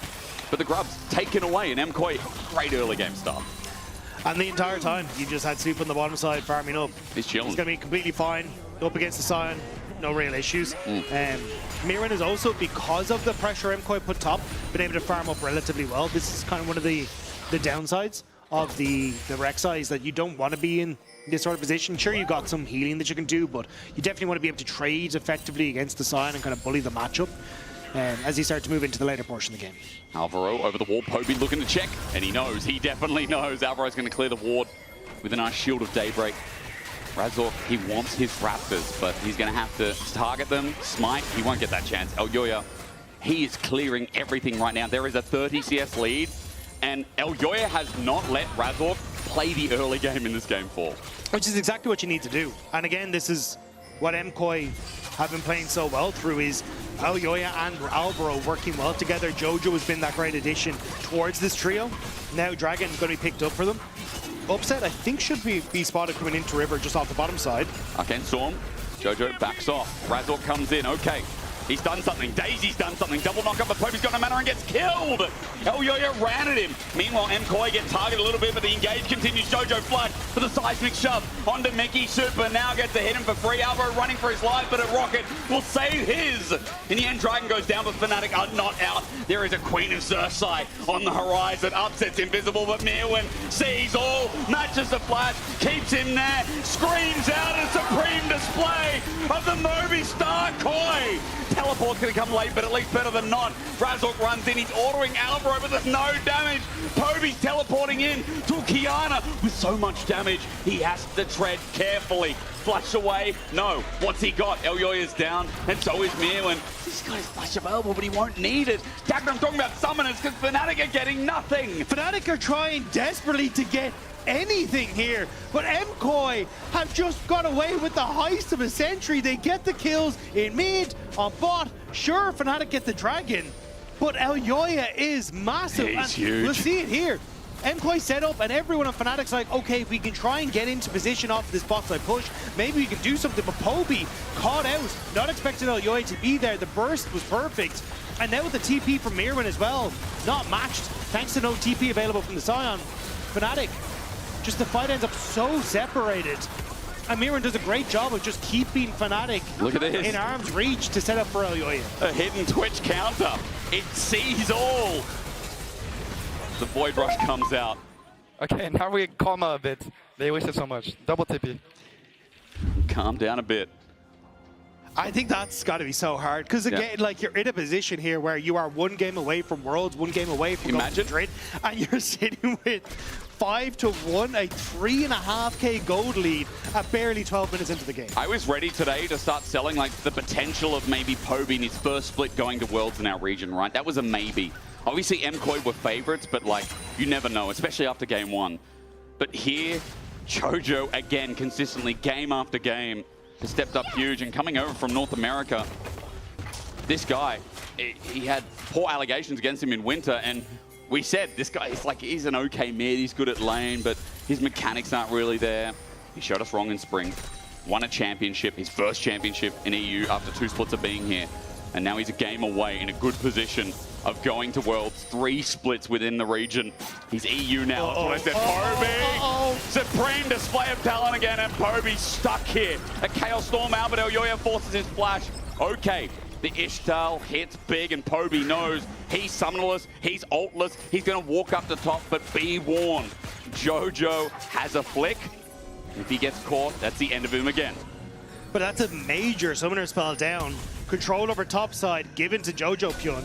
But the Grubs taken away, and MKOI, great early game start. And the entire time, you just had Soup on the bottom side farming up. He's chilling. He's going to be completely fine. Up against the Sion, no real issues. Mirren is also, because of the pressure MKOI put top, been able to farm up relatively well. This is kind of one of the downsides of the Rek'Sai, is that you don't want to be in this sort of position. Sure, you've got some healing that you can do, but you definitely want to be able to trade effectively against the Sion and kind of bully the matchup as you start to move into the later portion of the game. Alvaro over the wall, Poby looking to check, and he knows, he definitely knows Alvaro's going to clear the ward with a nice Shield of Daybreak. Razork, he wants his Raptors, but he's going to have to target them, smite, he won't get that chance. Elyoya, he is clearing everything right now. There is a 30 CS lead, and Elyoya has not let Razork play the early game in this game 4. Which is exactly what you need to do. And again, this is what MKOI have been playing so well through, is Elyoya and Alvaro working well together. Jojo has been that great addition towards this trio. Now Dragon's going to be picked up for them. Upset, I think, should be spotted coming into River just off the bottom side. Arcane Storm, Jojo backs off. Razork comes in, okay. He's done something. Daisy's done something. Double knock up, but Poby's got no mana and gets killed. Elyoya ran at him. Meanwhile, MKOI gets targeted a little bit, but the engage continues. Jojo flush for the seismic shove onto Mickey. Super now gets to hit him for free. Alvaro running for his life, but a rocket will save his. In the end, Dragon goes down, but Fnatic are not out. There is a Queen of Xerxai on the horizon. Upset's invisible, but Mirwin sees all. Matches the flash, keeps him there, screams out a supreme display of the Moby Star Koi. Teleport's going to come late, but at least better than not. Razork runs in, he's ordering Alvaro, but there's no damage. Poby's teleporting in to Kiana with so much damage. He has to tread carefully. Flash away. No. What's he got? Elyoya's down, and so is Mirwin. This guy's flash available, but he won't need it. I'm talking about summoners because Fnatic are getting nothing. Fnatic are trying desperately to get anything here, but MKOI have just got away with the heist of a century. They get the kills in mid, on bot. Sure, Fnatic get the dragon, but Elyoya is massive. He's huge. We'll see it here. MKOI set up, and everyone on Fnatic's like, okay, if we can try and get into position off this bot side push, maybe we can do something. But Poby caught out, not expecting Elyoya to be there. The burst was perfect. And now with the TP from Mirwin as well, not matched, thanks to no TP available from the Sion. Fnatic, just the fight ends up so separated. And Mirwin does a great job of just keeping Fnatic Look at this. in arm's reach to set up for Elyoya. A hidden Twitch counter. It sees all. The Void Rush comes out. Okay, now we calm a bit. They wasted so much. Double TP. Calm down a bit. I think that's got to be so hard because again, like you're in a position here where you are 1 game away from Worlds, 1 game away from going to Madrid, and you're sitting with 5-1, a 3.5K gold lead at barely 12 minutes into the game. I was ready today to start selling like the potential of maybe Poby in his first split going to Worlds in our region, right? That was a maybe. Obviously, MKOI were favorites, but like you never know, especially after game 1. But here, Jojo again, consistently, game after game, has stepped up huge and coming over from North America. This guy, he had poor allegations against him in winter, and we said this guy is like, he's an okay mid, he's good at lane, but his mechanics aren't really there. He showed us wrong in spring, won a championship, his first championship in EU after 2 splits of being here. And now he's a game away in a good position of going to Worlds, 3 splits within the region. He's EU now, that's what I said. Poby! Supreme display of talent again, and Poby stuck here. A Chaos Storm out, but Elyoya forces his flash. Okay, the Ishtal hits big, and Poby knows he's summonerless, he's ultless, he's gonna walk up the top, but be warned, Jojo has a flick. If he gets caught, that's the end of him again. But that's a major summoner spell down. Control over top side given to Jojo Pyun.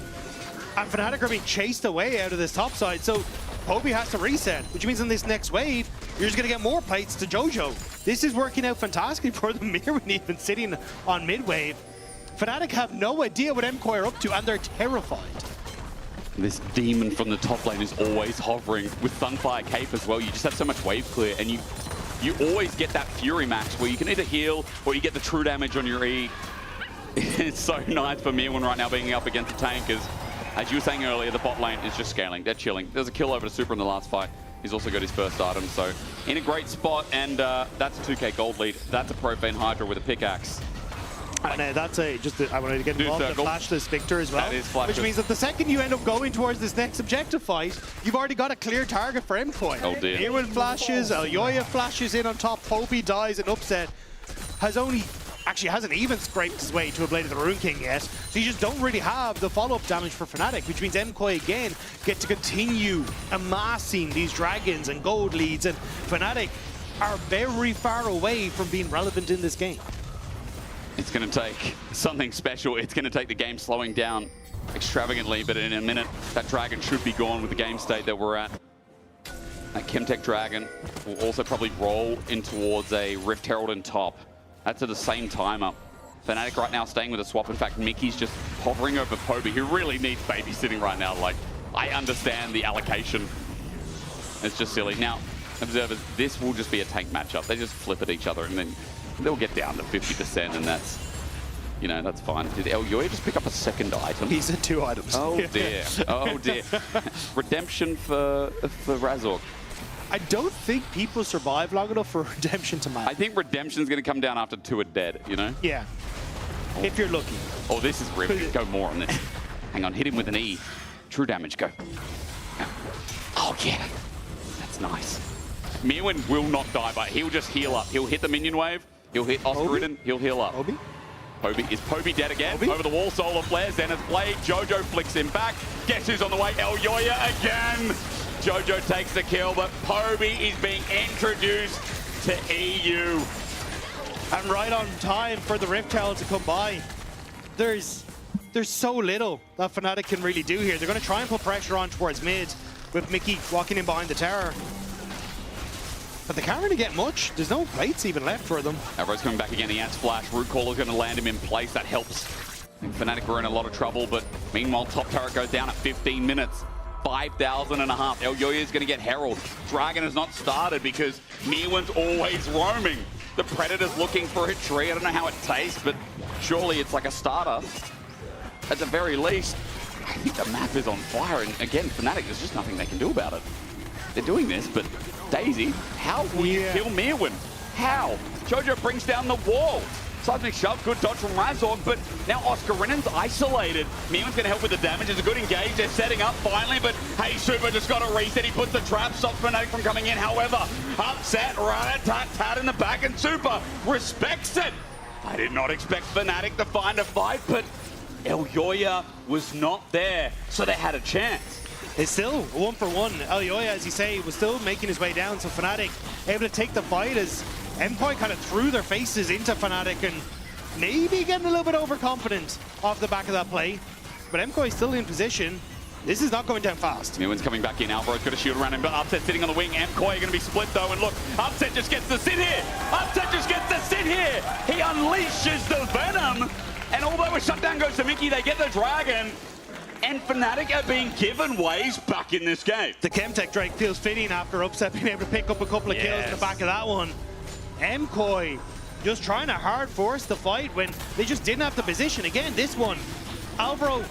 And Fnatic are being chased away out of this top side, so Poby has to reset, which means in this next wave, you're just going to get more plates to Jojo. This is working out fantastically for them. Mirwin even sitting on mid wave. Fnatic have no idea what MKOI are up to, and they're terrified. This demon from the top lane is always hovering with Sunfire Cape as well. You just have so much wave clear, and you always get that Fury match where you can either heal or you get the true damage on your E. It's so nice for Mirwin right now being up against the tankers. As you were saying earlier, the bot lane is just scaling. They're chilling. There's a kill over to Super in the last fight. He's also got his first item, so in a great spot, and that's a 2K gold lead. That's a Profane Hydra with a pickaxe. And that's I wanted to get involved in the flashless Victor as well. Which means that the second you end up going towards this next objective fight, you've already got a clear target for MKOI. Oh dear. Mirwin flashes, Elyoya flashes in on top, Poby dies in upset. Hasn't even scraped his way to a Blade of the Rune King yet. So you just don't really have the follow-up damage for Fnatic, which means MKOI again get to continue amassing these dragons and gold leads, and Fnatic are very far away from being relevant in this game. It's going to take something special. It's going to take the game slowing down extravagantly, but in a minute, that dragon should be gone with the game state that we're at. That Chemtech dragon will also probably roll in towards a Rift Herald in top. That's at the same time up. Fnatic right now staying with a swap. In fact, Mickey's just hovering over Poby, who really needs babysitting right now. Like, I understand the allocation. It's just silly. Now, observers, this will just be a tank matchup. They just flip at each other, and then they'll get down to 50%, and that's, you know, that's fine. Did Elyoya just pick up a second item? He's at 2 items. Oh dear. Oh dear. Redemption for Razork. I don't think people survive long enough for Redemption to matter. I think Redemption's going to come down after 2 are dead, you know? Yeah. If you're lucky. Oh, this is grim. Go more on this. Hang on, hit him with an E. True damage, go. Oh, yeah. That's nice. Mirwin will not die, but he'll just heal up. He'll hit the minion wave. He'll hit Oscariden. He'll heal up. Poby. Is Poby dead again? Over the wall, Solar Flares, Zenith's Blade. Jojo flicks him back. Guess who's on the way? Elyoya again. Jojo takes the kill, but Poby is being introduced to EU. And right on time for the Rift Herald to come by. There's so little that Fnatic can really do here. They're going to try and put pressure on towards mid with Mickey walking in behind the tower. But they can't really get much. There's no plates even left for them. Arrow's coming back again. He has flash. Root Caller's going to land him in place. That helps. I think Fnatic were in a lot of trouble, but meanwhile, top turret goes down at 15 minutes. 5,500. Elyoya's going to get Herald. Dragon has not started because Mirwin's always roaming. The Predator's looking for a tree. I don't know how it tastes, but surely it's like a starter. At the very least, I think the map is on fire. And again, Fnatic, there's just nothing they can do about it. They're doing this, but Daisy, how will you kill Mirwin? How? Jojo brings down the wall. Seismic shove, good dodge from Razork, but now Oscarinen's isolated. Mirwin's going to help with the damage. It's a good engage. They're setting up finally, but hey, Super just got a reset. He puts the trap, stops Fnatic from coming in. However, upset, rat-tat-tat in the back, and Super respects it. I did not expect Fnatic to find a fight, but Elyoya was not there, so they had a chance. It's still 1-for-1. Elyoya, as you say, was still making his way down, so Fnatic able to take the fight as MKOI kind of threw their faces into Fnatic, and maybe getting a little bit overconfident off the back of that play. But MKOI still in position. This is not going down fast. Meerwin's coming back in. Alvaro's got a shield around him, but Upset sitting on the wing. MKOI going to be split though, and look, Upset just gets to sit here. Upset just gets to sit here. He unleashes the venom, and although a shutdown goes to Mickey, they get the dragon. And Fnatic are being given ways back in this game. The Chemtech Drake feels fitting after Upset being able to pick up a couple of kills in the back of that one. MKOI just trying to hard force the fight when they just didn't have the position. Again, this one, Alvaro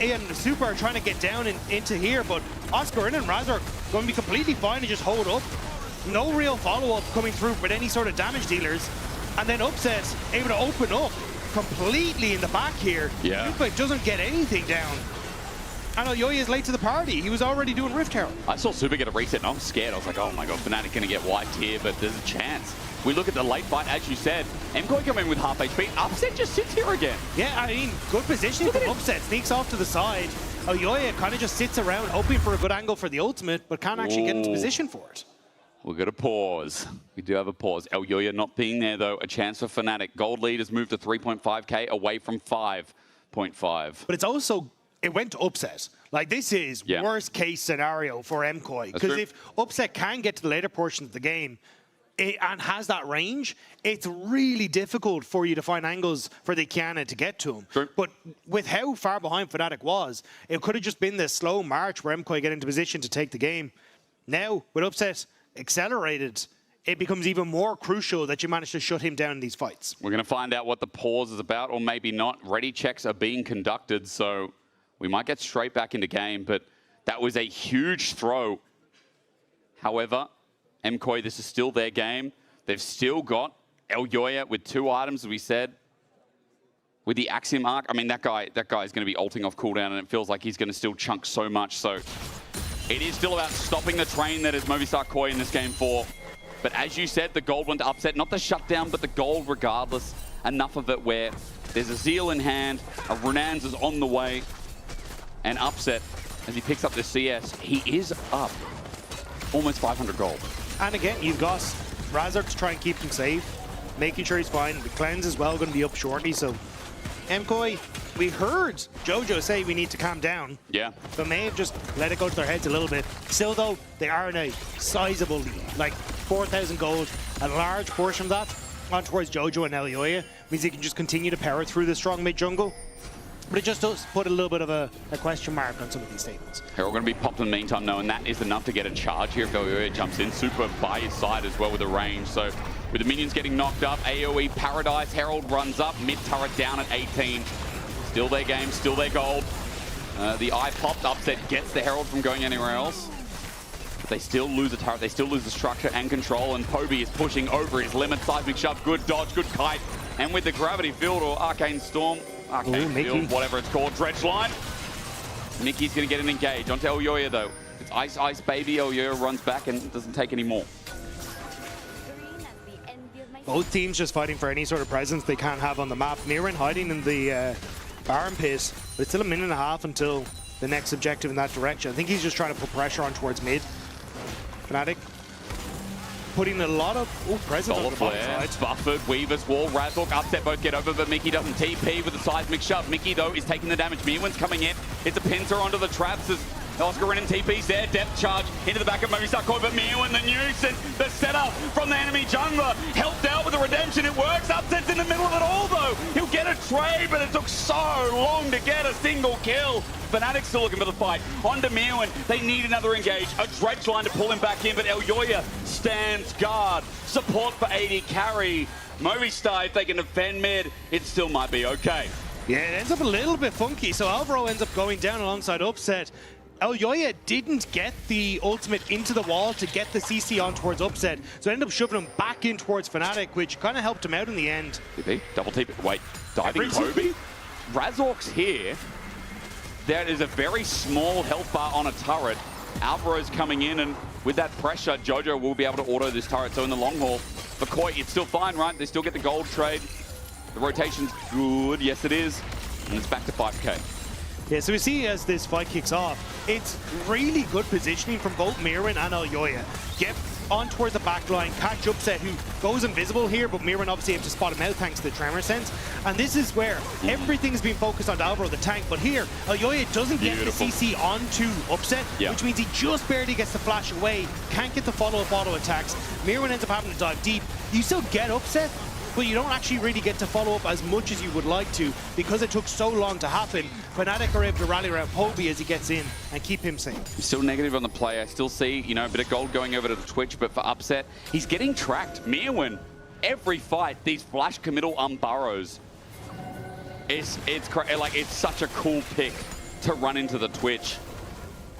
and Super are trying to get down into here, but Oscar and Razor going to be completely fine to just hold up. No real follow-up coming through with any sort of damage dealers. And then Upset able to open up completely in the back here. Yeah. Super doesn't get anything down. I know Yoya is late to the party. He was already doing Rift Herald. I saw Super get a reset and I'm scared. I was like, oh my god, Fnatic going to get wiped here, but there's a chance. We look at the late fight, as you said, MKOI coming in with half HP. Upset just sits here again. Yeah, I mean, good positioning from Upset. Sneaks off to the side. Yoya kind of just sits around hoping for a good angle for the ultimate, but can't actually get into position for it. We're going to pause. We do have a pause. Yoya not being there, though. A chance for Fnatic. Gold lead has moved to 3.5k away from 5.5. But it's also, it went to Upset. Like, this is worst case scenario for MKOI. Because if Upset can get to the later portions of the game and has that range, it's really difficult for you to find angles for the Kiana to get to him. True. But with how far behind Fnatic was, it could have just been this slow march where MKOI get into position to take the game. Now, with Upset accelerated, it becomes even more crucial that you manage to shut him down in these fights. We're going to find out what the pause is about, or maybe not. Ready checks are being conducted, so we might get straight back into game, but that was a huge throw. However, MKOI, this is still their game. They've still got Yoya with 2 items, as we said. With the Axiom Arc, I mean, that guy is going to be ulting off cooldown, and it feels like he's going to still chunk so much. So it is still about stopping the train that is Movistar Koi in this game 4. But as you said, the gold went to Upset. Not the shutdown, but the gold regardless. Enough of it where there's a Zeal in hand, a Runans is on the way, and Upset, as he picks up the CS, he is up almost 500 gold. And again, you've got Razor to try and keep him safe, making sure he's fine. The cleanse as well going to be up shortly, so MKOI, we heard Jojo say we need to calm down. Yeah. But may have just let it go to their heads a little bit. Still though, they are in a sizable lead, like 4,000 gold. A large portion of that on towards Jojo and Yoya means he can just continue to power through the strong mid jungle. But it just does put a little bit of a question mark on some of these statements. They're all going to be popped in the meantime, though, and that is enough to get a charge here if Yoya jumps in. Super by his side as well with the range. So with the minions getting knocked up, AoE Paradise Herald runs up, mid turret down at 18. Still their game, still their gold. The eye popped, Upset gets the Herald from going anywhere else. But they still lose the turret, they still lose the structure and control, and Poby is pushing over his limit. Seismic shove, good dodge, good kite. And with the Gravity Field or Arcane Storm, Arcane Field, whatever it's called, Dredge Line. Mickey's going to get an engage onto Yoya though. It's Ice Ice Baby. Yoya runs back and doesn't take any more. Both teams just fighting for any sort of presence they can't have on the map. Miran hiding in the Baron pit, but it's still a minute and a half until the next objective in that direction. I think he's just trying to put pressure on towards mid. Fnatic putting a lot of presence on the bottom side. Buffett, Weaver's wall, Razork, Upset both get over, but Mickey doesn't TP with the seismic shove. Mickey, though, is taking the damage. Meerwin's coming in. It's a pincer onto the traps as Oscar and TP's there. Depth charge into the back of Movistar Koi, but Meerwin, the nuke, and the setup from the enemy jungler helped out with the redemption. It works. Upset's in the middle of it all, though. He'll get a trade, but it took so long to get a single kill. Fnatic still looking for the fight. Onto Meerwin. They need another engage. A dredge line to pull him back in, but Yoya stands guard. Support for AD carry. Movistar, if they can defend mid, it still might be okay. Yeah, it ends up a little bit funky, so Alvaro ends up going down alongside Upset. Yoya didn't get the ultimate into the wall to get the CC on towards Upset, so ended up shoving him back in towards Fnatic, which kind of helped him out in the end. TP, double TP. Wait, diving Poby? Razork's here. There is a very small health bar on a turret. Alvaro's coming in, and with that pressure, Jojo will be able to auto this turret. So in the long haul, for Koi, it's still fine, right? They still get the gold trade. The rotation's good. Yes, it is. And it's back to 5k. Yeah, so we see as this fight kicks off, it's really good positioning from both Meerwin and Yoya. Get on towards the back line, catch Upset, who goes invisible here, but Mirren obviously able to spot him out thanks to the Tremor Sense. And this is where everything's been focused on Alvaro, the tank, but here, Elyoya doesn't get the CC onto Upset, which means he just barely gets the flash away, can't get the follow-up auto attacks. Mirren ends up having to dive deep. You still get Upset, but you don't actually really get to follow up as much as you would like to because it took so long to happen. Fnatic are able to rally around Poby as he gets in and keep him safe. I'm still negative on the play. I still see, you know, a bit of gold going over to the Twitch, but for Upset, he's getting tracked. Mirwin, every fight, these flash committal burrows. It's such a cool pick to run into the Twitch.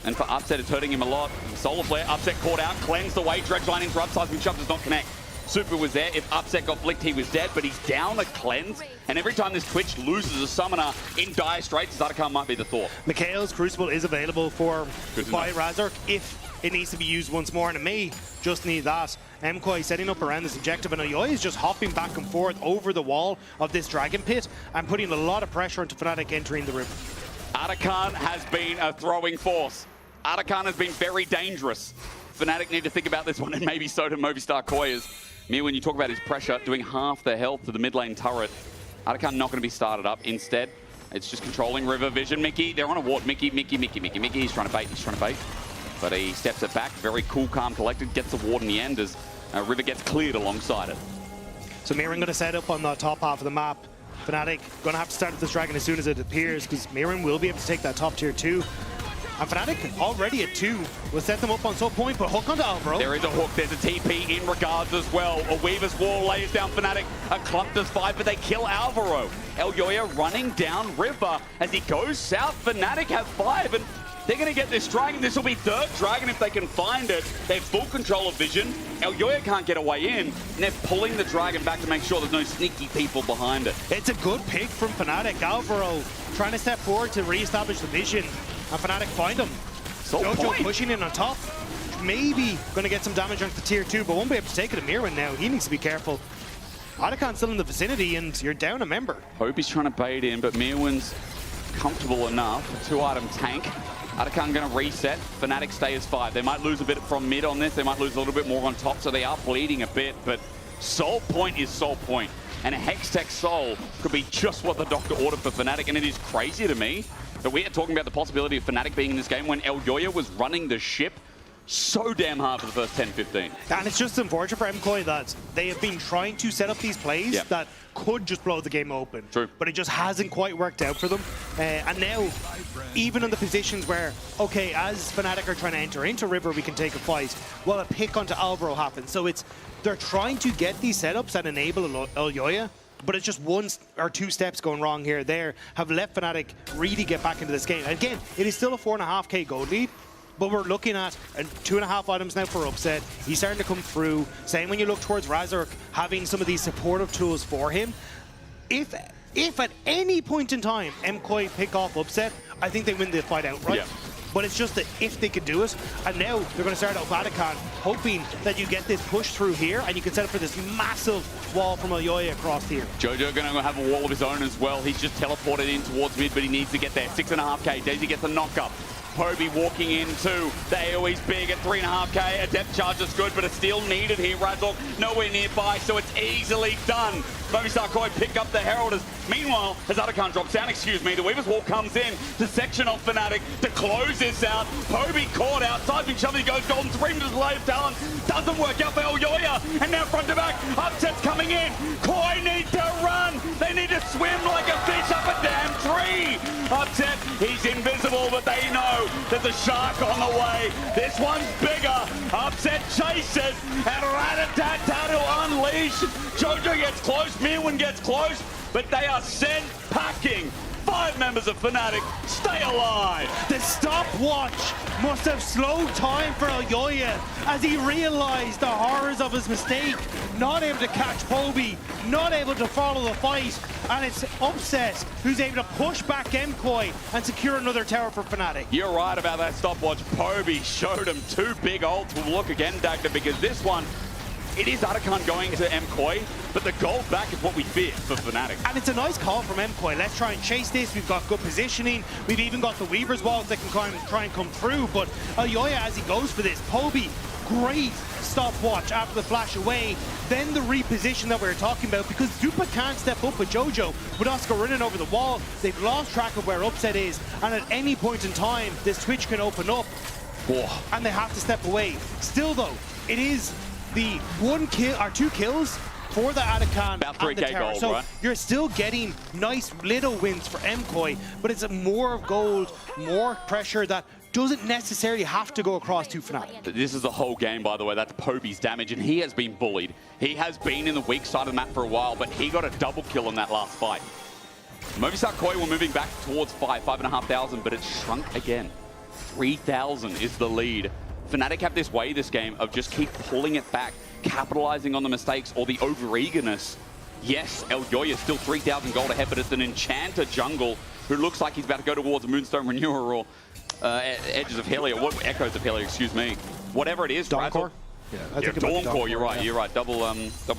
And for Upset, it's hurting him a lot. Solar Flare, Upset caught out, cleansed away, dredge line interrupts, Seismic Shove does not connect. Super was there. If Upset got flicked, he was dead, but he's down a cleanse. And every time this Twitch loses a summoner in dire straits, Zadakan might be the thought. Mikhail's Crucible is available by Razork if it needs to be used once more, and it may just need that. MKOI setting up around this objective, and Elyoya is just hopping back and forth over the wall of this Dragon Pit and putting a lot of pressure into Fnatic entering the river. Zadakan has been a throwing force. Zadakan has been very dangerous. Fnatic need to think about this one, and maybe so do Movistar Koyas. Mir, when you talk about his pressure, doing half the health to the mid lane turret, Zadakan not going to be started up. Instead, it's just controlling River Vision. Mickey, they're on a ward. Mickey. He's trying to bait, But he steps it back. Very cool, calm, collected. Gets the ward in the end as River gets cleared alongside it. So Mirren going to set up on the top half of the map. Fnatic going to have to start with this dragon as soon as it appears, because Mirren will be able to take that top tier 2. And Fnatic already at 2 will set them up on some point, but hook onto Alvaro. There is a hook, there's a TP in regards as well. A Weaver's Wall lays down Fnatic, a Clump does 5, but they kill Alvaro. Elyoya running down River as he goes south. Fnatic have 5, and they're going to get this dragon. This will be 3rd dragon if they can find it. They have full control of vision. Elyoya can't get away in, and they're pulling the dragon back to make sure there's no sneaky people behind it. It's a good pick from Fnatic. Alvaro trying to step forward to re-establish the vision. And Fnatic find him. Jojo pushing in on top. Maybe going to get some damage onto the tier 2, but won't be able to take it to Mirren now. He needs to be careful. Zadakan's still in the vicinity, and you're down a member. Hope's trying to bait in, but Mirwin's comfortable enough. A 2-item tank. Zadakan going to reset. Fnatic stay as 5. They might lose a bit from mid on this. They might lose a little bit more on top, so they are bleeding a bit, but Soul Point is Soul Point. And a Hextech Soul could be just what the doctor ordered for Fnatic, and it is crazy to me that we are talking about the possibility of Fnatic being in this game when Elyoya was running the ship so damn hard for the first 10-15. And it's just unfortunate for MKOI that they have been trying to set up these plays that could just blow the game open. True. But it just hasn't quite worked out for them. And now, even in the positions where, okay, as Fnatic are trying to enter into River, we can take a fight, well, a pick onto Alvaro happens. So they're trying to get these setups that enable Elyoya, but it's just 1 or 2 steps going wrong here there have let Fnatic really get back into this game. And again, it is still a 4.5k gold lead, but we're looking at 2.5 items now for Upset. He's starting to come through. Same when you look towards Razork, having some of these supportive tools for him. If at any point in time MKOI pick off Upset, I think they win the fight outright. Yeah. But it's just that if they could do it, and now they're going to start out Zadakan, hoping that you get this push through here, and you can set up for this massive wall from Elyoya across here. Jojo going to have a wall of his own as well. He's just teleported in towards mid, but he needs to get there. 6.5k. Daisy gets a knock-up. Poby walking into the AoE's big at 3.5k. A depth charge is good, but it's still needed here. Razork nowhere nearby, so it's easily done. Movistar Koi pick up the Heralders. Meanwhile, as Zadakan drops down, the Weaver's Wall comes in to section off Fnatic to close this out. Poby caught out. Seismic Shove goes golden. Supreme to the Slave Talent. Doesn't work out for Elyoya. And now front to back. Upset's coming in. Koi need to run. They need to swim like a fish up a damn tree. Upset, he's invisible, but they know there's a shark on the way. This one's bigger. Upset chases, and Rat-a-tat-tat to unleash. Jojo gets close, Mirwin gets close, but they are sent packing. 5 members of Fnatic stay alive. The stopwatch must have slowed time for Elyoya as he realized the horrors of his mistake. Not able to catch Poby, not able to follow the fight, and it's Upset who's able to push back MKOI and secure another tower for Fnatic. You're right about that stopwatch. Poby showed him 2 big ults. We'll look again, Dagda, because this one, it is Zadakan going to MKOI, but the gold back is what we fear for Fnatic. And it's a nice call from MKOI. Let's try and chase this. We've got good positioning. We've even got the Weaver's Walls that can try and come through. But Elyoya, as he goes for this, Poby, great stopwatch after the flash away, then the reposition that we were talking about, because Zupa can't step up with Jojo, with Oscar running over the wall. They've lost track of where Upset is, and at any point in time, this Twitch can open up, and they have to step away. Still though, it is the 1 kill or 2 kills for the Atakan about and the 3K Terror. gold, So right? you're still getting nice little wins for MKOI, but it's more gold, more pressure that doesn't necessarily have to go across to Fnatic. This is the whole game, by the way. That's Poby's damage, and he has been bullied. He has been in the weak side of the map for a while, but he got a double kill in that last fight. Movistar Koi were moving back towards 5,500, but it's shrunk again. 3,000 is the lead. Fnatic have this way this game of just keep pulling it back, capitalizing on the mistakes or the over-eagerness. Yes, Elyoya is still 3,000 gold ahead, but it's an Enchanter jungle who looks like he's about to go towards a Moonstone Renewer or Edges of Helia, Echoes of Helia, excuse me. Whatever it is, Dawncore? Yeah, Dawncore, you're right, you're right. Double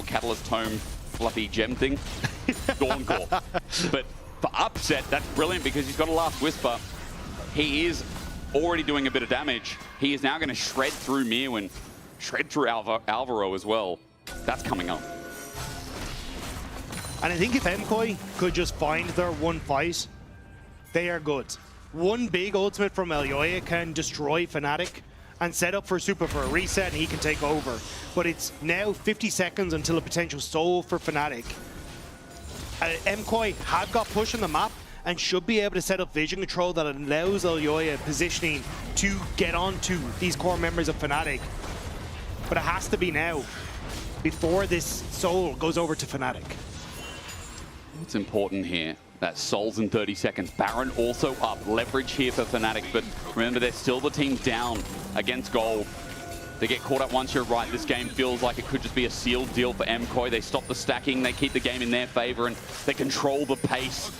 Catalyst Tome fluffy gem thing. Dawncore. But for Upset, that's brilliant because he's got a Last Whisper. He is already doing a bit of damage. He is now going to shred through Mirwin, shred through Alvaro as well. That's coming up. And I think if MKOI could just find their one fight, they are good. One big ultimate from Elyoya can destroy Fnatic and set up for Super for a reset, and he can take over. But it's now 50 seconds until a potential soul for Fnatic. MKOI have got push on the map and should be able to set up vision control that allows Elyoya positioning to get onto these core members of Fnatic. But it has to be now, before this soul goes over to Fnatic. What's important here? That Soul's in 30 seconds. Baron also up. Leverage here for Fnatic, but remember, they're still the team down against Gold. They get caught up once you're right. This game feels like it could just be a sealed deal for MKOI. They stop the stacking, they keep the game in their favor, and they control the pace.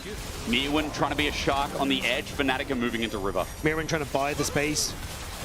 Mirwin trying to be a shark on the edge. Fnatic are moving into River. Mirwin trying to buy the space.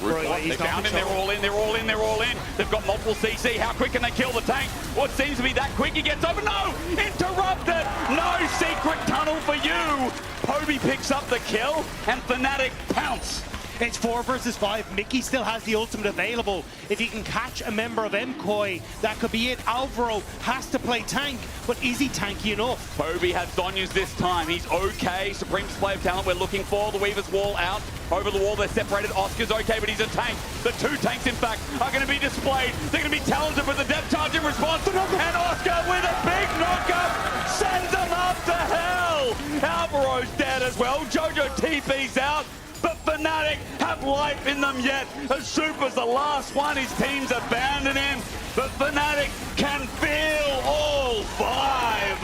They found him, they're all in, they're all in, they're all in. They've got multiple CC. How quick can they kill the tank? What seems to be that quick? He gets over. No! Interrupted! No secret tunnel for you! Poby picks up the kill, and Fnatic pounce. It's 4 versus 5. Mickey still has the ultimate available. If he can catch a member of MKOI, that could be it. Alvaro has to play tank, but is he tanky enough? Poby has Donyas this time. He's okay. Supreme Display of Talent we're looking for. The Weaver's Wall out. Over the wall, they're separated. Oscar's okay, but he's a tank. The 2 tanks, in fact, are going to be displayed. They're going to be talented with the depth charge in response. And Oscar with a big knockup sends them up to hell. Alvaro's dead as well. Jojo TP's out. But Fnatic have life in them yet. As Super's the last one, his team's abandoned him. But Fnatic can feel all 5.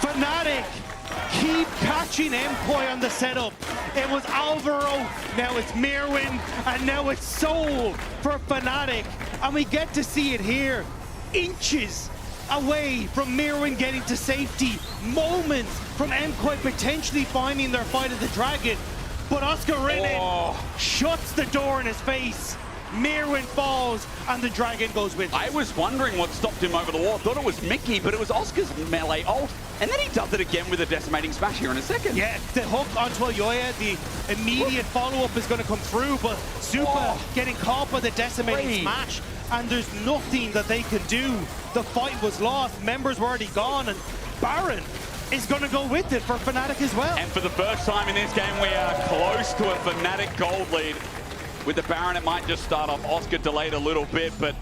Fnatic keep catching MKOI on the setup. It was Alvaro, now it's Mirwin, and now it's Soul for Fnatic. And we get to see it here. Inches away from Mirwin getting to safety. Moments from MKOI potentially finding their fight at the Dragon. But Oscar Rinnin shuts the door in his face. Mirwin falls, and the Dragon goes with him. I was wondering what stopped him over the wall. I thought it was Mickey, but it was Oscar's melee ult. And then he does it again with a decimating smash here in a second. Yeah, the hook onto Elyoya, the immediate follow-up is going to come through, but Super getting caught by the decimating smash, and there's nothing that they can do. The fight was lost, members were already gone, and Baron is going to go with it for Fnatic as well. And for the first time in this game, we are close to a Fnatic gold lead. With the Baron, it might just start off. Oscar delayed a little bit, but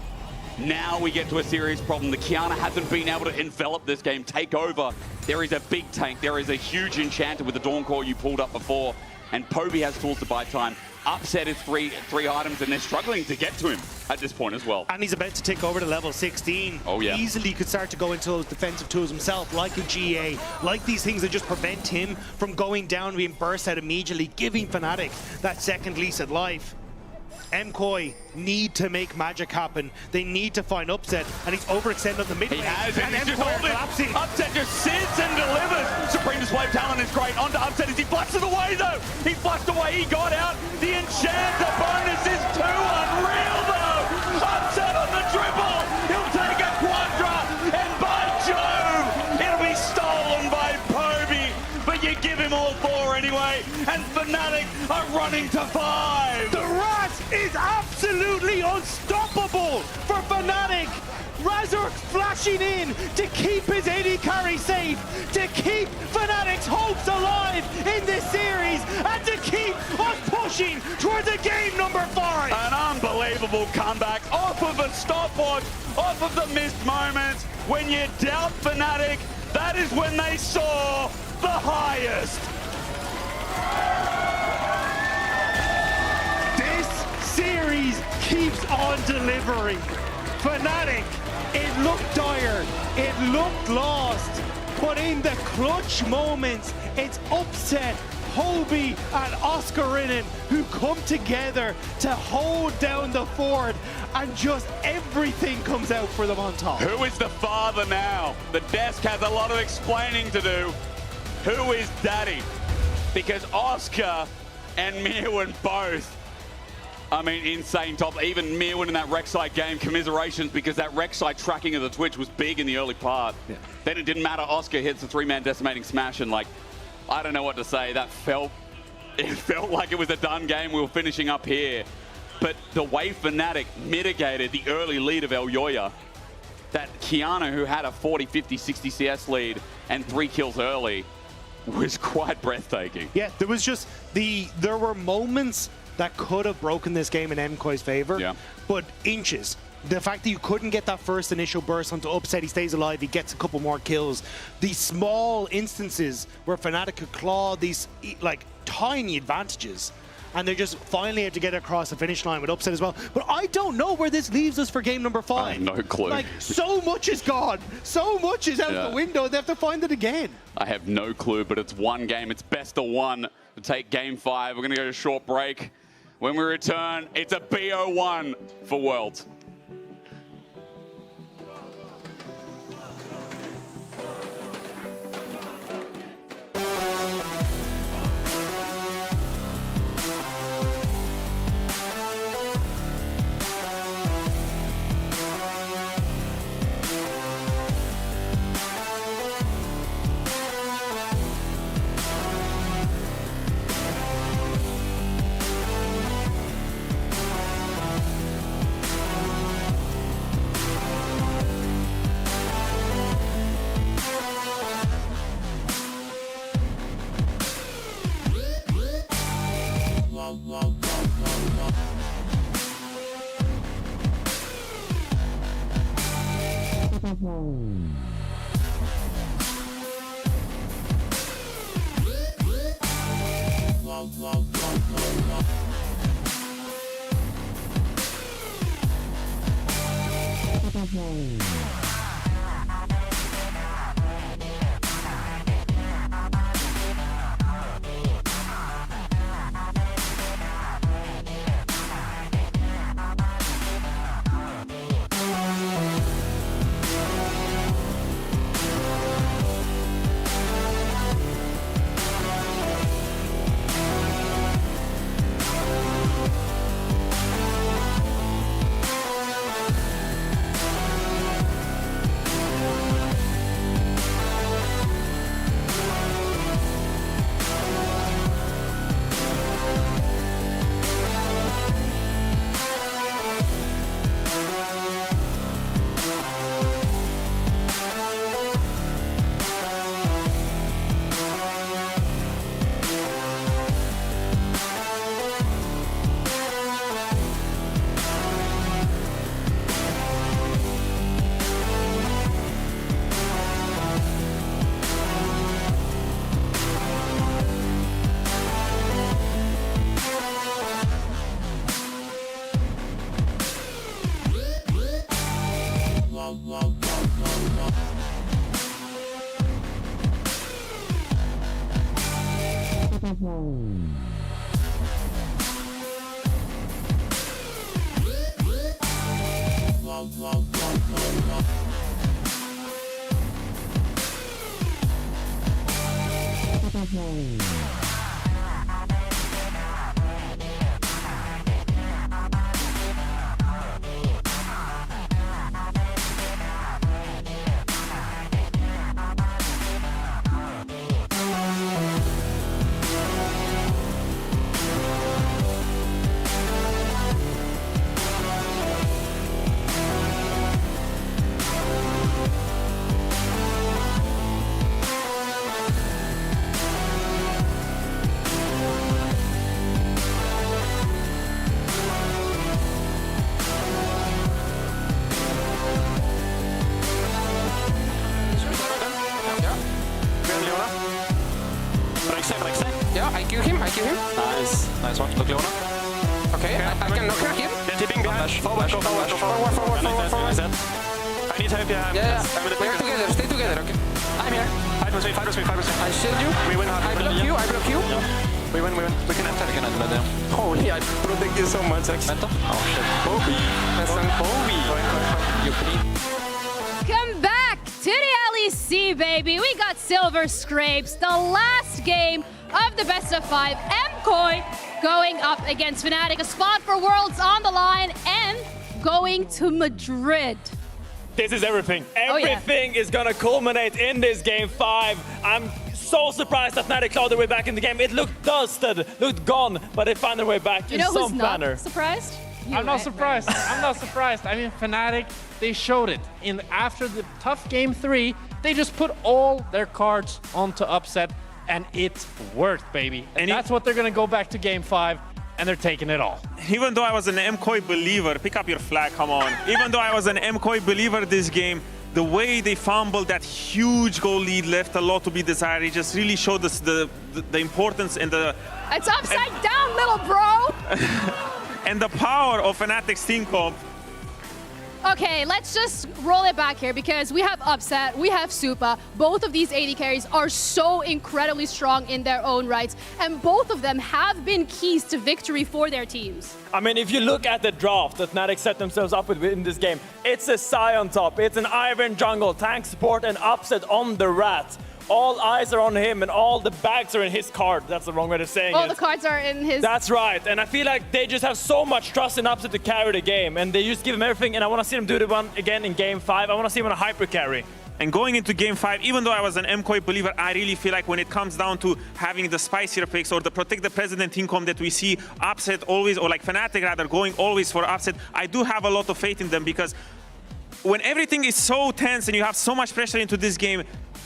now we get to a serious problem. The Kiana hasn't been able to envelop this game, take over. There is a big tank. There is a huge Enchanter with the Dawncore you pulled up before. And Poby has tools to buy time. Upset is three items, and they're struggling to get to him at this point as well. And he's about to tick over to level 16. Oh, yeah. Easily could start to go into those defensive tools himself, like a GA, like these things that just prevent him from going down, being burst out immediately, giving Fnatic that second lease at life. MKOI need to make magic happen. They need to find Upset, and he's overextended on the mid lane. He has, and he's just MKOI collapsing. Upset just sits and delivers. Supreme Display of Talent is great. On to Upset as he flushed it away, though. He flushed away, he got out. The Enchanter bonus is too unreal, though. Upset on the triple. He'll take a Quadra, and by Jove, it'll be stolen by Poby. But you give him all 4 anyway, and Fnatic are running to 5. The Rat is absolutely unstoppable. unstoppable for Fnatic. Razork flashing in to keep his AD carry safe, to keep Fnatic's hopes alive in this series, and to keep us pushing towards a game number 5. An unbelievable comeback off of a stopwatch, off of the missed moments. When you doubt Fnatic, that is when they saw the highest. This series keeps on delivering. Fnatic, it looked dire, it looked lost, but in the clutch moments, it's upset Hobie and Oscarinen who come together to hold down the fort, and just everything comes out for them on top. Who is the father now? The desk has a lot of explaining to do. Who is daddy? Because Oscar and Mirwin both, I mean, insane top. Even Mirwin in that Rek'Sai game, commiserations, because that Rek'Sai tracking of the Twitch was big in the early part. Yeah. Then it didn't matter. Oscar hits the 3-man decimating smash, and like, I don't know what to say. It felt like it was a done game. We were finishing up here. But the way Fnatic mitigated the early lead of Elyoya, that Kiana, who had a 40, 50, 60 CS lead and 3 kills early, was quite breathtaking. Yeah, there was just there were moments that could have broken this game in MKOI's favor, but inches. The fact that you couldn't get that first initial burst onto Upset, he stays alive, he gets a couple more kills. These small instances where Fnatic could claw these like tiny advantages, and they're just finally able to get across the finish line with Upset as well. But I don't know where this leaves us for game number 5. I have no clue. Like, so much is gone. So much is out the window. They have to find it again. I have no clue, but it's one game. It's best of 1 to take game 5. We're going to go to a short break. When we return, it's a BO1 for Worlds. Smart. Look Leona. Okay, I can knock him. They're tipping behind. Forward, go forward. Forward. I need help, yeah. Yeah. We are together. Stay together, okay? I'm here. Fight with me. I shield you. We win hard. I block you. Yeah. We win. We can enter. Holy, I protect you so much, actually. Oh shit. Kobe. You clean. Come back to the LEC, baby. We got Silver Scrapes, the last game of the best of 5. MKOI going up against Fnatic, a spot for Worlds on the line, and going to Madrid. This is everything. Everything is gonna culminate in this game 5. I'm so surprised that Fnatic clawed their way back in the game. It looked dusted, looked gone, but they found their way back You in know some who's manner. not surprised? You, I'm not right? surprised. I'm not surprised. I mean, Fnatic, they showed it. After the tough game 3, they just put all their cards onto upset, and it worked, baby. And that's what they're gonna go back to game 5, and they're taking it all. Even though I was an MKOI believer, pick up your flag, come on. Even though I was an MKOI believer this game, the way they fumbled that huge goal lead left a lot to be desired. It just really showed us the importance and the... It's upside down, little bro! and the power of Fnatic's team comp. Okay, let's just roll it back here because we have Upset, we have Supa. Both of these AD carries are so incredibly strong in their own rights, and both of them have been keys to victory for their teams. I mean, if you look at the draft that Fnatic set themselves up with in this game, it's a Psy on top, it's an Iron jungle, tank support, and Upset on the Rat. All eyes are on him and all the bags are in his card. That's the wrong way of saying it. All the cards are in his... That's right. And I feel like they just have so much trust in Upset to carry the game. And they just give him everything. And I want to see them do it again in game 5. I want to see him on a hyper carry. And going into game 5, even though I was an MKOI believer, I really feel like when it comes down to having the spicier picks or the protect the president team comp that we see Upset always, or like Fnatic rather, going always for Upset, I do have a lot of faith in them because when everything is so tense and you have so much pressure into this game,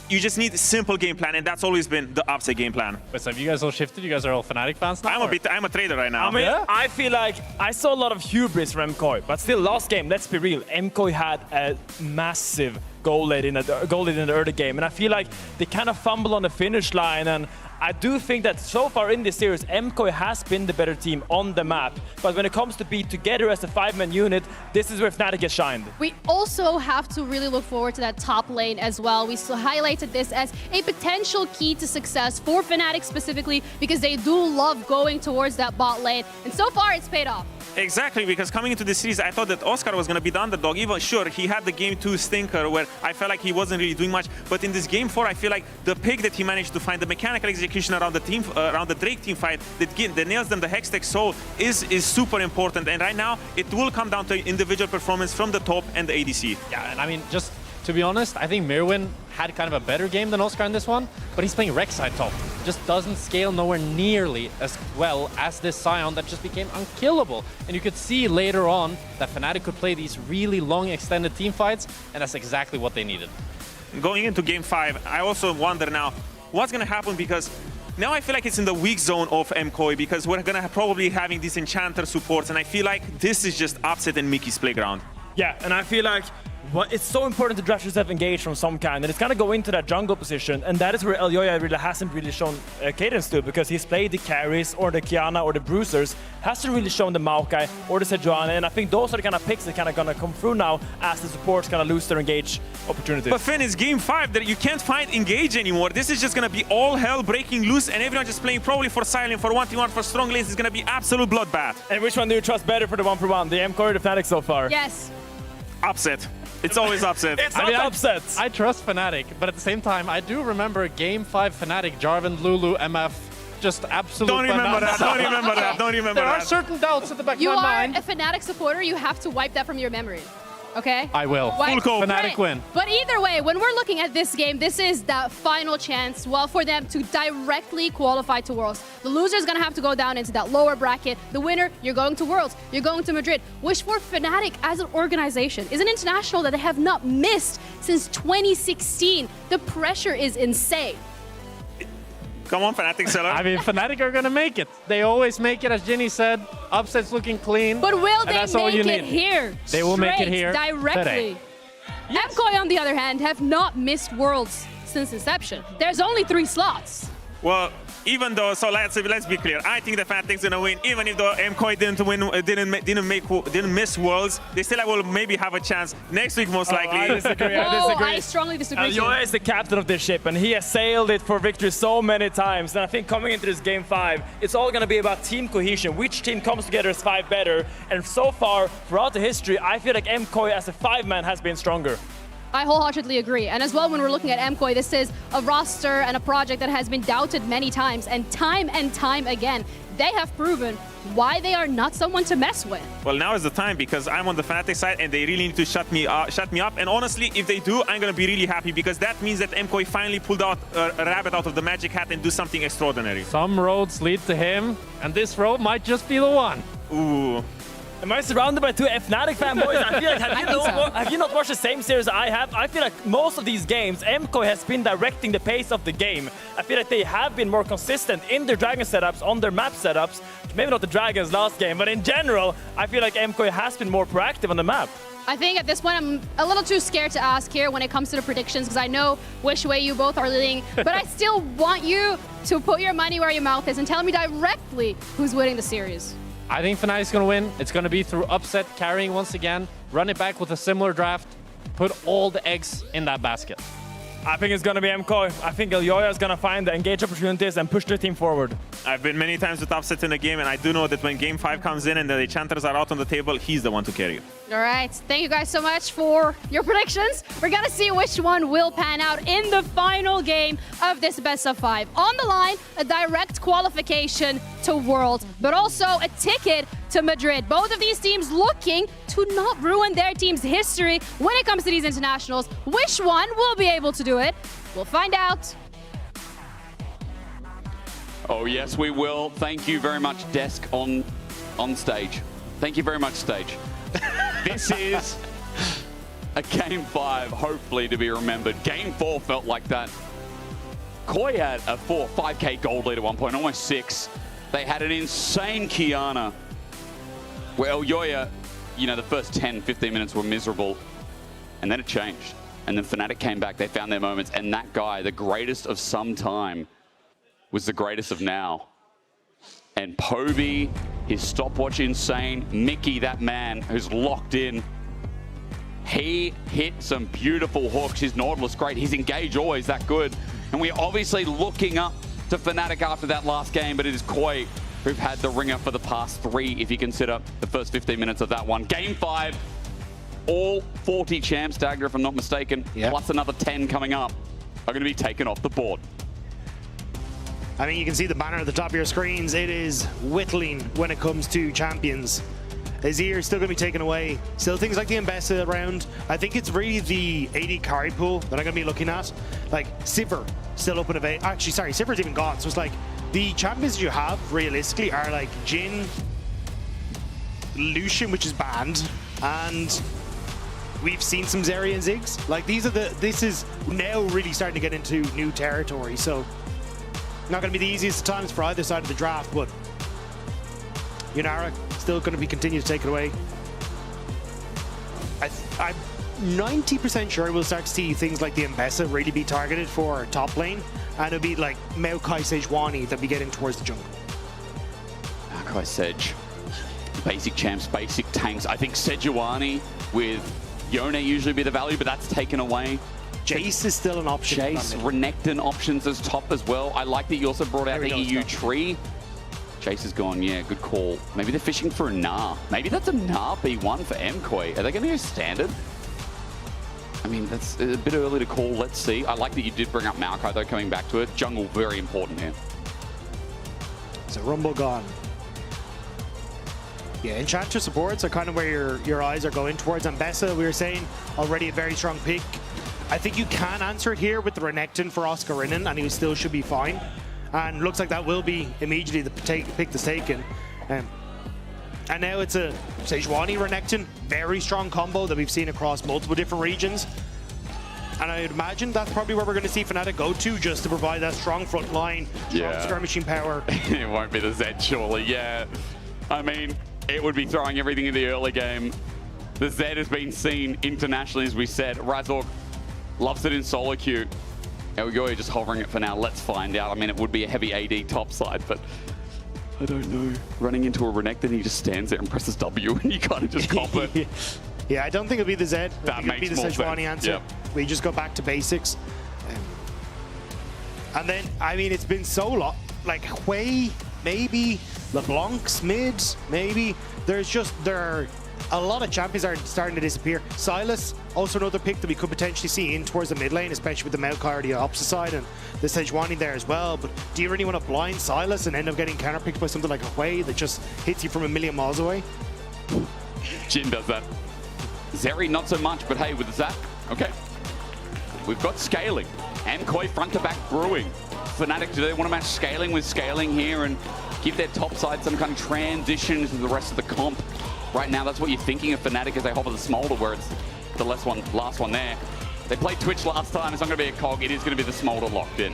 you just need a simple game plan, and that's always been the Upset game plan. Wait, so have you guys all shifted? You guys are all Fnatic fans now? I'm a trader right now. I mean, I feel like I saw a lot of hubris from MKOI, but still, last game, let's be real, MKOI had a massive goal lead in the early game, and I feel like they kind of fumbled on the finish line, and I do think that so far in this series, MKOI has been the better team on the map. But when it comes to be together as a 5-man unit, this is where Fnatic has shined. We also have to really look forward to that top lane as well. We still highlighted this as a potential key to success for Fnatic specifically because they do love going towards that bot lane. And so far, it's paid off. Exactly, because coming into this series, I thought that Oscar was going to be the underdog. Even sure, he had the game 2 stinker where I felt like he wasn't really doing much. But in this game 4, I feel like the pick that he managed to find, the mechanical execution around the team, around the Drake team fight, that nails them the Hextech Soul is super important. And right now, it will come down to individual performance from the top and the ADC. Yeah, and I mean, just to be honest, I think Mirwin had kind of a better game than Oscar in this one, but he's playing Rek'Sai top. Just doesn't scale nowhere nearly as well as this Sion that just became unkillable. And you could see later on that Fnatic could play these really long extended team fights, and that's exactly what they needed. Going into game 5, I also wonder now, what's going to happen because now I feel like it's in the weak zone of MKOI because we're going to probably having these Enchanter supports, and I feel like this is just Upset and Mickey's playground. Yeah, and I feel like it's so important to draft yourself engaged from some kind, and it's gonna go into that jungle position, and that is where Elyoya really hasn't really shown cadence to, because he's played the carries or the Kiana or the Bruisers, hasn't really shown the Maokai or the Sejuani, and I think those are the kind of picks that kind of gonna come through now as the supports kind of lose their engage opportunities. But Finn, it's game 5 that you can't find engage anymore. This is just gonna be all hell breaking loose, and everyone just playing probably for silent, for 1v1, for strong lanes. It's gonna be absolute bloodbath. And which one do you trust better for the 1v1, the MKOI or the Fnatic so far? Yes. Upset. It's always Upset. It's not Upset. I trust Fnatic, but at the same time, I do remember Game 5 Fnatic, Jarvan, Lulu, MF, just absolute Don't remember that. Don't remember that. Don't remember there that. There are certain doubts at the back of my mind. You are a Fnatic supporter. You have to wipe that from your memory. Okay? I will. Full cope. Fnatic win. But either way, when we're looking at this game, this is the final chance, well, for them to directly qualify to Worlds. The loser is going to have to go down into that lower bracket. The winner, you're going to Worlds. You're going to Madrid, which for Fnatic as an organization is an international that they have not missed since 2016. The pressure is insane. Come on, Fnatic seller. I mean, Fnatic are going to make it. They always make it, as Ginny said. Upset's looking clean. But will they make it here? They will make it here directly. Yes. MKOI, on the other hand, have not missed Worlds since inception. There's only 3 slots. Well, even though, so let's be clear. I think the Fnatic's gonna win, even if the MKOI didn't miss Worlds. They still will maybe have a chance next week, most likely. I disagree. I strongly disagree. Yoya is the captain of this ship, and he has sailed it for victory so many times. And I think coming into this game 5, it's all gonna be about team cohesion. Which team comes together as 5 better? And so far, throughout the history, I feel like MKOI as a 5-man has been stronger. I wholeheartedly agree. And as well, when we're looking at MKOI, this is a roster and a project that has been doubted many times. And time again, they have proven why they are not someone to mess with. Well, now is the time, because I'm on the Fnatic side and they really need to shut me up. And honestly, if they do, I'm going to be really happy, because that means that MKOI finally pulled out a rabbit out of the magic hat and do something extraordinary. Some roads lead to him, and this road might just be the one. Ooh. Am I surrounded by 2 Fnatic fanboys? I feel like, have you not watched the same series I have? I feel like most of these games, MKOI has been directing the pace of the game. I feel like they have been more consistent in their Dragon setups, on their map setups. Maybe not the Dragons last game, but in general, I feel like MKOI has been more proactive on the map. I think at this point, I'm a little too scared to ask here when it comes to the predictions, because I know which way you both are leaning, but I still want you to put your money where your mouth is and tell me directly who's winning the series. I think Fnatic's going to win. It's going to be through upset, carrying once again, run it back with a similar draft, put all the eggs in that basket. I think it's going to be MKOI. I think Yoya is going to find the engage opportunities and push their team forward. I've been many times with upsets in the game, and I do know that when game 5 comes in and the enchanters are out on the table, he's the one to carry. All right, thank you guys so much for your predictions. We're gonna see which one will pan out in the final game of this best of 5. On the line, a direct qualification to Worlds, but also a ticket to Madrid. Both of these teams looking to not ruin their team's history when it comes to these internationals. Which one will be able to do it? We'll find out. Oh yes, we will. Thank you very much, Desk on stage. Thank you very much, stage. This is a game 5, hopefully to be remembered. Game 4 felt like that. Koi had a 5K gold lead at one point, almost 6. They had an insane Kiana. Well, Yoya, you know, the first 10, 15 minutes were miserable, and then it changed. And then Fnatic came back, they found their moments, and that guy, the greatest of some time, was the greatest of now. And Poby, his stopwatch insane. Mickey, that man who's locked in. He hit some beautiful hooks. His Nautilus great. His engage always that good. And we're obviously looking up to Fnatic after that last game, but it is Koi who've had the ringer for the past 3, if you consider the first 15 minutes of that one. Game 5, all 40 champs, Dagger, if I'm not mistaken, plus another 10 coming up, are going to be taken off the board. I mean, you can see the banner at the top of your screens. It is whittling when it comes to champions. Azir is still going to be taken away. Still things like the Mbessa around. I think it's really the AD carry pool that I'm going to be looking at. Like, Sivir still up in a... Actually, sorry, Sivir's even gone. So it's like, the champions you have, realistically, are like Jhin, Lucian, which is banned, and we've seen some Zarya and Ziggs. Like, this is now really starting to get into new territory. So, not going to be the easiest times for either side of the draft, but Yunara still going to be continuing to take it away. I'm 90% sure we'll start to see things like the Mbessa really be targeted for top lane, and it'll be like MKOI, Sejuani that be getting towards the jungle. MKOI, Sej, basic champs, basic tanks. I think Sejuani with Yone usually be the value, but that's taken away. Jace is still an option. Jace, Renekton options as top as well. I like that you also brought out the EU tree. Jace is gone, yeah, good call. Maybe they're fishing for a Gnar. Maybe that's a Gnar B1 for MKOI. Are they going to go standard? I mean, that's a bit early to call. Let's see. I like that you did bring up Maokai, though, coming back to it. Jungle, very important here. So Rumble gone. Yeah, Enchanter supports are kind of where your eyes are going towards. Mbessa, we were saying, already a very strong pick. I think you can answer it here with the Renekton for Oscarinen, and he still should be fine. And looks like that will be immediately the pick that's taken. And now it's a Sejuani Renekton, very strong combo that we've seen across multiple different regions. And I'd imagine that's probably where we're going to see Fnatic go to, just to provide that strong front line, strong skirmishing power. It won't be the Zed, surely, yeah. I mean, it would be throwing everything in the early game. The Zed has been seen internationally, as we said. Razork loves it in solo queue. MKOI just hovering it for now. Let's find out. I mean, it would be a heavy AD topside, but I don't know. Running into a Renekton, then he just stands there and presses W, and you kind of just cop it. Yeah, I don't think it'll be the Zed. That it'll be the Sejuani answer. Yep. We just go back to basics. And then, I mean, it's been so long. Like, Hui, maybe. LeBlanc's mid, maybe. There are a lot of champions are starting to disappear. Sylas, also another pick that we could potentially see in towards the mid lane, especially with the MKOI or the opposite side and the Sejuani there as well. But do you really want to blind Sylas and end up getting counterpicked by something like a Hui that just hits you from a million miles away? Jin does that. Zeri, not so much, but hey, with Zap, okay. We've got scaling. MKOI front to back brewing. Fnatic, do they want to match scaling with scaling here and give their top side some kind of transition to the rest of the comp? Right now, that's what you're thinking of Fnatic as they hover the Smolder, where it's the last one there. They played Twitch last time. It's not going to be a cog. It is going to be the Smolder locked in.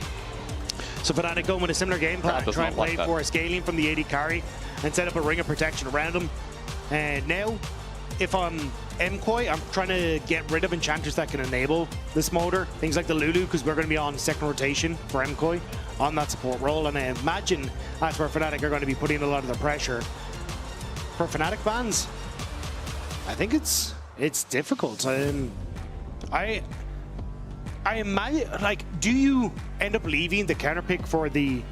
So Fnatic going with a similar game plan. Try and play for scaling from the AD carry and set up a ring of protection around him. And now, if I'm MKOI, I'm trying to get rid of enchanters that can enable the Smolder. Things like the Lulu, because we're going to be on second rotation for MKOI on that support role. And I imagine that's where Fnatic are going to be putting a lot of the pressure. For Fnatic bans, I think it's difficult. I imagine, like, do you end up leaving the counter pick for the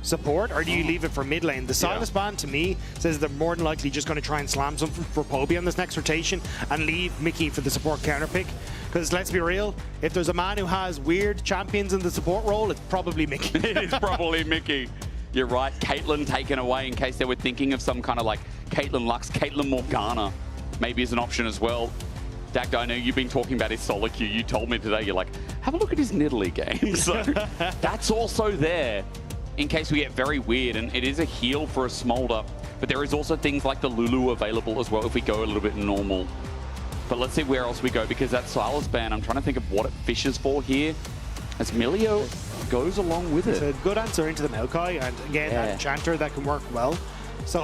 support, or do you leave it for mid lane? The Sylas ban to me says they're more than likely just going to try and slam something for Poby on this next rotation and leave Mickey for the support counter pick. Because let's be real, if there's a man who has weird champions in the support role, it's probably Mickey. It's probably Mickey. You're right. Caitlyn taken away in case they were thinking of some kind of like Caitlyn Lux, Caitlyn Morgana maybe is an option as well. Dagda, I know you've been talking about his solo queue. You told me today, you're like, have a look at his Nidalee game. So that's also there in case we get very weird. And it is a heal for a Smolder. But there is also things like the Lulu available as well if we go a little bit normal. But let's see where else we go, because that Sylas ban, I'm trying to think of what it fishes for here. As Milio goes along with it. It's a good answer into the MKOI, and again, that enchanter that can work well. So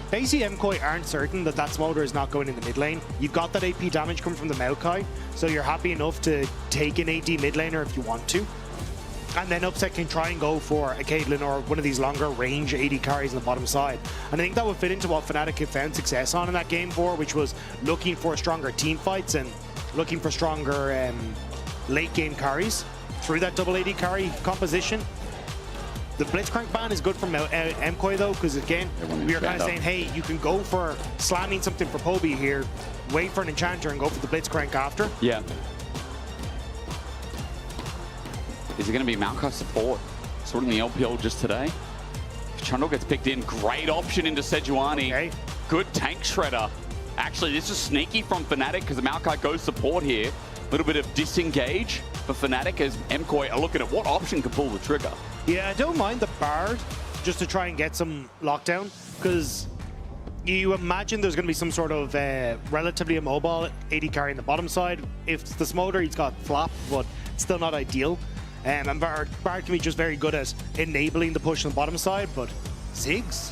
basically MKOI aren't certain that Smolder is not going in the mid lane. You've got that AP damage coming from the MKOI, so you're happy enough to take an AD mid laner if you want to. And then Upset can try and go for a Caitlyn or one of these longer range AD carries on the bottom side. And I think that would fit into what Fnatic have found success on in that game 4, which was looking for stronger team fights and looking for stronger late game carries through that double AD carry composition. The Blitzcrank ban is good from MKOI though, because again, we are kind of saying, hey, you can go for slamming something for Poby here, wait for an enchanter and go for the Blitzcrank after. Yeah. Is it going to be MKOI support? Sort of in the LPL just today. Trundle gets picked in. Great option into Sejuani. Okay. Good tank shredder. Actually, this is sneaky from Fnatic because the MKOI goes support here. A little bit of disengage for Fnatic as MKOI are looking at what option can pull the trigger. Yeah, I don't mind the Bard just to try and get some lockdown, because you imagine there's going to be some sort of relatively immobile AD carry in the bottom side. If it's the Smolder, he's got flop, but it's still not ideal. And Bard can be just very good at enabling the push on the bottom side, but Ziggs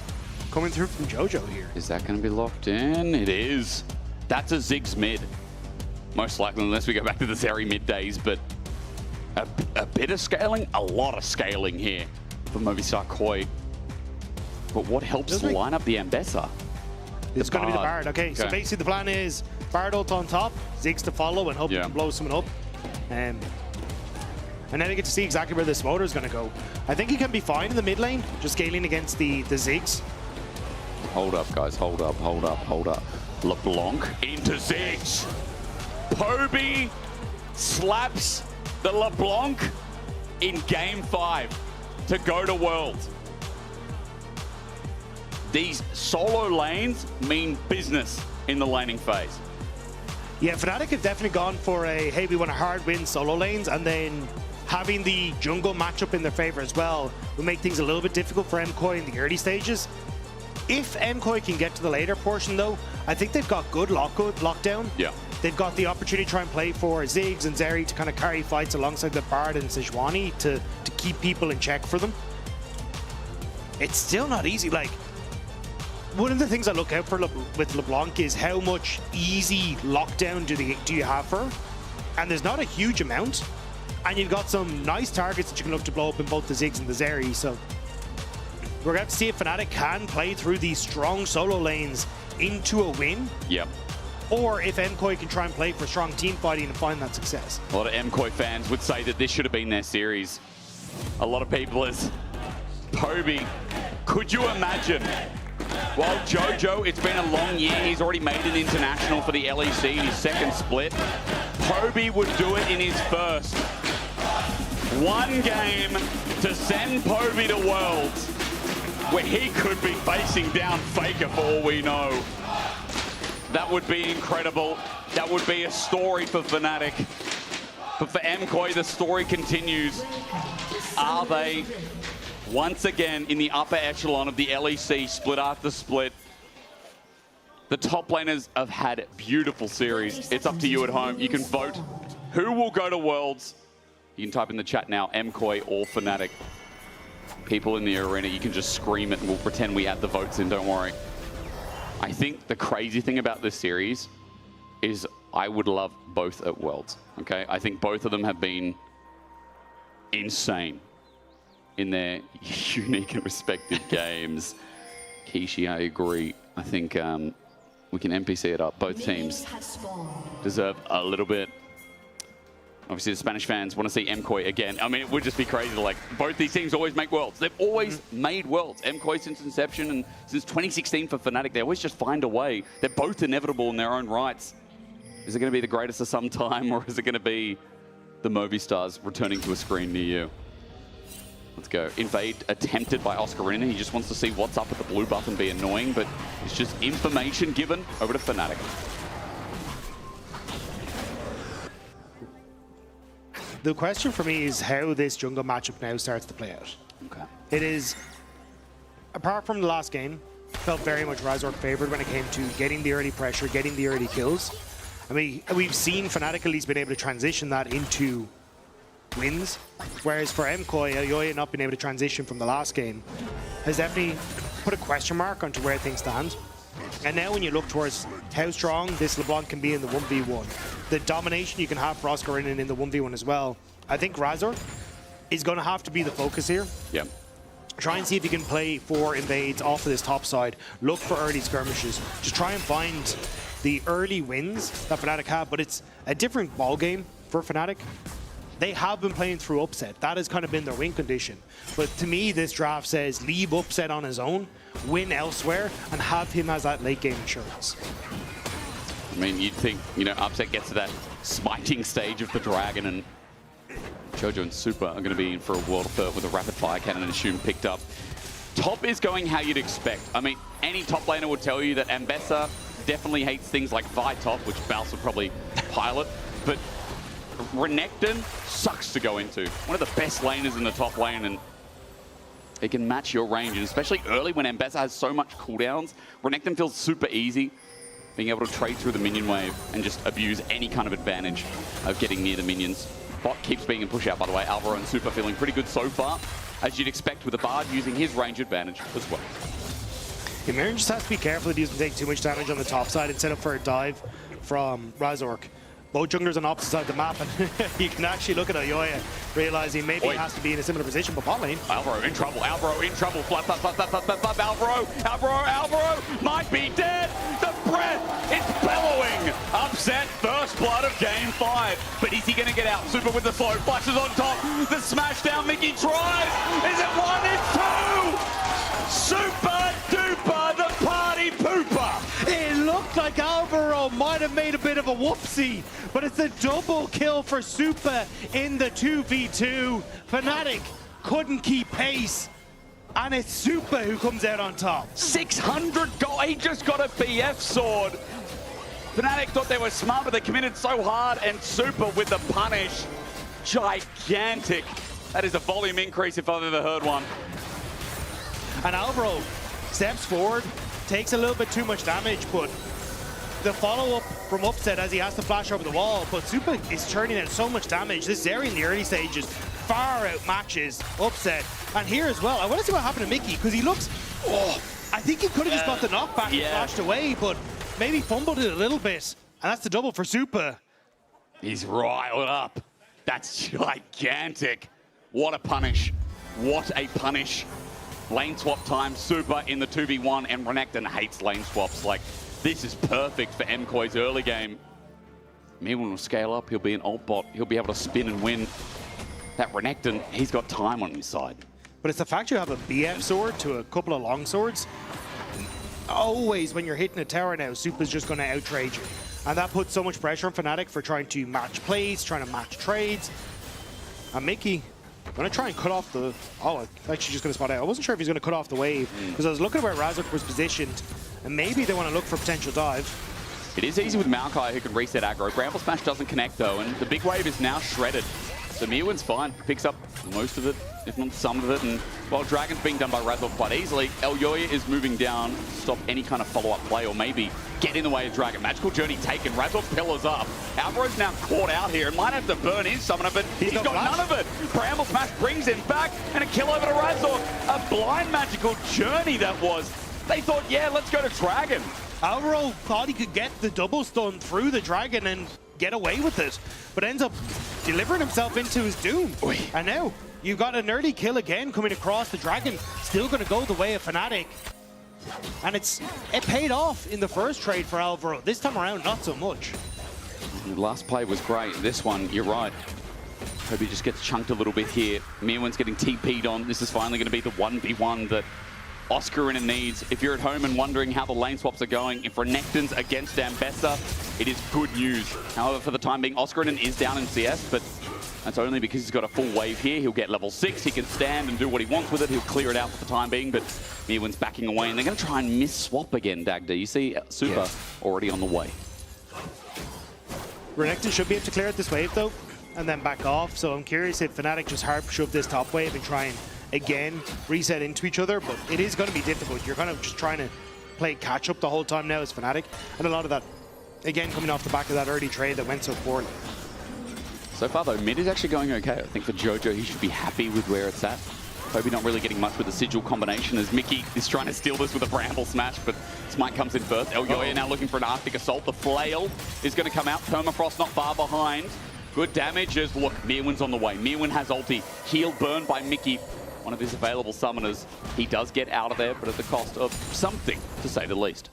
coming through from Jojo here. Is that going to be locked in? It is. That's a Ziggs mid. Most likely, unless we go back to the Zeri mid days, but a bit of scaling, a lot of scaling here for Movistar Koi. But what helps line up the Ambessa? It's going to be the Bard. Okay, so basically the plan is Bard ult on top, Ziggs to follow and hope you can blow someone up. And then we get to see exactly where this Smolder is going to go. I think he can be fine in the mid lane, just scaling against the Ziggs. Hold up, guys. Hold up, hold up, hold up. LeBlanc into Ziggs. Poby slaps the LeBlanc in game 5 to go to World. These solo lanes mean business in the laning phase. Yeah, Fnatic have definitely gone for a, hey, we want to hard win solo lanes, and then having the jungle matchup in their favor as well will make things a little bit difficult for MKOI in the early stages. If MKOI can get to the later portion though, I think they've got good lockdown. Yeah. They've got the opportunity to try and play for Ziggs and Zeri to kind of carry fights alongside the Bard and Sejuani to keep people in check for them. It's still not easy. Like, one of the things I look out for with LeBlanc is how much easy lockdown do you have for her? And there's not a huge amount. And you've got some nice targets that you can look to blow up in both the Ziggs and the Zeri. So we're going to see if Fnatic can play through these strong solo lanes into a win. Yep. Or if MKOI can try and play for strong team fighting and find that success. A lot of MKOI fans would say that this should have been their series. A lot of people as Poby, could you imagine? Well, Jojo, it's been a long year. He's already made an international for the LEC in his second split. Poby would do it in his first. One game to send Poby to Worlds, where he could be facing down Faker for all we know. That would be incredible. That would be a story for Fnatic. But for MKOI, the story continues. Are they once again in the upper echelon of the LEC, split after split? The top laners have had beautiful series. It's up to you at home. You can vote who will go to Worlds. You can type in the chat now, MKOI or Fnatic. People in the arena, you can just scream it and we'll pretend we add the votes in, don't worry. I think the crazy thing about this series is I would love both at Worlds, okay? I think both of them have been insane in their unique and respective games. Kishi, I agree. I think we can NPC it up. Both teams deserve a little bit. Obviously, the Spanish fans want to see MKOI again. I mean, it would just be crazy to, like, both these teams always make Worlds. They've always made Worlds. MKOI since inception and since 2016 for Fnatic, they always just find a way. They're both inevitable in their own rights. Is it going to be the greatest of some time, or is it going to be the Movistars returning to a screen near you? Let's go. Invade attempted by Oscarina. He just wants to see what's up with the blue buff and be annoying, but it's just information given over to Fnatic. The question for me is how this jungle matchup now starts to play out. Okay. It is, apart from the last game, felt very much Razork favored when it came to getting the early pressure, getting the early kills. I mean, we've seen Fnatic at least been able to transition that into wins, whereas for MKOI, Yoya not being able to transition from the last game has definitely put a question mark onto where things stand. And now when you look towards how strong this LeBlanc can be in the 1v1, the domination you can have for Oscarina in the 1v1 as well, I think Razor is going to have to be the focus here. Yeah. Try and see if you can play 4 invades off of this top side. Look for early skirmishes. Just try and find the early wins that Fnatic have, but it's a different ball game for Fnatic. They have been playing through Upset. That has kind of been their win condition. But to me, this draft says leave Upset on his own, win elsewhere, and have him as that late game insurance. I mean, you'd think, you know, Upset gets to that smiting stage of the Dragon, and Jojo and Super are going to be in for a world of hurt with a rapid fire cannon and assume picked up. Top is going how you'd expect. I mean, any top laner would tell you that Ambessa definitely hates things like Vi top, which Baus would probably pilot, but Renekton sucks to go into. One of the best laners in the top lane, and it can match your range, and especially early when Ambessa has so much cooldowns, Renekton feels super easy, being able to trade through the minion wave and just abuse any kind of advantage of getting near the minions. Bot keeps being in push out, by the way. Alvaro and Super feeling pretty good so far, as you'd expect with the Bard using his range advantage as well. Mirren just has to be careful that he doesn't take too much damage on the top side and set up for a dive from Razork. Both junglers on opposite side of the map, and you can actually look at Ayoya, realizing maybe he has to be in a similar position, but bot lane. Alvaro in trouble, Alvaro in trouble. Flap, Alvaro might be dead. The breath is bellowing. Upset, first blood of game 5. But is he going to get out? Super with the slow, flashes on top. The smash down, Mickey tries. Is it 1? It's 2. Super duper, the party pooper. It looked like Alvaro might have made a bit of a whoopsie, but it's a double kill for Super in the 2v2. Fnatic couldn't keep pace, and it's Super who comes out on top. 600 gold, he just got a BF sword. Fnatic thought they were smart, but they committed so hard, and Super with the punish. Gigantic. That is a volume increase if I've ever heard one. And Alvaro steps forward, takes a little bit too much damage, but the follow-up from Upset as he has to flash over the wall, but Super is churning out so much damage. This Zeri in the early stages far outmatches Upset. And here as well, I want to see what happened to Mickey, because he looks, I think he could have just got the knockback and flashed away, but maybe fumbled it a little bit. And that's the double for Super. He's riled up. That's gigantic. What a punish. What a punish. Lane swap time, Super in the 2v1, and Renekton hates lane swaps. Like, this is perfect for MKOI's early game. Meerwin will scale up, he'll be an ult bot, he'll be able to spin and win. That Renekton, he's got time on his side. But it's the fact you have a BF sword to a couple of long swords. Always when you're hitting a tower now, Super's just going to out-trade you. And that puts so much pressure on Fnatic for trying to match plays, trying to match trades. And Mickey going to try and cut off the... Oh, actually just going to spot out. I wasn't sure if he's going to cut off the wave, because I was looking at where Razork was positioned, and maybe they want to look for potential dive. It is easy with MKOI, who can reset aggro. Bramble Smash doesn't connect though, and the big wave is now shredded. So Meerwin's fine, picks up most of it, if not some of it, and while Dragon's being done by Razork quite easily, Elyoya is moving down to stop any kind of follow-up play or maybe get in the way of Dragon. Magical Journey taken, Razork pillars up. Alvaro's now caught out here and might have to burn his summoner, but he's got none of it. Bramble Smash brings him back, and a kill over to Razork. A blind Magical Journey that was. They thought, yeah, let's go to Dragon. Alvaro thought he could get the double stun through the Dragon and get away with it, but ends up delivering himself into his doom. Oy. And now you've got an early kill again coming across the Dragon, still going to go the way of Fnatic. And it paid off in the first trade for Alvaro. This time around, not so much. The last play was great. This one, you're right. Hope he just gets chunked a little bit here. Meerwin's getting TP'd on. This is finally going to be the 1v1 that Oscarinen needs. If you're at home and wondering how the lane swaps are going, if Renekton's against Ambessa, it is good news. However, for the time being, Oscarinen is down in CS, but that's only because he's got a full wave here. He'll get level 6, he can stand and do what he wants with it. He'll clear it out for the time being, but Meerwin's backing away, and they're going to try and miss-swap again, Dagda. You see Super already on the way. Renekton should be able to clear out this wave, though, and then back off. So I'm curious if Fnatic just hard shove this top wave and try and again reset into each other, but it is going to be difficult. You're kind of just trying to play catch up the whole time now as Fnatic, and a lot of that again coming off the back of that early trade that went so poorly. So far though, mid is actually going okay. I think for Jojo, he should be happy with where it's at. Kobe not really getting much with the Sigil combination as Mickey is trying to steal this with a Bramble Smash, but Smite comes in first. Elyoya now looking for an Arctic Assault. The flail is going to come out. Permafrost not far behind. Good damage as, look, Meerwin's on the way. Meerwin has ulti. Heal burned by Mickey, one of his available summoners. He does get out of there, but at the cost of something, to say the least.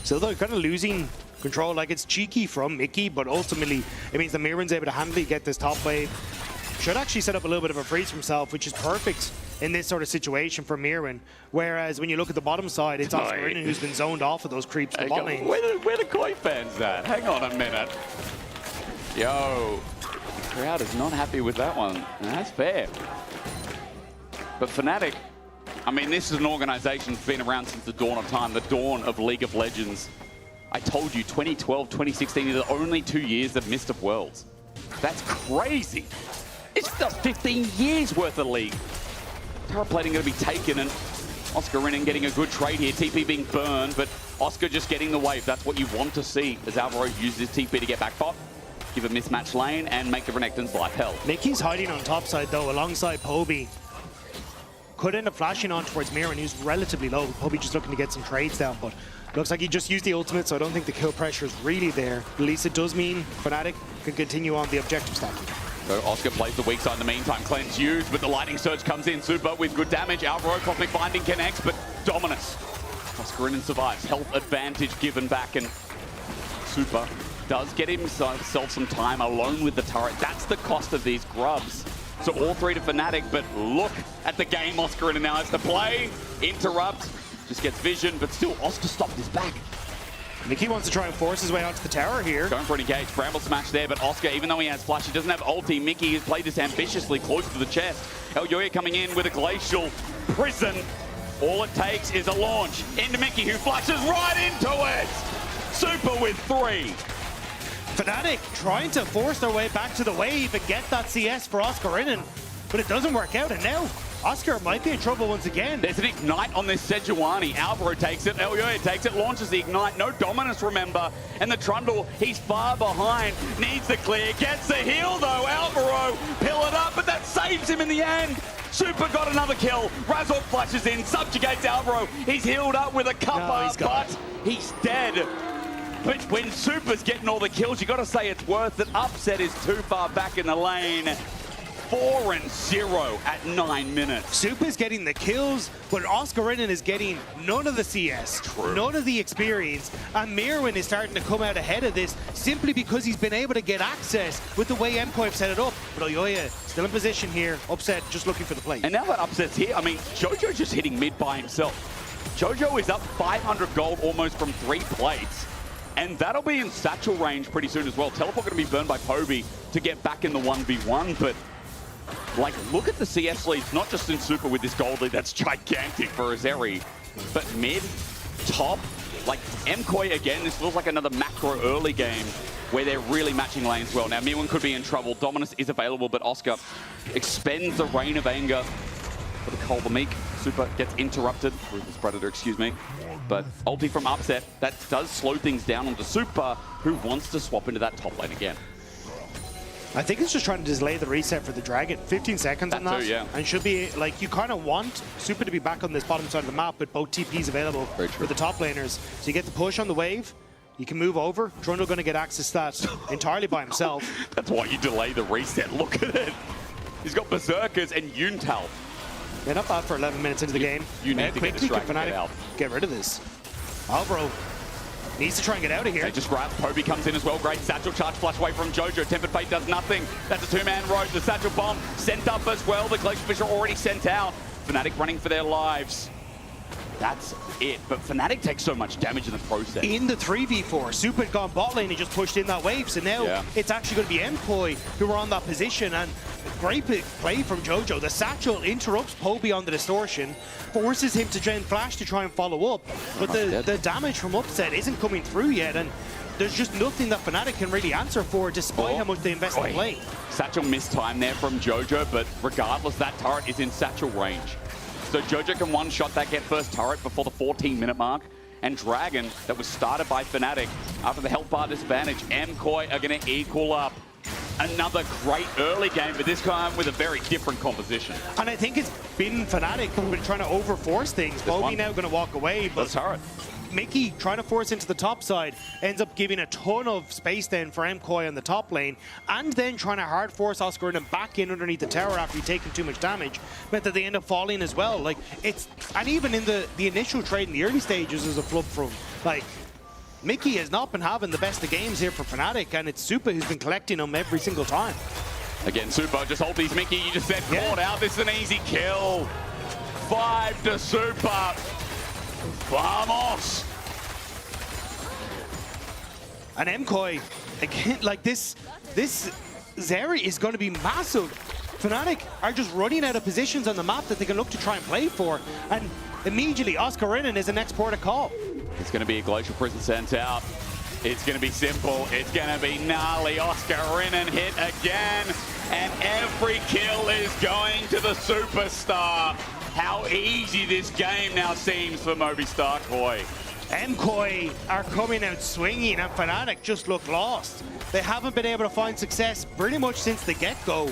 So they're kind of losing control. Like, it's cheeky from Mickey, but ultimately it means that Meerwin's able to handily get this top wave. Should actually set up a little bit of a freeze for himself, which is perfect in this sort of situation for Meerwin. Whereas when you look at the bottom side, it's Oscarinen who's been zoned off of those creeps in the bot lane. Where the Koi fans at? Hang on a minute. Yo, the crowd is not happy with that one. That's fair. But Fnatic, I mean, this is an organization that's been around since the dawn of time, the dawn of League of Legends. I told you, 2012, 2016 are the only 2 years that missed of Worlds. That's crazy. It's just 15 years worth of League. Tower plating going to be taken, and Oscarinen getting a good trade here. TP being burned, but Oscar just getting the wave. That's what you want to see as Alvaro uses his TP to get back bot, give a mismatch lane, and make the Renekton's life hell. Mickey's hiding on top side, though, alongside Poby. Could end up flashing on towards Meerwin, who's relatively low. Poby just looking to get some trades down, but looks like he just used the ultimate, so I don't think the kill pressure is really there. At least it does mean Fnatic can continue on the objective stacking. So Oscar plays the weak side in the meantime. Cleanse used, but the lightning surge comes in. Super with good damage. Alvaro Cosmic Binding connects, but dominance. Oscarinen survives. Health advantage given back, and Super does get himself some time alone with the turret. That's the cost of these grubs. So all three to Fnatic, but look at the game Oscarinen now has to play. Interrupt, just gets vision, but still Oscar stopped his back. Mickey wants to try and force his way onto the tower here. Going for an engage. Bramble Smash there, but Oscar, even though he has flash, he doesn't have ulti. Mickey has played this ambitiously close to the chest. Elyoya coming in with a glacial prison. All it takes is a launch into Mickey, who flashes right into it. Super with 3. Fnatic trying to force their way back to the wave and get that CS for Oscarinen, but it doesn't work out, and now Oscar might be in trouble once again. There's an Ignite on this Sejuani. Alvaro takes it, Elyoya takes it, launches the Ignite. No dominance, remember. And the Trundle, he's far behind, needs the clear, gets the heal though. Alvaro pill it up, but that saves him in the end. Super got another kill. Razork flashes in, subjugates Alvaro. He's healed up with a cuppa, but he's dead. But when Super's getting all the kills, you got to say it's worth it. Upset is too far back in the lane. 4-0 at 9 minutes. Super's getting the kills, but Oscarinen is getting none of the CS, none of the experience, and Mirwin is starting to come out ahead of this simply because he's been able to get access with the way MKOI have set it up. But Oyoya still in position here, Upset just looking for the play. And now that Upset's here, I mean, Jojo's just hitting mid by himself. Jojo is up 500 gold almost from 3 plates. And that'll be in satchel range pretty soon as well. Teleport going to be burned by Poby to get back in the 1v1, but like, look at the CS leads, not just in Super with this gold lead that's gigantic for Azeri, but mid, top, like MKOI again, this feels like another macro early game where they're really matching lanes well. Now, Mirwin could be in trouble. Dominus is available, but Oscar expends the Rain of Anger for the Colder Meek. Super gets interrupted, Ruthless Predator, excuse me. But ulti from Upset, that does slow things down onto Super, who wants to swap into that top lane again. I think it's just trying to delay the reset for the Dragon. 15 seconds on that. Too, yeah. And should be, like, you kind of want Super to be back on this bottom side of the map with both TPs available for the top laners. So you get the push on the wave, you can move over. Trundle going to get access to that entirely by himself. That's why you delay the reset. Look at it. He's got Berserkers and Yuntal. Yeah, not bad for 11 minutes into the game. You need to get distracted and get out. Get rid of this. Albro needs to try and get out of here. They just grab. Poby comes in as well. Great satchel charge flush away from Jojo. Tempered Fate does nothing. That's a two-man road. The satchel bomb sent up as well. The Glacial Fish are already sent out. Fnatic running for their lives. That's it. But Fnatic takes so much damage in the process. In the 3v4, Super had gone bot lane and just pushed in that wave. So now it's actually going to be MKOI who are on that position. And great play from Jojo. The satchel interrupts Poby on the distortion, forces him to drain flash to try and follow up. But the damage from Upset isn't coming through yet. And there's just nothing that Fnatic can really answer for despite how much they invest in play. Satchel missed time there from Jojo, but regardless, that turret is in satchel range. So Jojo can one-shot that get first turret before the 14-minute mark. And Dragon, that was started by Fnatic after the health bar disadvantage, MKOI are going to equal up. Another great early game, but this time with a very different composition. And I think it's been Fnatic who've been trying to overforce things. Poby now going to walk away, but Mickey trying to force into the top side ends up giving a ton of space then for MKOI on the top lane, and then trying to hard force Oscarinen back in underneath the tower after he'd taken too much damage, meant that they end up falling as well. Like, it's, and even in the initial trade in the early stages is a flub from, like, Mickey has not been having the best of games here for Fnatic, and it's Super who's been collecting them every single time. Again, Super, just hold these, Mickey. You just said caught out. This is an easy kill. 5 to Super. Vamos. And MKOI, again, like this Zeri is going to be massive. Fnatic are just running out of positions on the map that they can look to try and play for. And immediately, Oscarinen is the next port of call. It's going to be a Glacial Prison sent out. It's going to be simple. It's going to be gnarly. Oscarinen hit again. And every kill is going to the superstar. How easy this game now seems for Moby Starkboy. MKOI are coming out swinging, and Fnatic just look lost. They haven't been able to find success pretty much since the get-go.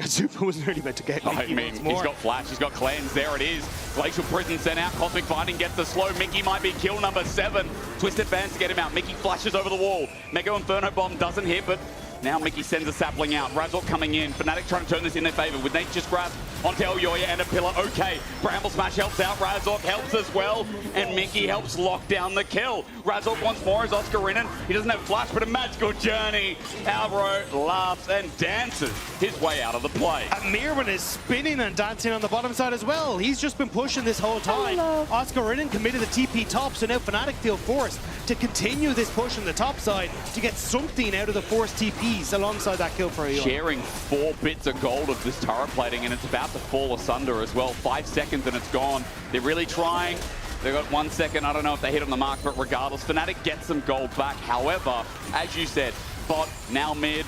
Super was nearly meant to get Mickey once more. He's got flash, he's got cleanse, there it is. Glacial Prison sent out, Cosmic Finding gets the slow. Mickey might be kill number 7. Twisted Fans to get him out. Mickey flashes over the wall. Mega Inferno Bomb doesn't hit, but now Mickey sends a sapling out. Razork coming in. Fnatic trying to turn this in their favor with Nate just grab onto Elyoya and a pillar. Okay, Bramble Smash helps out. Razork helps as well. And Mickey helps lock down the kill. Razork once more as Oscarinen. He doesn't have flash, but a magical journey. Alvaro laughs and dances his way out of the play. And Mirwin is spinning and dancing on the bottom side as well. He's just been pushing this whole time. Oscarinen committed the TP top, so now Fnatic feel forced to continue this push on the top side to get something out of the forced TPs alongside that kill for Elyoya. Sharing 4 bits of gold of this turret plating, and it's about to fall asunder as well. 5 seconds and it's gone. They're really trying. They've got 1 second. I don't know if they hit on the mark, but regardless, Fnatic gets some gold back. However, as you said, bot, now mid.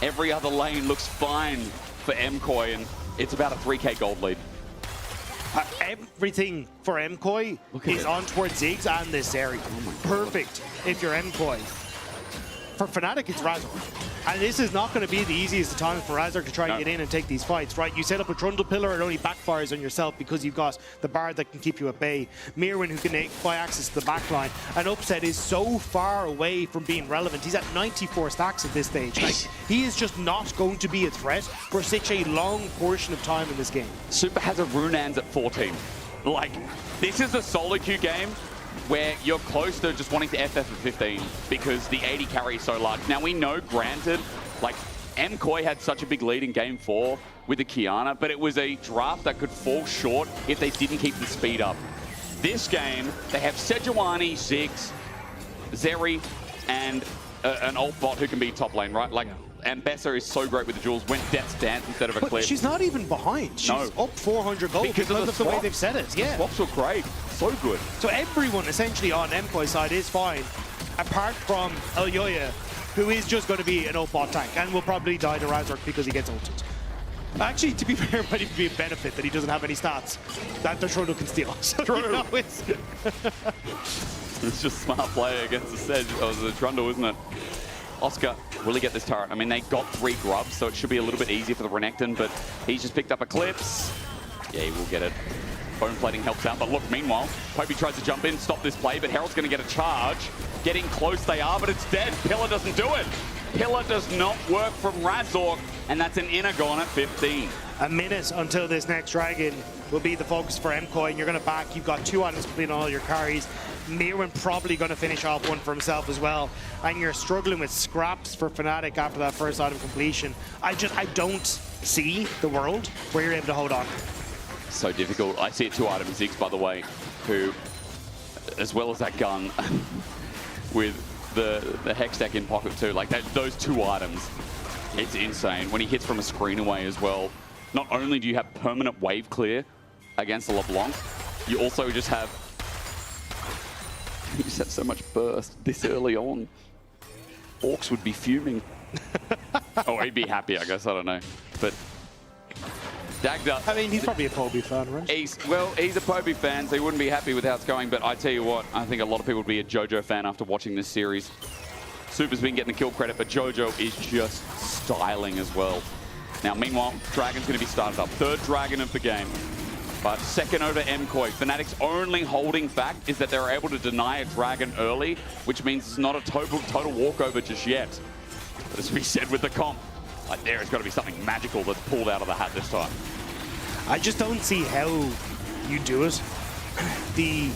Every other lane looks fine for MKOI, and it's about a 3k gold lead. Everything for MKOI is on towards Ziggs and this Zeri. Perfect if you're MKOI. For Fnatic, it's Razork. And this is not going to be the easiest of times for Razork to try and get in and take these fights, right? You set up a Trundle Pillar, it only backfires on yourself because you've got the Bard that can keep you at bay. Mirwin, who can buy access to the backline. And Upset is so far away from being relevant. He's at 94 stacks at this stage. Like, he is just not going to be a threat for such a long portion of time in this game. Super has a Runans at 14. Like, this is a solo queue game where you're close to just wanting to FF at 15 because the 80 carry is so large. Now, we know, granted, like, MKOI had such a big lead in Game 4 with the Kiana, but it was a draft that could fall short if they didn't keep the speed up. This game, they have Sejuani, Ziggs, Zeri, and an ult bot who can be top lane, right? Like, and Bessa is so great with the jewels, went Death's Dance instead of a clip. She's not even behind. She's up 400 gold because of the way they've set it. The swaps were great. So good. So everyone essentially on MKOI side is fine, apart from Elyoya, who is just going to be an ult bot tank and will probably die to Razork because he gets ulted. Actually, to be fair, it might even be a benefit that he doesn't have any stats that the Trundle can steal. So, True. You know, it's just smart play against the Sedge. Oh, the Trundle, isn't it? Oscar really get this turret. I mean, they got 3 grubs, so it should be a little bit easier for the Renekton, but he's just picked up Eclipse. Yeah, he will get it. Bone plating helps out, but look, meanwhile, Poby tries to jump in, stop this play, but Herald's going to get a charge. Getting close they are, but it's dead. Pillar doesn't do it. Pillar does not work from Razork, and that's an inner gone at 15. a minute until this next dragon will be the focus for MKOI, and you're going to back. You've got 2 items completing all your carries. Mirwin probably going to finish off one for himself as well, and you're struggling with scraps for Fnatic after that first item completion. I don't see the world where you're able to hold on. So difficult. I see it 2 items, Ziggs, by the way, who, as well as that gun, with the Hex deck in pocket too, like those 2 items, it's insane. When he hits from a screen away as well, not only do you have permanent wave clear against the LeBlanc, you also just have so much burst this early on. Orcs would be fuming. Oh, he'd be happy, I guess, I don't know. But Dagda, I mean, he's probably a Poby fan, right? He's a Poby fan, so he wouldn't be happy with how it's going. But I tell you what, I think a lot of people would be a JoJo fan after watching this series. Super's been getting the kill credit, but JoJo is just styling as well. Now, meanwhile, Dragon's going to be started up. 3rd Dragon of the game. But 2nd over MKOI. Fnatic's only holding fact is that they're able to deny a Dragon early, which means it's not a total walkover just yet. But as we said with the comp, like there has got to be something magical that's pulled out of the hat this time. I just don't see how you do it. The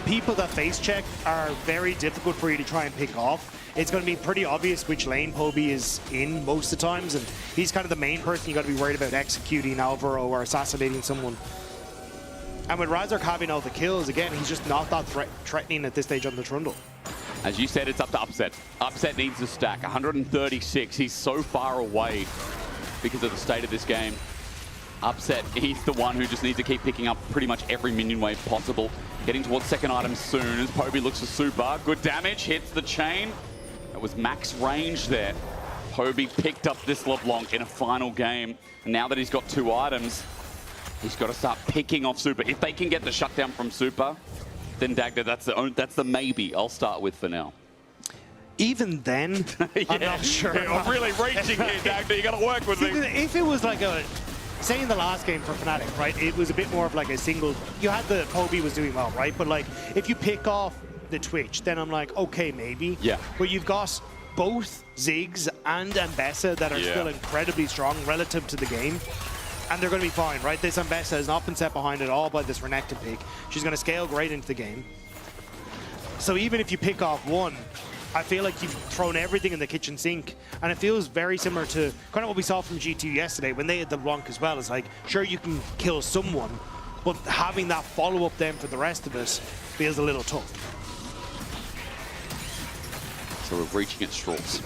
people that face check are very difficult for you to try and pick off. It's going to be pretty obvious which lane Poby is in most of the times, and he's kind of the main person you got to be worried about executing Alvaro or assassinating someone. And with Razork having all the kills, again, he's just not that threatening at this stage on the Trundle. As you said, it's up to Upset. Upset needs to stack. 136. He's so far away because of the state of this game. Upset, he's the one who just needs to keep picking up pretty much every minion wave possible. Getting towards 2nd item soon as Poby looks for Super. Good damage, hits the chain. That was max range there. Poby picked up this LeBlanc in a final game. And now that he's got 2 items, he's got to start picking off Super. If they can get the shutdown from Super, then Dagda, that's the maybe I'll start with for now. Even then, I'm not sure. Yeah, I'm really reaching here, Dagda. You got to work with me. If it was like say in the last game for Fnatic, right, it was a bit more of like a single, you had the Poby was doing well, right? But like, if you pick off the Twitch, then I'm like, okay, maybe. Yeah. But you've got both Ziggs and Ambessa that are still incredibly strong relative to the game. And they're going to be fine, right? This Ambessa has not been set behind at all by this Renekton pick. She's going to scale great into the game. So even if you pick off one, I feel like you've thrown everything in the kitchen sink. And it feels very similar to kind of what we saw from G2 yesterday when they had the LeBlanc as well. It's like, sure, you can kill someone, but having that follow-up then for the rest of us feels a little tough. So we're reaching at straws.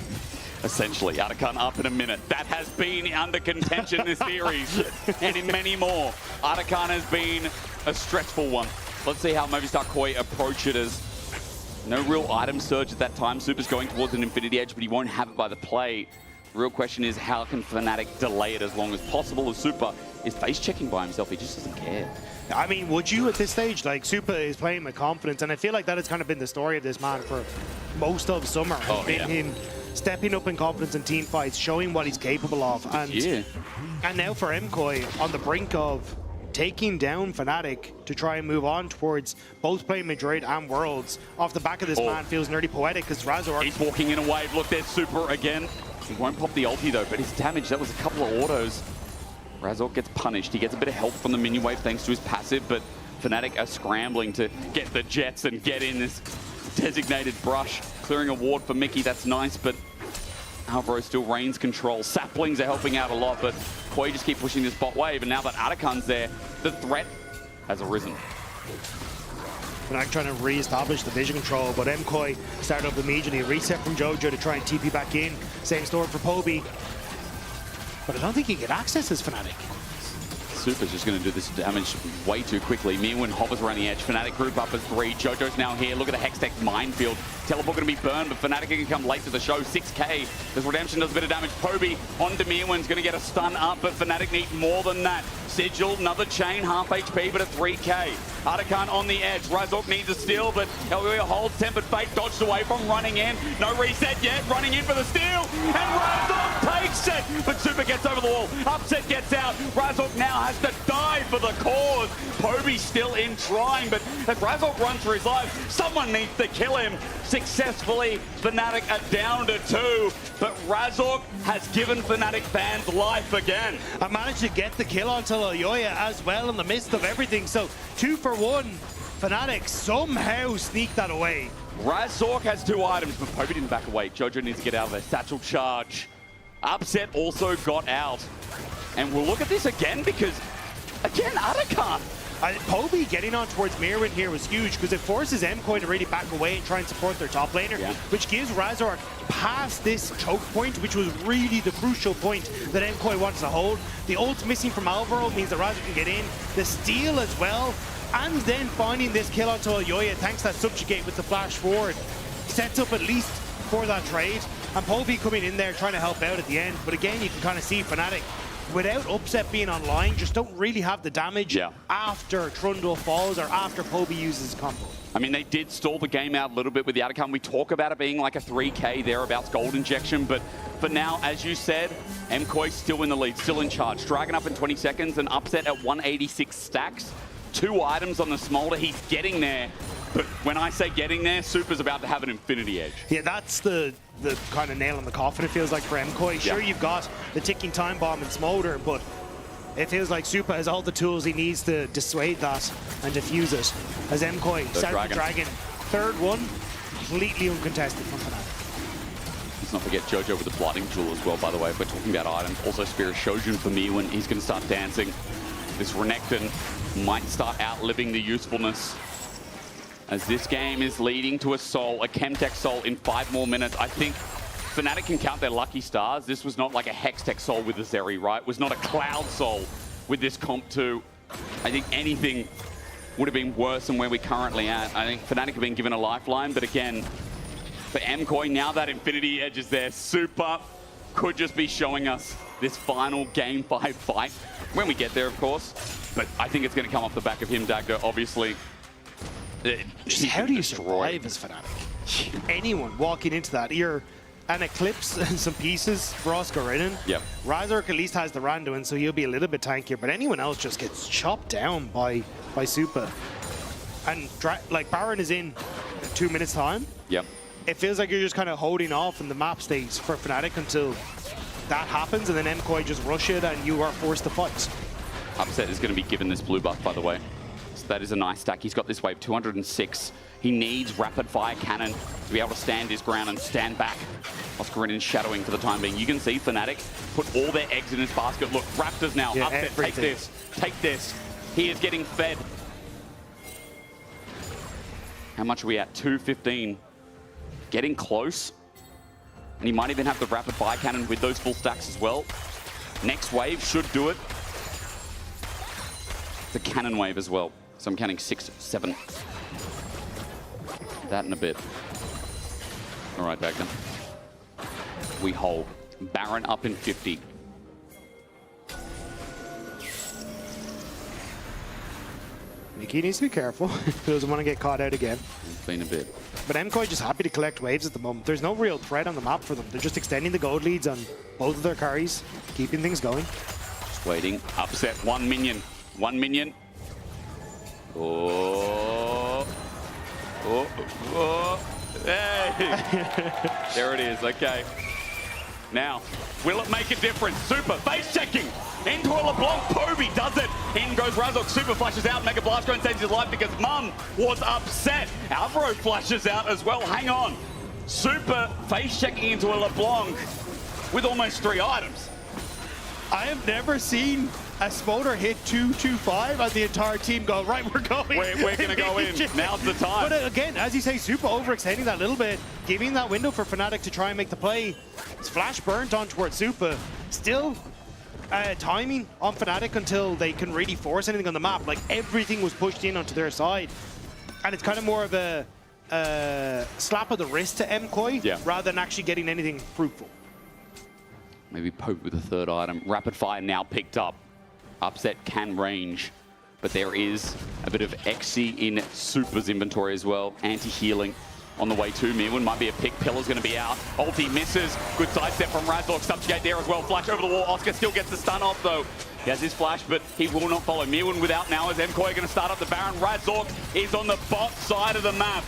Essentially, Artican up in a minute. That has been under contention this series, and in many more. Artican has been a stressful one. Let's see how Movistar Koi approach it as no real item surge at that time. Super's going towards an Infinity Edge, but he won't have it by the play. The real question is, how can Fnatic delay it as long as possible? As Super is face-checking by himself, he just doesn't care. I mean, would you at this stage? Like, Super is playing with confidence, and I feel like that has kind of been the story of this man for most of summer. Him stepping up in confidence in team fights, showing what he's capable of. And now for MKOI on the brink of taking down Fnatic to try and move on towards both playing Madrid and Worlds. Off the back of this man feels nearly poetic because Razor... He's walking in a wave. Look, there's Super again. He won't pop the ulti though, but his damage, that was a couple of autos. Razor gets punished. He gets a bit of help from the minion wave thanks to his passive, but Fnatic are scrambling to get the Jets and get in this designated brush. Clearing a ward for Mickey, that's nice, but Alvaro still reigns control. Saplings are helping out a lot, but Koi just keep pushing this bot wave, and now that Atakan's there, the threat has arisen. Fnatic trying to re-establish the vision control, but MKOI started up immediately. Reset from Jojo to try and TP back in. Same story for Poby. But I don't think he can get access as Fnatic. Super's just going to do this damage way too quickly. Meerwin hovers around the edge. Fnatic group up as 3. Jojo's now here. Look at the Hextech minefield. Teleport going to be burned, but Fnatic can come late to the show. 6k. This Redemption does a bit of damage. Poby onto Meerwin's going to get a stun up, but Fnatic need more than that. Sigil, another chain, half HP, but a 3k. Atakan on the edge. Razork needs a steal, but LEC holds Tempered Fate, dodged away from running in. No reset yet, running in for the steal, and Razork takes it, but Super gets over the wall. Upset gets out. Razork now has to die for the cause. Poby still in trying, but as Razork runs for his life, someone needs to kill him. Successfully, Fnatic are down to 2, but Razork has given Fnatic fans life again. I managed to get the kill onto Yoya as well in the midst of everything, so 2 for 1. Fnatic somehow sneak that away. Razork has 2 items, but Poby didn't back away. Jojo needs to get out of there. Satchel charge. Upset also got out. And we'll look at this again because, again, Atakan. Poby getting on towards Meerwin here was huge because it forces MKOI to really back away and try and support their top laner, which gives Razork past this choke point, which was really the crucial point that MKOI wants to hold. The ult's missing from Alvaro means that Razork can get in. The steal as well, and then finding this kill onto Yoya thanks to that subjugate with the flash forward. Sets up at least for that trade, and Poby coming in there trying to help out at the end. But again, you can kind of see Fnatic, without Upset being online, just don't really have the damage after Trundle falls or after Poby uses his combo. I mean, they did stall the game out a little bit with the Atakan. We talk about it being like a 3k thereabouts gold injection, but for now, as you said, MKOI still in the lead, still in charge. Dragon up in 20 seconds and Upset at 186 stacks. 2 items on the Smolder, he's getting there. But when I say getting there, Super's about to have an infinity edge. Yeah, that's the kind of nail in the coffin, it feels like, for MKOI. Sure, you've got the ticking time bomb and Smolder, but it feels like Super has all the tools he needs to dissuade that and defuse it. As MKOI, South Dragon, 3rd one, completely uncontested from Fnatic. Let's not forget Jojo with the Blotting Jewel as well, by the way, if we're talking about items. Also Spirit Shojin for me when he's going to start dancing. This Renekton might start outliving the usefulness, as this game is leading to a soul, a Chemtech soul in 5 more minutes. I think Fnatic can count their lucky stars. This was not like a Hextech soul with a Zeri, right? It was not a Cloud soul with this comp 2. I think anything would have been worse than where we're currently at. I think Fnatic have been given a lifeline, but again, for MKOI, now that Infinity Edge is there, Super could just be showing us this final Game 5 fight. When we get there, of course. But I think it's going to come off the back of him, Dagger, obviously. Just how do you survive as Fnatic? Anyone walking into that, you're an Eclipse and some pieces for Oscar Renan. Yep. Razork at least has the Randuin, so he'll be a little bit tankier, but anyone else just gets chopped down by Super. And like Baron is in 2 minutes time. Yep. It feels like you're just kind of holding off in the map state for Fnatic until that happens, and then MKOI just rush it and you are forced to fight. Upset is going to be given this blue buff, by the way. So that is a nice stack. He's got this wave, 206. He needs rapid fire cannon to be able to stand his ground and stand back. Oscar Renan shadowing for the time being. You can see Fnatic put all their eggs in his basket. Look, Raptors now, Upset, everything. Take this, take this. He is getting fed. How much are we at? 215. Getting close. And he might even have the rapid fire cannon with those full stacks as well. Next wave should do it. It's a cannon wave as well. So I'm counting 6, 7. That in a bit. All right, Dagden. We hold. Baron up in 50. Mickey needs to be careful. He doesn't want to get caught out again. It's been a bit. But MKOI just happy to collect waves at the moment. There's no real threat on the map for them. They're just extending the gold leads on both of their carries, keeping things going. Just waiting. Upset. 1 minion. 1 minion. Oh. Oh. Oh. Hey. There it is. Okay. Now, will it make a difference? Super face checking into a LeBlanc. Poby does it. In goes Razork. Super flashes out. Mega Blast Cone saves his life because Mum was upset. Alvaro flashes out as well. Hang on. Super face checking into a LeBlanc with almost 3 items. I have never seen a Smolder hit 2-2-5 and the entire team go, right, we're going. We're going to go in. Now's the time. But again, as you say, Super overextending that little bit, giving that window for Fnatic to try and make the play. It's flash burnt on towards Super. Still timing on Fnatic until they can really force anything on the map. Like, everything was pushed in onto their side. And it's kind of more of a slap of the wrist to MKOI rather than actually getting anything fruitful. Maybe Pope with the 3rd item. Rapid fire now picked up. Upset can range, but there is a bit of XC in Super's inventory as well. Anti-healing on the way to Mirwin. Might be a pick. Pillar's going to be out. Ulti misses. Good sidestep from Razork. Subjugate there as well. Flash over the wall. Oscar still gets the stun off though. He has his flash, but he will not follow. Mirwin without now as MKOI going to start up the Baron. Razork is on the bot side of the map.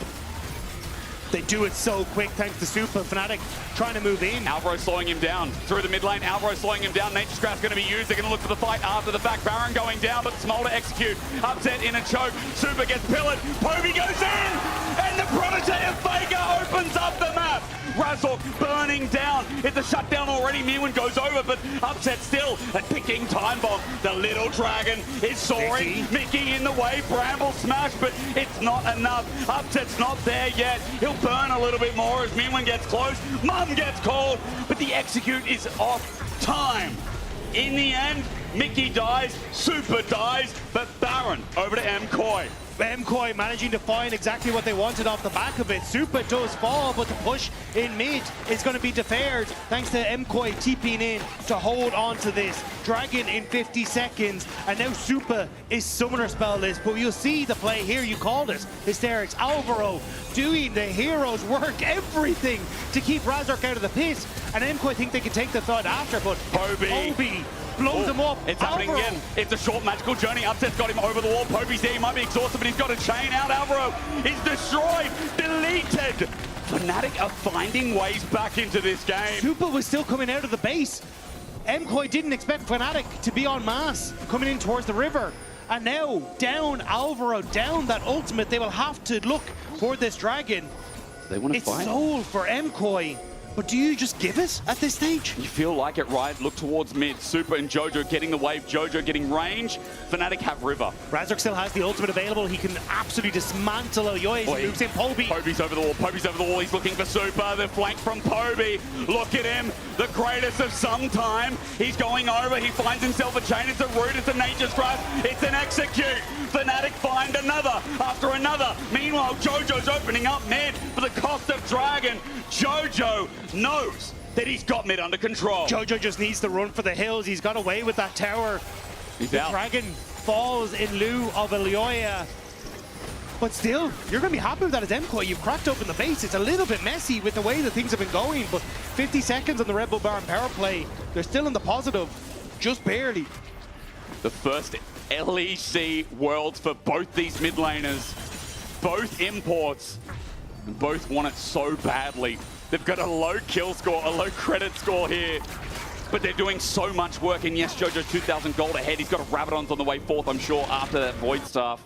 They do it so quick thanks to Super. Fnatic trying to move in. Alvaro slowing him down through the mid lane. Alvaro slowing him down. Nature's Grasp going to be used. They're going to look for the fight after the fact. Baron going down, but Smolder execute. Upset in a choke. Super gets pillared. Poby goes in! And the protege of Vega opens up the map. Razork burning down. It's a shutdown already. Mirwin goes over, but Upset still a ticking time bomb. The little dragon is soaring. Mickey in the way. Bramble smash, but it's not enough. Upset's not there yet. He'll burn a little bit more as Mirwin gets close. Mum gets called, but the execute is off time. In the end, Mickey dies, Super dies, but Baron over to MKOI. MKOI managing to find exactly what they wanted off the back of it. Super does fall, but the push in mid is going to be deferred thanks to MKOI TPing in to hold on to this. Dragon in 50 seconds, and now Super is summoner spell list, but you'll see the play here, you called it. Hysterics, Alvaro doing the hero's work, everything to keep Razork out of the pit, and MKOI think they can take the thought after, but Poby blows him up. It's happening again. It's a short magical journey. Upset's got him over the wall. Poby's there. He might be exhausted, but he's got a chain out. Alvaro is destroyed, deleted. Fnatic are finding ways back into this game. Super was still coming out of the base. MKOI didn't expect Fnatic to be en masse coming in towards the river. And now, down Alvaro, down that ultimate, they will have to look for this dragon. They want to fight. It's sold for MKOI. But do you just give it at this stage? You feel like it, right? Look towards mid. Super and Jojo getting the wave. Jojo getting range. Fnatic have river. Razork still has the ultimate available. He can absolutely dismantle Elyoya as he moves in. Poby. Poby's over the wall. Poby's over the wall. He's looking for Super. The flank from Poby. Look at him. The greatest of some time. He's going over. He finds himself a chain. It's a root. It's a Nature's Grasp. It's an execute. Fnatic find another after another. Meanwhile, Jojo's opening up mid for the cost of Dragon. Jojo knows that he's got mid under control. Jojo just needs to run for the hills. He's got away with that tower. He's the out. Dragon falls in lieu of Elyoya. But still, you're going to be happy with that as MKOI. You've cracked open the base. It's a little bit messy with the way that things have been going, but 50 seconds on the Red Bull Baron power play. They're still in the positive, just barely. The first LEC Worlds for both these mid laners. Both imports. And both want it so badly. They've got a low kill score, a low credit score here. But they're doing so much work. And yes, Jojo 2,000 gold ahead. He's got a Rabadon's on the way forth, I'm sure, after that Void Staff.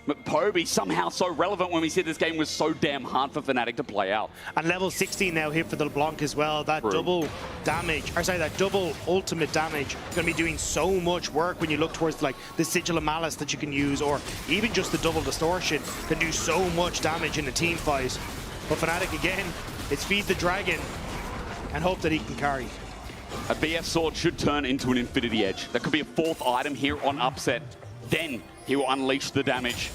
But Poby somehow so relevant when we said this game was so damn hard for Fnatic to play out. And level 16 now hit for the LeBlanc as well. That double damage, or sorry, that double ultimate damage is going to be doing so much work when you look towards like the Sigil of Malice that you can use, or even just the double distortion can do so much damage in a team fight. But Fnatic again, it's feed the dragon and hope that he can carry. A BF sword should turn into an Infinity Edge. That could be a 4th item here on Upset. Then he will unleash the damage.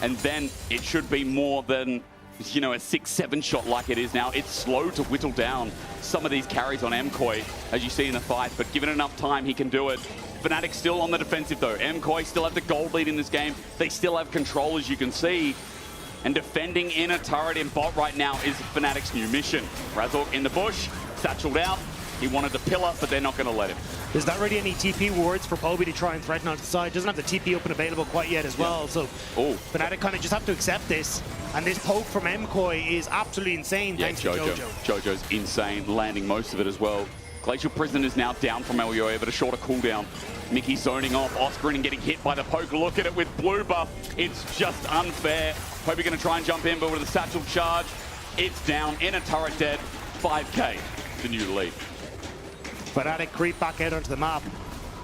And then it should be more than you know, a 6-7 shot like it is now. It's slow to whittle down some of these carries on MKOI, as you see in the fight, but given enough time, he can do it. Fnatic still on the defensive though. MKOI still have the gold lead in this game. They still have control, as you can see. And defending in a turret in bot right now is Fnatic's new mission. Razork in the bush, satcheled out. He wanted the pillar, but they're not going to let him. There's not really any TP wards for Poby to try and threaten onto the side. Doesn't have the TP open available quite yet as well. So Fnatic kind of just have to accept this. And this poke from MKOI is absolutely insane, thanks to Jojo. Jojo's insane, landing most of it as well. Glacial Prison is now down from LEC, but a shorter cooldown. Mickey zoning off, Oscarin and getting hit by the poke. Look at it with blue buff. It's just unfair. Poby going to try and jump in, but with a satchel charge, it's down in a turret dead. 5k, the new lead. Fnatic creep back out onto the map,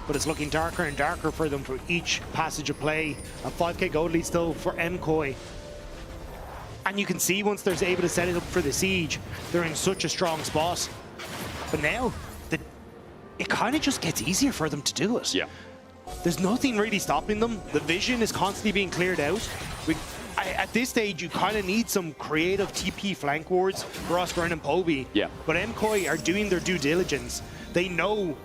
but it's looking darker and darker for them for each passage of play. A 5k gold lead still for MKOI. And you can see once they're able to set it up for the siege, they're in such a strong spot. But now, it kind of just gets easier for them to do it. Yeah. There's nothing really stopping them. The vision is constantly being cleared out. At this stage, you kind of need some creative TP flank wards for Oscarin and Poby. Yeah. But MKOI are doing their due diligence. They know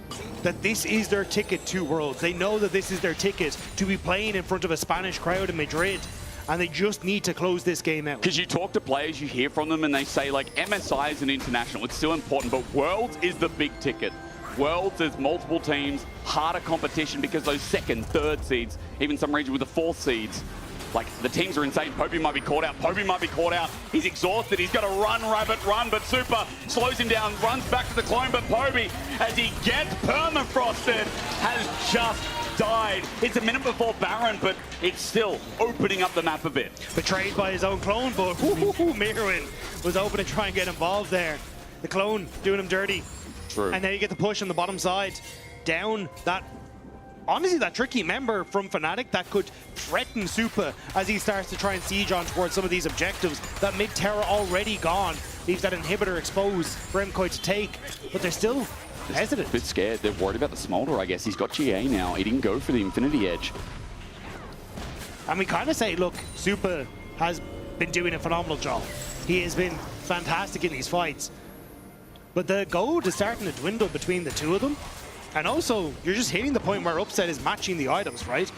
that this is their ticket to Worlds. They know that this is their ticket to be playing in front of a Spanish crowd in Madrid. And they just need to close this game out. Because you talk to players, you hear from them, and they say, like, MSI is an international. It's still important, but Worlds is the big ticket. Worlds, there's multiple teams, harder competition because those second, third seeds, even some regions with the fourth seeds, like, the teams are insane. Poby might be caught out. Poby might be caught out. He's exhausted. He's got to run, Rabbit, run, but Super slows him down, runs back to the clone, but Poby, as he gets permafrosted, has just died. It's a minute before Baron, but it's still opening up the map a bit. Betrayed by his own clone, but Mirwin was open to try and get involved there. The clone doing him dirty. True. And now you get the push on the bottom side. Down that, honestly, that tricky member from Fnatic that could threaten Supa as he starts to try and siege on towards some of these objectives. That mid tower already gone. Leaves that inhibitor exposed for MKOI to take, but they're still hesitant. A bit scared. They're worried about the Smolder, I guess. He's got GA now. He didn't go for the Infinity Edge. And we kind of say, look, Supa has been doing a phenomenal job. He has been fantastic in these fights. But the gold is starting to dwindle between the two of them. And also, you're just hitting the point where Upset is matching the items, right?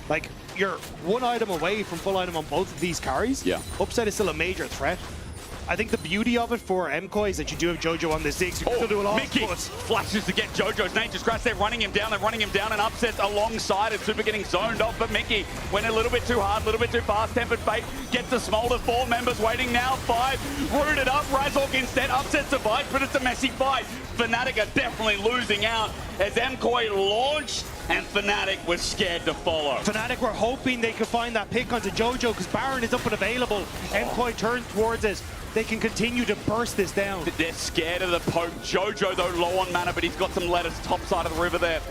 Like, you're one item away from full item on both of these carries. Yeah. Upset is still a major threat. I think the beauty of it for MKOI is that you do have Jojo on the 6. You can still do a lot. Mickey flashes to get Jojo's Nature's Crash. They're running him down, and Upset's alongside it. Super getting zoned off, but Mickey went a little bit too hard, a little bit too fast. Tempered Fate gets the Smolder. 4 members waiting now. 5 rooted up. Razork instead. Upset survives, but it's a messy fight. Fnatic are definitely losing out as MKOI launched, and Fnatic was scared to follow. Fnatic were hoping they could find that pick onto Jojo because Baron is up and available. MKOI turns towards it. They can continue to burst this down. They're scared of the poke. Jojo, though, low on mana, but he's got some letters top side of the river there.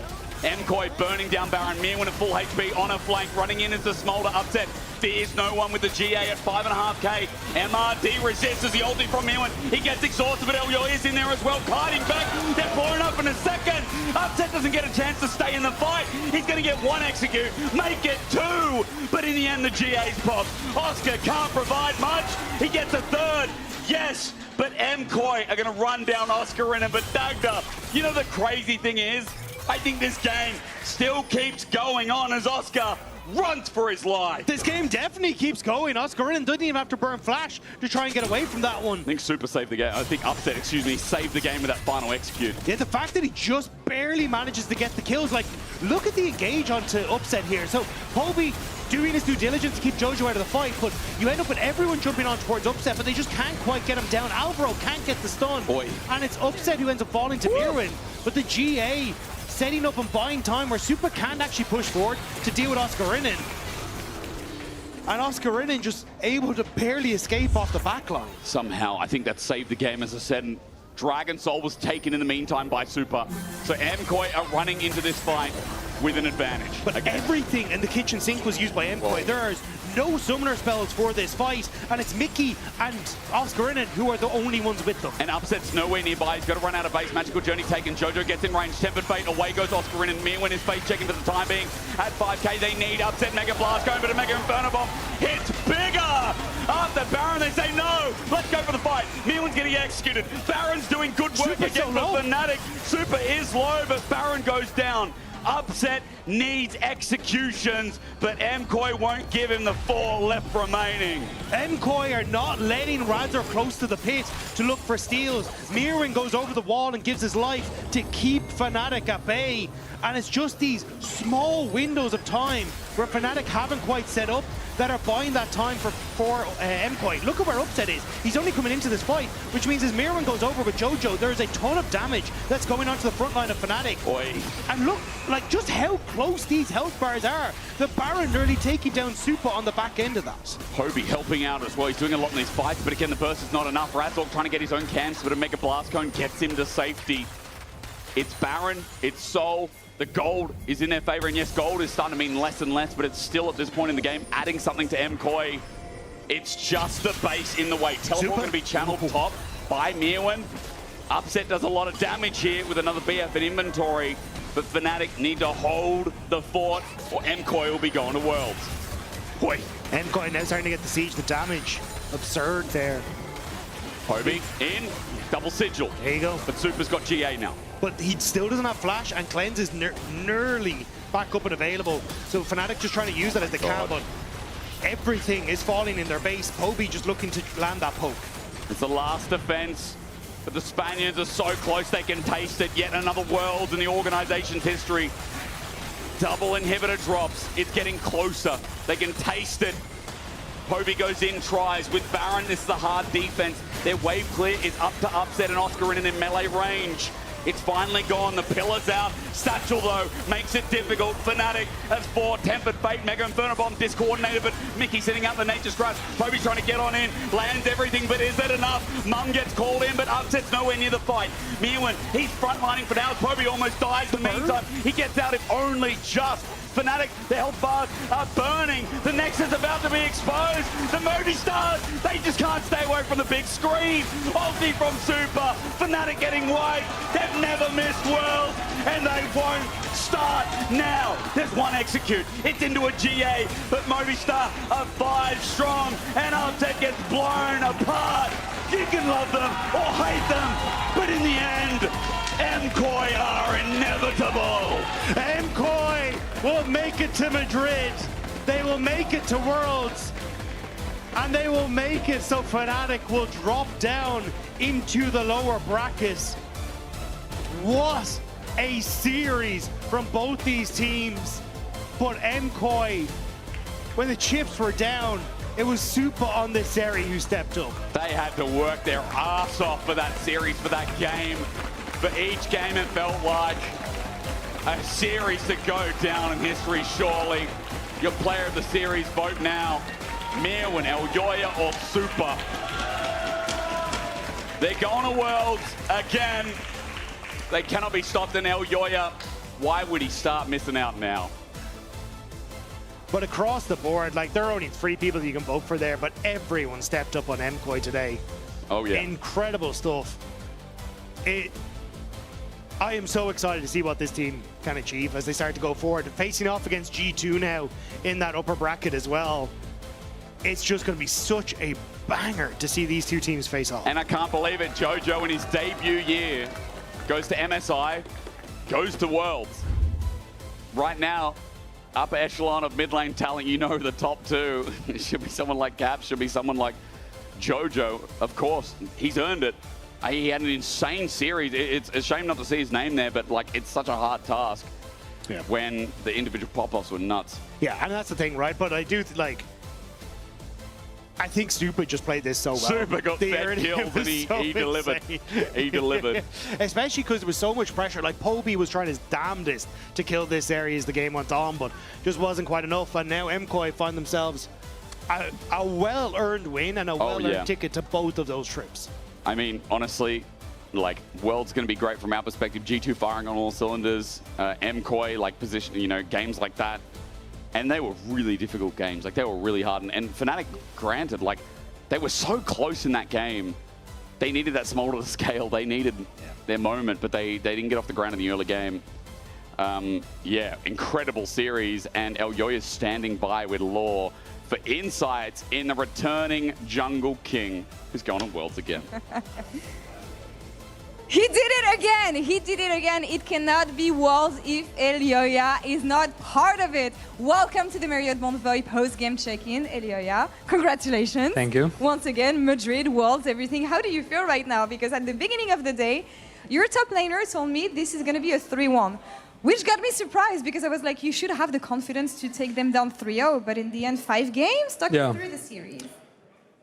MKOI burning down Baron. Mirwin at full HP on a flank. Running in as the Smolder. Upset. Fears no one with the GA at 5.5k. MRD resists as the ulti from Mirwin. He gets exhausted, but LEC is in there as well. Kiting back. They're blowing up in a second. Upset doesn't get a chance to stay in the fight. He's going to get 1 execute. Make it 2. But in the end, the GA's popped. Oscar can't provide much. He gets a 3rd. Yes, but MKOI are going to run down Oscarin, but Dagda, you know the crazy thing is, I think this game still keeps going on as Oscar runs for his life. This game definitely keeps going. Oscarin doesn't even have to burn flash to try and get away from that one. I think Super saved the game. I think Upset, excuse me, saved the game with that final execute. Yeah, the fact that he just barely manages to get the kills, like, look at the engage onto Upset here. So, Poby doing his due diligence to keep Jojo out of the fight, but you end up with everyone jumping on towards Upset, but they just can't quite get him down. Alvaro can't get the stun. Boy. And it's Upset who ends up falling to Mirwin. But the GA setting up and buying time where Super can't actually push forward to deal with Oscarin. And Oscarin just able to barely escape off the backline. Somehow, I think that saved the game, as I said. And Dragon Soul was taken in the meantime by Super. So MKOI are running into this fight with an advantage. But everything in the kitchen sink was used by MKOI. There's no summoner spells for this fight, and it's Mickey and Oscarin who are the only ones with them. And Upset's nowhere nearby. He's got to run out of base. Magical Journey taken. Jojo gets in range. Tempered Fate. Away goes Oscarin, and Mirwin is face checking for the time being. At 5k, they need Upset. Mega Blast going, but a Mega Inferno Bomb hits bigger. After Baron, they say no. Let's go for the fight. Milan's getting executed. Baron's doing good work Super's again so for Fnatic. Super is low, but Baron goes down. Upset needs executions, but MKOI won't give him the 4 left remaining. MKOI are not letting Razor close to the pit to look for steals. Mirren goes over the wall and gives his life to keep Fnatic at bay. And it's just these small windows of time where Fnatic haven't quite set up that are buying that time for MKOI. Look at where Upset is. He's only coming into this fight, which means as Mirren goes over with Jojo, there's a ton of damage that's going onto the front line of Fnatic. Oi. And look, like just how close these health bars are. The Baron nearly taking down Super on the back end of that. Hobie helping out as well. He's doing a lot in these fights, but again, the burst is not enough. Razork trying to get his own camps, but a Mega Blast Cone gets him to safety. It's Baron, it's Soul. The gold is in their favor, and yes, gold is starting to mean less and less, but it's still at this point in the game adding something to MKOI. It's just the base in the way. Teleport going to be channeled top by Mirren. Upset does a lot of damage here with another BF in inventory, but Fnatic need to hold the fort, or MKOI will be going to Worlds. Boy. MKOI now starting to get the siege, the damage. Absurd there. Hobie in, double sigil. There you go. But Super's got GA now. But he still doesn't have flash, and Cleanse is nearly back up and available. So Fnatic just trying to use that as they can, but everything is falling in their base. Hobie just looking to land that poke. It's the last defense, but the Spaniards are so close they can taste it. Yet another Worlds in the organization's history. Double inhibitor drops. It's getting closer. They can taste it. Hobie goes in, tries. With Baron, this is a hard defense. Their wave clear is up to Upset and Oscar in their melee range. It's finally gone. The pillar's out. Satchel, though, makes it difficult. Fnatic has 4. Tempered Fate, Mega Inferno Bomb discoordinated, but Mickey sitting out the Nature's Grasp. Hobie's trying to get on in. Lands everything, but is that enough? Mum gets called in, but Upset's nowhere near the fight. Mirren, he's frontlining for now. Hobie almost dies in the meantime. He gets out if only just. Fnatic, the health bars are burning. The Nexus is about to be exposed. The Moby Stars, they just can't stay away from the big screen. Ulti from Super. Fnatic getting wiped. They've never missed Worlds, and they won't start now. There's one execute. It's into a GA, but Moby Star are 5 strong, and Upset gets blown apart. You can love them or hate them, but in the end, MKOI are inevitable. MKOI will make it to Madrid. They will make it to Worlds. And they will make it so Fnatic will drop down into the lower brackets. What a series from both these teams. But MKOI, when the chips were down, it was Super on this series who stepped up. They had to work their ass off for that series, for that game. For each game, it felt like a series to go down in history, surely. Your player of the series, vote now. Mirren, Elyoya, or Super. They're going to Worlds again. They cannot be stopped in Elyoya. Why would he start missing out now? But across the board, like, there are only 3 people you can vote for there, but everyone stepped up on MKOI today. Oh, yeah. Incredible stuff. I am so excited to see what this team can achieve as they start to go forward. Facing off against G2 now in that upper bracket as well. It's just going to be such a banger to see these 2 teams face off. And I can't believe it. Jojo in his debut year goes to MSI, goes to Worlds. Right now, upper echelon of mid lane talent, you know the top 2. It should be someone like Caps, should be someone like Jojo. Of course, he's earned it. He had an insane series. It's a shame not to see his name there, but like, it's such a hard task when the individual pop-offs were nuts. Yeah, and that's the thing, right? But I do I think Super just played this so well. Super got fed kills and he delivered. He delivered. Especially because there was so much pressure. Like, Pobey was trying his damnedest to kill this area as the game went on, but just wasn't quite enough. And now MKOI find themselves a well-earned win and a well-earned ticket to both of those trips. I mean, honestly, like, World's going to be great from our perspective. G2 firing on all cylinders. MKOI, like, position, you know, games like that. And they were really difficult games. Like, they were really hard. And Fnatic, granted, like, they were so close in that game. They needed that small scale. They needed their moment, but they didn't get off the ground in the early game. Yeah, incredible series. And Elyoya's standing by with Law. for insights in the returning Jungle King, who's going on Worlds again. He did it again! He did it again! It cannot be Worlds if Elioya is not part of it. Welcome to the Marriott Bonvoy post-game check-in, Elioya. Congratulations. Thank you. Once again, Madrid, Worlds, everything. How do you feel right now? Because at the beginning of the day, your top laner told me this is going to be a 3-1. Which got me surprised because I was like, you should have the confidence to take them down 3-0. But in the end, 5 games? Talk me through the series.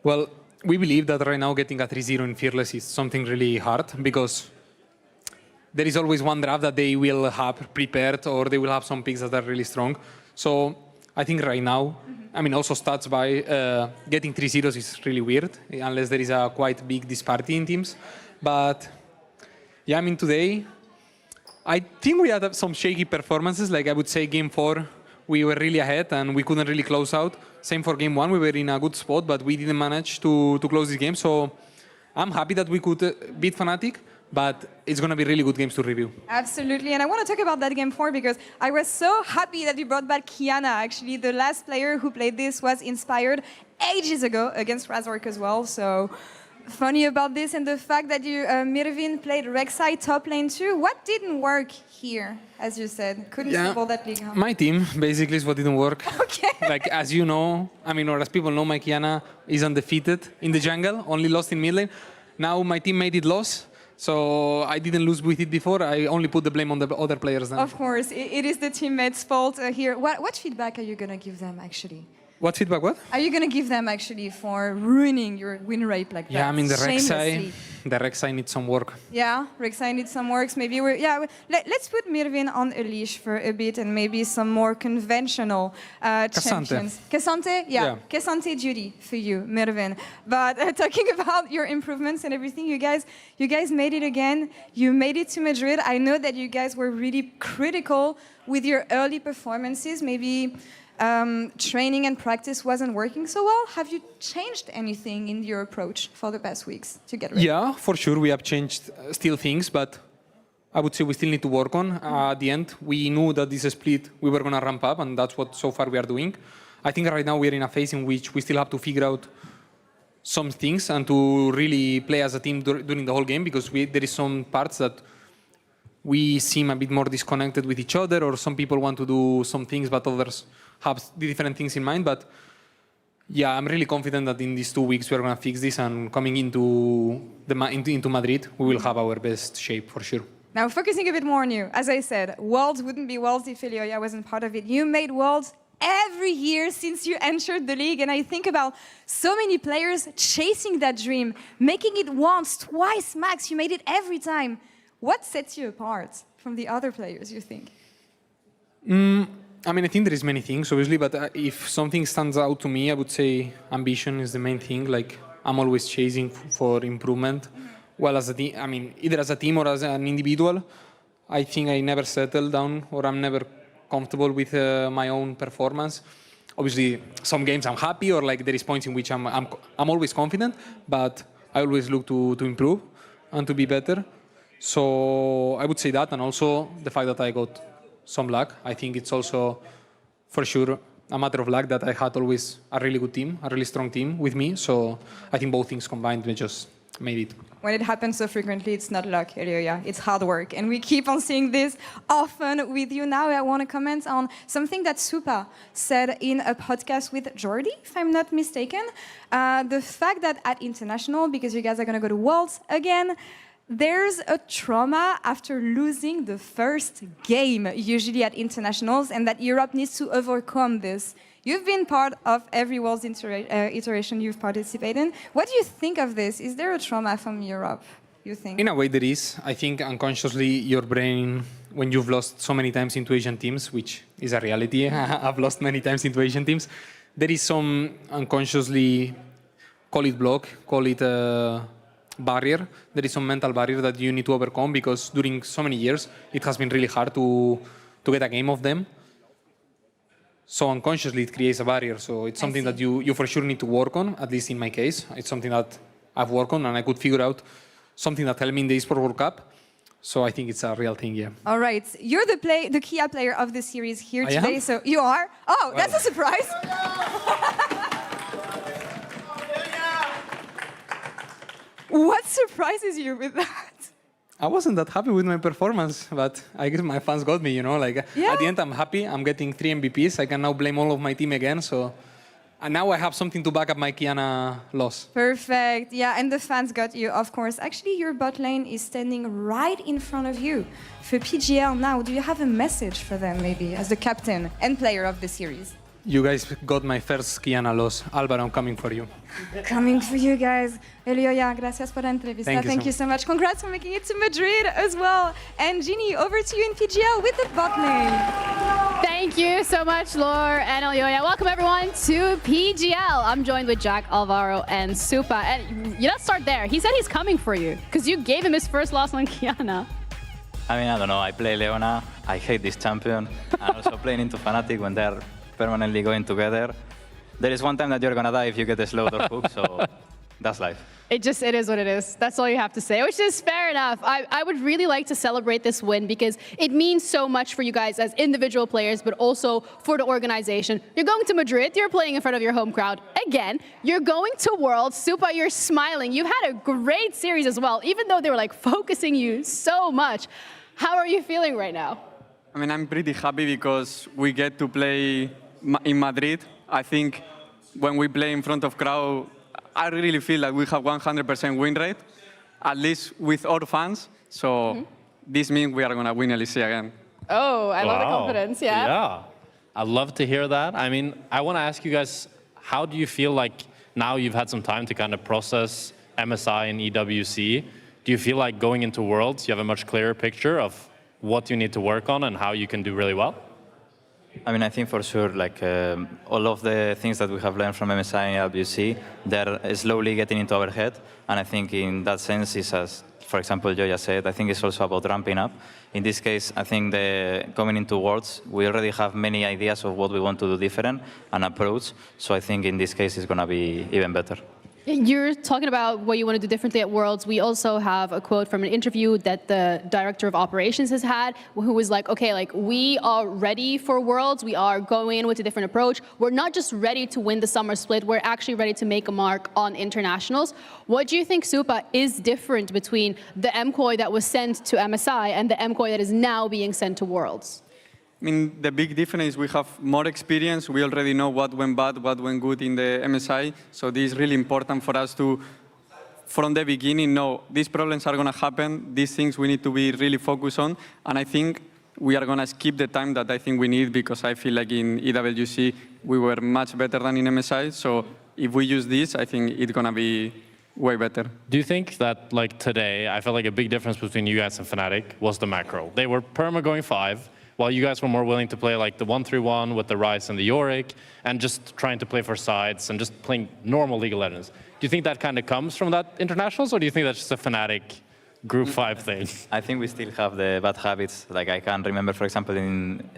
Well, we believe that right now getting a 3-0 in Fearless is something really hard because there is always one draft that they will have prepared or they will have some picks that are really strong. So I think right now, I mean, also stats by getting 3-0s is really weird unless there is a quite big disparity in teams. But yeah, I mean, today, I think we had some shaky performances. Like I would say game 4, we were really ahead and we couldn't really close out. Same for game 1, we were in a good spot, but we didn't manage to close this game. So I'm happy that we could beat Fnatic, but it's going to be really good games to review. Absolutely, and I want to talk about that game 4 because I was so happy that you brought back Kiana. Actually, the last player who played this was inspired ages ago against Razork as well. So funny about this and the fact that you, Mirvin, played Rek'Sai top lane too. What didn't work here, as you said? Couldn't stable that league, huh? My team basically is what didn't work. Okay. Like, as you know, I mean, or as people know, my Kiana is undefeated in the jungle, only lost in mid lane. Now my team made it loss, so I didn't lose with it before. I only put the blame on the other players now. Of course, it is the teammates' fault here. What feedback are you going to give them, actually? What feedback, what? Are you going to give them, actually, for ruining your win rate like that? Yeah, I mean, the Rek'Sai needs some work. Yeah, Rek'Sai needs some works. Maybe let's put Mirvin on a leash for a bit and maybe some more conventional champions. Cassante, yeah. Cassante duty for you, Mirvin. But talking about your improvements and everything, you guys made it again. You made it to Madrid. I know that you guys were really critical with your early performances. Maybe training and practice wasn't working so well. Have you changed anything in your approach for the past weeks to get ready? Yeah, for sure. We have changed still things, but I would say we still need to work on. At the end, we knew that this split, we were going to ramp up, and that's what so far we are doing. I think right now we're in a phase in which we still have to figure out some things and to really play as a team during the whole game, because there is some parts that we seem a bit more disconnected with each other, or some people want to do some things, but others have different things in mind. But yeah, I'm really confident that in these 2 weeks we're going to fix this, and coming into Madrid, we will have our best shape for sure. Now, focusing a bit more on you, as I said, Worlds wouldn't be Worlds if Elioya wasn't part of it. You made Worlds every year since you entered the league, and I think about so many players chasing that dream, making it once, twice max. You made it every time. What sets you apart from the other players, you think? I mean, I think there is many things, obviously, but if something stands out to me, I would say ambition is the main thing. Like, I'm always chasing for improvement. Well, as a team, I mean, either as a team or as an individual, I think I never settle down, or I'm never comfortable with my own performance. Obviously, some games I'm happy, or like there is points in which I'm always confident, but I always look to improve and to be better. So I would say that, and also the fact that I got some luck. I think it's also, for sure, a matter of luck that I had always a really good team, a really strong team with me. So I think both things combined, we just made it. When it happens so frequently, it's not luck, Elioya. It's hard work. And we keep on seeing this often with you. Now I want to comment on something that Supa said in a podcast with Jordi, if I'm not mistaken. The fact that at International, because you guys are going to go to Worlds again, there's a trauma after losing the first game, usually at internationals, and that Europe needs to overcome this. You've been part of every Worlds iteration you've participated in. What do you think of this? Is there a trauma from Europe, you think? In a way, there is. I think unconsciously, your brain, when you've lost so many times into Asian teams, which is a reality, I've lost many times into Asian teams, there is some unconsciously, call it block, call it barrier. There is some mental barrier that you need to overcome, because during so many years it has been really hard to get a game of them. So unconsciously it creates a barrier. So it's something that you for sure need to work on, at least in my case. It's something that I've worked on, and I could figure out something that helped me in the eSport World Cup. So I think it's a real thing, yeah. All right. You're the Kia player of the series here today. So you are? Oh, well, that's a surprise. What surprises you with that? I wasn't that happy with my performance, but I guess my fans got me, you know. Like at the end, I'm happy. I'm getting 3 MVPs. I can now blame all of my team again. So, and now I have something to back up my Kiana loss. Perfect. Yeah, and the fans got you, of course. Actually, your bot lane is standing right in front of you. For PGL now, do you have a message for them, maybe, as the captain and player of the series? You guys got my first Kiana loss. Álvaro, I'm coming for you. Coming for you guys. Elioya, gracias por la entrevista. Thank you so much. Congrats for making it to Madrid as well. And Ginny, over to you in PGL with the bot lane. Thank you so much, Lore and Elioya. Welcome everyone to PGL. I'm joined with Jack, Alvaro, and Supa. And let's start there. He said he's coming for you because you gave him his first loss on Kiana. I mean, I don't know. I play Leona. I hate this champion. And also playing into Fnatic when they're permanently going together. There is one time that you're gonna die if you get a slowed or hook, so that's life. It is what it is. That's all you have to say, which is fair enough. I would really like to celebrate this win because it means so much for you guys as individual players, but also for the organization. You're going to Madrid, you're playing in front of your home crowd. Again, you're going to Worlds. Supa, you're smiling. You've had a great series as well, even though they were like focusing you so much. How are you feeling right now? I mean, I'm pretty happy because we get to play in Madrid. I think when we play in front of crowd, I really feel like we have 100% win rate, at least with our fans. So this means we are going to win LEC again. Oh, I love the confidence, yeah. Yeah, I'd love to hear that. I mean, I want to ask you guys, how do you feel like now you've had some time to kind of process MSI and EWC? Do you feel like going into Worlds, you have a much clearer picture of what you need to work on and how you can do really well? I mean, I think for sure, like all of the things that we have learned from MSI and LWC, they're slowly getting into our head. And I think in that sense, it's as, for example, Joya said, I think it's also about ramping up. In this case, I think coming into Worlds, we already have many ideas of what we want to do different and approach. So I think in this case, it's going to be even better. You're talking about what you want to do differently at Worlds. We also have a quote from an interview that the director of operations has had, who was like, okay, like we are ready for Worlds. We are going in with a different approach. We're not just ready to win the summer split. We're actually ready to make a mark on internationals. What do you think, Supa, is different between the MKOI that was sent to MSI and the MKOI that is now being sent to Worlds? I mean, the big difference is we have more experience. We already know what went bad, what went good in the MSI. So this is really important for us to, from the beginning, know these problems are going to happen. These things we need to be really focused on. And I think we are going to skip the time that I think we need because I feel like in EWC we were much better than in MSI. So if we use this, I think it's going to be way better. Do you think that, like today, I felt like a big difference between you guys and Fnatic was the macro? They were perma going 5. While you guys were more willing to play like the 1-3-1 with the Ryze and the Yorick, and just trying to play for sides and just playing normal League of Legends. Do you think that kind of comes from that internationals, or do you think that's just a Fnatic Group 5 thing? I think we still have the bad habits. Like I can remember, for example,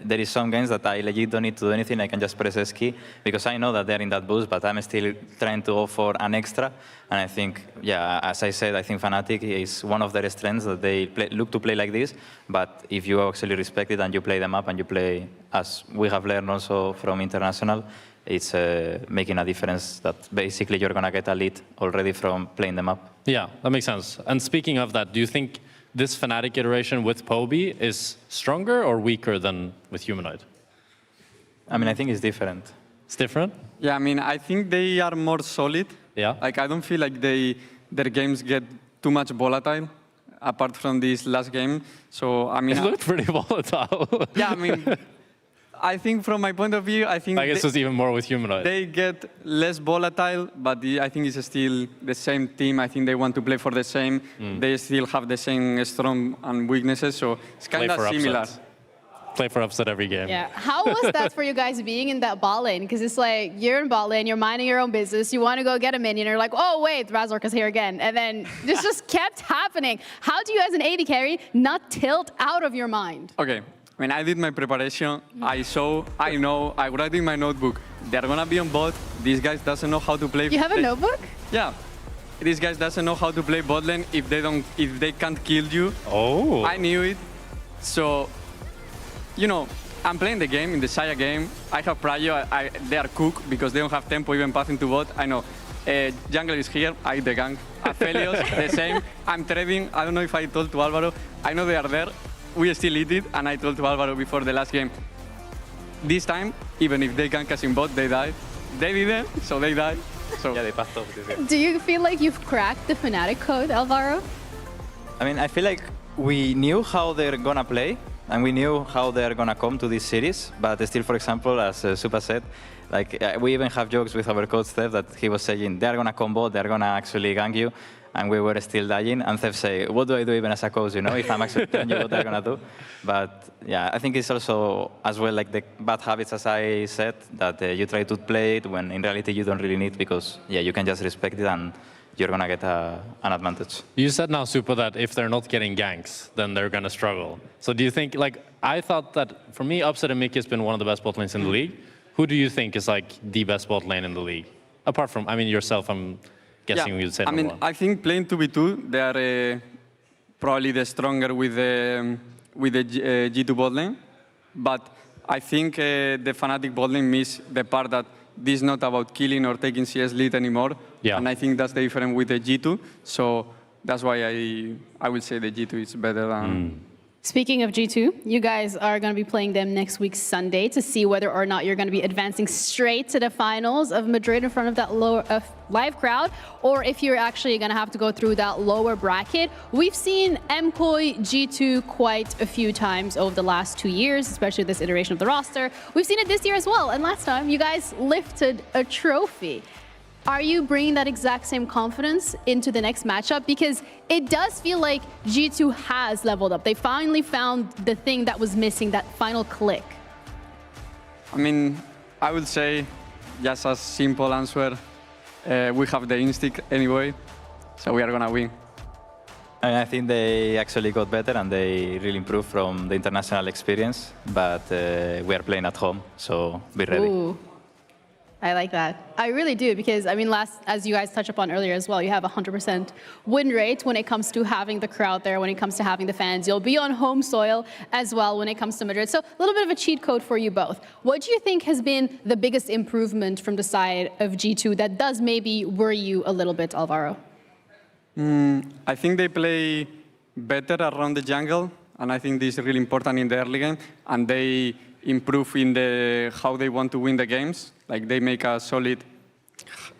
there is some games that I legit don't need to do anything. I can just press S key because I know that they're in that boost, but I'm still trying to go for an extra. And I think, yeah, as I said, I think Fnatic is one of their strengths that they look to play like this. But if you actually respect it and you play them up and you play, as we have learned also from international, it's making a difference that basically you're going to get a lead already from playing them up. Yeah, that makes sense. And speaking of that, do you think this Fnatic iteration with Poby is stronger or weaker than with Humanoid? I mean, I think it's different. It's different? Yeah, I mean, I think they are more solid. Yeah. Like, I don't feel like their games get too much volatile, apart from this last game. So, I mean... It looked pretty volatile. Yeah, I mean... I think from my point of view, I think... I guess it's even more with Humanoid. They get less volatile, but I think it's still the same team. I think they want to play for the same. They still have the same strengths and weaknesses, so it's kind of similar. Play for upset every game. Yeah. How was that for you guys being in that bot lane? Because it's like, you're in bot lane, you're minding your own business, you want to go get a minion, you're like, oh wait, Razork is here again. And then this just kept happening. How do you as an AD carry not tilt out of your mind? Okay. When I did my preparation, I know, I wrote in my notebook, they're going to be on bot. These guys doesn't know how to play. You have a notebook? Yeah. These guys doesn't know how to play bot lane if they can't kill you. Oh. I knew it. So, you know, I'm playing the game, in the Saya game. I have Prayo, they are cooked because they don't have tempo even passing to bot. I know. Jungle is here, I the gank. Aphelios, the same. I'm trading. I don't know if I told to Alvaro. I know they are there. We still eat it, and I told to Alvaro before the last game. This time, even if they gank us in bot, they die. They didn't, so they die. So yeah, they passed off this game. Do you feel like you've cracked the Fnatic code, Alvaro? I mean, I feel like we knew how they're gonna play, and we knew how they're gonna come to this series. But still, for example, as Supa said, like we even have jokes with our coach Steph that he was saying they're gonna combo, they're gonna actually gank you, and we were still dying. And Steph say, what do I do even as a coach? You know, if I'm actually telling you what they're gonna do. But yeah, I think it's also as well like the bad habits, as I said, that you try to play it when in reality you don't really need, because yeah, you can just respect it and you're gonna get an advantage. You said now, Supa, that if they're not getting ganks, then they're gonna struggle. So do you think, like, I thought that for me, Upset and Mickey has been one of the best bot lanes in the league. Who do you think is like the best bot lane in the league? Apart from, I mean, yourself, I'm guessing you'd say number one. I think playing 2v2, they are probably the stronger with the G2 bot lane. But I think the Fnatic bot lane miss the part that this is not about killing or taking CS lead anymore. Yeah. And I think that's the difference with the G2. So that's why I will say the G2 is better than... Speaking of G2, you guys are going to be playing them next week Sunday to see whether or not you're going to be advancing straight to the finals of Madrid in front of that live crowd, or if you're actually going to have to go through that lower bracket. We've seen MKOI G2 quite a few times over the last 2 years, especially this iteration of the roster. We've seen it this year as well, and last time you guys lifted a trophy. Are you bringing that exact same confidence into the next matchup? Because it does feel like G2 has leveled up. They finally found the thing that was missing, that final click. I mean, I would say, just a simple answer, we have the instinct anyway, so we are going to win. And I think they actually got better and they really improved from the international experience, but we are playing at home, so be ready. Ooh. I like that. I really do, because I mean, as you guys touched upon earlier as well, you have 100% win rate when it comes to having the crowd there, when it comes to having the fans. You'll be on home soil as well when it comes to Madrid. So a little bit of a cheat code for you both. What do you think has been the biggest improvement from the side of G2 that does maybe worry you a little bit, Alvaro? I think they play better around the jungle, and I think this is really important in the early game, and they improve in how they want to win the games. Like they make a solid,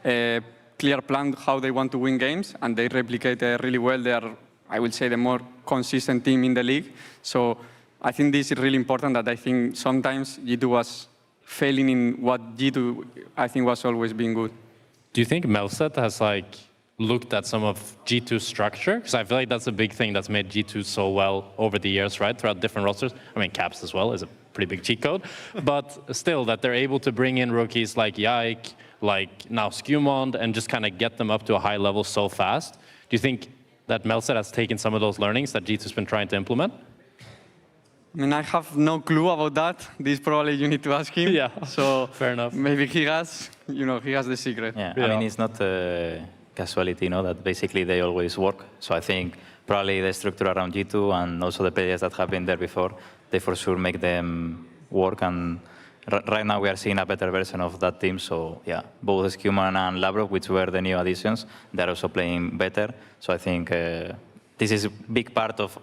clear plan how they want to win games, and they replicate really well. They are, I would say, the more consistent team in the league. So I think this is really important, that I think sometimes G2 was failing in what G2, I think, was always being good. Do you think Melset has like looked at some of G2's structure? Because I feel like that's a big thing that's made G2 so well over the years, right? Throughout different rosters. I mean, Caps as well is a pretty big cheat code. But still, that they're able to bring in rookies like Yike, like now Skewmond, and just kind of get them up to a high level so fast. Do you think that Melset has taken some of those learnings that G2's been trying to implement? I mean, I have no clue about that. This probably you need to ask him. Yeah, so fair enough. Maybe he has, he has the secret. Yeah, I mean, it's not casualty, that basically they always work. So I think probably the structure around G2 and also the players that have been there before, they for sure make them work. And right now we are seeing a better version of that team. So yeah, both Skewman and Labrov, which were the new additions, they're also playing better. So I think this is a big part of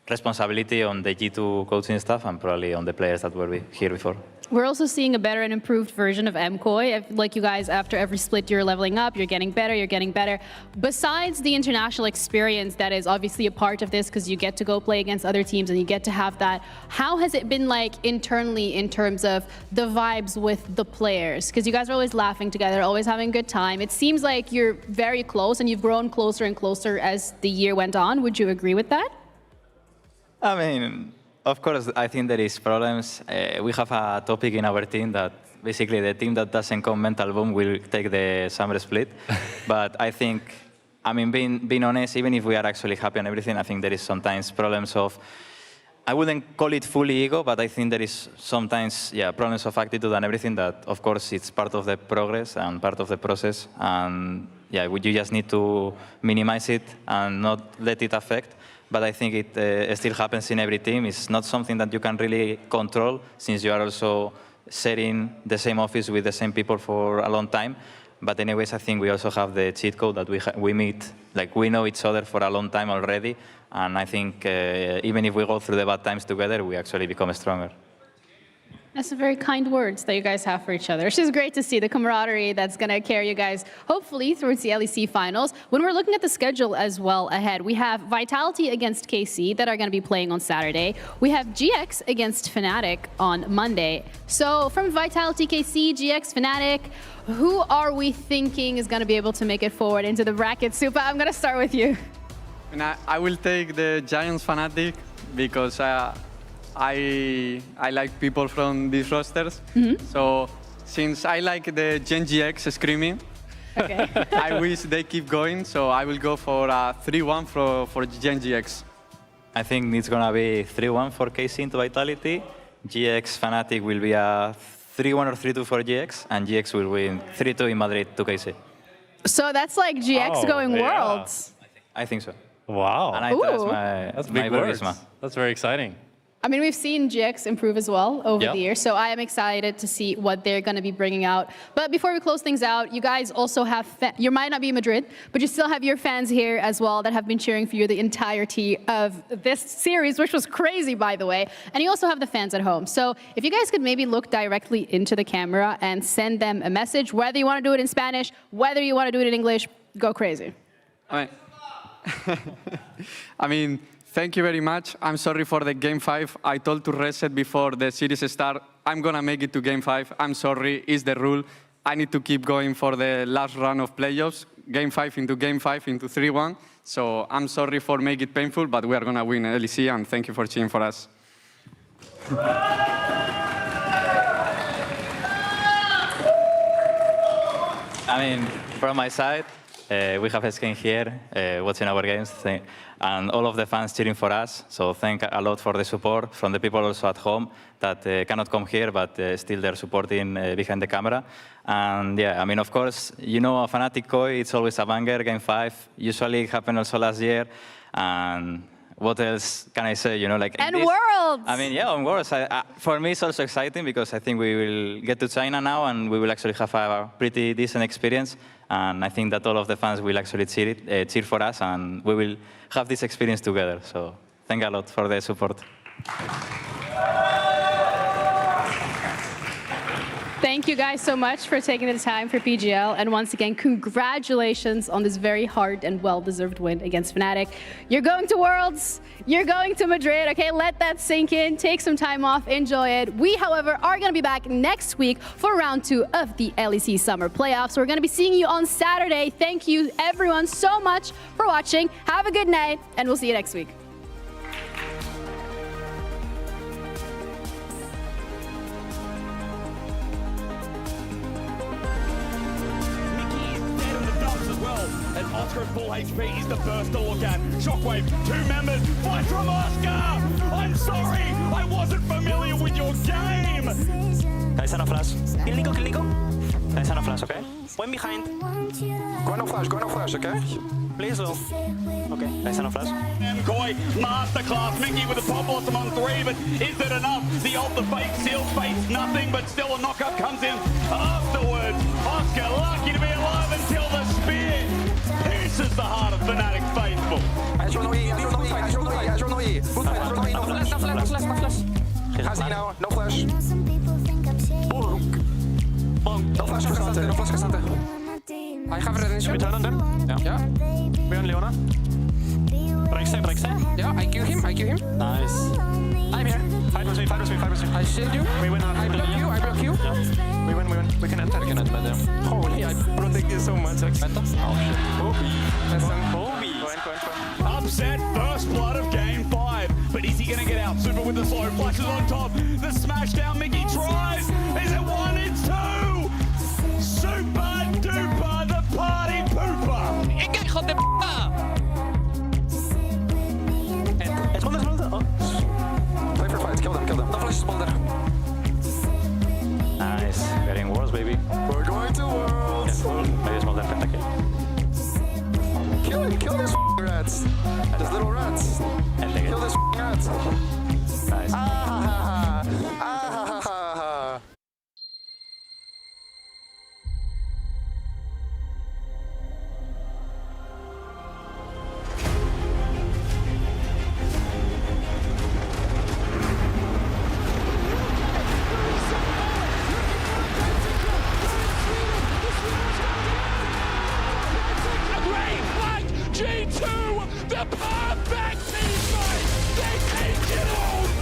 responsibility on the G2 coaching staff and probably on the players that were here before. We're also seeing a better and improved version of MKOI. Like you guys, after every split, you're leveling up, you're getting better, you're getting better. Besides the international experience that is obviously a part of this, because you get to go play against other teams and you get to have that, how has it been like internally in terms of the vibes with the players? Because you guys are always laughing together, always having a good time. It seems like you're very close and you've grown closer and closer as the year went on. Would you agree with that? I mean, of course, I think there is problems. We have a topic in our team that basically the team that doesn't come mental boom will take the summer split. But I think, I mean, being honest, even if we are actually happy and everything, I think there is sometimes problems of, I wouldn't call it fully ego, but I think there is sometimes, problems of attitude and everything that, of course, it's part of the progress and part of the process. And you just need to minimize it and not let it affect. But I think it still happens in every team. It's not something that you can really control, since you are also sharing the same office with the same people for a long time. But anyways, I think we also have the cheat code that we meet, like we know each other for a long time already. And I think even if we go through the bad times together, we actually become stronger. That's some very kind words that you guys have for each other. It's just great to see the camaraderie that's going to carry you guys, hopefully, towards the LEC finals. When we're looking at the schedule as well ahead, we have Vitality against KC that are going to be playing on Saturday. We have GX against Fnatic on Monday. So from Vitality, KC, GX, Fnatic, who are we thinking is going to be able to make it forward into the bracket? Supa, I'm going to start with you. And I will take the Giants Fnatic because I like people from these rosters. So since I like the Gen GX screaming, I wish they keep going. So I will go for a 3-1 for Gen GX. I think it's going to be 3-1 for KC into Vitality. GX Fnatic will be a 3-1 or 3-2 for GX, and GX will win 3-2 in Madrid to KC. So that's like GX going Worlds. I think so. Wow. And I trust my Burisma. That's very exciting. I mean, we've seen GX improve as well over the years, so I am excited to see what they're going to be bringing out. But before we close things out, you guys also have, you might not be in Madrid, but you still have your fans here as well that have been cheering for you the entirety of this series, which was crazy, by the way. And you also have the fans at home. So if you guys could maybe look directly into the camera and send them a message, whether you want to do it in Spanish, whether you want to do it in English, go crazy. I mean, thank you very much. I'm sorry for the Game 5. I told to reset before the series start. I'm going to make it to Game 5. I'm sorry. It's the rule. I need to keep going for the last round of playoffs. Game 5 into Game 5 into 3-1. So I'm sorry for making it painful, but we are going to win LEC, and thank you for cheering for us. I mean, from my side, we have Skin here watching our games, and all of the fans cheering for us. So thank a lot for the support from the people also at home that cannot come here, but still they're supporting behind the camera. And yeah, I mean, of course, you know, a Fnatic KOI, it's always a banger, Game 5. Usually it happened also last year. And what else can I say? You know, like and Worlds. I mean, yeah, on Worlds. For me, it's also exciting because I think we will get to China now, and we will actually have a pretty decent experience. And I think that all of the fans will actually cheer for us, and we will have this experience together. So thank you a lot for the support. Thank you guys so much for taking the time for PGL. And once again, congratulations on this very hard and well-deserved win against Fnatic. You're going to Worlds. You're going to Madrid. Okay, let that sink in. Take some time off. Enjoy it. We, however, are going to be back next week for round 2 of the LEC Summer Playoffs. We're going to be seeing you on Saturday. Thank you, everyone, so much for watching. Have a good night, and we'll see you next week. And Oscar at full HP is the first to look at. Shockwave, 2 members, fight from Oscar! I'm sorry, I wasn't familiar with your game! Guys, on a flash. Kill Nico, kill Nico. Guys, on a flash, okay? Point behind. Go no flash, okay? Please, low. Okay, guys, on a flash. MKOI, masterclass. Mickey with a pop blossom on 3, but is it enough? The ult, the fake, seal space, nothing, but still a knockup comes in afterwards. Oscar lucky to be alive until the spear. This is the heart of Fnatic faithful. Azure no E. No flash. Has E now, no flash. No flash, Cassante. I have redemption. We turn on them? Yeah. We on Leona. Breakside. Yeah, I kill him. Nice. I'm here. Fight with me. I shield you. We win. I block you. Yeah. We win. We can enter. Holy, I protect you so much. Oh shit. Kobe. Go. Upset, first blood of Game 5. But is he going to get out? Super with the slow flashes on top. The smash down, Mickey tries. Is it 1 and 2? Super duper, the party pooper. Ik krijg gewoon de Het komt er zo. Play for fight, kill them. No flash is bolder. Nice. We're in Worlds, baby. We're going to Worlds. Yes, maybe small defense, okay. Kill these rats. These little rats. Kill these rats. Nice. The perfect team fight! They take it all!